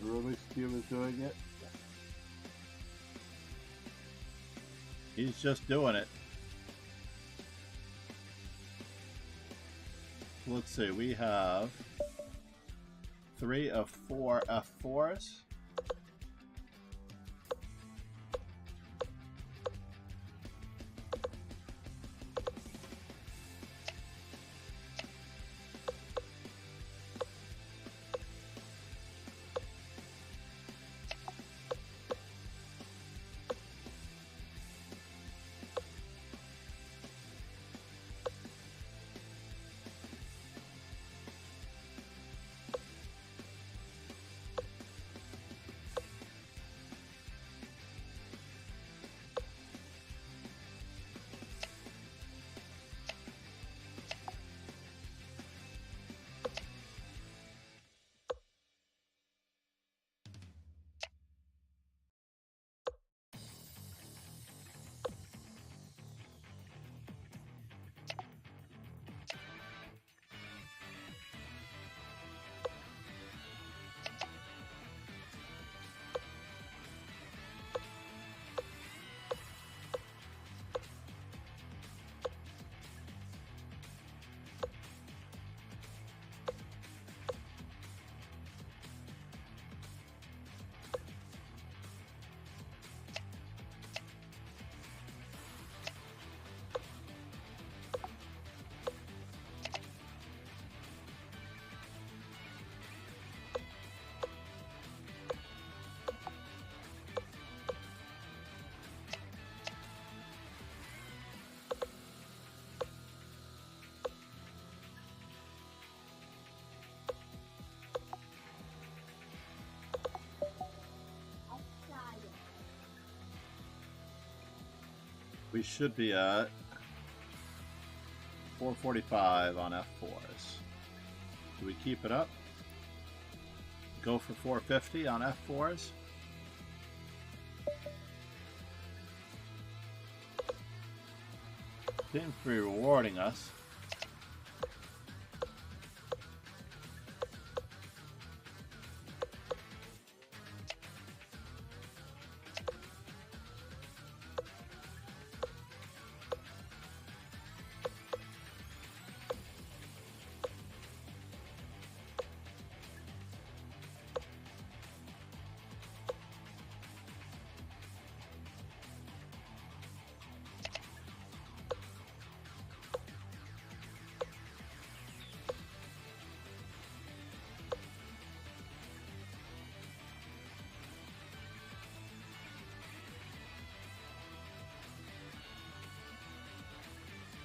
Rubik's Cube is doing it. He's just doing it. Let's see, we have 3 of 4 F4s. We should be at 445 on F4s. Do we keep it up? Go for 450 on F4s? Seems to be rewarding us.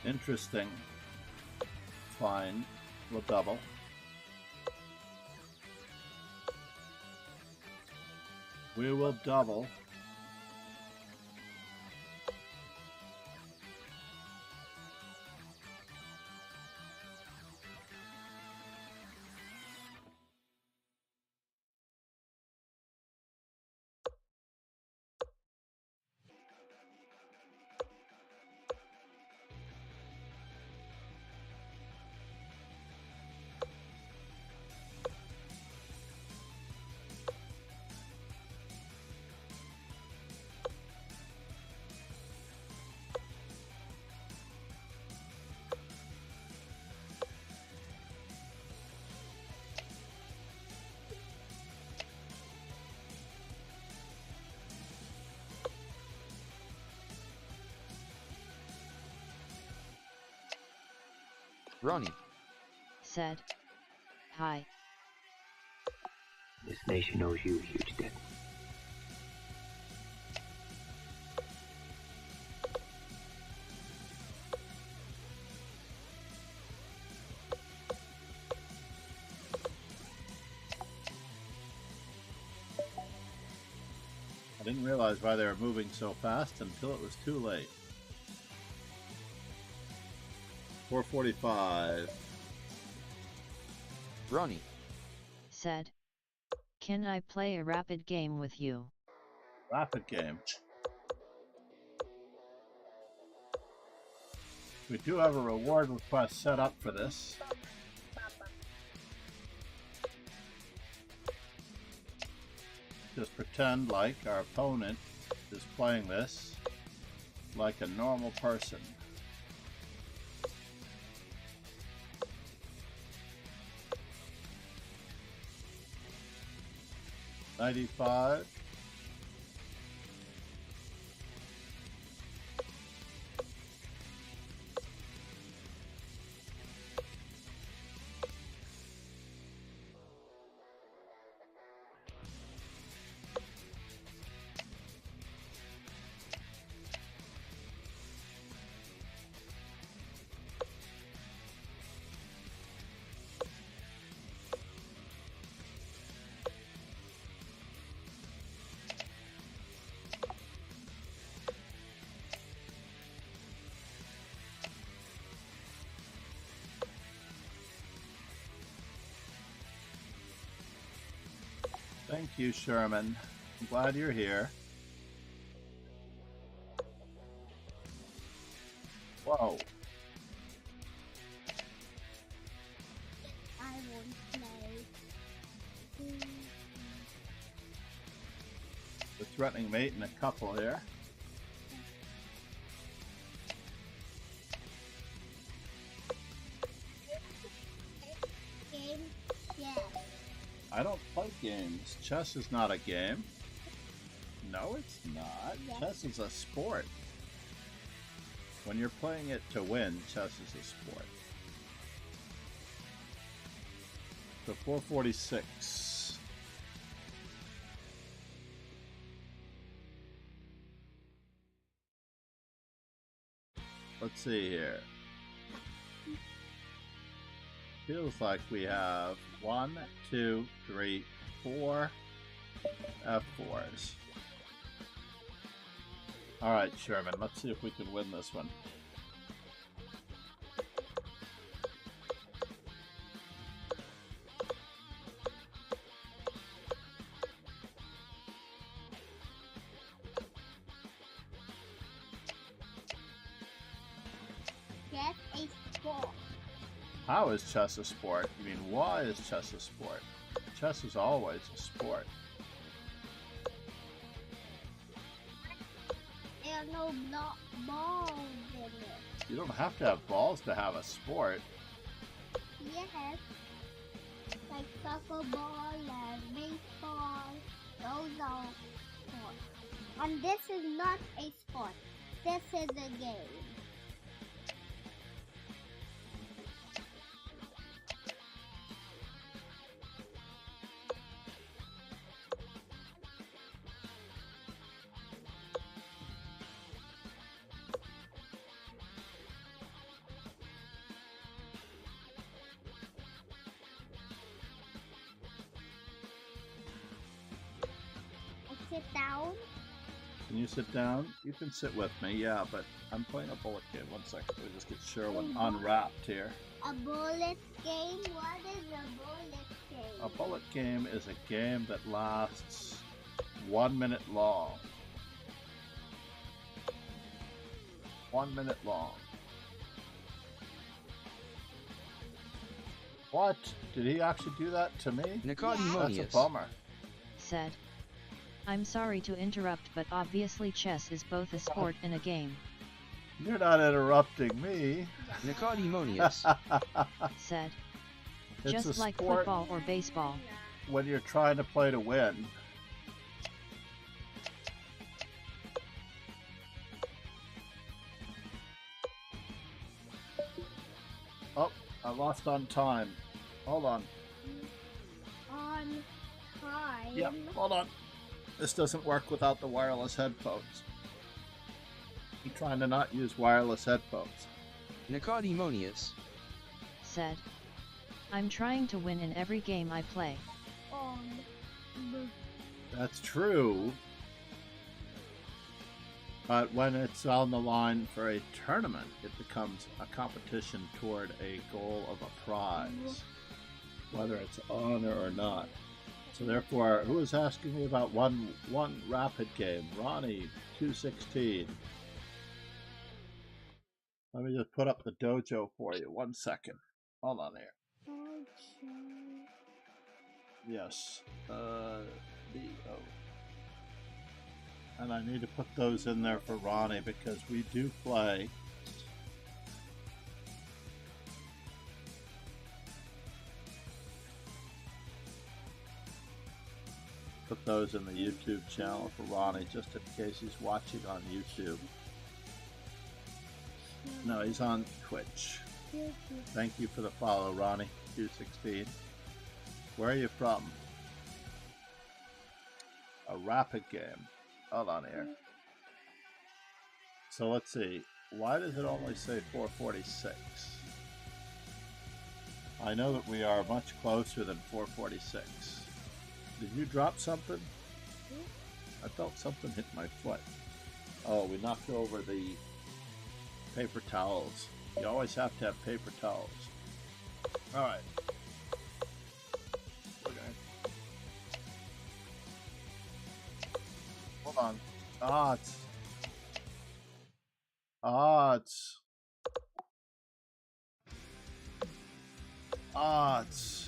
Interesting. Fine. We'll double. We will double. Ronnie said, "Hi." This nation owes you a huge debt. I didn't realize why they were moving so fast until it was too late. 445. Ronnie said, "Can I play a rapid game with you?" Rapid game. We do have a reward request set up for this. Just pretend like our opponent is playing this like a normal person. $95. Thank you, Sherman. I'm glad you're here. Whoa. I won't play. The threatening mate and a couple here. Game, yeah. I don't play games. Chess is not a game. No, it's not. Yes. Chess is a sport. When you're playing it to win, chess is a sport. So 446. Let's see here. Feels like we have 1, 2, 3, 4 F4s. Alright, Sherman, let's see if we can win this one. Chess a sport. How is chess a sport? You mean, why is chess a sport? Chess is always a sport. There are no balls in it. You don't have to have balls to have a sport. Yes. Like soccer ball and baseball. Those are sports. And this is not a sport. This is a game. Sit down. Can you sit down? You can sit with me, yeah, but I'm playing a bullet game. One second, we just get Sherwin unwrapped here. A bullet game? What is a bullet game? A bullet game is a game that lasts 1 minute long. 1 minute long. What? Did he actually do that to me? Nicodemonius. That's a bummer. Said. I'm sorry to interrupt, but obviously chess is both a sport and a game. You're not interrupting me. Nicodemonius. Said. It's Just a like sport football or baseball. when you're trying to play to win. Oh, I lost on time. Hold on. On time. Yep, hold on. This doesn't work without the wireless headphones. I'm trying to not use wireless headphones. Nicodemonius. Said. I'm trying to win in every game I play. That's true. But when it's on the line for a tournament, it becomes a competition toward a goal of a prize, whether it's honor or not. So therefore, who is asking me about one rapid game? Ronnie, 216. Let me just put up the dojo for you. 1 second. Hold on here. Yes. D-O. And I need to put those in there for Ronnie because we do play. Put those in the YouTube channel for Ronnie just in case he's watching on YouTube. No, he's on Twitch. Thank you for the follow, Ronnie, 216. Where are you from? A rapid game. Hold on here. So let's see. Why does it only say 446? I know that we are much closer than 446. Did you drop something? I felt something hit my foot. Oh, we knocked over the paper towels. You always have to have paper towels. Alright. Okay. Hold on. Odds. Odds. Odds.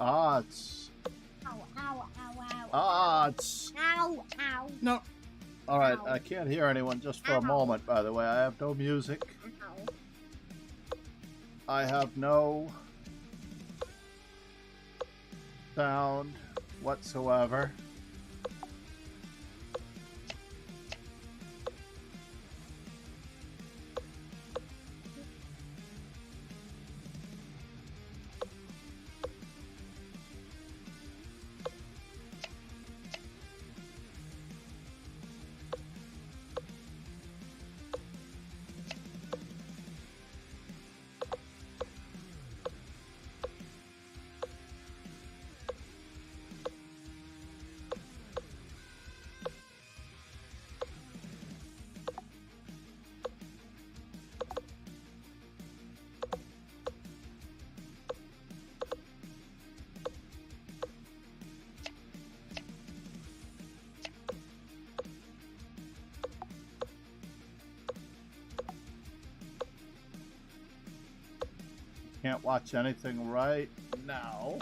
Odds. Ow, ow, ow, ow. Odds. Ow, ow. No. All right, Ow. I can't hear anyone just for a Ow. moment, by the way. I have no music. Ow. I have no sound whatsoever. can't watch anything right now.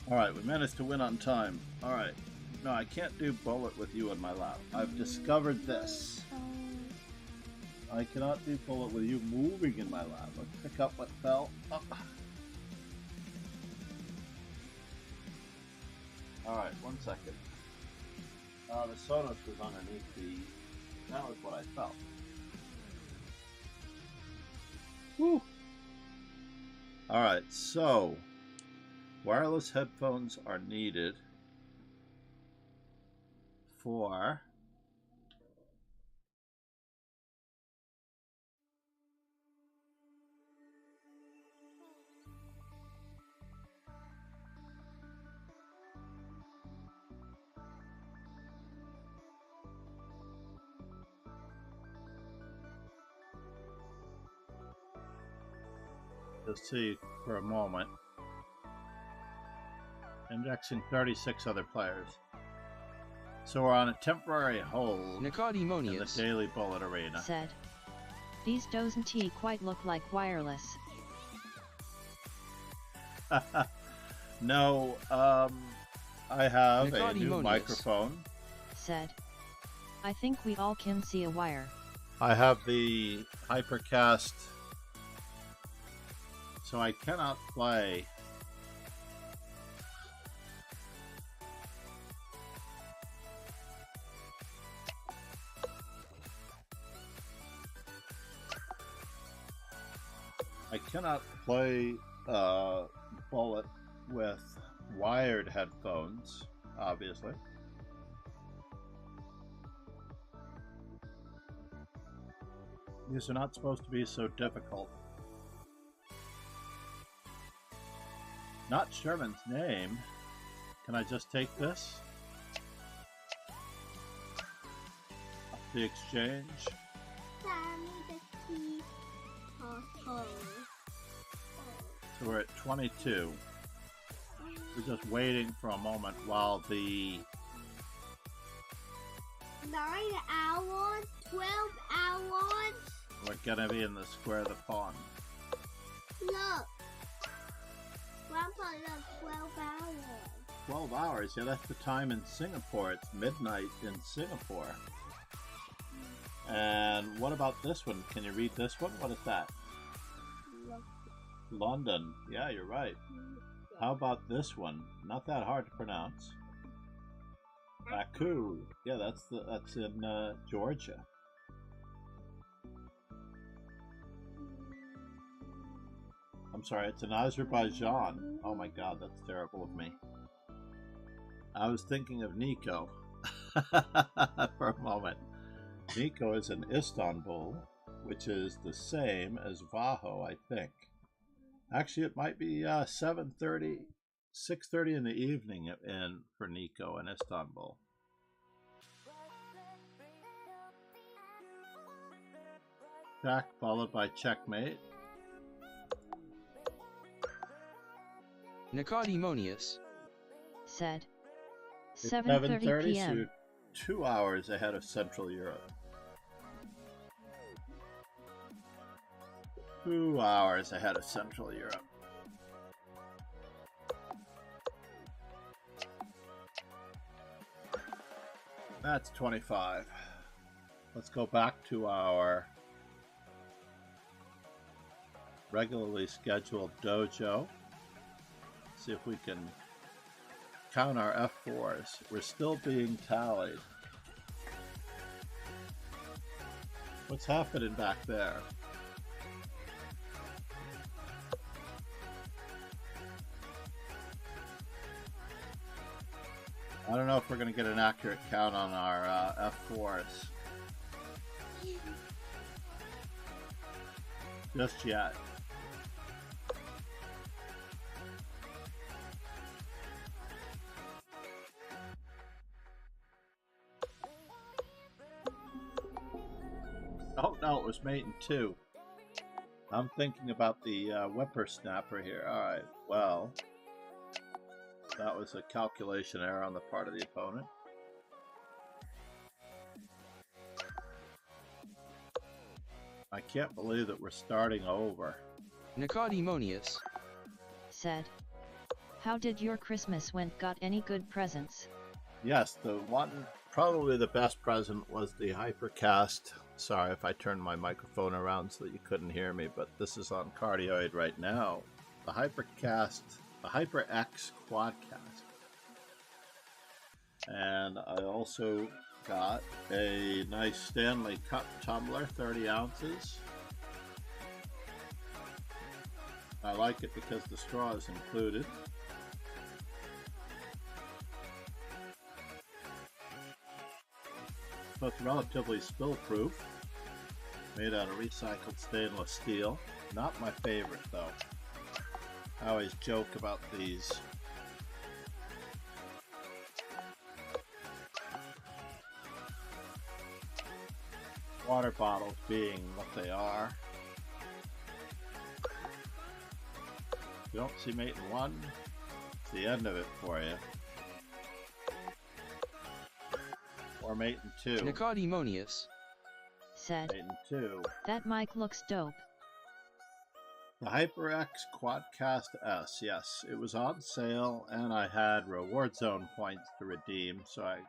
Alright, we managed to win on time. Alright. No, I can't do bullet with you in my lap. I've discovered this. I cannot do bullet with you moving in my lap. Let's pick up what fell. Oh. Alright, 1 second. The Sonos was underneath the... That was what I felt. Woo! Alright, so... wireless headphones are needed for... Just see for a moment. Indexing 36 other players. So we're on a temporary hold in the Daily Bullet Arena. Said, these doesn't quite look like wireless. No, I have a new microphone. Said, I think we all can see a wire. I have the Hypercast, so I cannot play. I cannot play Bullet with wired headphones, obviously. These are not supposed to be so difficult. Not Sherman's name. Can I just take this? Up the exchange. So we're at 22. We're just waiting for a moment while the 9 hours, 12 hours. We're gonna be in the square of the pond. Look, Grandpa, look, 12 hours. 12 hours? Yeah, that's the time in Singapore. It's midnight in Singapore. And what about this one? Can you read this one? What is that? London. Yeah, you're right. How about this one? Not that hard to pronounce. Baku. Yeah, that's in Georgia. I'm sorry, it's in Azerbaijan. Oh my God, that's terrible of me. I was thinking of Nico for a moment. Nico is in Istanbul, which is the same as Vaho, I think. Actually, it might be 7:30, 6:30 in the evening for Nico in Istanbul. Jack followed by checkmate. Nicodemonius said, It's 7:30 p.m. So you're 2 hours ahead of Central Europe. 2 hours ahead of Central Europe. That's 25. Let's go back to our regularly scheduled dojo. See if we can count our F4s. We're still being tallied. What's happening back there? I don't know if we're going to get an accurate count on our F4s just yet. Oh no, it was mate in 2. I'm thinking about the whippersnapper here. Alright, well, That was a calculation error on the part of the opponent. I can't believe that we're starting over. Nicodemonius said, "How did your Christmas went? Got any good presents?" Yes, the one, probably the best present was the Hypercast. Sorry if I turned my microphone around so that you couldn't hear me, but this is on cardioid right now. The Hypercast, the HyperX Quadcast. And I also got a nice Stanley Cup tumbler, 30 ounces. I like it because the straw is included. So it's relatively spill-proof, made out of recycled stainless steel. Not my favorite though. I always joke about these. Water bottles being what they are. If you don't see mate in one, it's the end of it for you. Or mate in two. Nicodemonius said, Mate in two. "That mic looks dope." The HyperX Quadcast S, yes, it was on sale and I had reward zone points to redeem, so I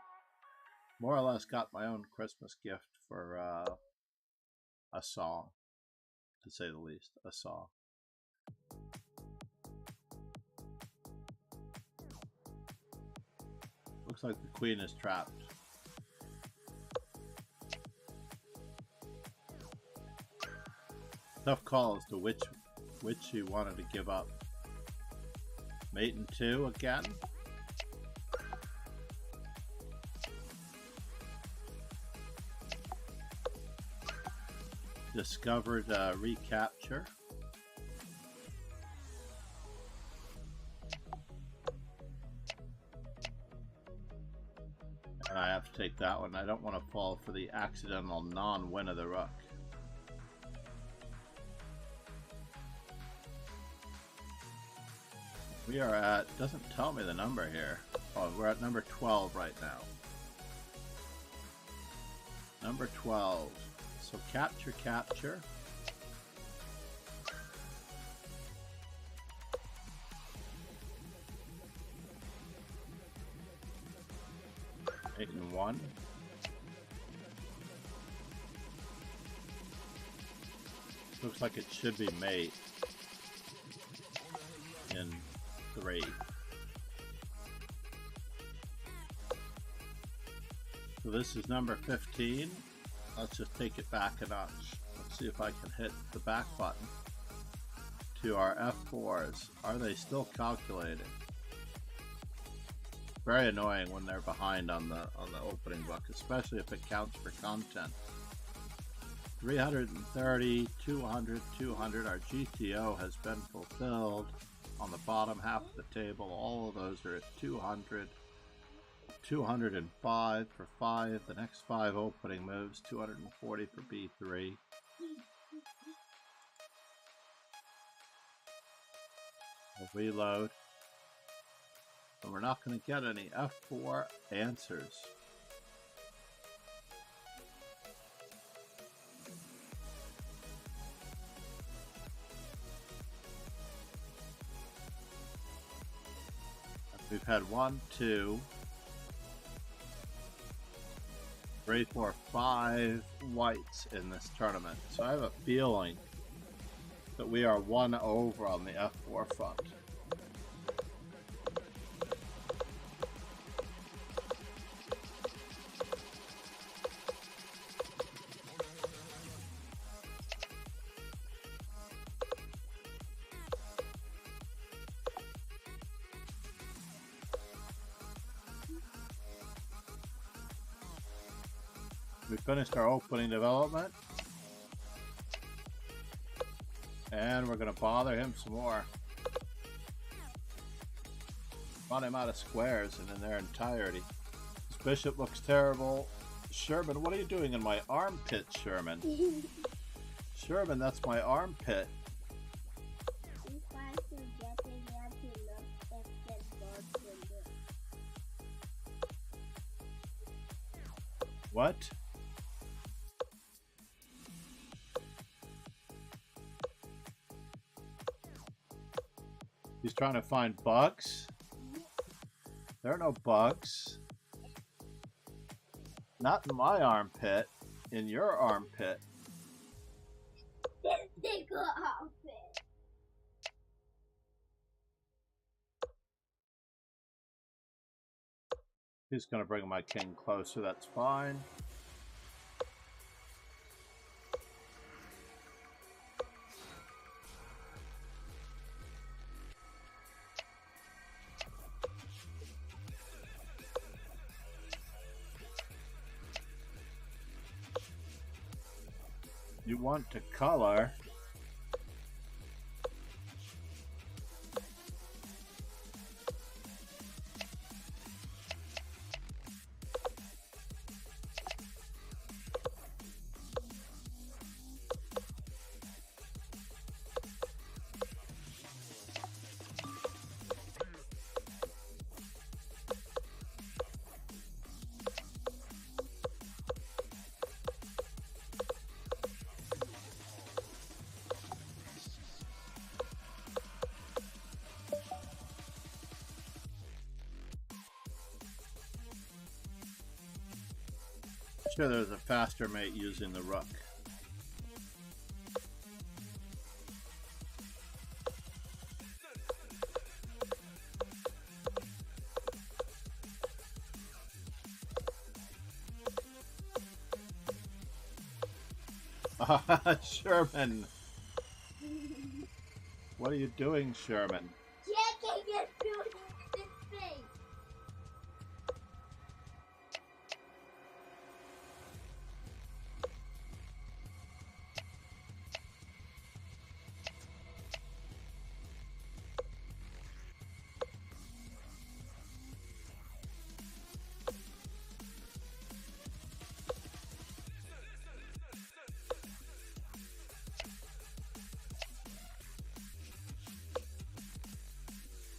more or less got my own Christmas gift for a song, to say the least, a song. Looks like the queen is trapped. Tough call as to which she wanted to give up. Mate in two again. Discovered recapture. And I have to take that one. I don't want to fall for the accidental non-win of the rook. We are at, doesn't tell me the number here. Oh, we're at number 12 right now. Number 12. So capture, capture. Eight and one. Looks like it should be mate in 3. So this is number 15. Let's just take it back a notch. Let's see if I can hit the back button to our F4s. Are they still calculating? Very annoying when they're behind on the opening book, especially if it counts for content. 330, 200, 200. Our GTO has been fulfilled. On the bottom half of the table, all of those are at 200. 205 for 5. The next 5 opening moves, 240 for B3. We'll reload. And we're not going to get any F4 answers. We've had 1, 2, 3, 4, 5 whites in this tournament. So I have a feeling that we are 1 over on the F4 front. We finished our opening development, and we're going to bother him some more. Run him out of squares and in their entirety. This bishop looks terrible. Sherman, what are you doing in my armpit, Sherman? Sherman, that's my armpit. What? He's trying to find bugs? There are no bugs. Not in my armpit. In your armpit. Bigger outfit. He's gonna bring my king closer, that's fine. You want to color. Sure, there's a faster mate using the rook. Sherman! What are you doing, Sherman? Jackie just threw it in his face.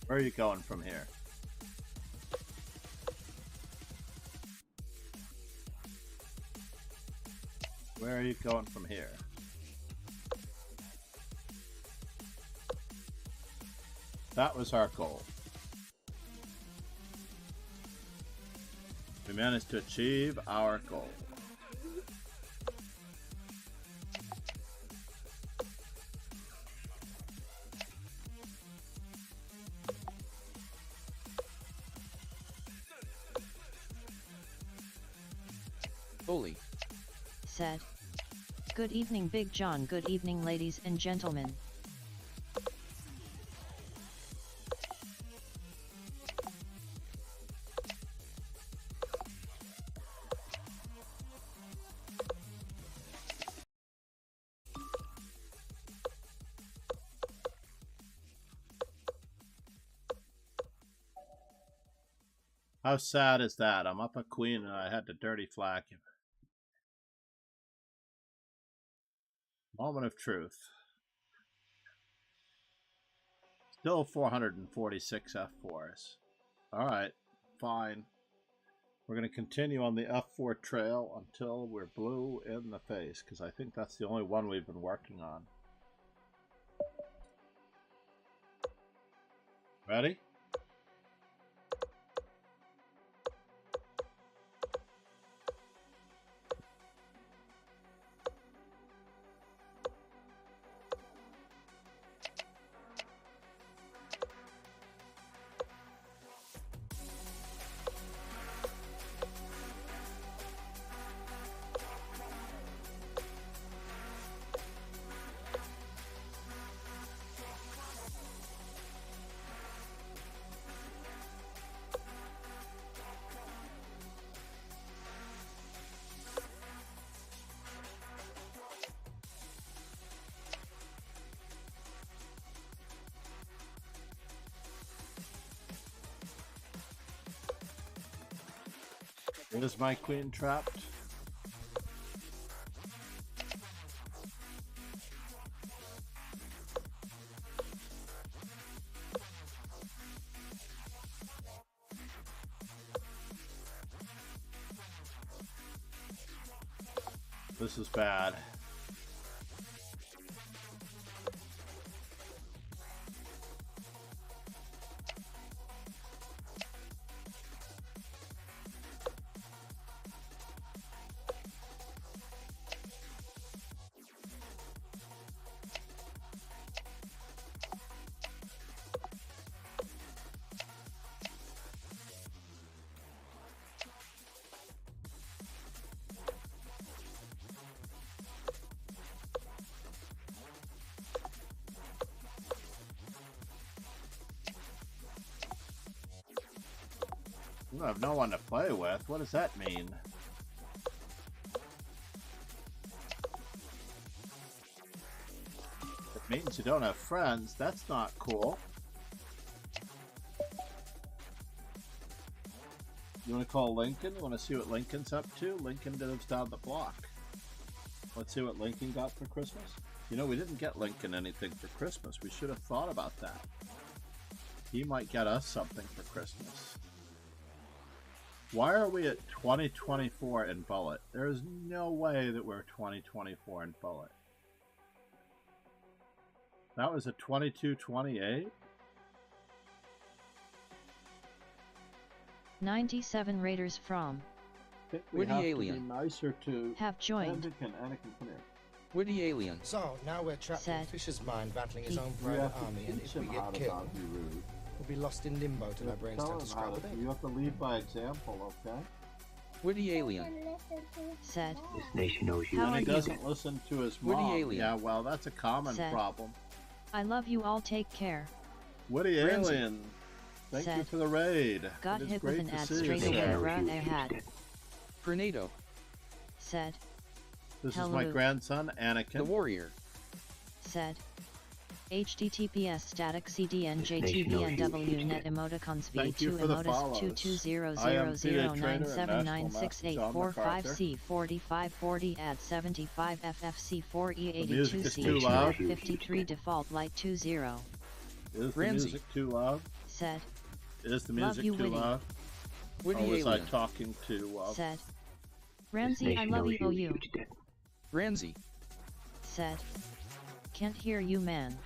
Where are you going from here? Where are you going from here? That was our goal. We managed to achieve our goal. Holy. Said. Good evening Big John, good evening ladies and gentlemen. How sad is that? I'm up a queen and I had to dirty flag him. Moment of truth. Still 446 F4s. Alright, fine. We're going to continue on the F4 trail until we're blue in the face, because I think that's the only one we've been working on. Ready? Is my queen trapped? This is bad. You have no one to play with. What does that mean? It means you don't have friends. That's not cool. You want to call Lincoln? You want to see what Lincoln's up to? Lincoln lives down the block. Let's see what Lincoln got for Christmas. You know, we didn't get Lincoln anything for Christmas. We should have thought about that. He might get us something for Christmas. Why are we at 2024 in Bullet? There is no way that we're 2024 in Bullet. That was a 22-28? 97 raiders from Woody Alien. Nicer to have joined. Anakin, come here. Woody Alien. So, now we're trapped in Fisher's mind battling his own We private have to army, and teach if we him get how to killed, not be rude. we'll be lost in limbo till our brains start to scramble. You have to lead by example, okay? Woody Alien. Said. This nation owes you. And he doesn't listen to his mom. Woody Alien. Yeah, well, that's a common Said. problem. I love you all, take care. Woody Ramsey. Alien. Thank you Said. for the raid. Got It is hit with great an to ad see you, straight sir. away right I had. Grenado. Said. This Hello. is my grandson, Anakin. The Warrior. Said. HTTPS static CDNJTVNW net emoticons Thank you V2 for the emotus follows. 2200097968455C4540 add 75 FFC4E82 music is too loud. C53 default light 20 Is the Ramsey. music too loud? said. Is the Love music you, too Woody. loud? Woody Or was I Alien. talking to... Said. Ramsey, I love you, you. Ramsey. Said. Can't hear you, man.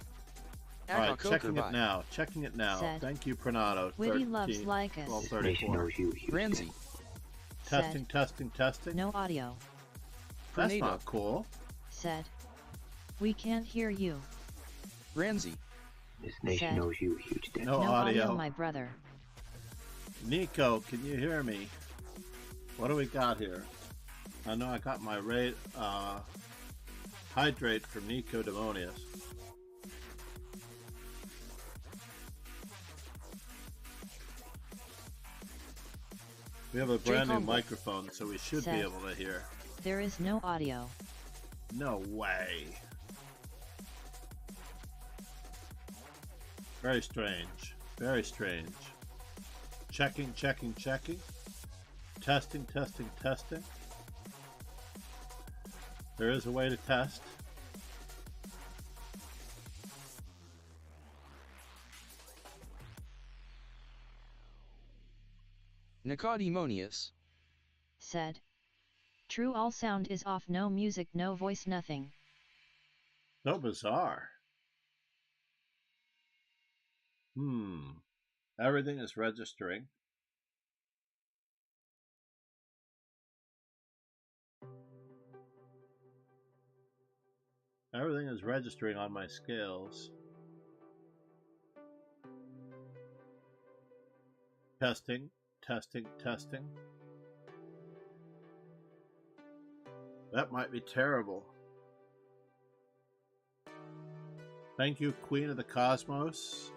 Alright, checking it now. Checking it now. Said. Thank you, Pranado. Witty loves like us. 1234. Ramsey. Testing, testing, testing. No audio. That's Grenado. not cool. Said. We can't hear you. Ramsey. This nation Said. owes you a huge debt. No No audio. my brother. Nico, can you hear me? What do we got here? I know I got my hydrate from Nico Demonius. We have a brand new Humble. microphone, so we should be Said. able to hear. There is no audio. No way. Very strange. Very strange. Checking, checking, checking. Testing, testing, testing. There is a way to test. Nicodemonius. Said. True, all sound is off, no music, no voice, nothing. So bizarre. Everything is registering. Everything is registering on my scales. Testing, testing, testing. That might be terrible. Thank you, Queen of the Cosmos.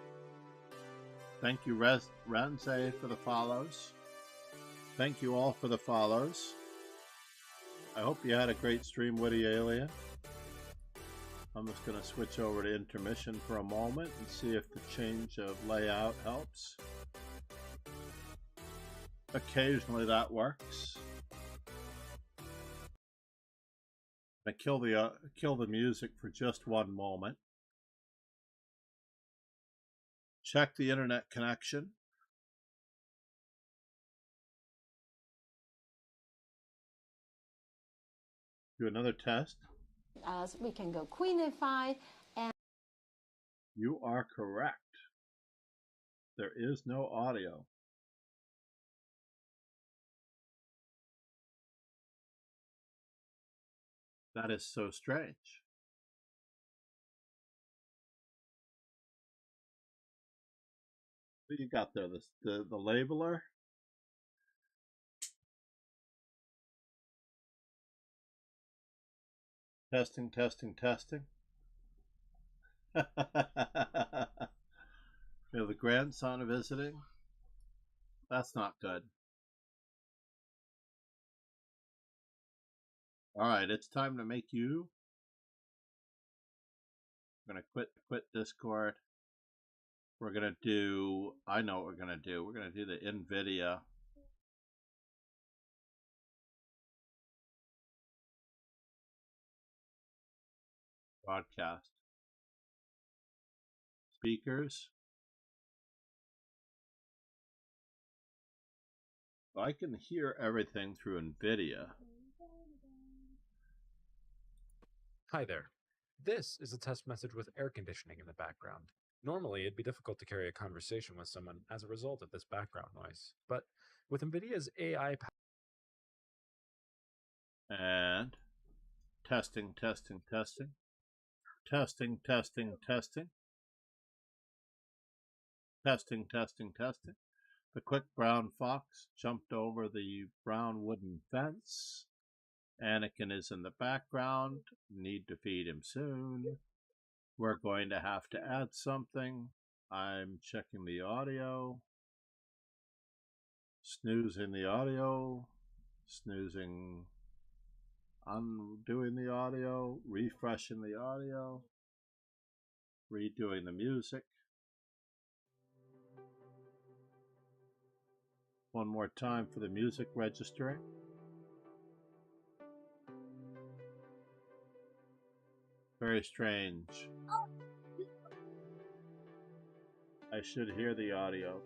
Thank you, Ranze, for the follows. Thank you all for the follows. I hope you had a great stream, Woody Alien. I'm just going to switch over to intermission for a moment and see if the change of layout helps. Occasionally that works. I kill the music for just one moment. Check the internet connection. Do another test. We can go queenify, and you are correct. There is no audio. That is so strange. What you got there? The labeler? Testing, testing, testing. We have the grandson visiting. That's not good. All right, it's time to make you. I'm gonna quit Discord. We're gonna do. I know what we're gonna do. We're gonna do the NVIDIA. Broadcast. Speakers. I can hear everything through NVIDIA. Hi there. This is a test message with air conditioning in the background. Normally, it'd be difficult to carry a conversation with someone as a result of this background noise, but with NVIDIA's AI and testing, testing, testing, testing, testing, testing, testing, testing, testing. The quick brown fox jumped over the brown wooden fence. Anakin is in the background. Need to feed him soon. We're going to have to add something. I'm checking the audio. Snoozing the audio. Snoozing. Undoing the audio. Refreshing the audio. Redoing the music. One more time for the music registering. Very strange. I should hear the audio.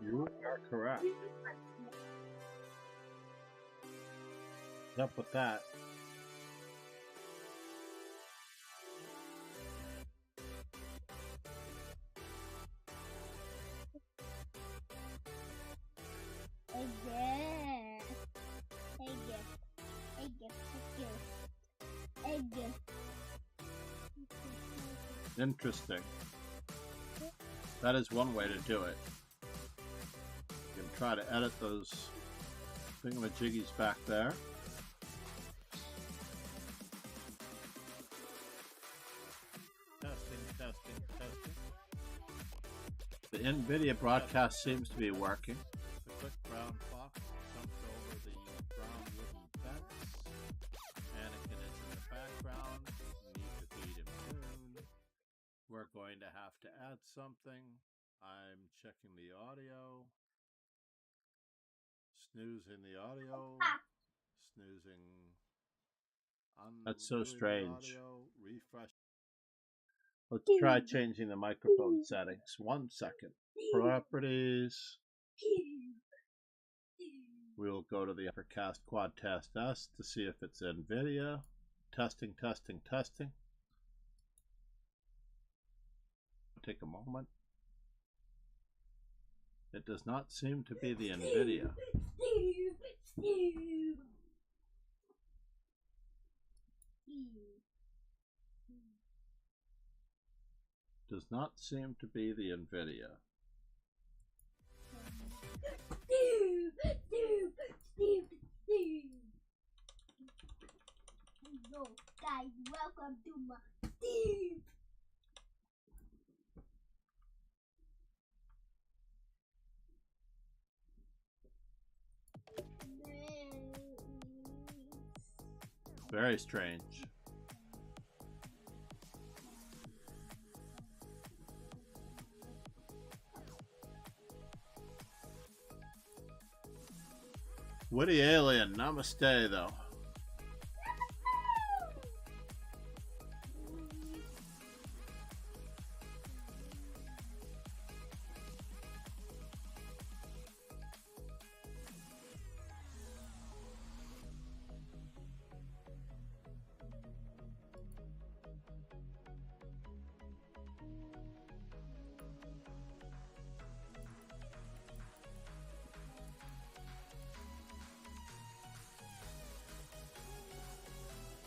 You are correct. What's up with that? Interesting. That is one way to do it. You can try to edit those thingamajiggies back there. Testing, testing, testing. The NVIDIA broadcast seems to be working. The quick brown fox jumped over the brown wooden fence. Anakin is in the background. Need to feed him soon. We're going to have to add something. I'm checking the audio. Snoozing the audio. Snoozing. That's so strange. Refresh. Let's try changing the microphone settings. 1 second. Properties. We'll go to the Uppercast Quad Test S to see if it's NVIDIA. Testing, testing, testing. Take a moment. It does not seem to be the NVIDIA. Does not seem to be the NVIDIA. Hello guys, welcome to my Steve. Very strange. Woody Alien, namaste though.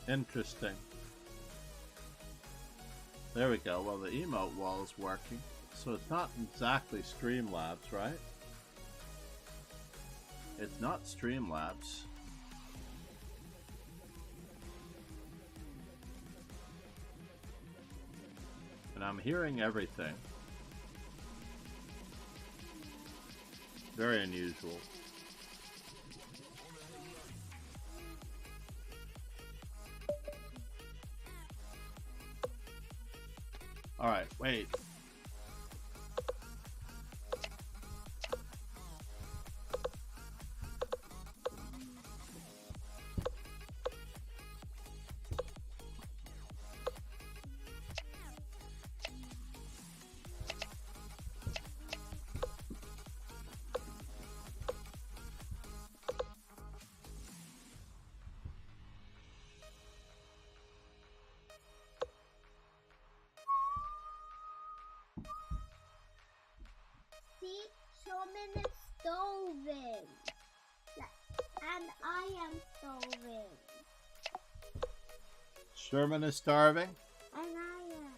Interesting. There we go. Well, the emote wall is working. So it's not exactly Streamlabs, right? It's not Streamlabs. And I'm hearing everything. Very unusual. Alright, wait. See, Showman is starving. And I am starving. Sherman is starving? And I am.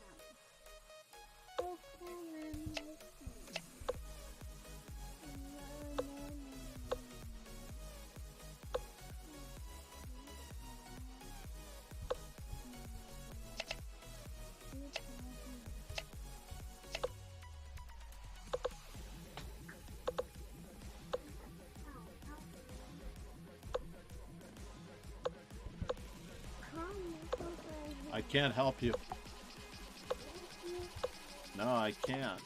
I can't help you. No, I can't.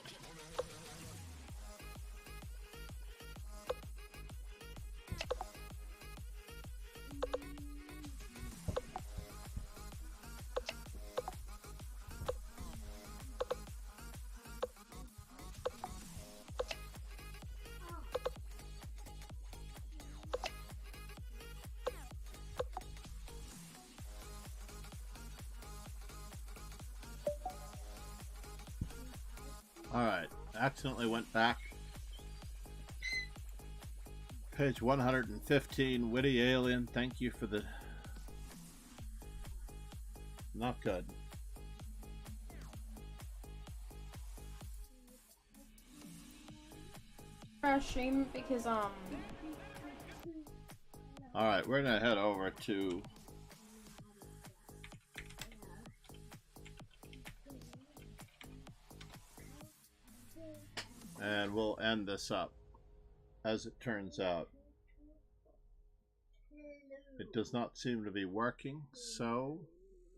Alright, accidentally went back. Page 115, Witty Alien, thank you for the... Not good. Shame because Alright, we're gonna head over to... And we'll end this up. As it turns out, it does not seem to be working, so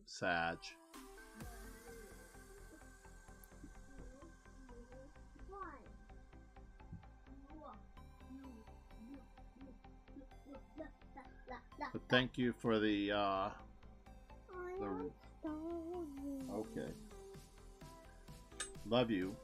sad. But thank you for the okay. Love you.